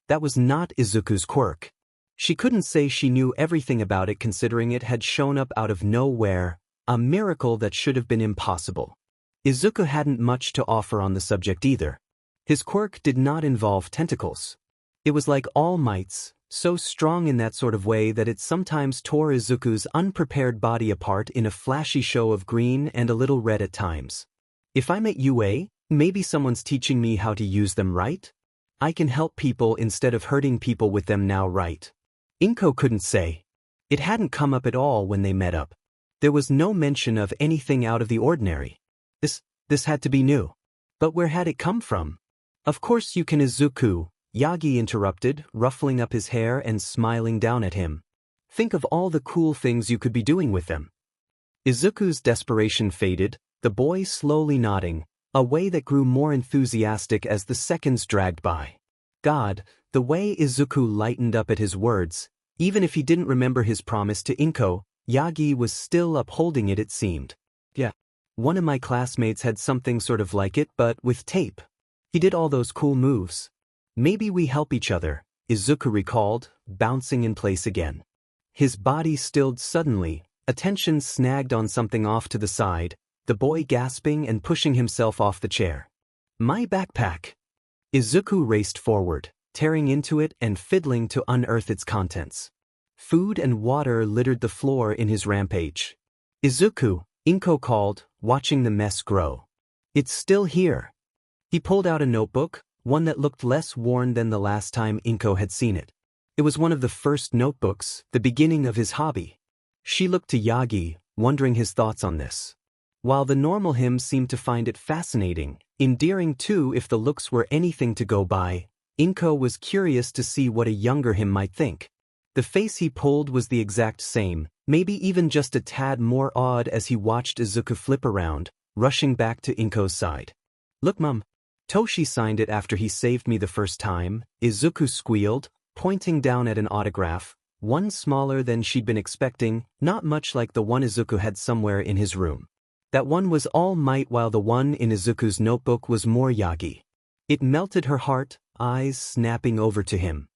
That was not Izuku's quirk. She couldn't say she knew everything about it, considering it had shown up out of nowhere, a miracle that should have been impossible. Izuku hadn't much to offer on the subject either. His quirk did not involve tentacles. It was like All Might's, so strong in that sort of way that it sometimes tore Izuku's unprepared body apart in a flashy show of green and a little red at times. "If I'm at UA, maybe someone's teaching me how to use them right? I can help people instead of hurting people with them now, right?" Inko couldn't say. It hadn't come up at all when they met up. There was no mention of anything out of the ordinary. This had to be new. But where had it come from? "Of course you can, Izuku," Yagi interrupted, ruffling up his hair and smiling down at him. "Think of all the cool things you could be doing with them." Izuku's desperation faded, the boy slowly nodding, a way that grew more enthusiastic as the seconds dragged by. God, the way Izuku lightened up at his words, Even if he didn't remember his promise to Inko, Yagi was still upholding it seemed. Yeah. One of my classmates had something sort of like it but with tape. He did all those cool moves. Maybe we help each other, Izuku recalled, bouncing in place again. His body stilled suddenly, attention snagged on something off to the side, the boy gasping and pushing himself off the chair. My backpack. Izuku raced forward, tearing into it and fiddling to unearth its contents. Food and water littered the floor in his rampage. Izuku, Inko called, watching the mess grow. It's still here. He pulled out a notebook, one that looked less worn than the last time Inko had seen it. It was one of the first notebooks, the beginning of his hobby. She looked to Yagi, wondering his thoughts on this. While the normal him seemed to find it fascinating, endearing too if the looks were anything to go by, Inko was curious to see what a younger him might think. The face he pulled was the exact same, maybe even just a tad more odd as he watched Izuku flip around, rushing back to Inko's side. Look mum. Toshi signed it after he saved me the first time, Izuku squealed, pointing down at an autograph, one smaller than she'd been expecting, not much like the one Izuku had somewhere in his room. That one was all Might while the one in Izuku's notebook was more Yagi. It melted her heart, eyes snapping over to him.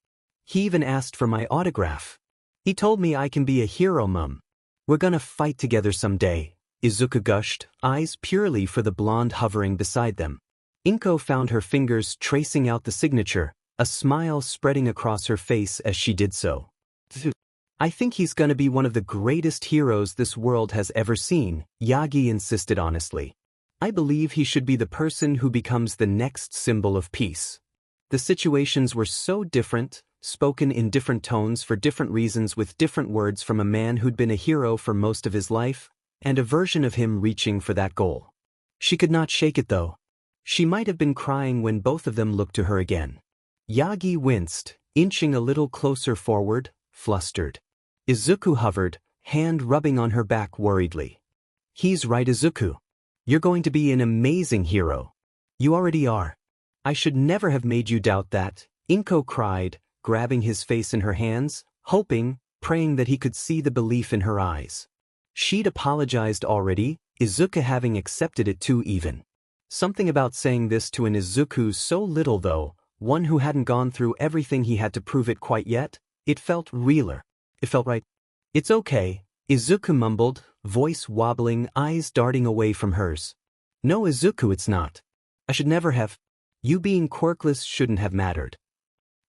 He even asked for my autograph. He told me I can be a hero, mum. We're gonna fight together someday, Izuku gushed, eyes purely for the blonde hovering beside them. Inko found her fingers tracing out the signature, a smile spreading across her face as she did so. I think he's gonna be one of the greatest heroes this world has ever seen, Yagi insisted honestly. I believe he should be the person who becomes the next symbol of peace. The situations were so different, spoken in different tones for different reasons with different words from a man who'd been a hero for most of his life, and a version of him reaching for that goal. She could not shake it though. She might have been crying when both of them looked to her again. Yagi winced, inching a little closer forward, flustered. Izuku hovered, hand rubbing on her back worriedly. He's right, Izuku. You're going to be an amazing hero. You already are. I should never have made you doubt that, Inko cried, grabbing his face in her hands, hoping, praying that he could see the belief in her eyes. She'd apologized already, Izuku having accepted it too even. Something about saying this to an Izuku so little though, one who hadn't gone through everything he had to prove it quite yet, it felt realer. It felt right. It's okay, Izuku mumbled, voice wobbling, eyes darting away from hers. No Izuku, it's not. I should never have. You being quirkless shouldn't have mattered.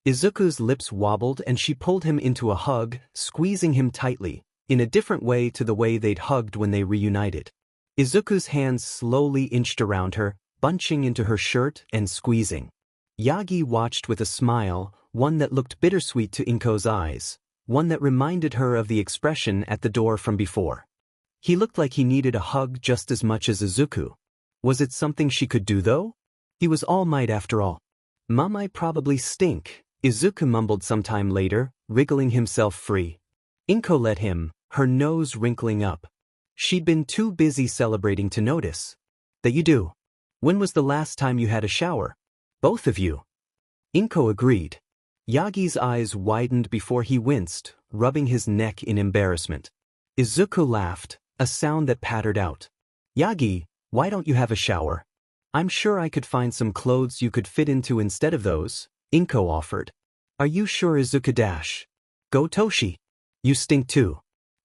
Izuku's lips wobbled and she pulled him into a hug, squeezing him tightly, in a different way to the way they'd hugged when they reunited. Izuku's hands slowly inched around her, bunching into her shirt and squeezing. Yagi watched with a smile, one that looked bittersweet to Inko's eyes, one that reminded her of the expression at the door from before. He looked like he needed a hug just as much as Izuku. Was it something she could do though? He was All Might after all. Mum, I probably stink, Izuku mumbled sometime later, wriggling himself free. Inko let him, her nose wrinkling up. She'd been too busy celebrating to notice. That you do. When was the last time you had a shower? Both of you. Inko agreed. Yagi's eyes widened before he winced, rubbing his neck in embarrassment. Izuku laughed, a sound that pattered out. Yagi, why don't you have a shower? I'm sure I could find some clothes you could fit into instead of those, Inko offered. Are you sure, Izuku dash? Go Toshi. You stink too.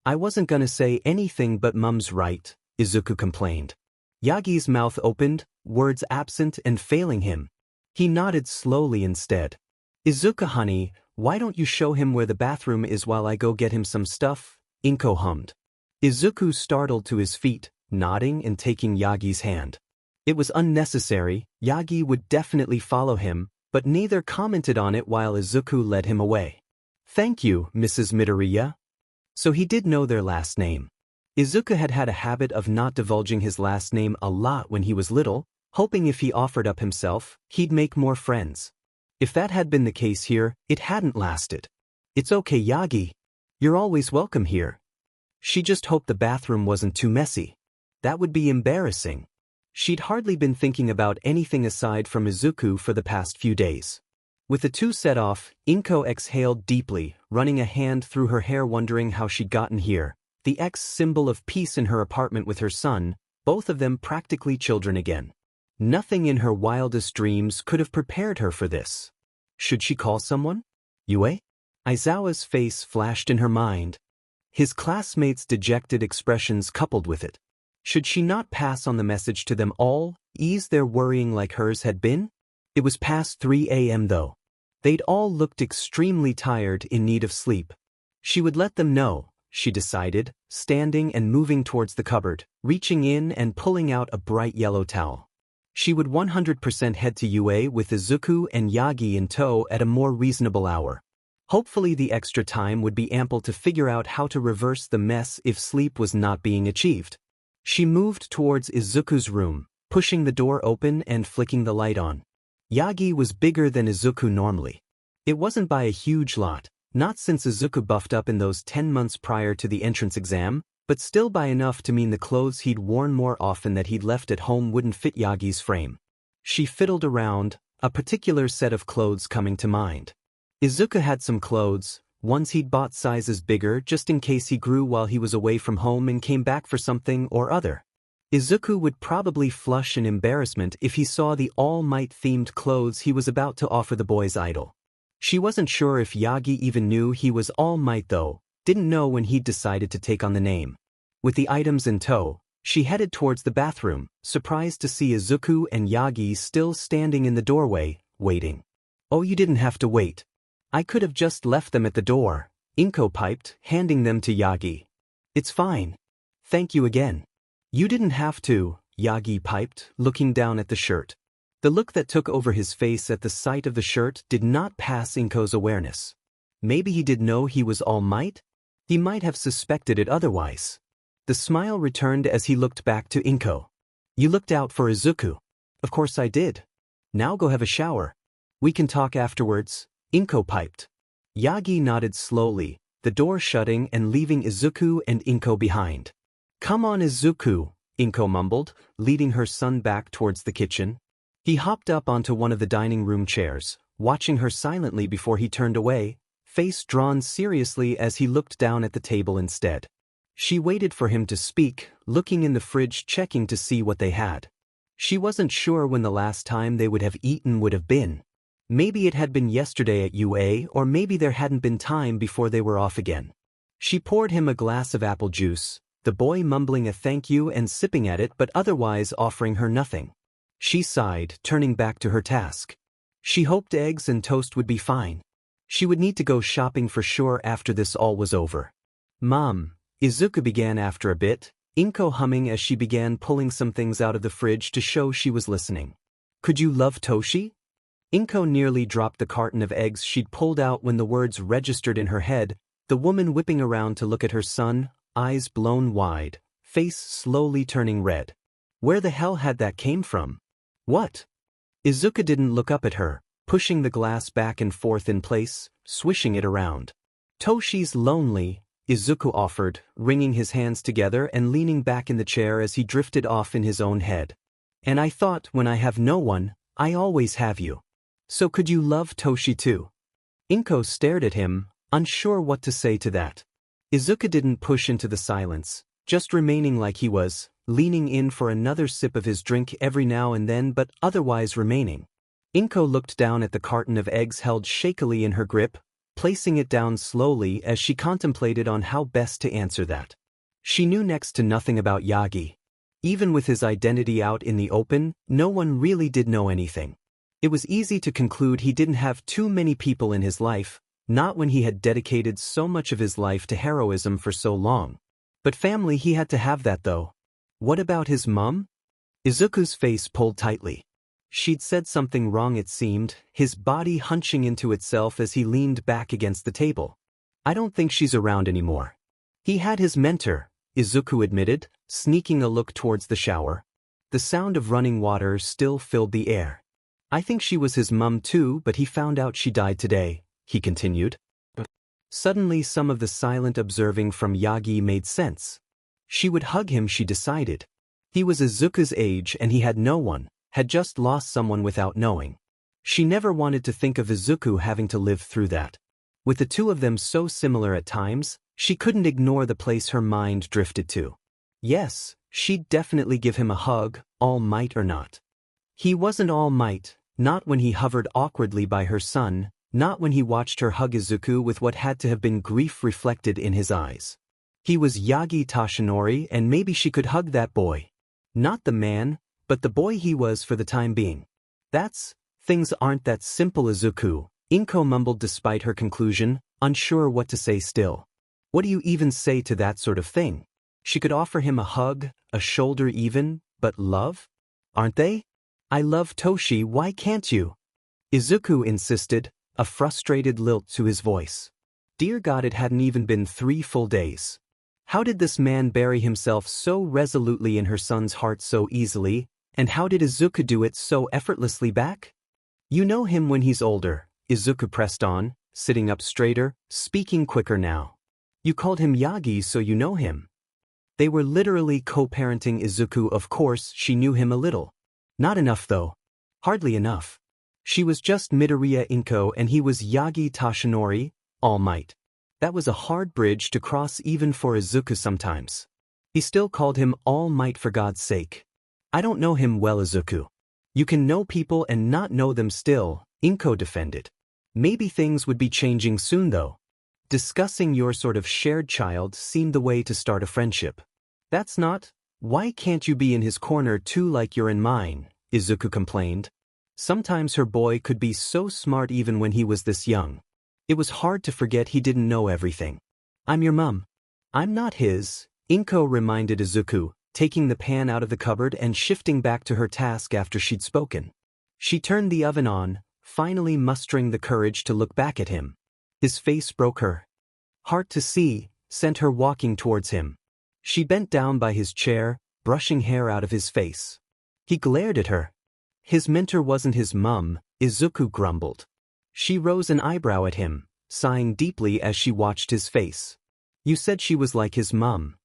I wasn't gonna say anything but Mum's right, Izuku complained. Yagi's mouth opened, words absent and failing him. He nodded slowly instead. Izuku honey, why don't you show him where the bathroom is while I go get him some stuff? Inko hummed. Izuku startled to his feet, nodding and taking Yagi's hand. It was unnecessary, Yagi would definitely follow him, but neither commented on it while Izuku led him away. Thank you, Mrs. Midoriya. So he did know their last name. Izuku had had a habit of not divulging his last name a lot when he was little, hoping if he offered up himself, he'd make more friends. If that had been the case here, it hadn't lasted. It's okay, Yagi. You're always welcome here. She just hoped the bathroom wasn't too messy. That would be embarrassing. She'd hardly been thinking about anything aside from Izuku for the past few days. With the two set off, Inko exhaled deeply, running a hand through her hair wondering how she'd gotten here, the X symbol of peace in her apartment with her son, both of them practically children again. Nothing in her wildest dreams could have prepared her for this. Should she call someone? Yue? Aizawa's face flashed in her mind. His classmates' dejected expressions coupled with it. Should she not pass on the message to them all, ease their worrying like hers had been? It was past 3 a.m. though. They'd all looked extremely tired, in need of sleep. She would let them know, she decided, standing and moving towards the cupboard, reaching in and pulling out a bright yellow towel. She would 100% head to Yue with Izuku and Yagi in tow at a more reasonable hour. Hopefully the extra time would be ample to figure out how to reverse the mess if sleep was not being achieved. She moved towards Izuku's room, pushing the door open and flicking the light on. Yagi was bigger than Izuku normally. It wasn't by a huge lot, not since Izuku buffed up in those 10 months prior to the entrance exam, but still by enough to mean the clothes he'd worn more often that he'd left at home wouldn't fit Yagi's frame. She fiddled around, a particular set of clothes coming to mind. Izuku had some clothes, ones he'd bought sizes bigger just in case he grew while he was away from home and came back for something or other. Izuku would probably flush in embarrassment if he saw the All Might-themed clothes he was about to offer the boy's idol. She wasn't sure if Yagi even knew he was All Might though, didn't know when he'd decided to take on the name. With the items in tow, she headed towards the bathroom, surprised to see Izuku and Yagi still standing in the doorway, waiting. "Oh, you didn't have to wait. I could have just left them at the door," Inko piped, handing them to Yagi. "It's fine. Thank you again." "You didn't have to," Yagi piped, looking down at the shirt. The look that took over his face at the sight of the shirt did not pass Inko's awareness. Maybe he did know he was All Might? He might have suspected it otherwise. The smile returned as he looked back to Inko. "You looked out for Izuku." "Of course I did. Now go have a shower. We can talk afterwards," Inko piped. Yagi nodded slowly, the door shutting and leaving Izuku and Inko behind. "Come on, Izuku," Inko mumbled, leading her son back towards the kitchen. He hopped up onto one of the dining room chairs, watching her silently before he turned away, face drawn seriously as he looked down at the table instead. She waited for him to speak, looking in the fridge checking to see what they had. She wasn't sure when the last time they would have eaten would have been. Maybe it had been yesterday at UA, or maybe there hadn't been time before they were off again. She poured him a glass of apple juice, the boy mumbling a thank you and sipping at it but otherwise offering her nothing. She sighed, turning back to her task. She hoped eggs and toast would be fine. She would need to go shopping for sure after this all was over. "Mom," Izuku began after a bit, Inko humming as she began pulling some things out of the fridge to show she was listening. "Could you love Toshi?" Inko nearly dropped the carton of eggs she'd pulled out when the words registered in her head, the woman whipping around to look at her son, eyes blown wide, face slowly turning red. Where the hell had that came from? What? Izuku didn't look up at her, pushing the glass back and forth in place, swishing it around. "Toshi's lonely," Izuku offered, wringing his hands together and leaning back in the chair as he drifted off in his own head. "And I thought when I have no one, I always have you. So could you love Toshi too?" Inko stared at him, unsure what to say to that. Izuku didn't push into the silence, just remaining like he was, leaning in for another sip of his drink every now and then but otherwise remaining. Inko looked down at the carton of eggs held shakily in her grip, placing it down slowly as she contemplated on how best to answer that. She knew next to nothing about Yagi. Even with his identity out in the open, no one really did know anything. It was easy to conclude he didn't have too many people in his life, not when he had dedicated so much of his life to heroism for so long. But family, he had to have that though. What about his mom? Izuku's face pulled tightly. She'd said something wrong it seemed, his body hunching into itself as he leaned back against the table. "I don't think she's around anymore." He had his mentor, Izuku admitted, sneaking a look towards the shower. The sound of running water still filled the air. "I think she was his mum too, but he found out she died today," he continued. Suddenly some of the silent observing from Yagi made sense. She would hug him, she decided. He was Izuku's age and he had no one, had just lost someone without knowing. She never wanted to think of Izuku having to live through that. With the two of them so similar at times, she couldn't ignore the place her mind drifted to. Yes, she'd definitely give him a hug, All Might or not. He wasn't All Might, not when he hovered awkwardly by her son, not when he watched her hug Izuku with what had to have been grief reflected in his eyes. He was Yagi Toshinori, and maybe she could hug that boy. Not the man, but the boy he was for the time being. Things aren't that simple, Izuku, Inko mumbled despite her conclusion, unsure what to say still. What do you even say to that sort of thing? She could offer him a hug, a shoulder even, but love? Aren't they? I love Toshi, why can't you? Izuku insisted, a frustrated lilt to his voice. Dear God, it hadn't even been 3 full days. How did this man bury himself so resolutely in her son's heart so easily, and how did Izuku do it so effortlessly back? You know him when he's older, Izuku pressed on, sitting up straighter, speaking quicker now. You called him Yagi, so you know him. They were literally co-parenting Izuku. Of course she knew him a little. Not enough though. Hardly enough. She was just Midoriya Inko and he was Yagi Toshinori, All Might. That was a hard bridge to cross even for Izuku sometimes. He still called him All Might for God's sake. I don't know him well, Izuku. You can know people and not know them still, Inko defended. Maybe things would be changing soon though. Discussing your sort of shared child seemed the way to start a friendship. That's not. Why can't you be in his corner too like you're in mine? Izuku complained. Sometimes her boy could be so smart even when he was this young. It was hard to forget he didn't know everything. I'm your mum. I'm not his, Inko reminded Izuku, taking the pan out of the cupboard and shifting back to her task after she'd spoken. She turned the oven on, finally mustering the courage to look back at him. His face broke her heart to see, sent her walking towards him. She bent down by his chair, brushing hair out of his face. He glared at her. His mentor wasn't his mum, Izuku grumbled. She rose an eyebrow at him, sighing deeply as she watched his face. You said she was like his mum.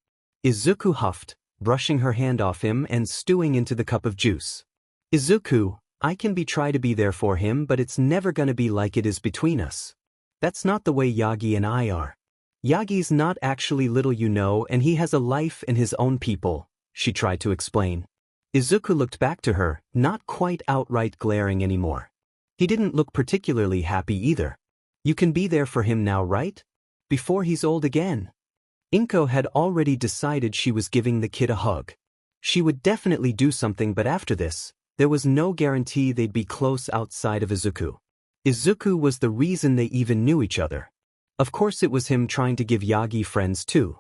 Izuku huffed, brushing her hand off him and stewing into the cup of juice. Izuku, I can try to be there for him, but it's never gonna be like it is between us. That's not the way Yagi and I are. Yagi's not actually little, you know, and he has a life and his own people, she tried to explain. Izuku looked back to her, not quite outright glaring anymore. He didn't look particularly happy either. You can be there for him now, right? Before he's old again. Inko had already decided she was giving the kid a hug. She would definitely do something, but after this, there was no guarantee they'd be close outside of Izuku. Izuku was the reason they even knew each other. Of course it was him trying to give Yagi friends too.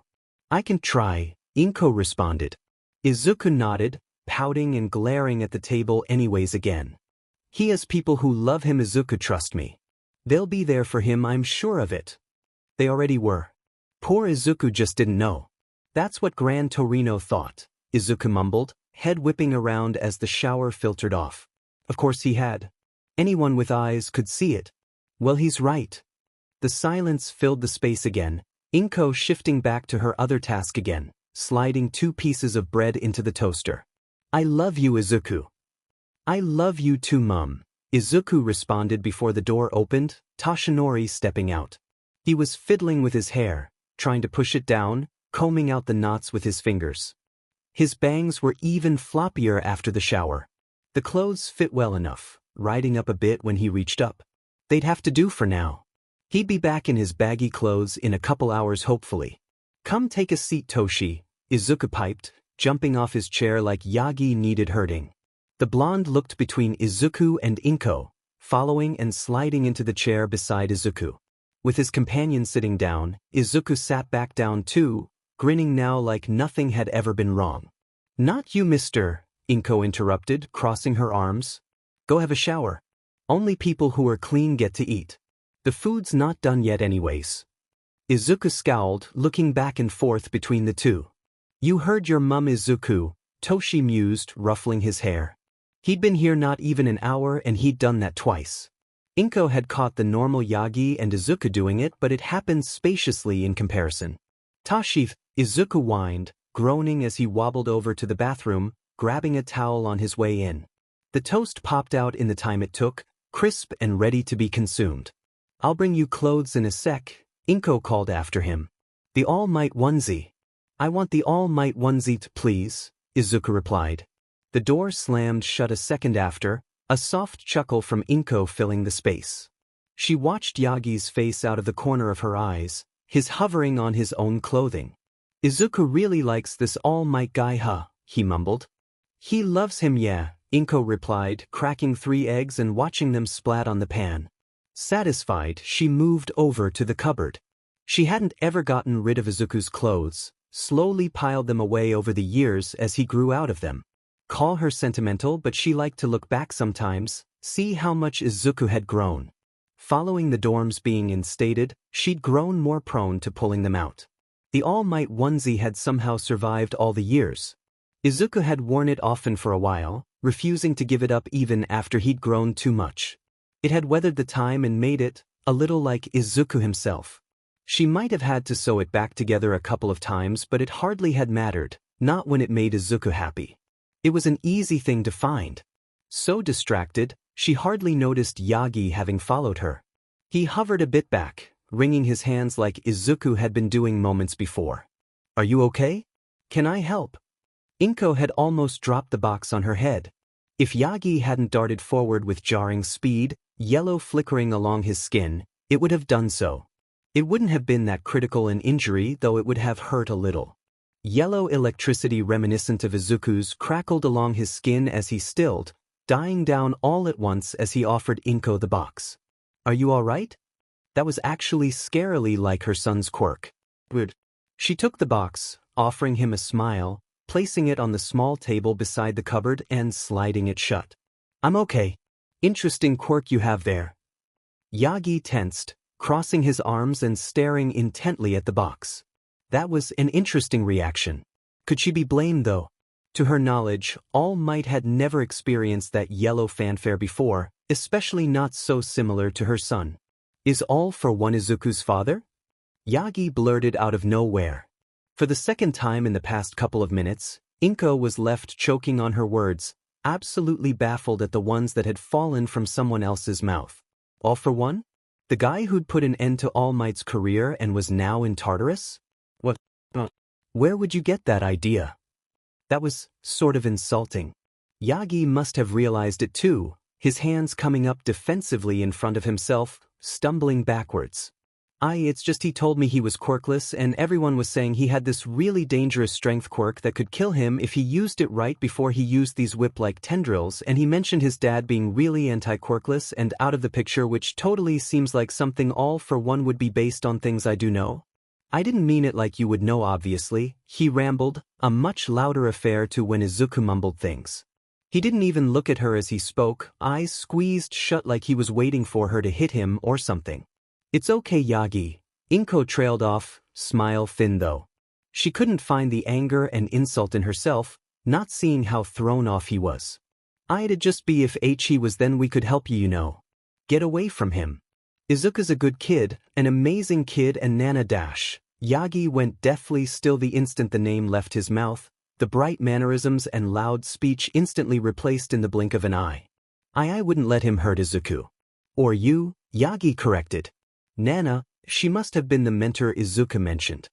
I can try, Inko responded. Izuku nodded, pouting and glaring at the table anyways again. He has people who love him, Izuku, trust me. They'll be there for him, I'm sure of it. They already were. Poor Izuku just didn't know. That's what Gran Torino thought, Izuku mumbled, head whipping around as the shower filtered off. Of course he had. Anyone with eyes could see it. Well, he's right. The silence filled the space again, Inko shifting back to her other task again, sliding 2 pieces of bread into the toaster. I love you, Izuku. I love you too, Mum, Izuku responded before the door opened, Toshinori stepping out. He was fiddling with his hair, trying to push it down, combing out the knots with his fingers. His bangs were even floppier after the shower. The clothes fit well enough, riding up a bit when he reached up. They'd have to do for now. He'd be back in his baggy clothes in a couple hours hopefully. Come take a seat, Toshi, Izuku piped, jumping off his chair like Yagi needed hurting. The blonde looked between Izuku and Inko, following and sliding into the chair beside Izuku. With his companion sitting down, Izuku sat back down too, grinning now like nothing had ever been wrong. Not you, mister, Inko interrupted, crossing her arms. Go have a shower. Only people who are clean get to eat. The food's not done yet anyways. Izuku scowled, looking back and forth between the two. You heard your mum, Izuku, Toshi mused, ruffling his hair. He'd been here not even an hour and he'd done that twice. Inko had caught the normal Yagi and Izuku doing it, but it happened spaciously in comparison. Toshi, Izuku whined, groaning as he wobbled over to the bathroom, grabbing a towel on his way in. The toast popped out in the time it took, crisp and ready to be consumed. I'll bring you clothes in a sec, Inko called after him. The All Might onesie. I want the All Might onesie please, Izuku replied. The door slammed shut a second after, a soft chuckle from Inko filling the space. She watched Yagi's face out of the corner of her eyes, his hovering on his own clothing. Izuku really likes this All Might guy, huh? He mumbled. He loves him, yeah, Inko replied, cracking 3 eggs and watching them splat on the pan. Satisfied, she moved over to the cupboard. She hadn't ever gotten rid of Izuku's clothes, slowly piled them away over the years as he grew out of them. Call her sentimental, but she liked to look back sometimes, see how much Izuku had grown. Following the dorms being instated, she'd grown more prone to pulling them out. The All Might onesie had somehow survived all the years. Izuku had worn it often for a while, refusing to give it up even after he'd grown too much. It had weathered the time and made it, a little like Izuku himself. She might have had to sew it back together a couple of times, but it hardly had mattered, not when it made Izuku happy. It was an easy thing to find. So distracted, she hardly noticed Yagi having followed her. He hovered a bit back, wringing his hands like Izuku had been doing moments before. Are you okay? Can I help? Inko had almost dropped the box on her head. If Yagi hadn't darted forward with jarring speed, yellow flickering along his skin, it would have done so. It wouldn't have been that critical an injury, though it would have hurt a little. Yellow electricity reminiscent of Izuku's crackled along his skin as he stilled, dying down all at once as he offered Inko the box. Are you all right? That was actually scarily like her son's quirk. Good. She took the box, offering him a smile, placing it on the small table beside the cupboard and sliding it shut. I'm okay. Interesting quirk you have there. Yagi tensed, crossing his arms and staring intently at the box. That was an interesting reaction. Could she be blamed though? To her knowledge, All Might had never experienced that yellow fanfare before, especially not so similar to her son. Is All for One Izuku's father? Yagi blurted out of nowhere. For the second time in the past couple of minutes, Inko was left choking on her words, absolutely baffled at the ones that had fallen from someone else's mouth. All for One? The guy who'd put an end to All Might's career and was now in Tartarus? What? Where would you get that idea? That was sort of insulting. Yagi must have realized it too, his hands coming up defensively in front of himself, stumbling backwards. It's just he told me he was quirkless and everyone was saying he had this really dangerous strength quirk that could kill him if he used it right before he used these whip-like tendrils, and he mentioned his dad being really anti-quirkless and out of the picture, which totally seems like something All for One would be based on things I do know. I didn't mean it like you would know obviously, he rambled, a much louder affair to when Izuku mumbled things. He didn't even look at her as he spoke, eyes squeezed shut like he was waiting for her to hit him or something. It's okay, Yagi. Inko trailed off, smile thin though. She couldn't find the anger and insult in herself, not seeing how thrown off he was. It'd just be if he was, then we could help you know. Get away from him. Izuku's a good kid, an amazing kid, and Nana dash. Yagi went deathly still the instant the name left his mouth, the bright mannerisms and loud speech instantly replaced in the blink of an eye. I wouldn't let him hurt Izuku. Or you, Yagi corrected. Nana, she must have been the mentor Izuku mentioned.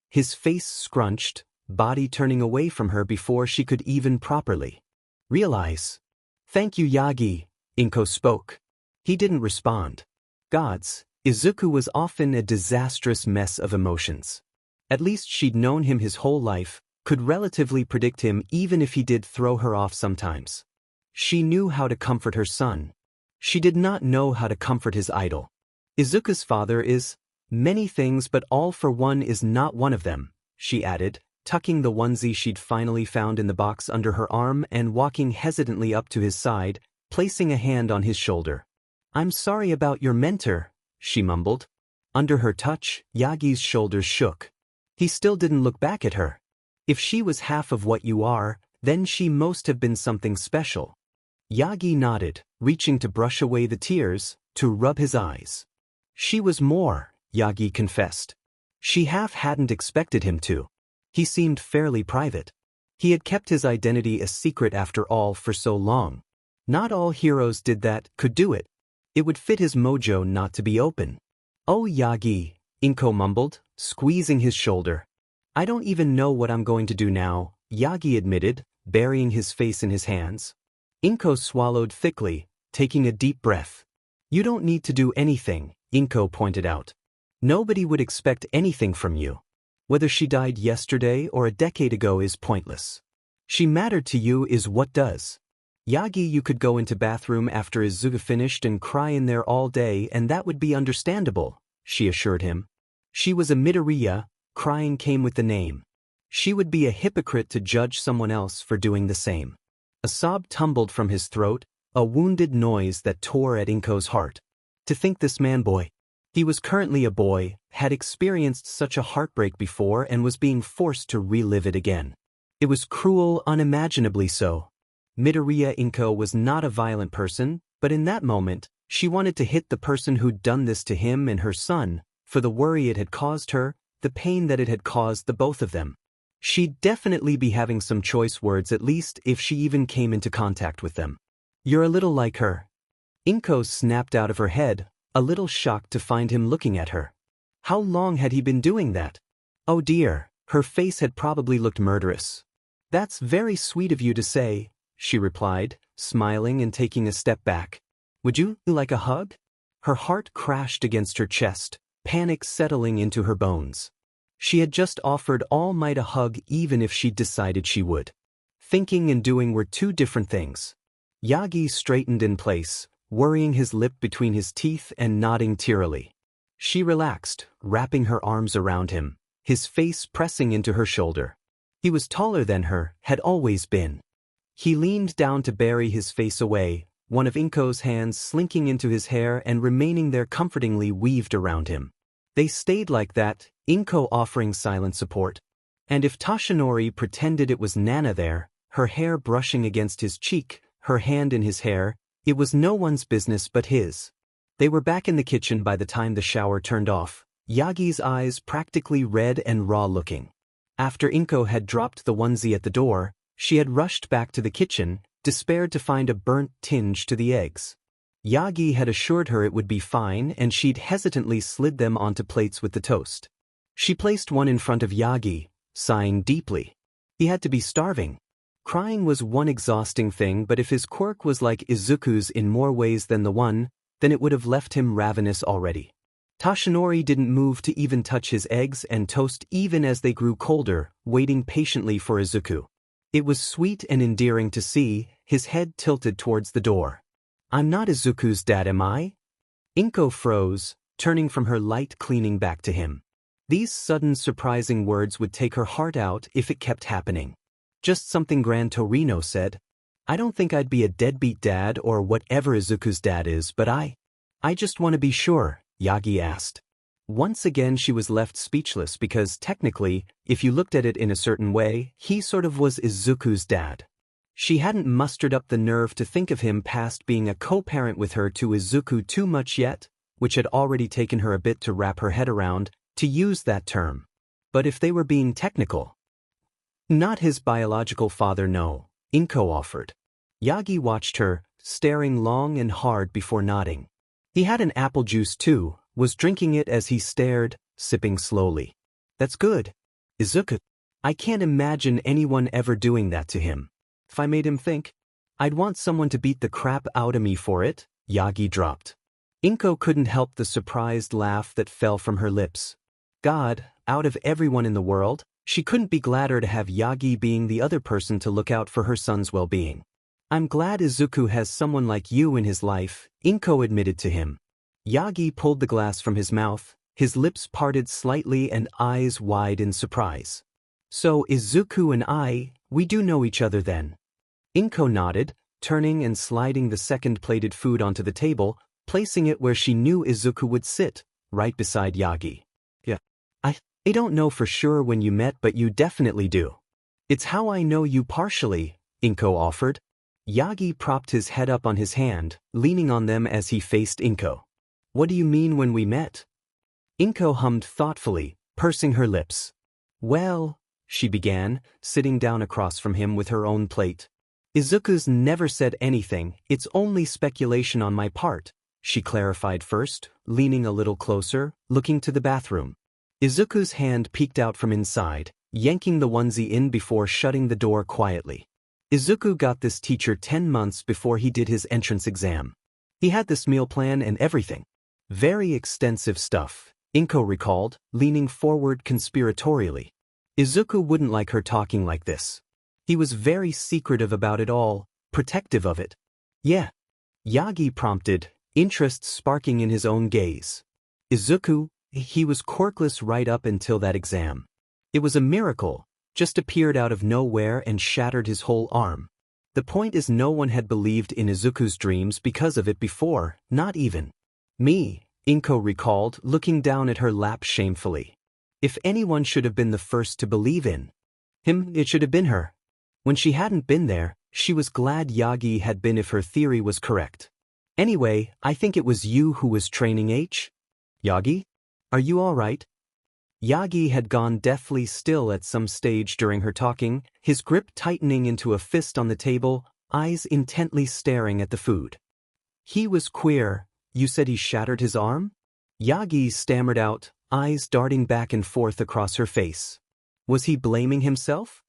His face scrunched, body turning away from her before she could even properly realize. Thank you, Yagi, Inko spoke. He didn't respond. Gods, Izuku was often a disastrous mess of emotions. At least she'd known him his whole life, could relatively predict him even if he did throw her off sometimes. She knew how to comfort her son. She did not know how to comfort his idol. Izuku's father is many things, but All for One is not one of them, she added, tucking the onesie she'd finally found in the box under her arm and walking hesitantly up to his side, placing a hand on his shoulder. I'm sorry about your mentor, she mumbled. Under her touch, Yagi's shoulders shook. He still didn't look back at her. If she was half of what you are, then she must have been something special. Yagi nodded, reaching to brush away the tears, to rub his eyes. She was more, Yagi confessed. She hadn't expected him to. He seemed fairly private. He had kept his identity a secret after all for so long. Not all heroes did that, could do it. It would fit his mojo not to be open. "Oh Yagi," Inko mumbled, squeezing his shoulder. "I don't even know what I'm going to do now," Yagi admitted, burying his face in his hands. Inko swallowed thickly, taking a deep breath. "You don't need to do anything," Inko pointed out. "Nobody would expect anything from you. Whether she died yesterday or a decade ago is pointless. She mattered to you is what does. Yagi, you could go into bathroom after Izuku finished and cry in there all day and that would be understandable," she assured him. "She was a Midoriya, crying came with the name. She would be a hypocrite to judge someone else for doing the same." A sob tumbled from his throat, a wounded noise that tore at Inko's heart. To think this man-boy, he was currently a boy, had experienced such a heartbreak before and was being forced to relive it again. It was cruel, unimaginably so. Midoriya Inko was not a violent person, but in that moment, she wanted to hit the person who'd done this to him and her son, for the worry it had caused her, the pain that it had caused the both of them. She'd definitely be having some choice words at least if she even came into contact with them. "You're a little like her." Inko snapped out of her head, a little shocked to find him looking at her. How long had he been doing that? Oh dear, her face had probably looked murderous. "That's very sweet of you to say," she replied, smiling and taking a step back. "Would you like a hug?" Her heart crashed against her chest, panic settling into her bones. She had just offered All Might a hug even if she'd decided she would. Thinking and doing were two different things. Yagi straightened in place, worrying his lip between his teeth and nodding tearily. She relaxed, wrapping her arms around him, his face pressing into her shoulder. He was taller than her, had always been. He leaned down to bury his face away, one of Inko's hands slinking into his hair and remaining there comfortingly weaved around him. They stayed like that, Inko offering silent support. And if Toshinori pretended it was Nana there, her hair brushing against his cheek, her hand in his hair, it was no one's business but his. They were back in the kitchen by the time the shower turned off, Yagi's eyes practically red and raw-looking. After Inko had dropped the onesie at the door, she had rushed back to the kitchen, despaired to find a burnt tinge to the eggs. Yagi had assured her it would be fine and she'd hesitantly slid them onto plates with the toast. She placed one in front of Yagi, sighing deeply. He had to be starving. Crying was one exhausting thing, but if his quirk was like Izuku's in more ways than the one, then it would have left him ravenous already. Toshinori didn't move to even touch his eggs and toast even as they grew colder, waiting patiently for Izuku. It was sweet and endearing to see, his head tilted towards the door. "I'm not Izuku's dad, am I?" Inko froze, turning from her light cleaning back to him. These sudden surprising words would take her heart out if it kept happening. Just something Gran Torino said. "I don't think I'd be a deadbeat dad or whatever Izuku's dad is, but I just want to be sure," Yagi asked. Once again she was left speechless because technically, if you looked at it in a certain way, he sort of was Izuku's dad. She hadn't mustered up the nerve to think of him past being a co-parent with her to Izuku too much yet, which had already taken her a bit to wrap her head around, to use that term. But if they were being technical. "Not his biological father, no," Inko offered. Yagi watched her, staring long and hard before nodding. He had an apple juice too, was drinking it as he stared, sipping slowly. "That's good. Izuku. I can't imagine anyone ever doing that to him. If I made him think, I'd want someone to beat the crap out of me for it," Yagi dropped. Inko couldn't help the surprised laugh that fell from her lips. God, out of everyone in the world, she couldn't be gladder to have Yagi being the other person to look out for her son's well-being. "I'm glad Izuku has someone like you in his life," Inko admitted to him. Yagi pulled the glass from his mouth, his lips parted slightly and eyes wide in surprise. "So Izuku and we do know each other then?" Inko nodded, turning and sliding the second plated food onto the table, placing it where she knew Izuku would sit, right beside Yagi. "Yeah. I don't know for sure when you met, but you definitely do." "It's how I know you partially," Inko offered. Yagi propped his head up on his hand, leaning on them as he faced Inko. "What do you mean when we met?" Inko hummed thoughtfully, pursing her lips. "Well," she began, sitting down across from him with her own plate. "Izuku's never said anything, it's only speculation on my part, she clarified first, leaning a little closer, looking to the bathroom. Izuku's hand peeked out from inside, yanking the onesie in before shutting the door quietly. Izuku got this teacher 10 months before he did his entrance exam. He had this meal plan and everything. Very extensive stuff, Inko recalled, leaning forward conspiratorially. Izuku wouldn't like her talking like this. He was very secretive about it all, protective of it. Yeah. Yagi prompted, interest sparking in his own gaze. Izuku, he was quirkless right up until that exam. It was a miracle, just appeared out of nowhere and shattered his whole arm. The point is no one had believed in Izuku's dreams because of it before, not even me, Inko recalled, looking down at her lap shamefully. If anyone should have been the first to believe in him, it should have been her. When she hadn't been there, she was glad Yagi had been if her theory was correct. Anyway, I think it was you who was training H? Yagi? Are you all right? Yagi had gone deathly still at some stage during her talking, his grip tightening into a fist on the table, eyes intently staring at the food. He was queer. You said he shattered his arm? Yagi stammered out, eyes darting back and forth across her face. Was he blaming himself?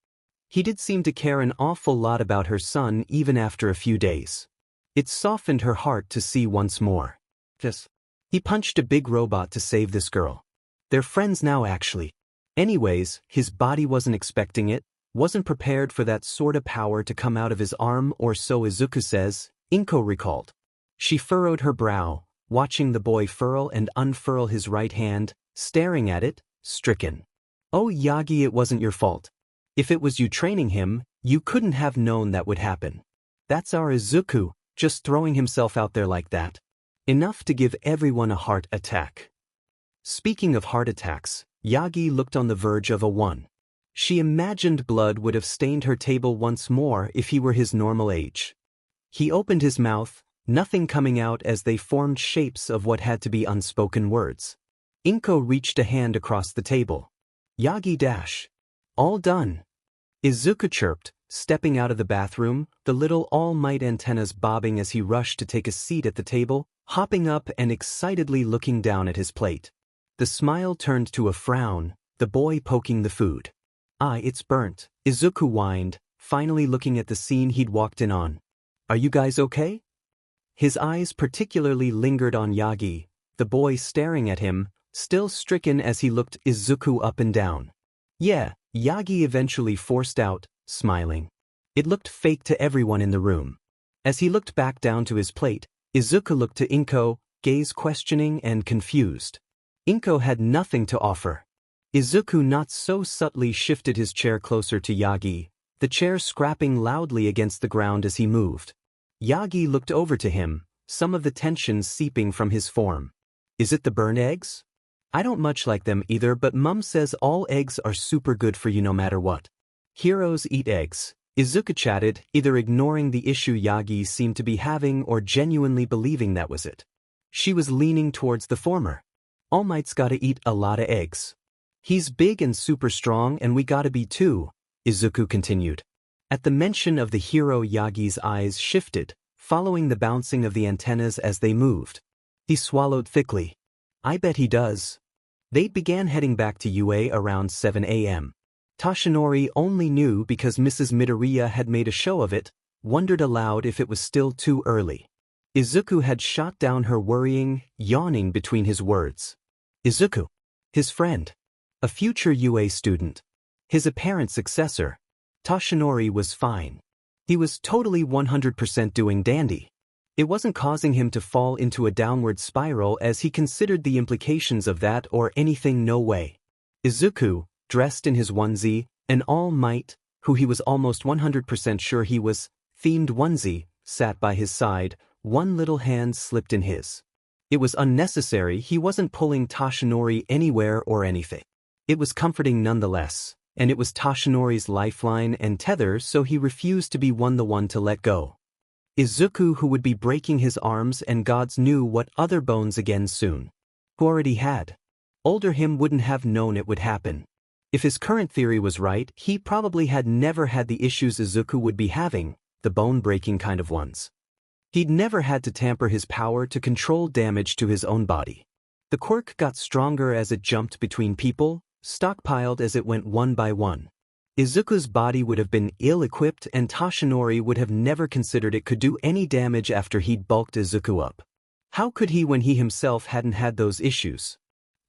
He did seem to care an awful lot about her son even after a few days. It softened her heart to see once more. He punched a big robot to save this girl. They're friends now actually. Anyways, his body wasn't expecting it, wasn't prepared for that sort of power to come out of his arm, or so Izuku says, Inko recalled. She furrowed her brow, watching the boy furl and unfurl his right hand, staring at it, stricken. Oh Yagi, it wasn't your fault. If it was you training him, you couldn't have known that would happen. That's our Izuku, just throwing himself out there like that. Enough to give everyone a heart attack. Speaking of heart attacks, Yagi looked on the verge of a one. She imagined blood would have stained her table once more if he were his normal age. He opened his mouth, nothing coming out as they formed shapes of what had to be unspoken words. Inko reached a hand across the table. Yagi dash. All done. Izuku chirped, stepping out of the bathroom, the little all-might antennas bobbing as he rushed to take a seat at the table, hopping up and excitedly looking down at his plate. The smile turned to a frown, the boy poking the food. It's burnt, Izuku whined, finally looking at the scene he'd walked in on. Are you guys okay? His eyes particularly lingered on Yagi, the boy staring at him, still stricken as he looked Izuku up and down. Yeah, Yagi eventually forced out, smiling. It looked fake to everyone in the room. As he looked back down to his plate, Izuku looked to Inko, gaze questioning and confused. Inko had nothing to offer. Izuku not so subtly shifted his chair closer to Yagi, the chair scrapping loudly against the ground as he moved. Yagi looked over to him, some of the tension seeping from his form. Is it the burnt eggs? I don't much like them either, but Mum says all eggs are super good for you no matter what. Heroes eat eggs, Izuku chatted, either ignoring the issue Yagi seemed to be having or genuinely believing that was it. She was leaning towards the former. All Might's gotta eat a lot of eggs. He's big and super strong and we gotta be too, Izuku continued. At the mention of the hero, Yagi's eyes shifted, following the bouncing of the antennas as they moved. He swallowed thickly. I bet he does. They began heading back to UA around 7 a.m. Toshinori only knew because Mrs. Midoriya had made a show of it, wondered aloud if it was still too early. Izuku had shot down her worrying, yawning between his words. Izuku. His friend. A future UA student. His apparent successor. Toshinori was fine. He was totally 100% doing dandy. It wasn't causing him to fall into a downward spiral as he considered the implications of that or anything. No way. Izuku, dressed in his onesie, an All Might, who he was almost 100% sure he was, themed onesie, sat by his side, one little hand slipped in his. It was unnecessary, he wasn't pulling Toshinori anywhere or anything. It was comforting nonetheless, and it was Toshinori's lifeline and tether, so he refused to be the one to let go. Izuku, who would be breaking his arms and gods knew what other bones again soon. Who already had. Older him wouldn't have known it would happen. If his current theory was right, he probably had never had the issues Izuku would be having, the bone-breaking kind of ones. He'd never had to tamper his power to control damage to his own body. The quirk got stronger as it jumped between people, stockpiled as it went one by one. Izuku's body would have been ill-equipped and Toshinori would have never considered it could do any damage after he'd bulked Izuku up. How could he when he himself hadn't had those issues?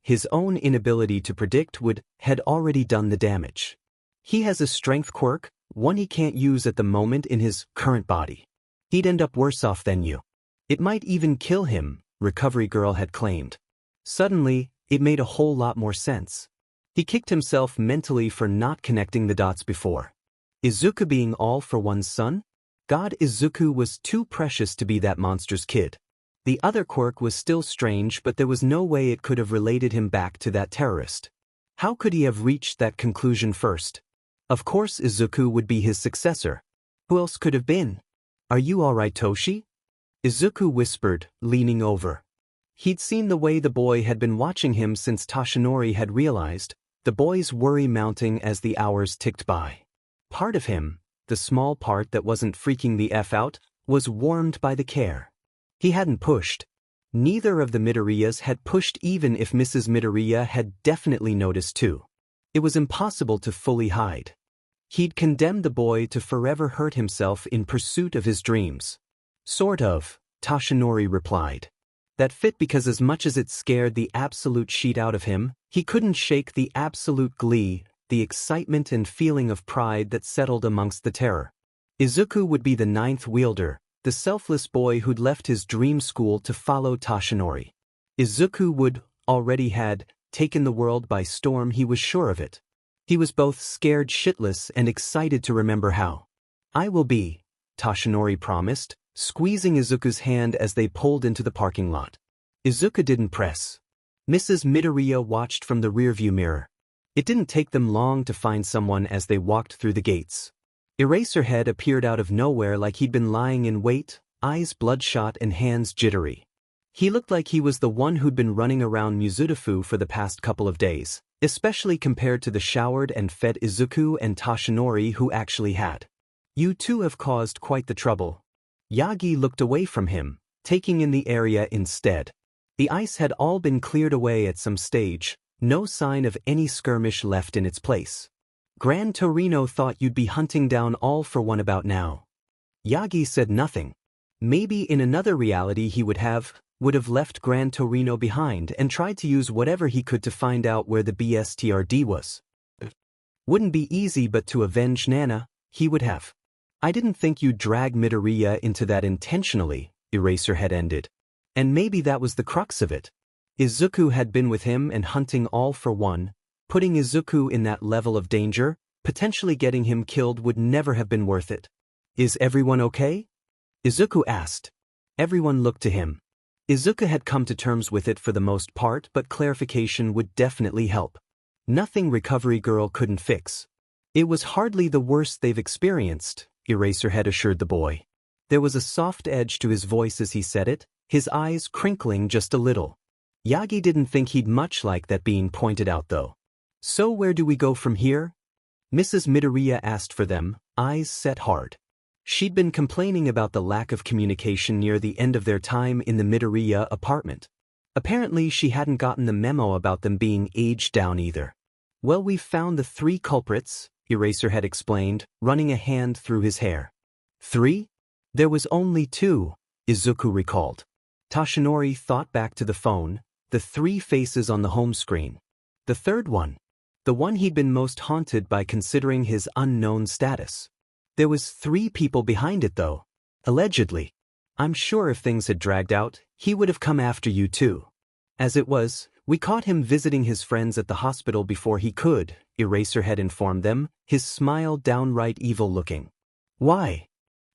His own inability to predict had already done the damage. He has a strength quirk, one he can't use at the moment in his current body. He'd end up worse off than you. It might even kill him, Recovery Girl had claimed. Suddenly, it made a whole lot more sense. He kicked himself mentally for not connecting the dots before. Izuku being all for one's son? God, Izuku was too precious to be that monster's kid. The other quirk was still strange, but there was no way it could have related him back to that terrorist. How could he have reached that conclusion first? Of course Izuku would be his successor. Who else could have been? Are you alright, Toshi? Izuku whispered, leaning over. He'd seen the way the boy had been watching him since Toshinori had realized, the boy's worry mounting as the hours ticked by. Part of him, the small part that wasn't freaking the F out, was warmed by the care. He hadn't pushed. Neither of the Midoriyas had pushed, even if Mrs. Midoriya had definitely noticed too. It was impossible to fully hide. He'd condemned the boy to forever hurt himself in pursuit of his dreams. Sort of, Toshinori replied. That fit because as much as it scared the absolute shit out of him, he couldn't shake the absolute glee, the excitement and feeling of pride that settled amongst the terror. Izuku would be the ninth wielder, the selfless boy who'd left his dream school to follow Toshinori. Izuku would, already had, taken the world by storm, he was sure of it. He was both scared shitless and excited to remember how. I will be, Toshinori promised, squeezing Izuku's hand as they pulled into the parking lot. Izuku didn't press. Mrs. Midoriya watched from the rearview mirror. It didn't take them long to find someone as they walked through the gates. Eraserhead appeared out of nowhere like he'd been lying in wait, eyes bloodshot and hands jittery. He looked like he was the one who'd been running around Muzutafu for the past couple of days, especially compared to the showered and fed Izuku and Toshinori who actually had. You two have caused quite the trouble. Yagi looked away from him, taking in the area instead. The ice had all been cleared away at some stage, no sign of any skirmish left in its place. Gran Torino thought you'd be hunting down All for One about now. Yagi said nothing. Maybe in another reality he would have left Gran Torino behind and tried to use whatever he could to find out where the BSTRD was. Wouldn't be easy, but to avenge Nana, he would have. I didn't think you'd drag Midoriya into that intentionally, Eraserhead ended. And maybe that was the crux of it. Izuku had been with him and hunting All for One, putting Izuku in that level of danger, potentially getting him killed would never have been worth it. Is everyone okay? Izuku asked. Everyone looked to him. Izuku had come to terms with it for the most part, but clarification would definitely help. Nothing Recovery Girl couldn't fix. It was hardly the worst they've experienced, Eraserhead assured the boy. There was a soft edge to his voice as he said it, his eyes crinkling just a little. Yagi didn't think he'd much like that being pointed out though. So where do we go from here? Mrs. Midoriya asked for them, eyes set hard. She'd been complaining about the lack of communication near the end of their time in the Midoriya apartment. Apparently she hadn't gotten the memo about them being aged down either. Well, we've found the 3 culprits, Eraserhead explained, running a hand through his hair. 3? There was only 2, Izuku recalled. Toshinori thought back to the phone, the 3 faces on the home screen. The third one. The one he'd been most haunted by considering his unknown status. There was 3 people behind it though. Allegedly. I'm sure if things had dragged out, he would have come after you too. As it was, we caught him visiting his friends at the hospital before he could, Eraserhead informed them, his smile downright evil looking. Why?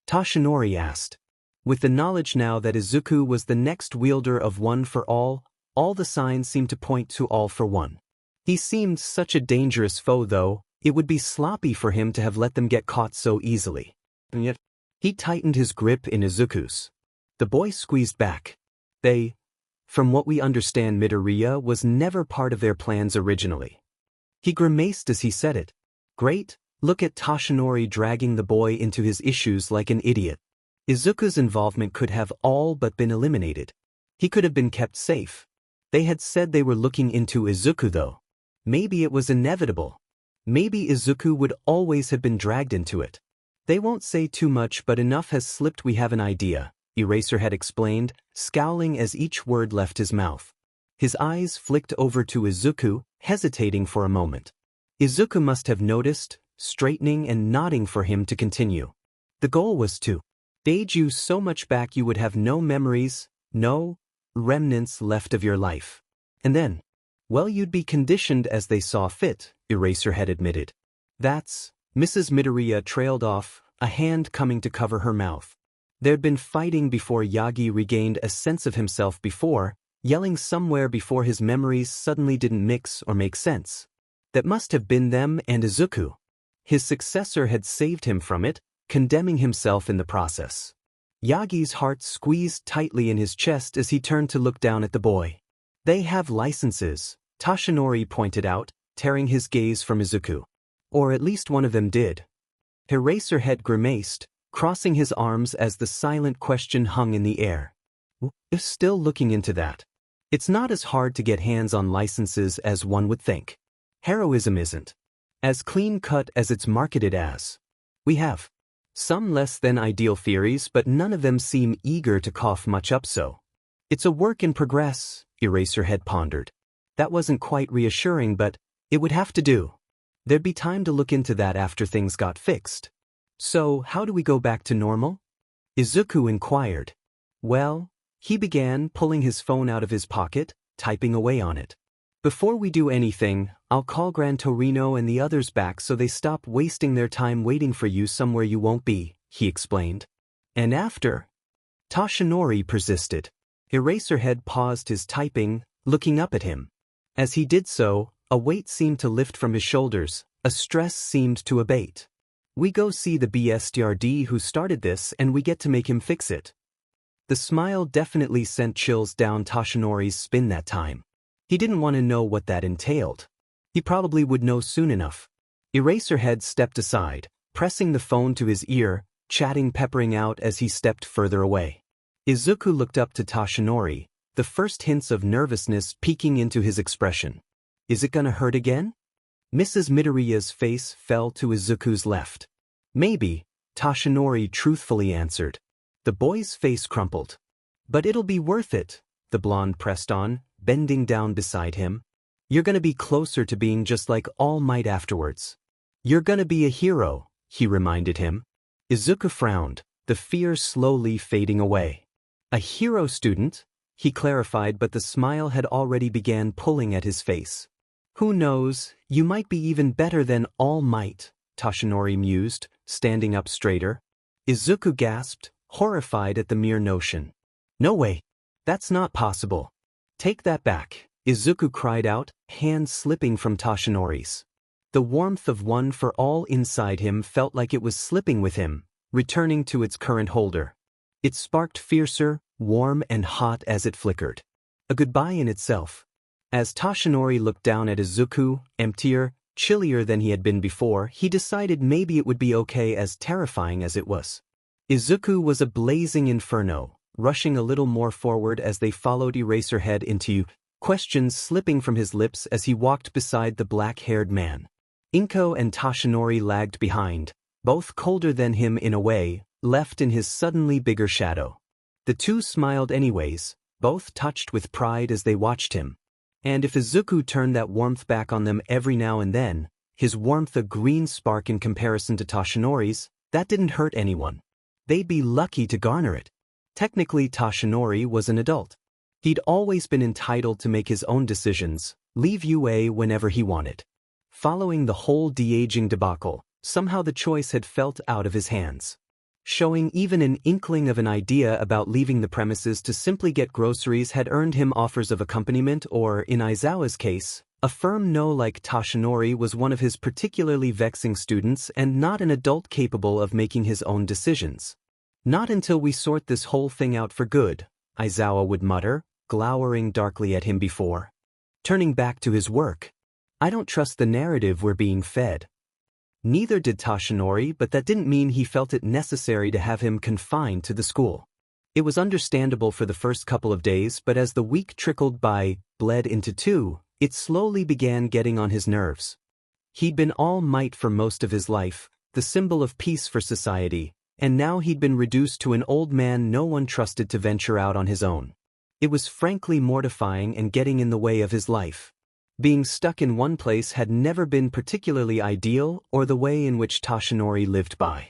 Toshinori asked. With the knowledge now that Izuku was the next wielder of One for All the signs seemed to point to All for One. He seemed such a dangerous foe though, it would be sloppy for him to have let them get caught so easily. And yet, he tightened his grip in Izuku's. The boy squeezed back. From what we understand, Midoriya was never part of their plans originally. He grimaced as he said it. Great, look at Toshinori dragging the boy into his issues like an idiot. Izuku's involvement could have all but been eliminated. He could have been kept safe. They had said they were looking into Izuku though. Maybe it was inevitable. Maybe Izuku would always have been dragged into it. They won't say too much, but enough has slipped, we have an idea, Eraserhead explained, scowling as each word left his mouth. His eyes flicked over to Izuku, hesitating for a moment. Izuku must have noticed, straightening and nodding for him to continue. The goal was to age you so much back you would have no memories, no remnants left of your life. And then, well, you'd be conditioned as they saw fit, Eraserhead admitted. That's, Mrs. Midoriya trailed off, a hand coming to cover her mouth. There'd been fighting before Yagi regained a sense of himself before, yelling somewhere before his memories suddenly didn't mix or make sense. That must have been them and Izuku. His successor had saved him from it, condemning himself in the process. Yagi's heart squeezed tightly in his chest as he turned to look down at the boy. They have licenses, Toshinori pointed out, tearing his gaze from Izuku. Or at least one of them did. Eraserhead grimaced, crossing his arms as the silent question hung in the air. Still looking into that. It's not as hard to get hands on licenses as one would think. Heroism isn't as clean-cut as it's marketed as. We have some less than ideal theories, but none of them seem eager to cough much up, so it's a work in progress, Eraserhead pondered. That wasn't quite reassuring, but it would have to do. There'd be time to look into that after things got fixed. So, how do we go back to normal? Izuku inquired. Well, he began, pulling his phone out of his pocket, typing away on it. Before we do anything, I'll call Gran Torino and the others back so they stop wasting their time waiting for you somewhere you won't be, he explained. And after? Toshinori persisted. Eraserhead paused his typing, looking up at him. As he did so, a weight seemed to lift from his shoulders, a stress seemed to abate. We go see the BSTRD who started this and we get to make him fix it. The smile definitely sent chills down Toshinori's spine that time. He didn't want to know what that entailed. He probably would know soon enough. Eraserhead stepped aside, pressing the phone to his ear, chatting peppering out as he stepped further away. Izuku looked up to Toshinori, the first hints of nervousness peeking into his expression. Is it gonna hurt again? Mrs. Midoriya's face fell to Izuku's left. Maybe, Toshinori truthfully answered. The boy's face crumpled. But it'll be worth it, the blonde pressed on, bending down beside him. You're gonna be closer to being just like All Might afterwards. You're gonna be a hero, he reminded him. Izuku frowned, the fear slowly fading away. A hero student, he clarified, but the smile had already began pulling at his face. Who knows, you might be even better than All Might, Toshinori mused, standing up straighter. Izuku gasped, horrified at the mere notion. No way. That's not possible. Take that back, Izuku cried out, hands slipping from Toshinori's. The warmth of one for all inside him felt like it was slipping with him, returning to its current holder. It sparked fiercer, warm and hot as it flickered. A goodbye in itself. As Toshinori looked down at Izuku, emptier, chillier than he had been before, he decided maybe it would be okay as terrifying as it was. Izuku was a blazing inferno, rushing a little more forward as they followed Eraserhead into questions slipping from his lips as he walked beside the black-haired man. Inko and Toshinori lagged behind, both colder than him in a way, left in his suddenly bigger shadow. The two smiled anyways, both touched with pride as they watched him. And if Izuku turned that warmth back on them every now and then, his warmth a green spark in comparison to Toshinori's, that didn't hurt anyone. They'd be lucky to garner it. Technically, Toshinori was an adult. He'd always been entitled to make his own decisions, leave UA whenever he wanted. Following the whole Deaging debacle, somehow the choice had felt out of his hands. Showing even an inkling of an idea about leaving the premises to simply get groceries had earned him offers of accompaniment or, in Aizawa's case, a firm no. Like Toshinori was one of his particularly vexing students and not an adult capable of making his own decisions. Not until we sort this whole thing out for good, Aizawa would mutter, glowering darkly at him before turning back to his work. I don't trust the narrative we're being fed. Neither did Toshinori, but that didn't mean he felt it necessary to have him confined to the school. It was understandable for the first couple of days, but as the week trickled by, bled into 2, it slowly began getting on his nerves. He'd been all might for most of his life, the symbol of peace for society, and now he'd been reduced to an old man no one trusted to venture out on his own. It was frankly mortifying and getting in the way of his life. Being stuck in one place had never been particularly ideal or the way in which Toshinori lived by.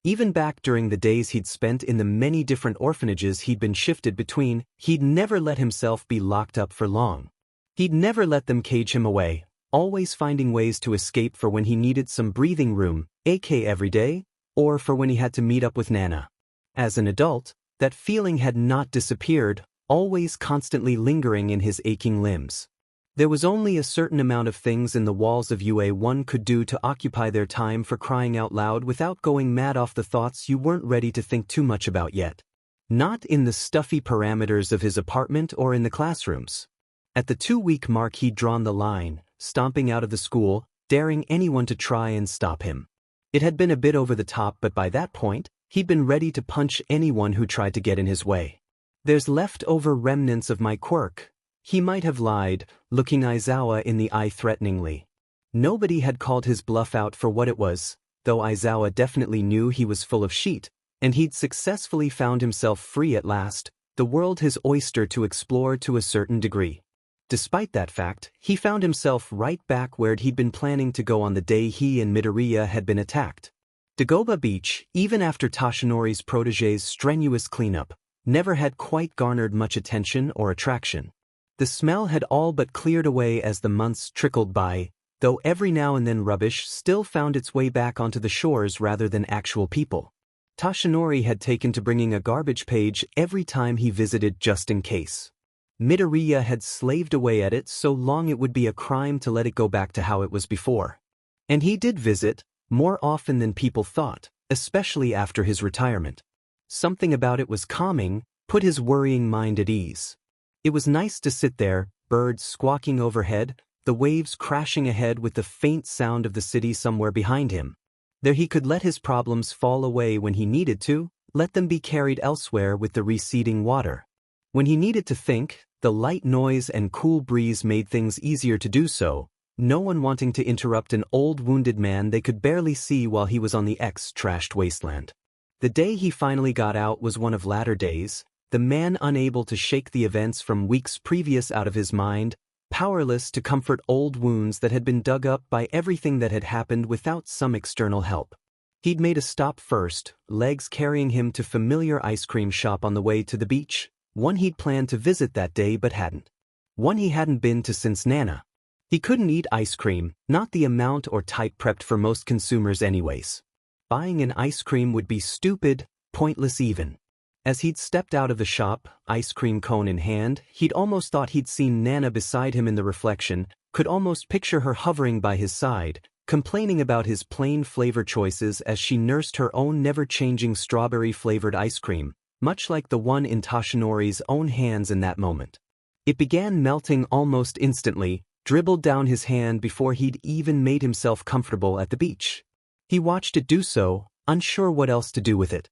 Even back during the days he'd spent in the many different orphanages he'd been shifted between, he'd never let himself be locked up for long. He'd never let them cage him away, always finding ways to escape for when he needed some breathing room, aka every day, or for when he had to meet up with Nana. As an adult, that feeling had not disappeared, always constantly lingering in his aching limbs. There was only a certain amount of things in the walls of UA one could do to occupy their time for crying out loud without going mad off the thoughts you weren't ready to think too much about yet. Not in the stuffy parameters of his apartment or in the classrooms. At the 2-week mark he'd drawn the line, stomping out of the school, daring anyone to try and stop him. It had been a bit over the top, but by that point, he'd been ready to punch anyone who tried to get in his way. "There's leftover remnants of my quirk," he might have lied, looking Aizawa in the eye threateningly. Nobody had called his bluff out for what it was, though Aizawa definitely knew he was full of shit, and he'd successfully found himself free at last, the world his oyster to explore to a certain degree. Despite that fact, he found himself right back where he'd been planning to go on the day he and Midoriya had been attacked. Dagoba Beach, even after Toshinori's protégé's strenuous cleanup, never had quite garnered much attention or attraction. The smell had all but cleared away as the months trickled by, though every now and then rubbish still found its way back onto the shores rather than actual people. Toshinori had taken to bringing a garbage page every time he visited just in case. Midoriya had slaved away at it so long it would be a crime to let it go back to how it was before. And he did visit, more often than people thought, especially after his retirement. Something about it was calming, put his worrying mind at ease. It was nice to sit there, birds squawking overhead, the waves crashing ahead with the faint sound of the city somewhere behind him. There he could let his problems fall away when he needed to, let them be carried elsewhere with the receding water. When he needed to think, the light noise and cool breeze made things easier to do so, no one wanting to interrupt an old wounded man they could barely see while he was on the trashed wasteland. The day he finally got out was one of latter days, the man unable to shake the events from weeks previous out of his mind, powerless to comfort old wounds that had been dug up by everything that had happened without some external help. He'd made a stop first, legs carrying him to familiar ice cream shop on the way to the beach, one he'd planned to visit that day but hadn't. One he hadn't been to since Nana. He couldn't eat ice cream, not the amount or type prepped for most consumers anyways. Buying an ice cream would be stupid, pointless even. As he'd stepped out of the shop, ice cream cone in hand, he'd almost thought he'd seen Nana beside him in the reflection, could almost picture her hovering by his side, complaining about his plain flavor choices as she nursed her own never-changing strawberry-flavored ice cream, much like the one in Toshinori's own hands in that moment. It began melting almost instantly, dribbled down his hand before he'd even made himself comfortable at the beach. He watched it do so, unsure what else to do with it.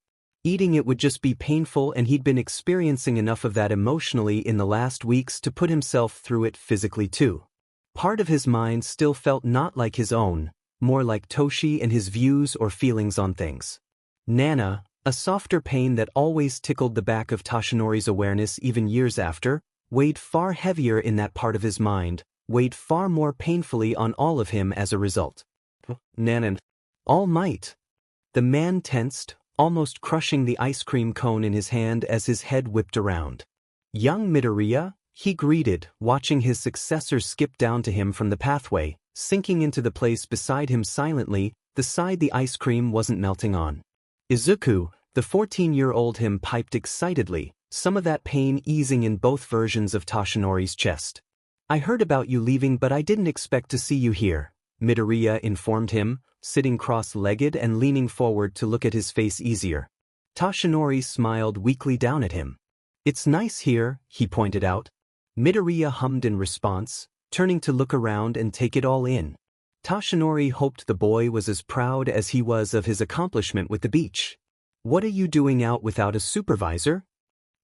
Eating it would just be painful, and he'd been experiencing enough of that emotionally in the last weeks to put himself through it physically too. Part of his mind still felt not like his own, more like Toshi and his views or feelings on things. Nana, a softer pain that always tickled the back of Toshinori's awareness even years after, weighed far heavier in that part of his mind, weighed far more painfully on all of him as a result. Nana. All Might. The man tensed, almost crushing the ice cream cone in his hand as his head whipped around. Young Midoriya, he greeted, watching his successor skip down to him from the pathway, sinking into the place beside him silently, the side the ice cream wasn't melting on. Izuku, the 14-year-old him piped excitedly, some of that pain easing in both versions of Toshinori's chest. "I heard about you leaving, but I didn't expect to see you here," Midoriya informed him, sitting cross-legged and leaning forward to look at his face easier. Toshinori smiled weakly down at him. "It's nice here," he pointed out. Midoriya hummed in response, turning to look around and take it all in. Toshinori hoped the boy was as proud as he was of his accomplishment with the beach. "What are you doing out without a supervisor?"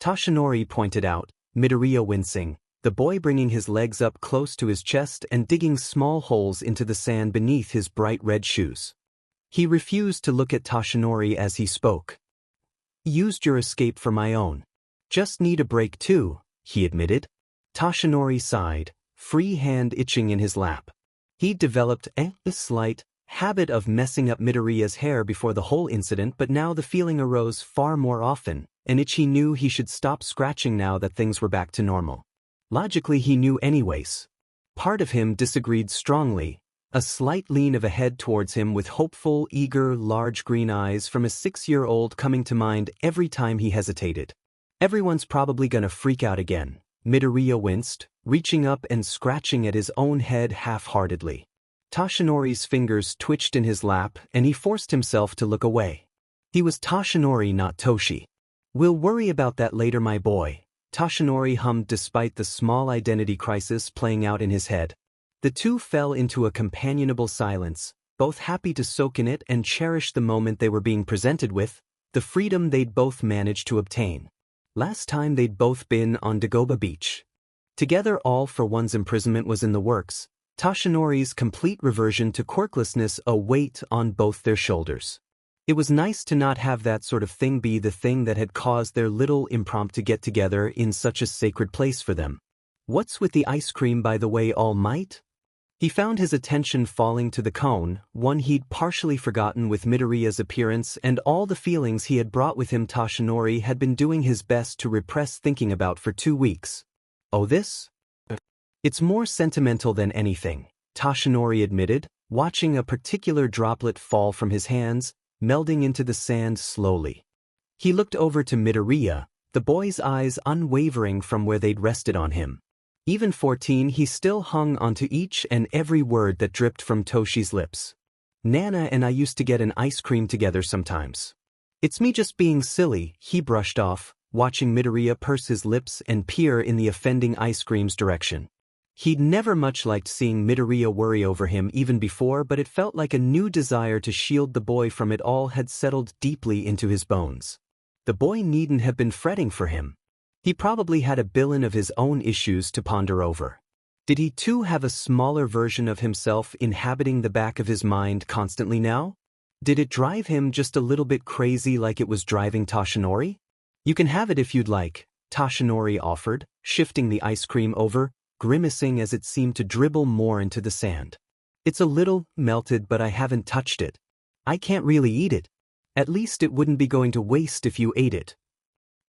Toshinori pointed out, Midoriya wincing, the boy bringing his legs up close to his chest and digging small holes into the sand beneath his bright red shoes. He refused to look at Toshinori as he spoke. "Used your escape for my own. Just need a break too," he admitted. Toshinori sighed, free hand itching in his lap. He'd developed a slight habit of messing up Midoriya's hair before the whole incident, but now the feeling arose far more often, an itch he knew he should stop scratching now that things were back to normal. Logically he knew anyways. Part of him disagreed strongly, a slight lean of a head towards him with hopeful, eager, large green eyes from a 6-year-old coming to mind every time he hesitated. "Everyone's probably gonna freak out again," Midoriya winced, reaching up and scratching at his own head half-heartedly. Toshinori's fingers twitched in his lap and he forced himself to look away. He was Toshinori, not Toshi. "We'll worry about that later, my boy," Toshinori hummed despite the small identity crisis playing out in his head. The two fell into a companionable silence, both happy to soak in it and cherish the moment they were being presented with, the freedom they'd both managed to obtain. Last time they'd both been on Dagoba Beach. Together, all for one's imprisonment was in the works, Toshinori's complete reversion to quirklessness a weight on both their shoulders. It was nice to not have that sort of thing be the thing that had caused their little impromptu get-together in such a sacred place for them. "What's with the ice cream, by the way, All Might?" He found his attention falling to the cone, one he'd partially forgotten with Midoriya's appearance and all the feelings he had brought with him. Toshinori had been doing his best to repress thinking about for 2 weeks. "Oh, this? It's more sentimental than anything," Toshinori admitted, watching a particular droplet fall from his hands, melding into the sand slowly. He looked over to Midoriya, the boy's eyes unwavering from where they'd rested on him. Even 14, he still hung onto each and every word that dripped from Toshi's lips. "Nana and I used to get an ice cream together sometimes." "It's me just being silly," he brushed off, watching Midoriya purse his lips and peer in the offending ice cream's direction. He'd never much liked seeing Midoriya worry over him even before, but it felt like a new desire to shield the boy from it all had settled deeply into his bones. The boy needn't have been fretting for him. He probably had a billion of his own issues to ponder over. Did he too have a smaller version of himself inhabiting the back of his mind constantly now? Did it drive him just a little bit crazy like it was driving Toshinori? "You can have it if you'd like," Toshinori offered, shifting the ice cream over, grimacing as it seemed to dribble more into the sand. "It's a little melted, but I haven't touched it. I can't really eat it. At least it wouldn't be going to waste if you ate it."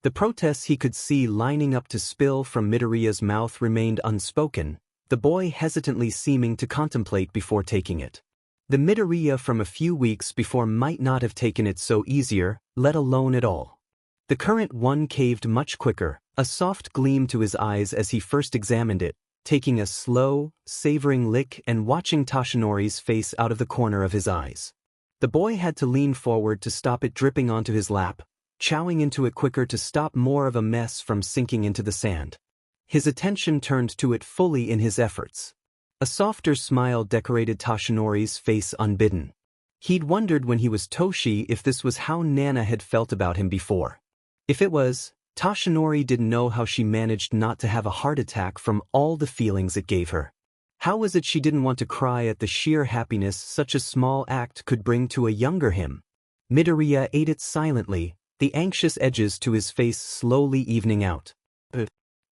The protests he could see lining up to spill from Midoriya's mouth remained unspoken, the boy hesitantly seeming to contemplate before taking it. The Midoriya from a few weeks before might not have taken it so easier, let alone at all. The current one caved much quicker, a soft gleam to his eyes as he first examined it, taking a slow, savoring lick and watching Toshinori's face out of the corner of his eyes. The boy had to lean forward to stop it dripping onto his lap, chowing into it quicker to stop more of a mess from sinking into the sand. His attention turned to it fully in his efforts. A softer smile decorated Toshinori's face unbidden. He'd wondered when he was Toshi if this was how Nana had felt about him before. If it was, Toshinori didn't know how she managed not to have a heart attack from all the feelings it gave her. How was it she didn't want to cry at the sheer happiness such a small act could bring to a younger him? Midoriya ate it silently, the anxious edges to his face slowly evening out.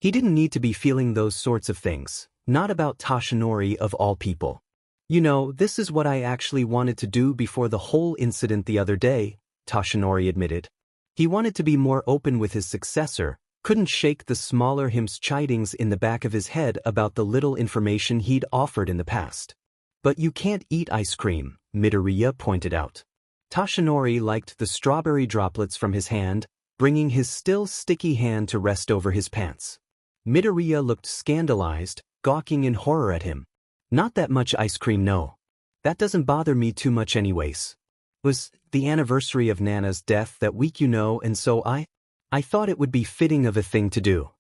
He didn't need to be feeling those sorts of things, not about Toshinori of all people. "You know, this is what I actually wanted to do before the whole incident the other day," Toshinori admitted. He wanted to be more open with his successor, couldn't shake the smaller him's chidings in the back of his head about the little information he'd offered in the past. "But you can't eat ice cream," Midoriya pointed out. Toshinori liked the strawberry droplets from his hand, bringing his still sticky hand to rest over his pants. Midoriya looked scandalized, gawking in horror at him. "Not that much ice cream, no. That doesn't bother me too much anyways. It was the anniversary of Nana's death that week, you know, and so I thought it would be fitting of a thing to do.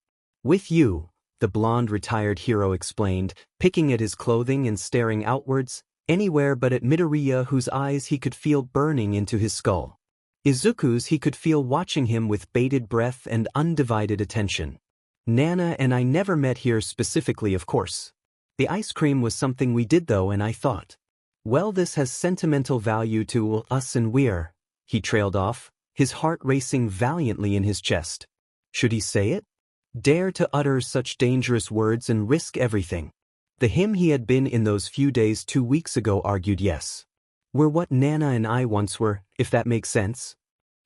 With you," the blonde retired hero explained, picking at his clothing and staring outwards, Anywhere but at Midoriya, whose eyes he could feel burning into his skull. Izuku's he could feel watching him with bated breath and undivided attention. Nana and I never met here specifically, of course. The ice cream was something we did though, and I thought, well, this has sentimental value to us and we're... He trailed off, his heart racing valiantly in his chest. Should he say it? Dare to utter such dangerous words and risk everything? The him he had been in those few days 2 weeks ago argued yes. We're what Nana and I once were, if that makes sense.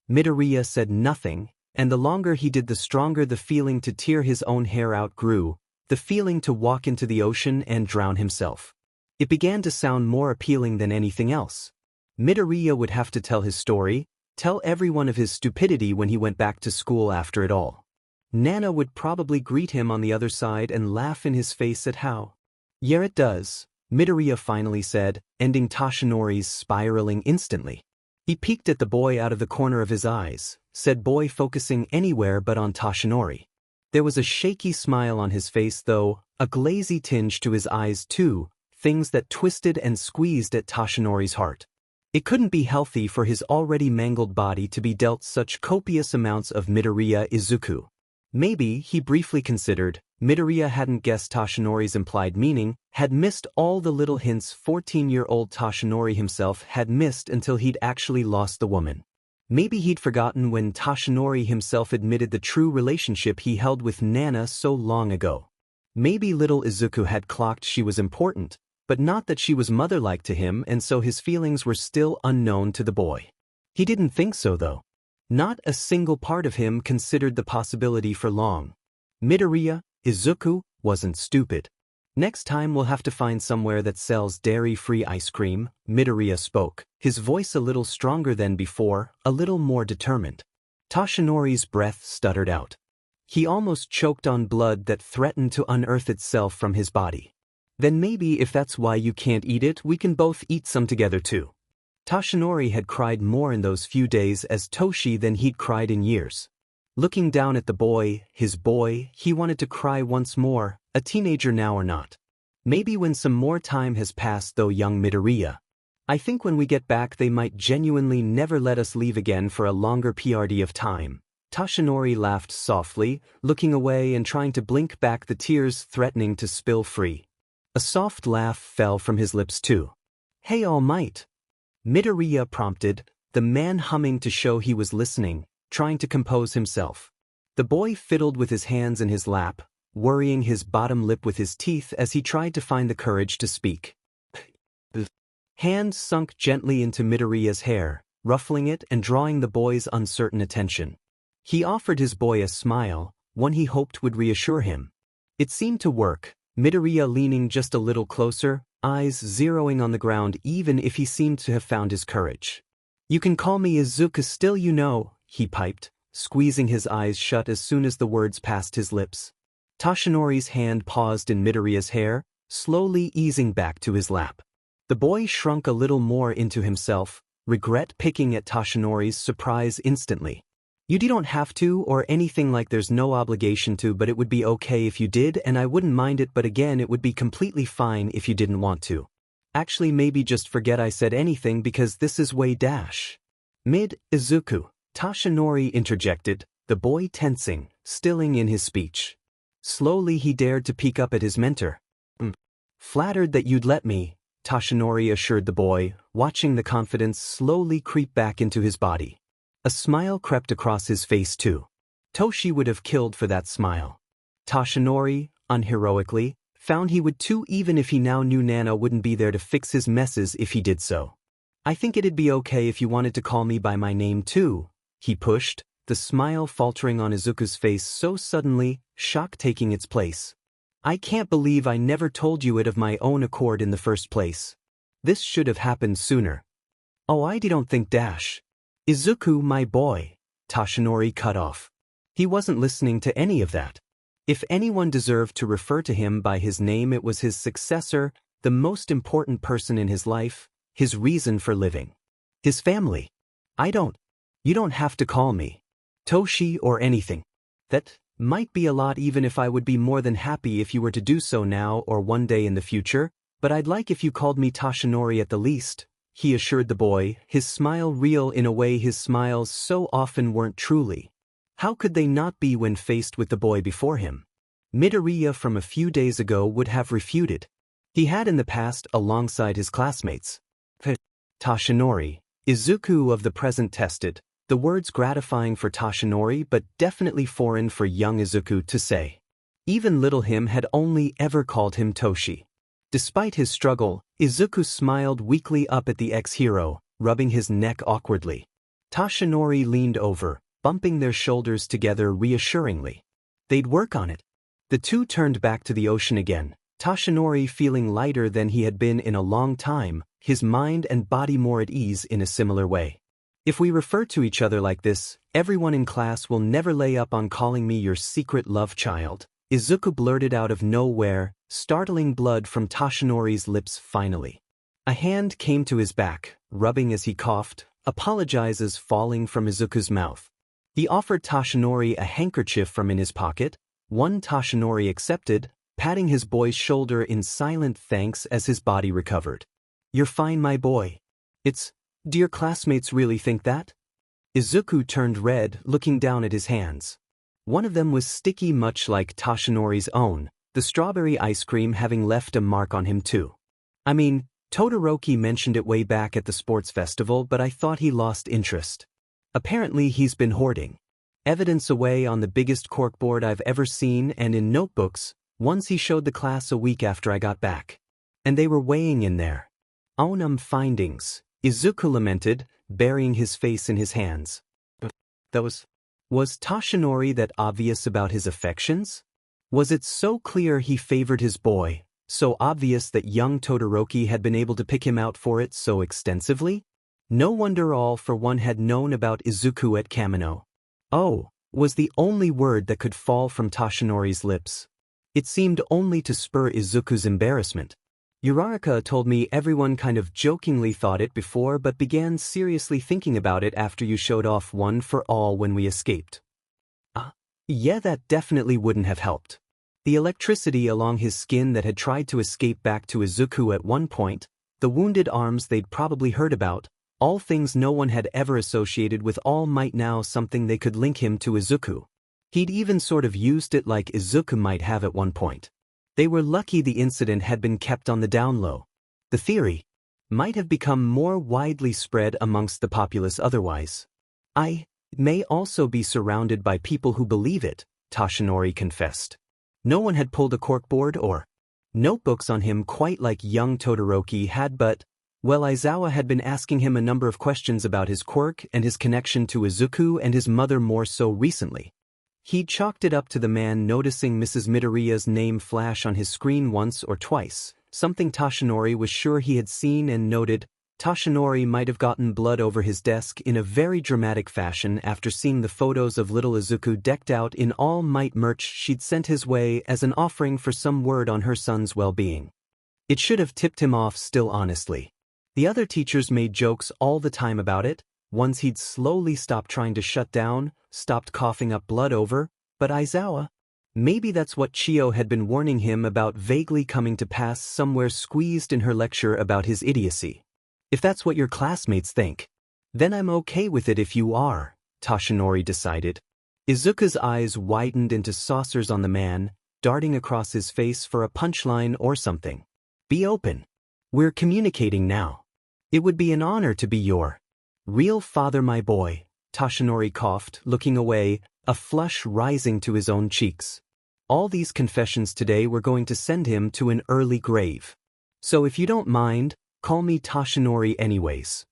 Midoriya said nothing, and the longer he did the stronger the feeling to tear his own hair out grew, the feeling to walk into the ocean and drown himself. It began to sound more appealing than anything else. Midoriya would have to tell his story, tell everyone of his stupidity when he went back to school after it all. Nana would probably greet him on the other side and laugh in his face at how. Yeah, it does, Midoriya finally said, ending Toshinori's spiraling instantly. He peeked at the boy out of the corner of his eyes, said boy, focusing anywhere but on Toshinori. There was a shaky smile on his face though, a glazy tinge to his eyes too, things that twisted and squeezed at Toshinori's heart. It couldn't be healthy for his already mangled body to be dealt such copious amounts of Midoriya Izuku. Maybe, he briefly considered, Midoriya hadn't guessed Toshinori's implied meaning, had missed all the little hints 14-year-old Toshinori himself had missed until he'd actually lost the woman. Maybe he'd forgotten when Toshinori himself admitted the true relationship he held with Nana so long ago. Maybe little Izuku had clocked she was important, but not that she was mother-like to him, and so his feelings were still unknown to the boy. He didn't think so though. Not a single part of him considered the possibility for long. Midoriya, Izuku, wasn't stupid. Next time we'll have to find somewhere that sells dairy-free ice cream, Midoriya spoke, his voice a little stronger than before, a little more determined. Toshinori's breath stuttered out. He almost choked on blood that threatened to unearth itself from his body. Then maybe if that's why you can't eat it, we can both eat some together too. Toshinori had cried more in those few days as Toshi than he'd cried in years. Looking down at the boy, his boy, he wanted to cry once more, a teenager now or not. Maybe when some more time has passed though, young Midoriya. I think when we get back they might genuinely never let us leave again for a longer period of time. Toshinori laughed softly, looking away and trying to blink back the tears threatening to spill free. A soft laugh fell from his lips too. Hey, All Might, Midoriya prompted, the man humming to show he was listening, trying to compose himself. The boy fiddled with his hands in his lap, worrying his bottom lip with his teeth as he tried to find the courage to speak. Hand sunk gently into Midoriya's hair, ruffling it and drawing the boy's uncertain attention. He offered his boy a smile, one he hoped would reassure him. It seemed to work, Midoriya leaning just a little closer, eyes zeroing on the ground even if he seemed to have found his courage. You can call me Izuku still, you know, he piped, squeezing his eyes shut as soon as the words passed his lips. Toshinori's hand paused in Midoriya's hair, slowly easing back to his lap. The boy shrunk a little more into himself, regret picking at Toshinori's surprise instantly. You don't have to or anything, like there's no obligation to, but it would be okay if you did and I wouldn't mind it, but again it would be completely fine if you didn't want to. Actually maybe just forget I said anything because this is way dash. Izuku, Toshinori interjected, the boy tensing, stilling in his speech. Slowly he dared to peek up at his mentor. Flattered that you'd let me, Toshinori assured the boy, watching the confidence slowly creep back into his body. A smile crept across his face too. Toshi would have killed for that smile. Toshinori, unheroically, found he would too, even if he now knew Nana wouldn't be there to fix his messes if he did so. I think it'd be okay if you wanted to call me by my name too, he pushed, the smile faltering on Izuku's face so suddenly, shock taking its place. I can't believe I never told you it of my own accord in the first place. This should have happened sooner. Oh, I don't think dash. Izuku, my boy, Toshinori cut off. He wasn't listening to any of that. If anyone deserved to refer to him by his name, it was his successor, the most important person in his life, his reason for living. His family. You don't have to call me Toshi or anything. That might be a lot, even if I would be more than happy if you were to do so now or one day in the future, But I'd like if you called me Toshinori at the least, he assured the boy, his smile real in a way his smiles so often weren't truly. How could they not be when faced with the boy before him? Midoriya from a few days ago would have refuted. He had in the past alongside his classmates. Toshinori, Izuku of the present tested, the words gratifying for Toshinori but definitely foreign for young Izuku to say. Even little him had only ever called him Toshi. Despite his struggle, Izuku smiled weakly up at the ex-hero, rubbing his neck awkwardly. Toshinori leaned over, bumping their shoulders together reassuringly. They'd work on it. The two turned back to the ocean again, Toshinori feeling lighter than he had been in a long time, his mind and body more at ease in a similar way. If we refer to each other like this, everyone in class will never lay up on calling me your secret love child, Izuku blurted out of nowhere, startling blood from Toshinori's lips finally. A hand came to his back, rubbing as he coughed, apologizes falling from Izuku's mouth. He offered Toshinori a handkerchief from in his pocket, one Toshinori accepted, patting his boy's shoulder in silent thanks as his body recovered. You're fine, my boy. Do your classmates really think that? Izuku turned red, looking down at his hands. One of them was sticky much like Toshinori's own, the strawberry ice cream having left a mark on him too. I mean, Todoroki mentioned it way back at the sports festival, but I thought he lost interest. Apparently he's been hoarding evidence away on the biggest corkboard I've ever seen and in notebooks, ones he showed the class a week after I got back. And they were weighing in there. Findings, Izuku lamented, burying his face in his hands. Was Toshinori that obvious about his affections? Was it so clear he favored his boy, so obvious that young Todoroki had been able to pick him out for it so extensively? No wonder all for one had known about Izuku at Kamino. Oh, was the only word that could fall from Toshinori's lips. It seemed only to spur Izuku's embarrassment. Uraraka told me everyone kind of jokingly thought it before but began seriously thinking about it after you showed off one for all when we escaped. Yeah, that definitely wouldn't have helped. The electricity along his skin that had tried to escape back to Izuku at one point, the wounded arms they'd probably heard about, all things no one had ever associated with All Might, now something they could link him to Izuku. He'd even sort of used it like Izuku might have at one point. They were lucky the incident had been kept on the down low. The theory might have become more widely spread amongst the populace otherwise. I may also be surrounded by people who believe it, Toshinori confessed. No one had pulled a corkboard or notebooks on him quite like young Todoroki had, but, well, Aizawa had been asking him a number of questions about his quirk and his connection to Izuku and his mother more so recently. He'd chalked it up to the man noticing Mrs. Midoriya's name flash on his screen once or twice, something Toshinori was sure he had seen and noted. Toshinori might have gotten blood over his desk in a very dramatic fashion after seeing the photos of little Izuku decked out in All Might merch she'd sent his way as an offering for some word on her son's well-being. It should have tipped him off still, honestly. The other teachers made jokes all the time about it, ones he'd slowly stopped trying to shut down, stopped coughing up blood over, but Aizawa? Maybe that's what Chio had been warning him about vaguely coming to pass somewhere squeezed in her lecture about his idiocy. If that's what your classmates think, then I'm okay with it if you are, Toshinori decided. Izuku's eyes widened into saucers on the man, darting across his face for a punchline or something. Be open. We're communicating now. It would be an honor to be your real father, my boy, Toshinori coughed, looking away, a flush rising to his own cheeks. All these confessions today were going to send him to an early grave. So if you don't mind, call me Toshinori anyways.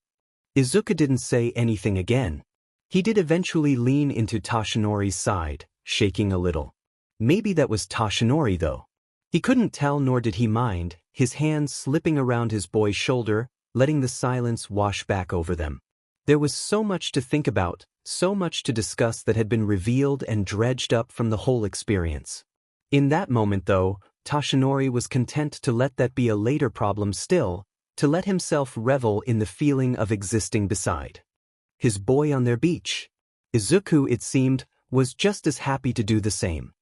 Izuku didn't say anything again. He did eventually lean into Toshinori's side, shaking a little. Maybe that was Toshinori though. He couldn't tell, nor did he mind, his hand slipping around his boy's shoulder, letting the silence wash back over them. There was so much to think about, so much to discuss that had been revealed and dredged up from the whole experience. In that moment though, Toshinori was content to let that be a later problem still, to let himself revel in the feeling of existing beside his boy on their beach. Izuku, it seemed, was just as happy to do the same.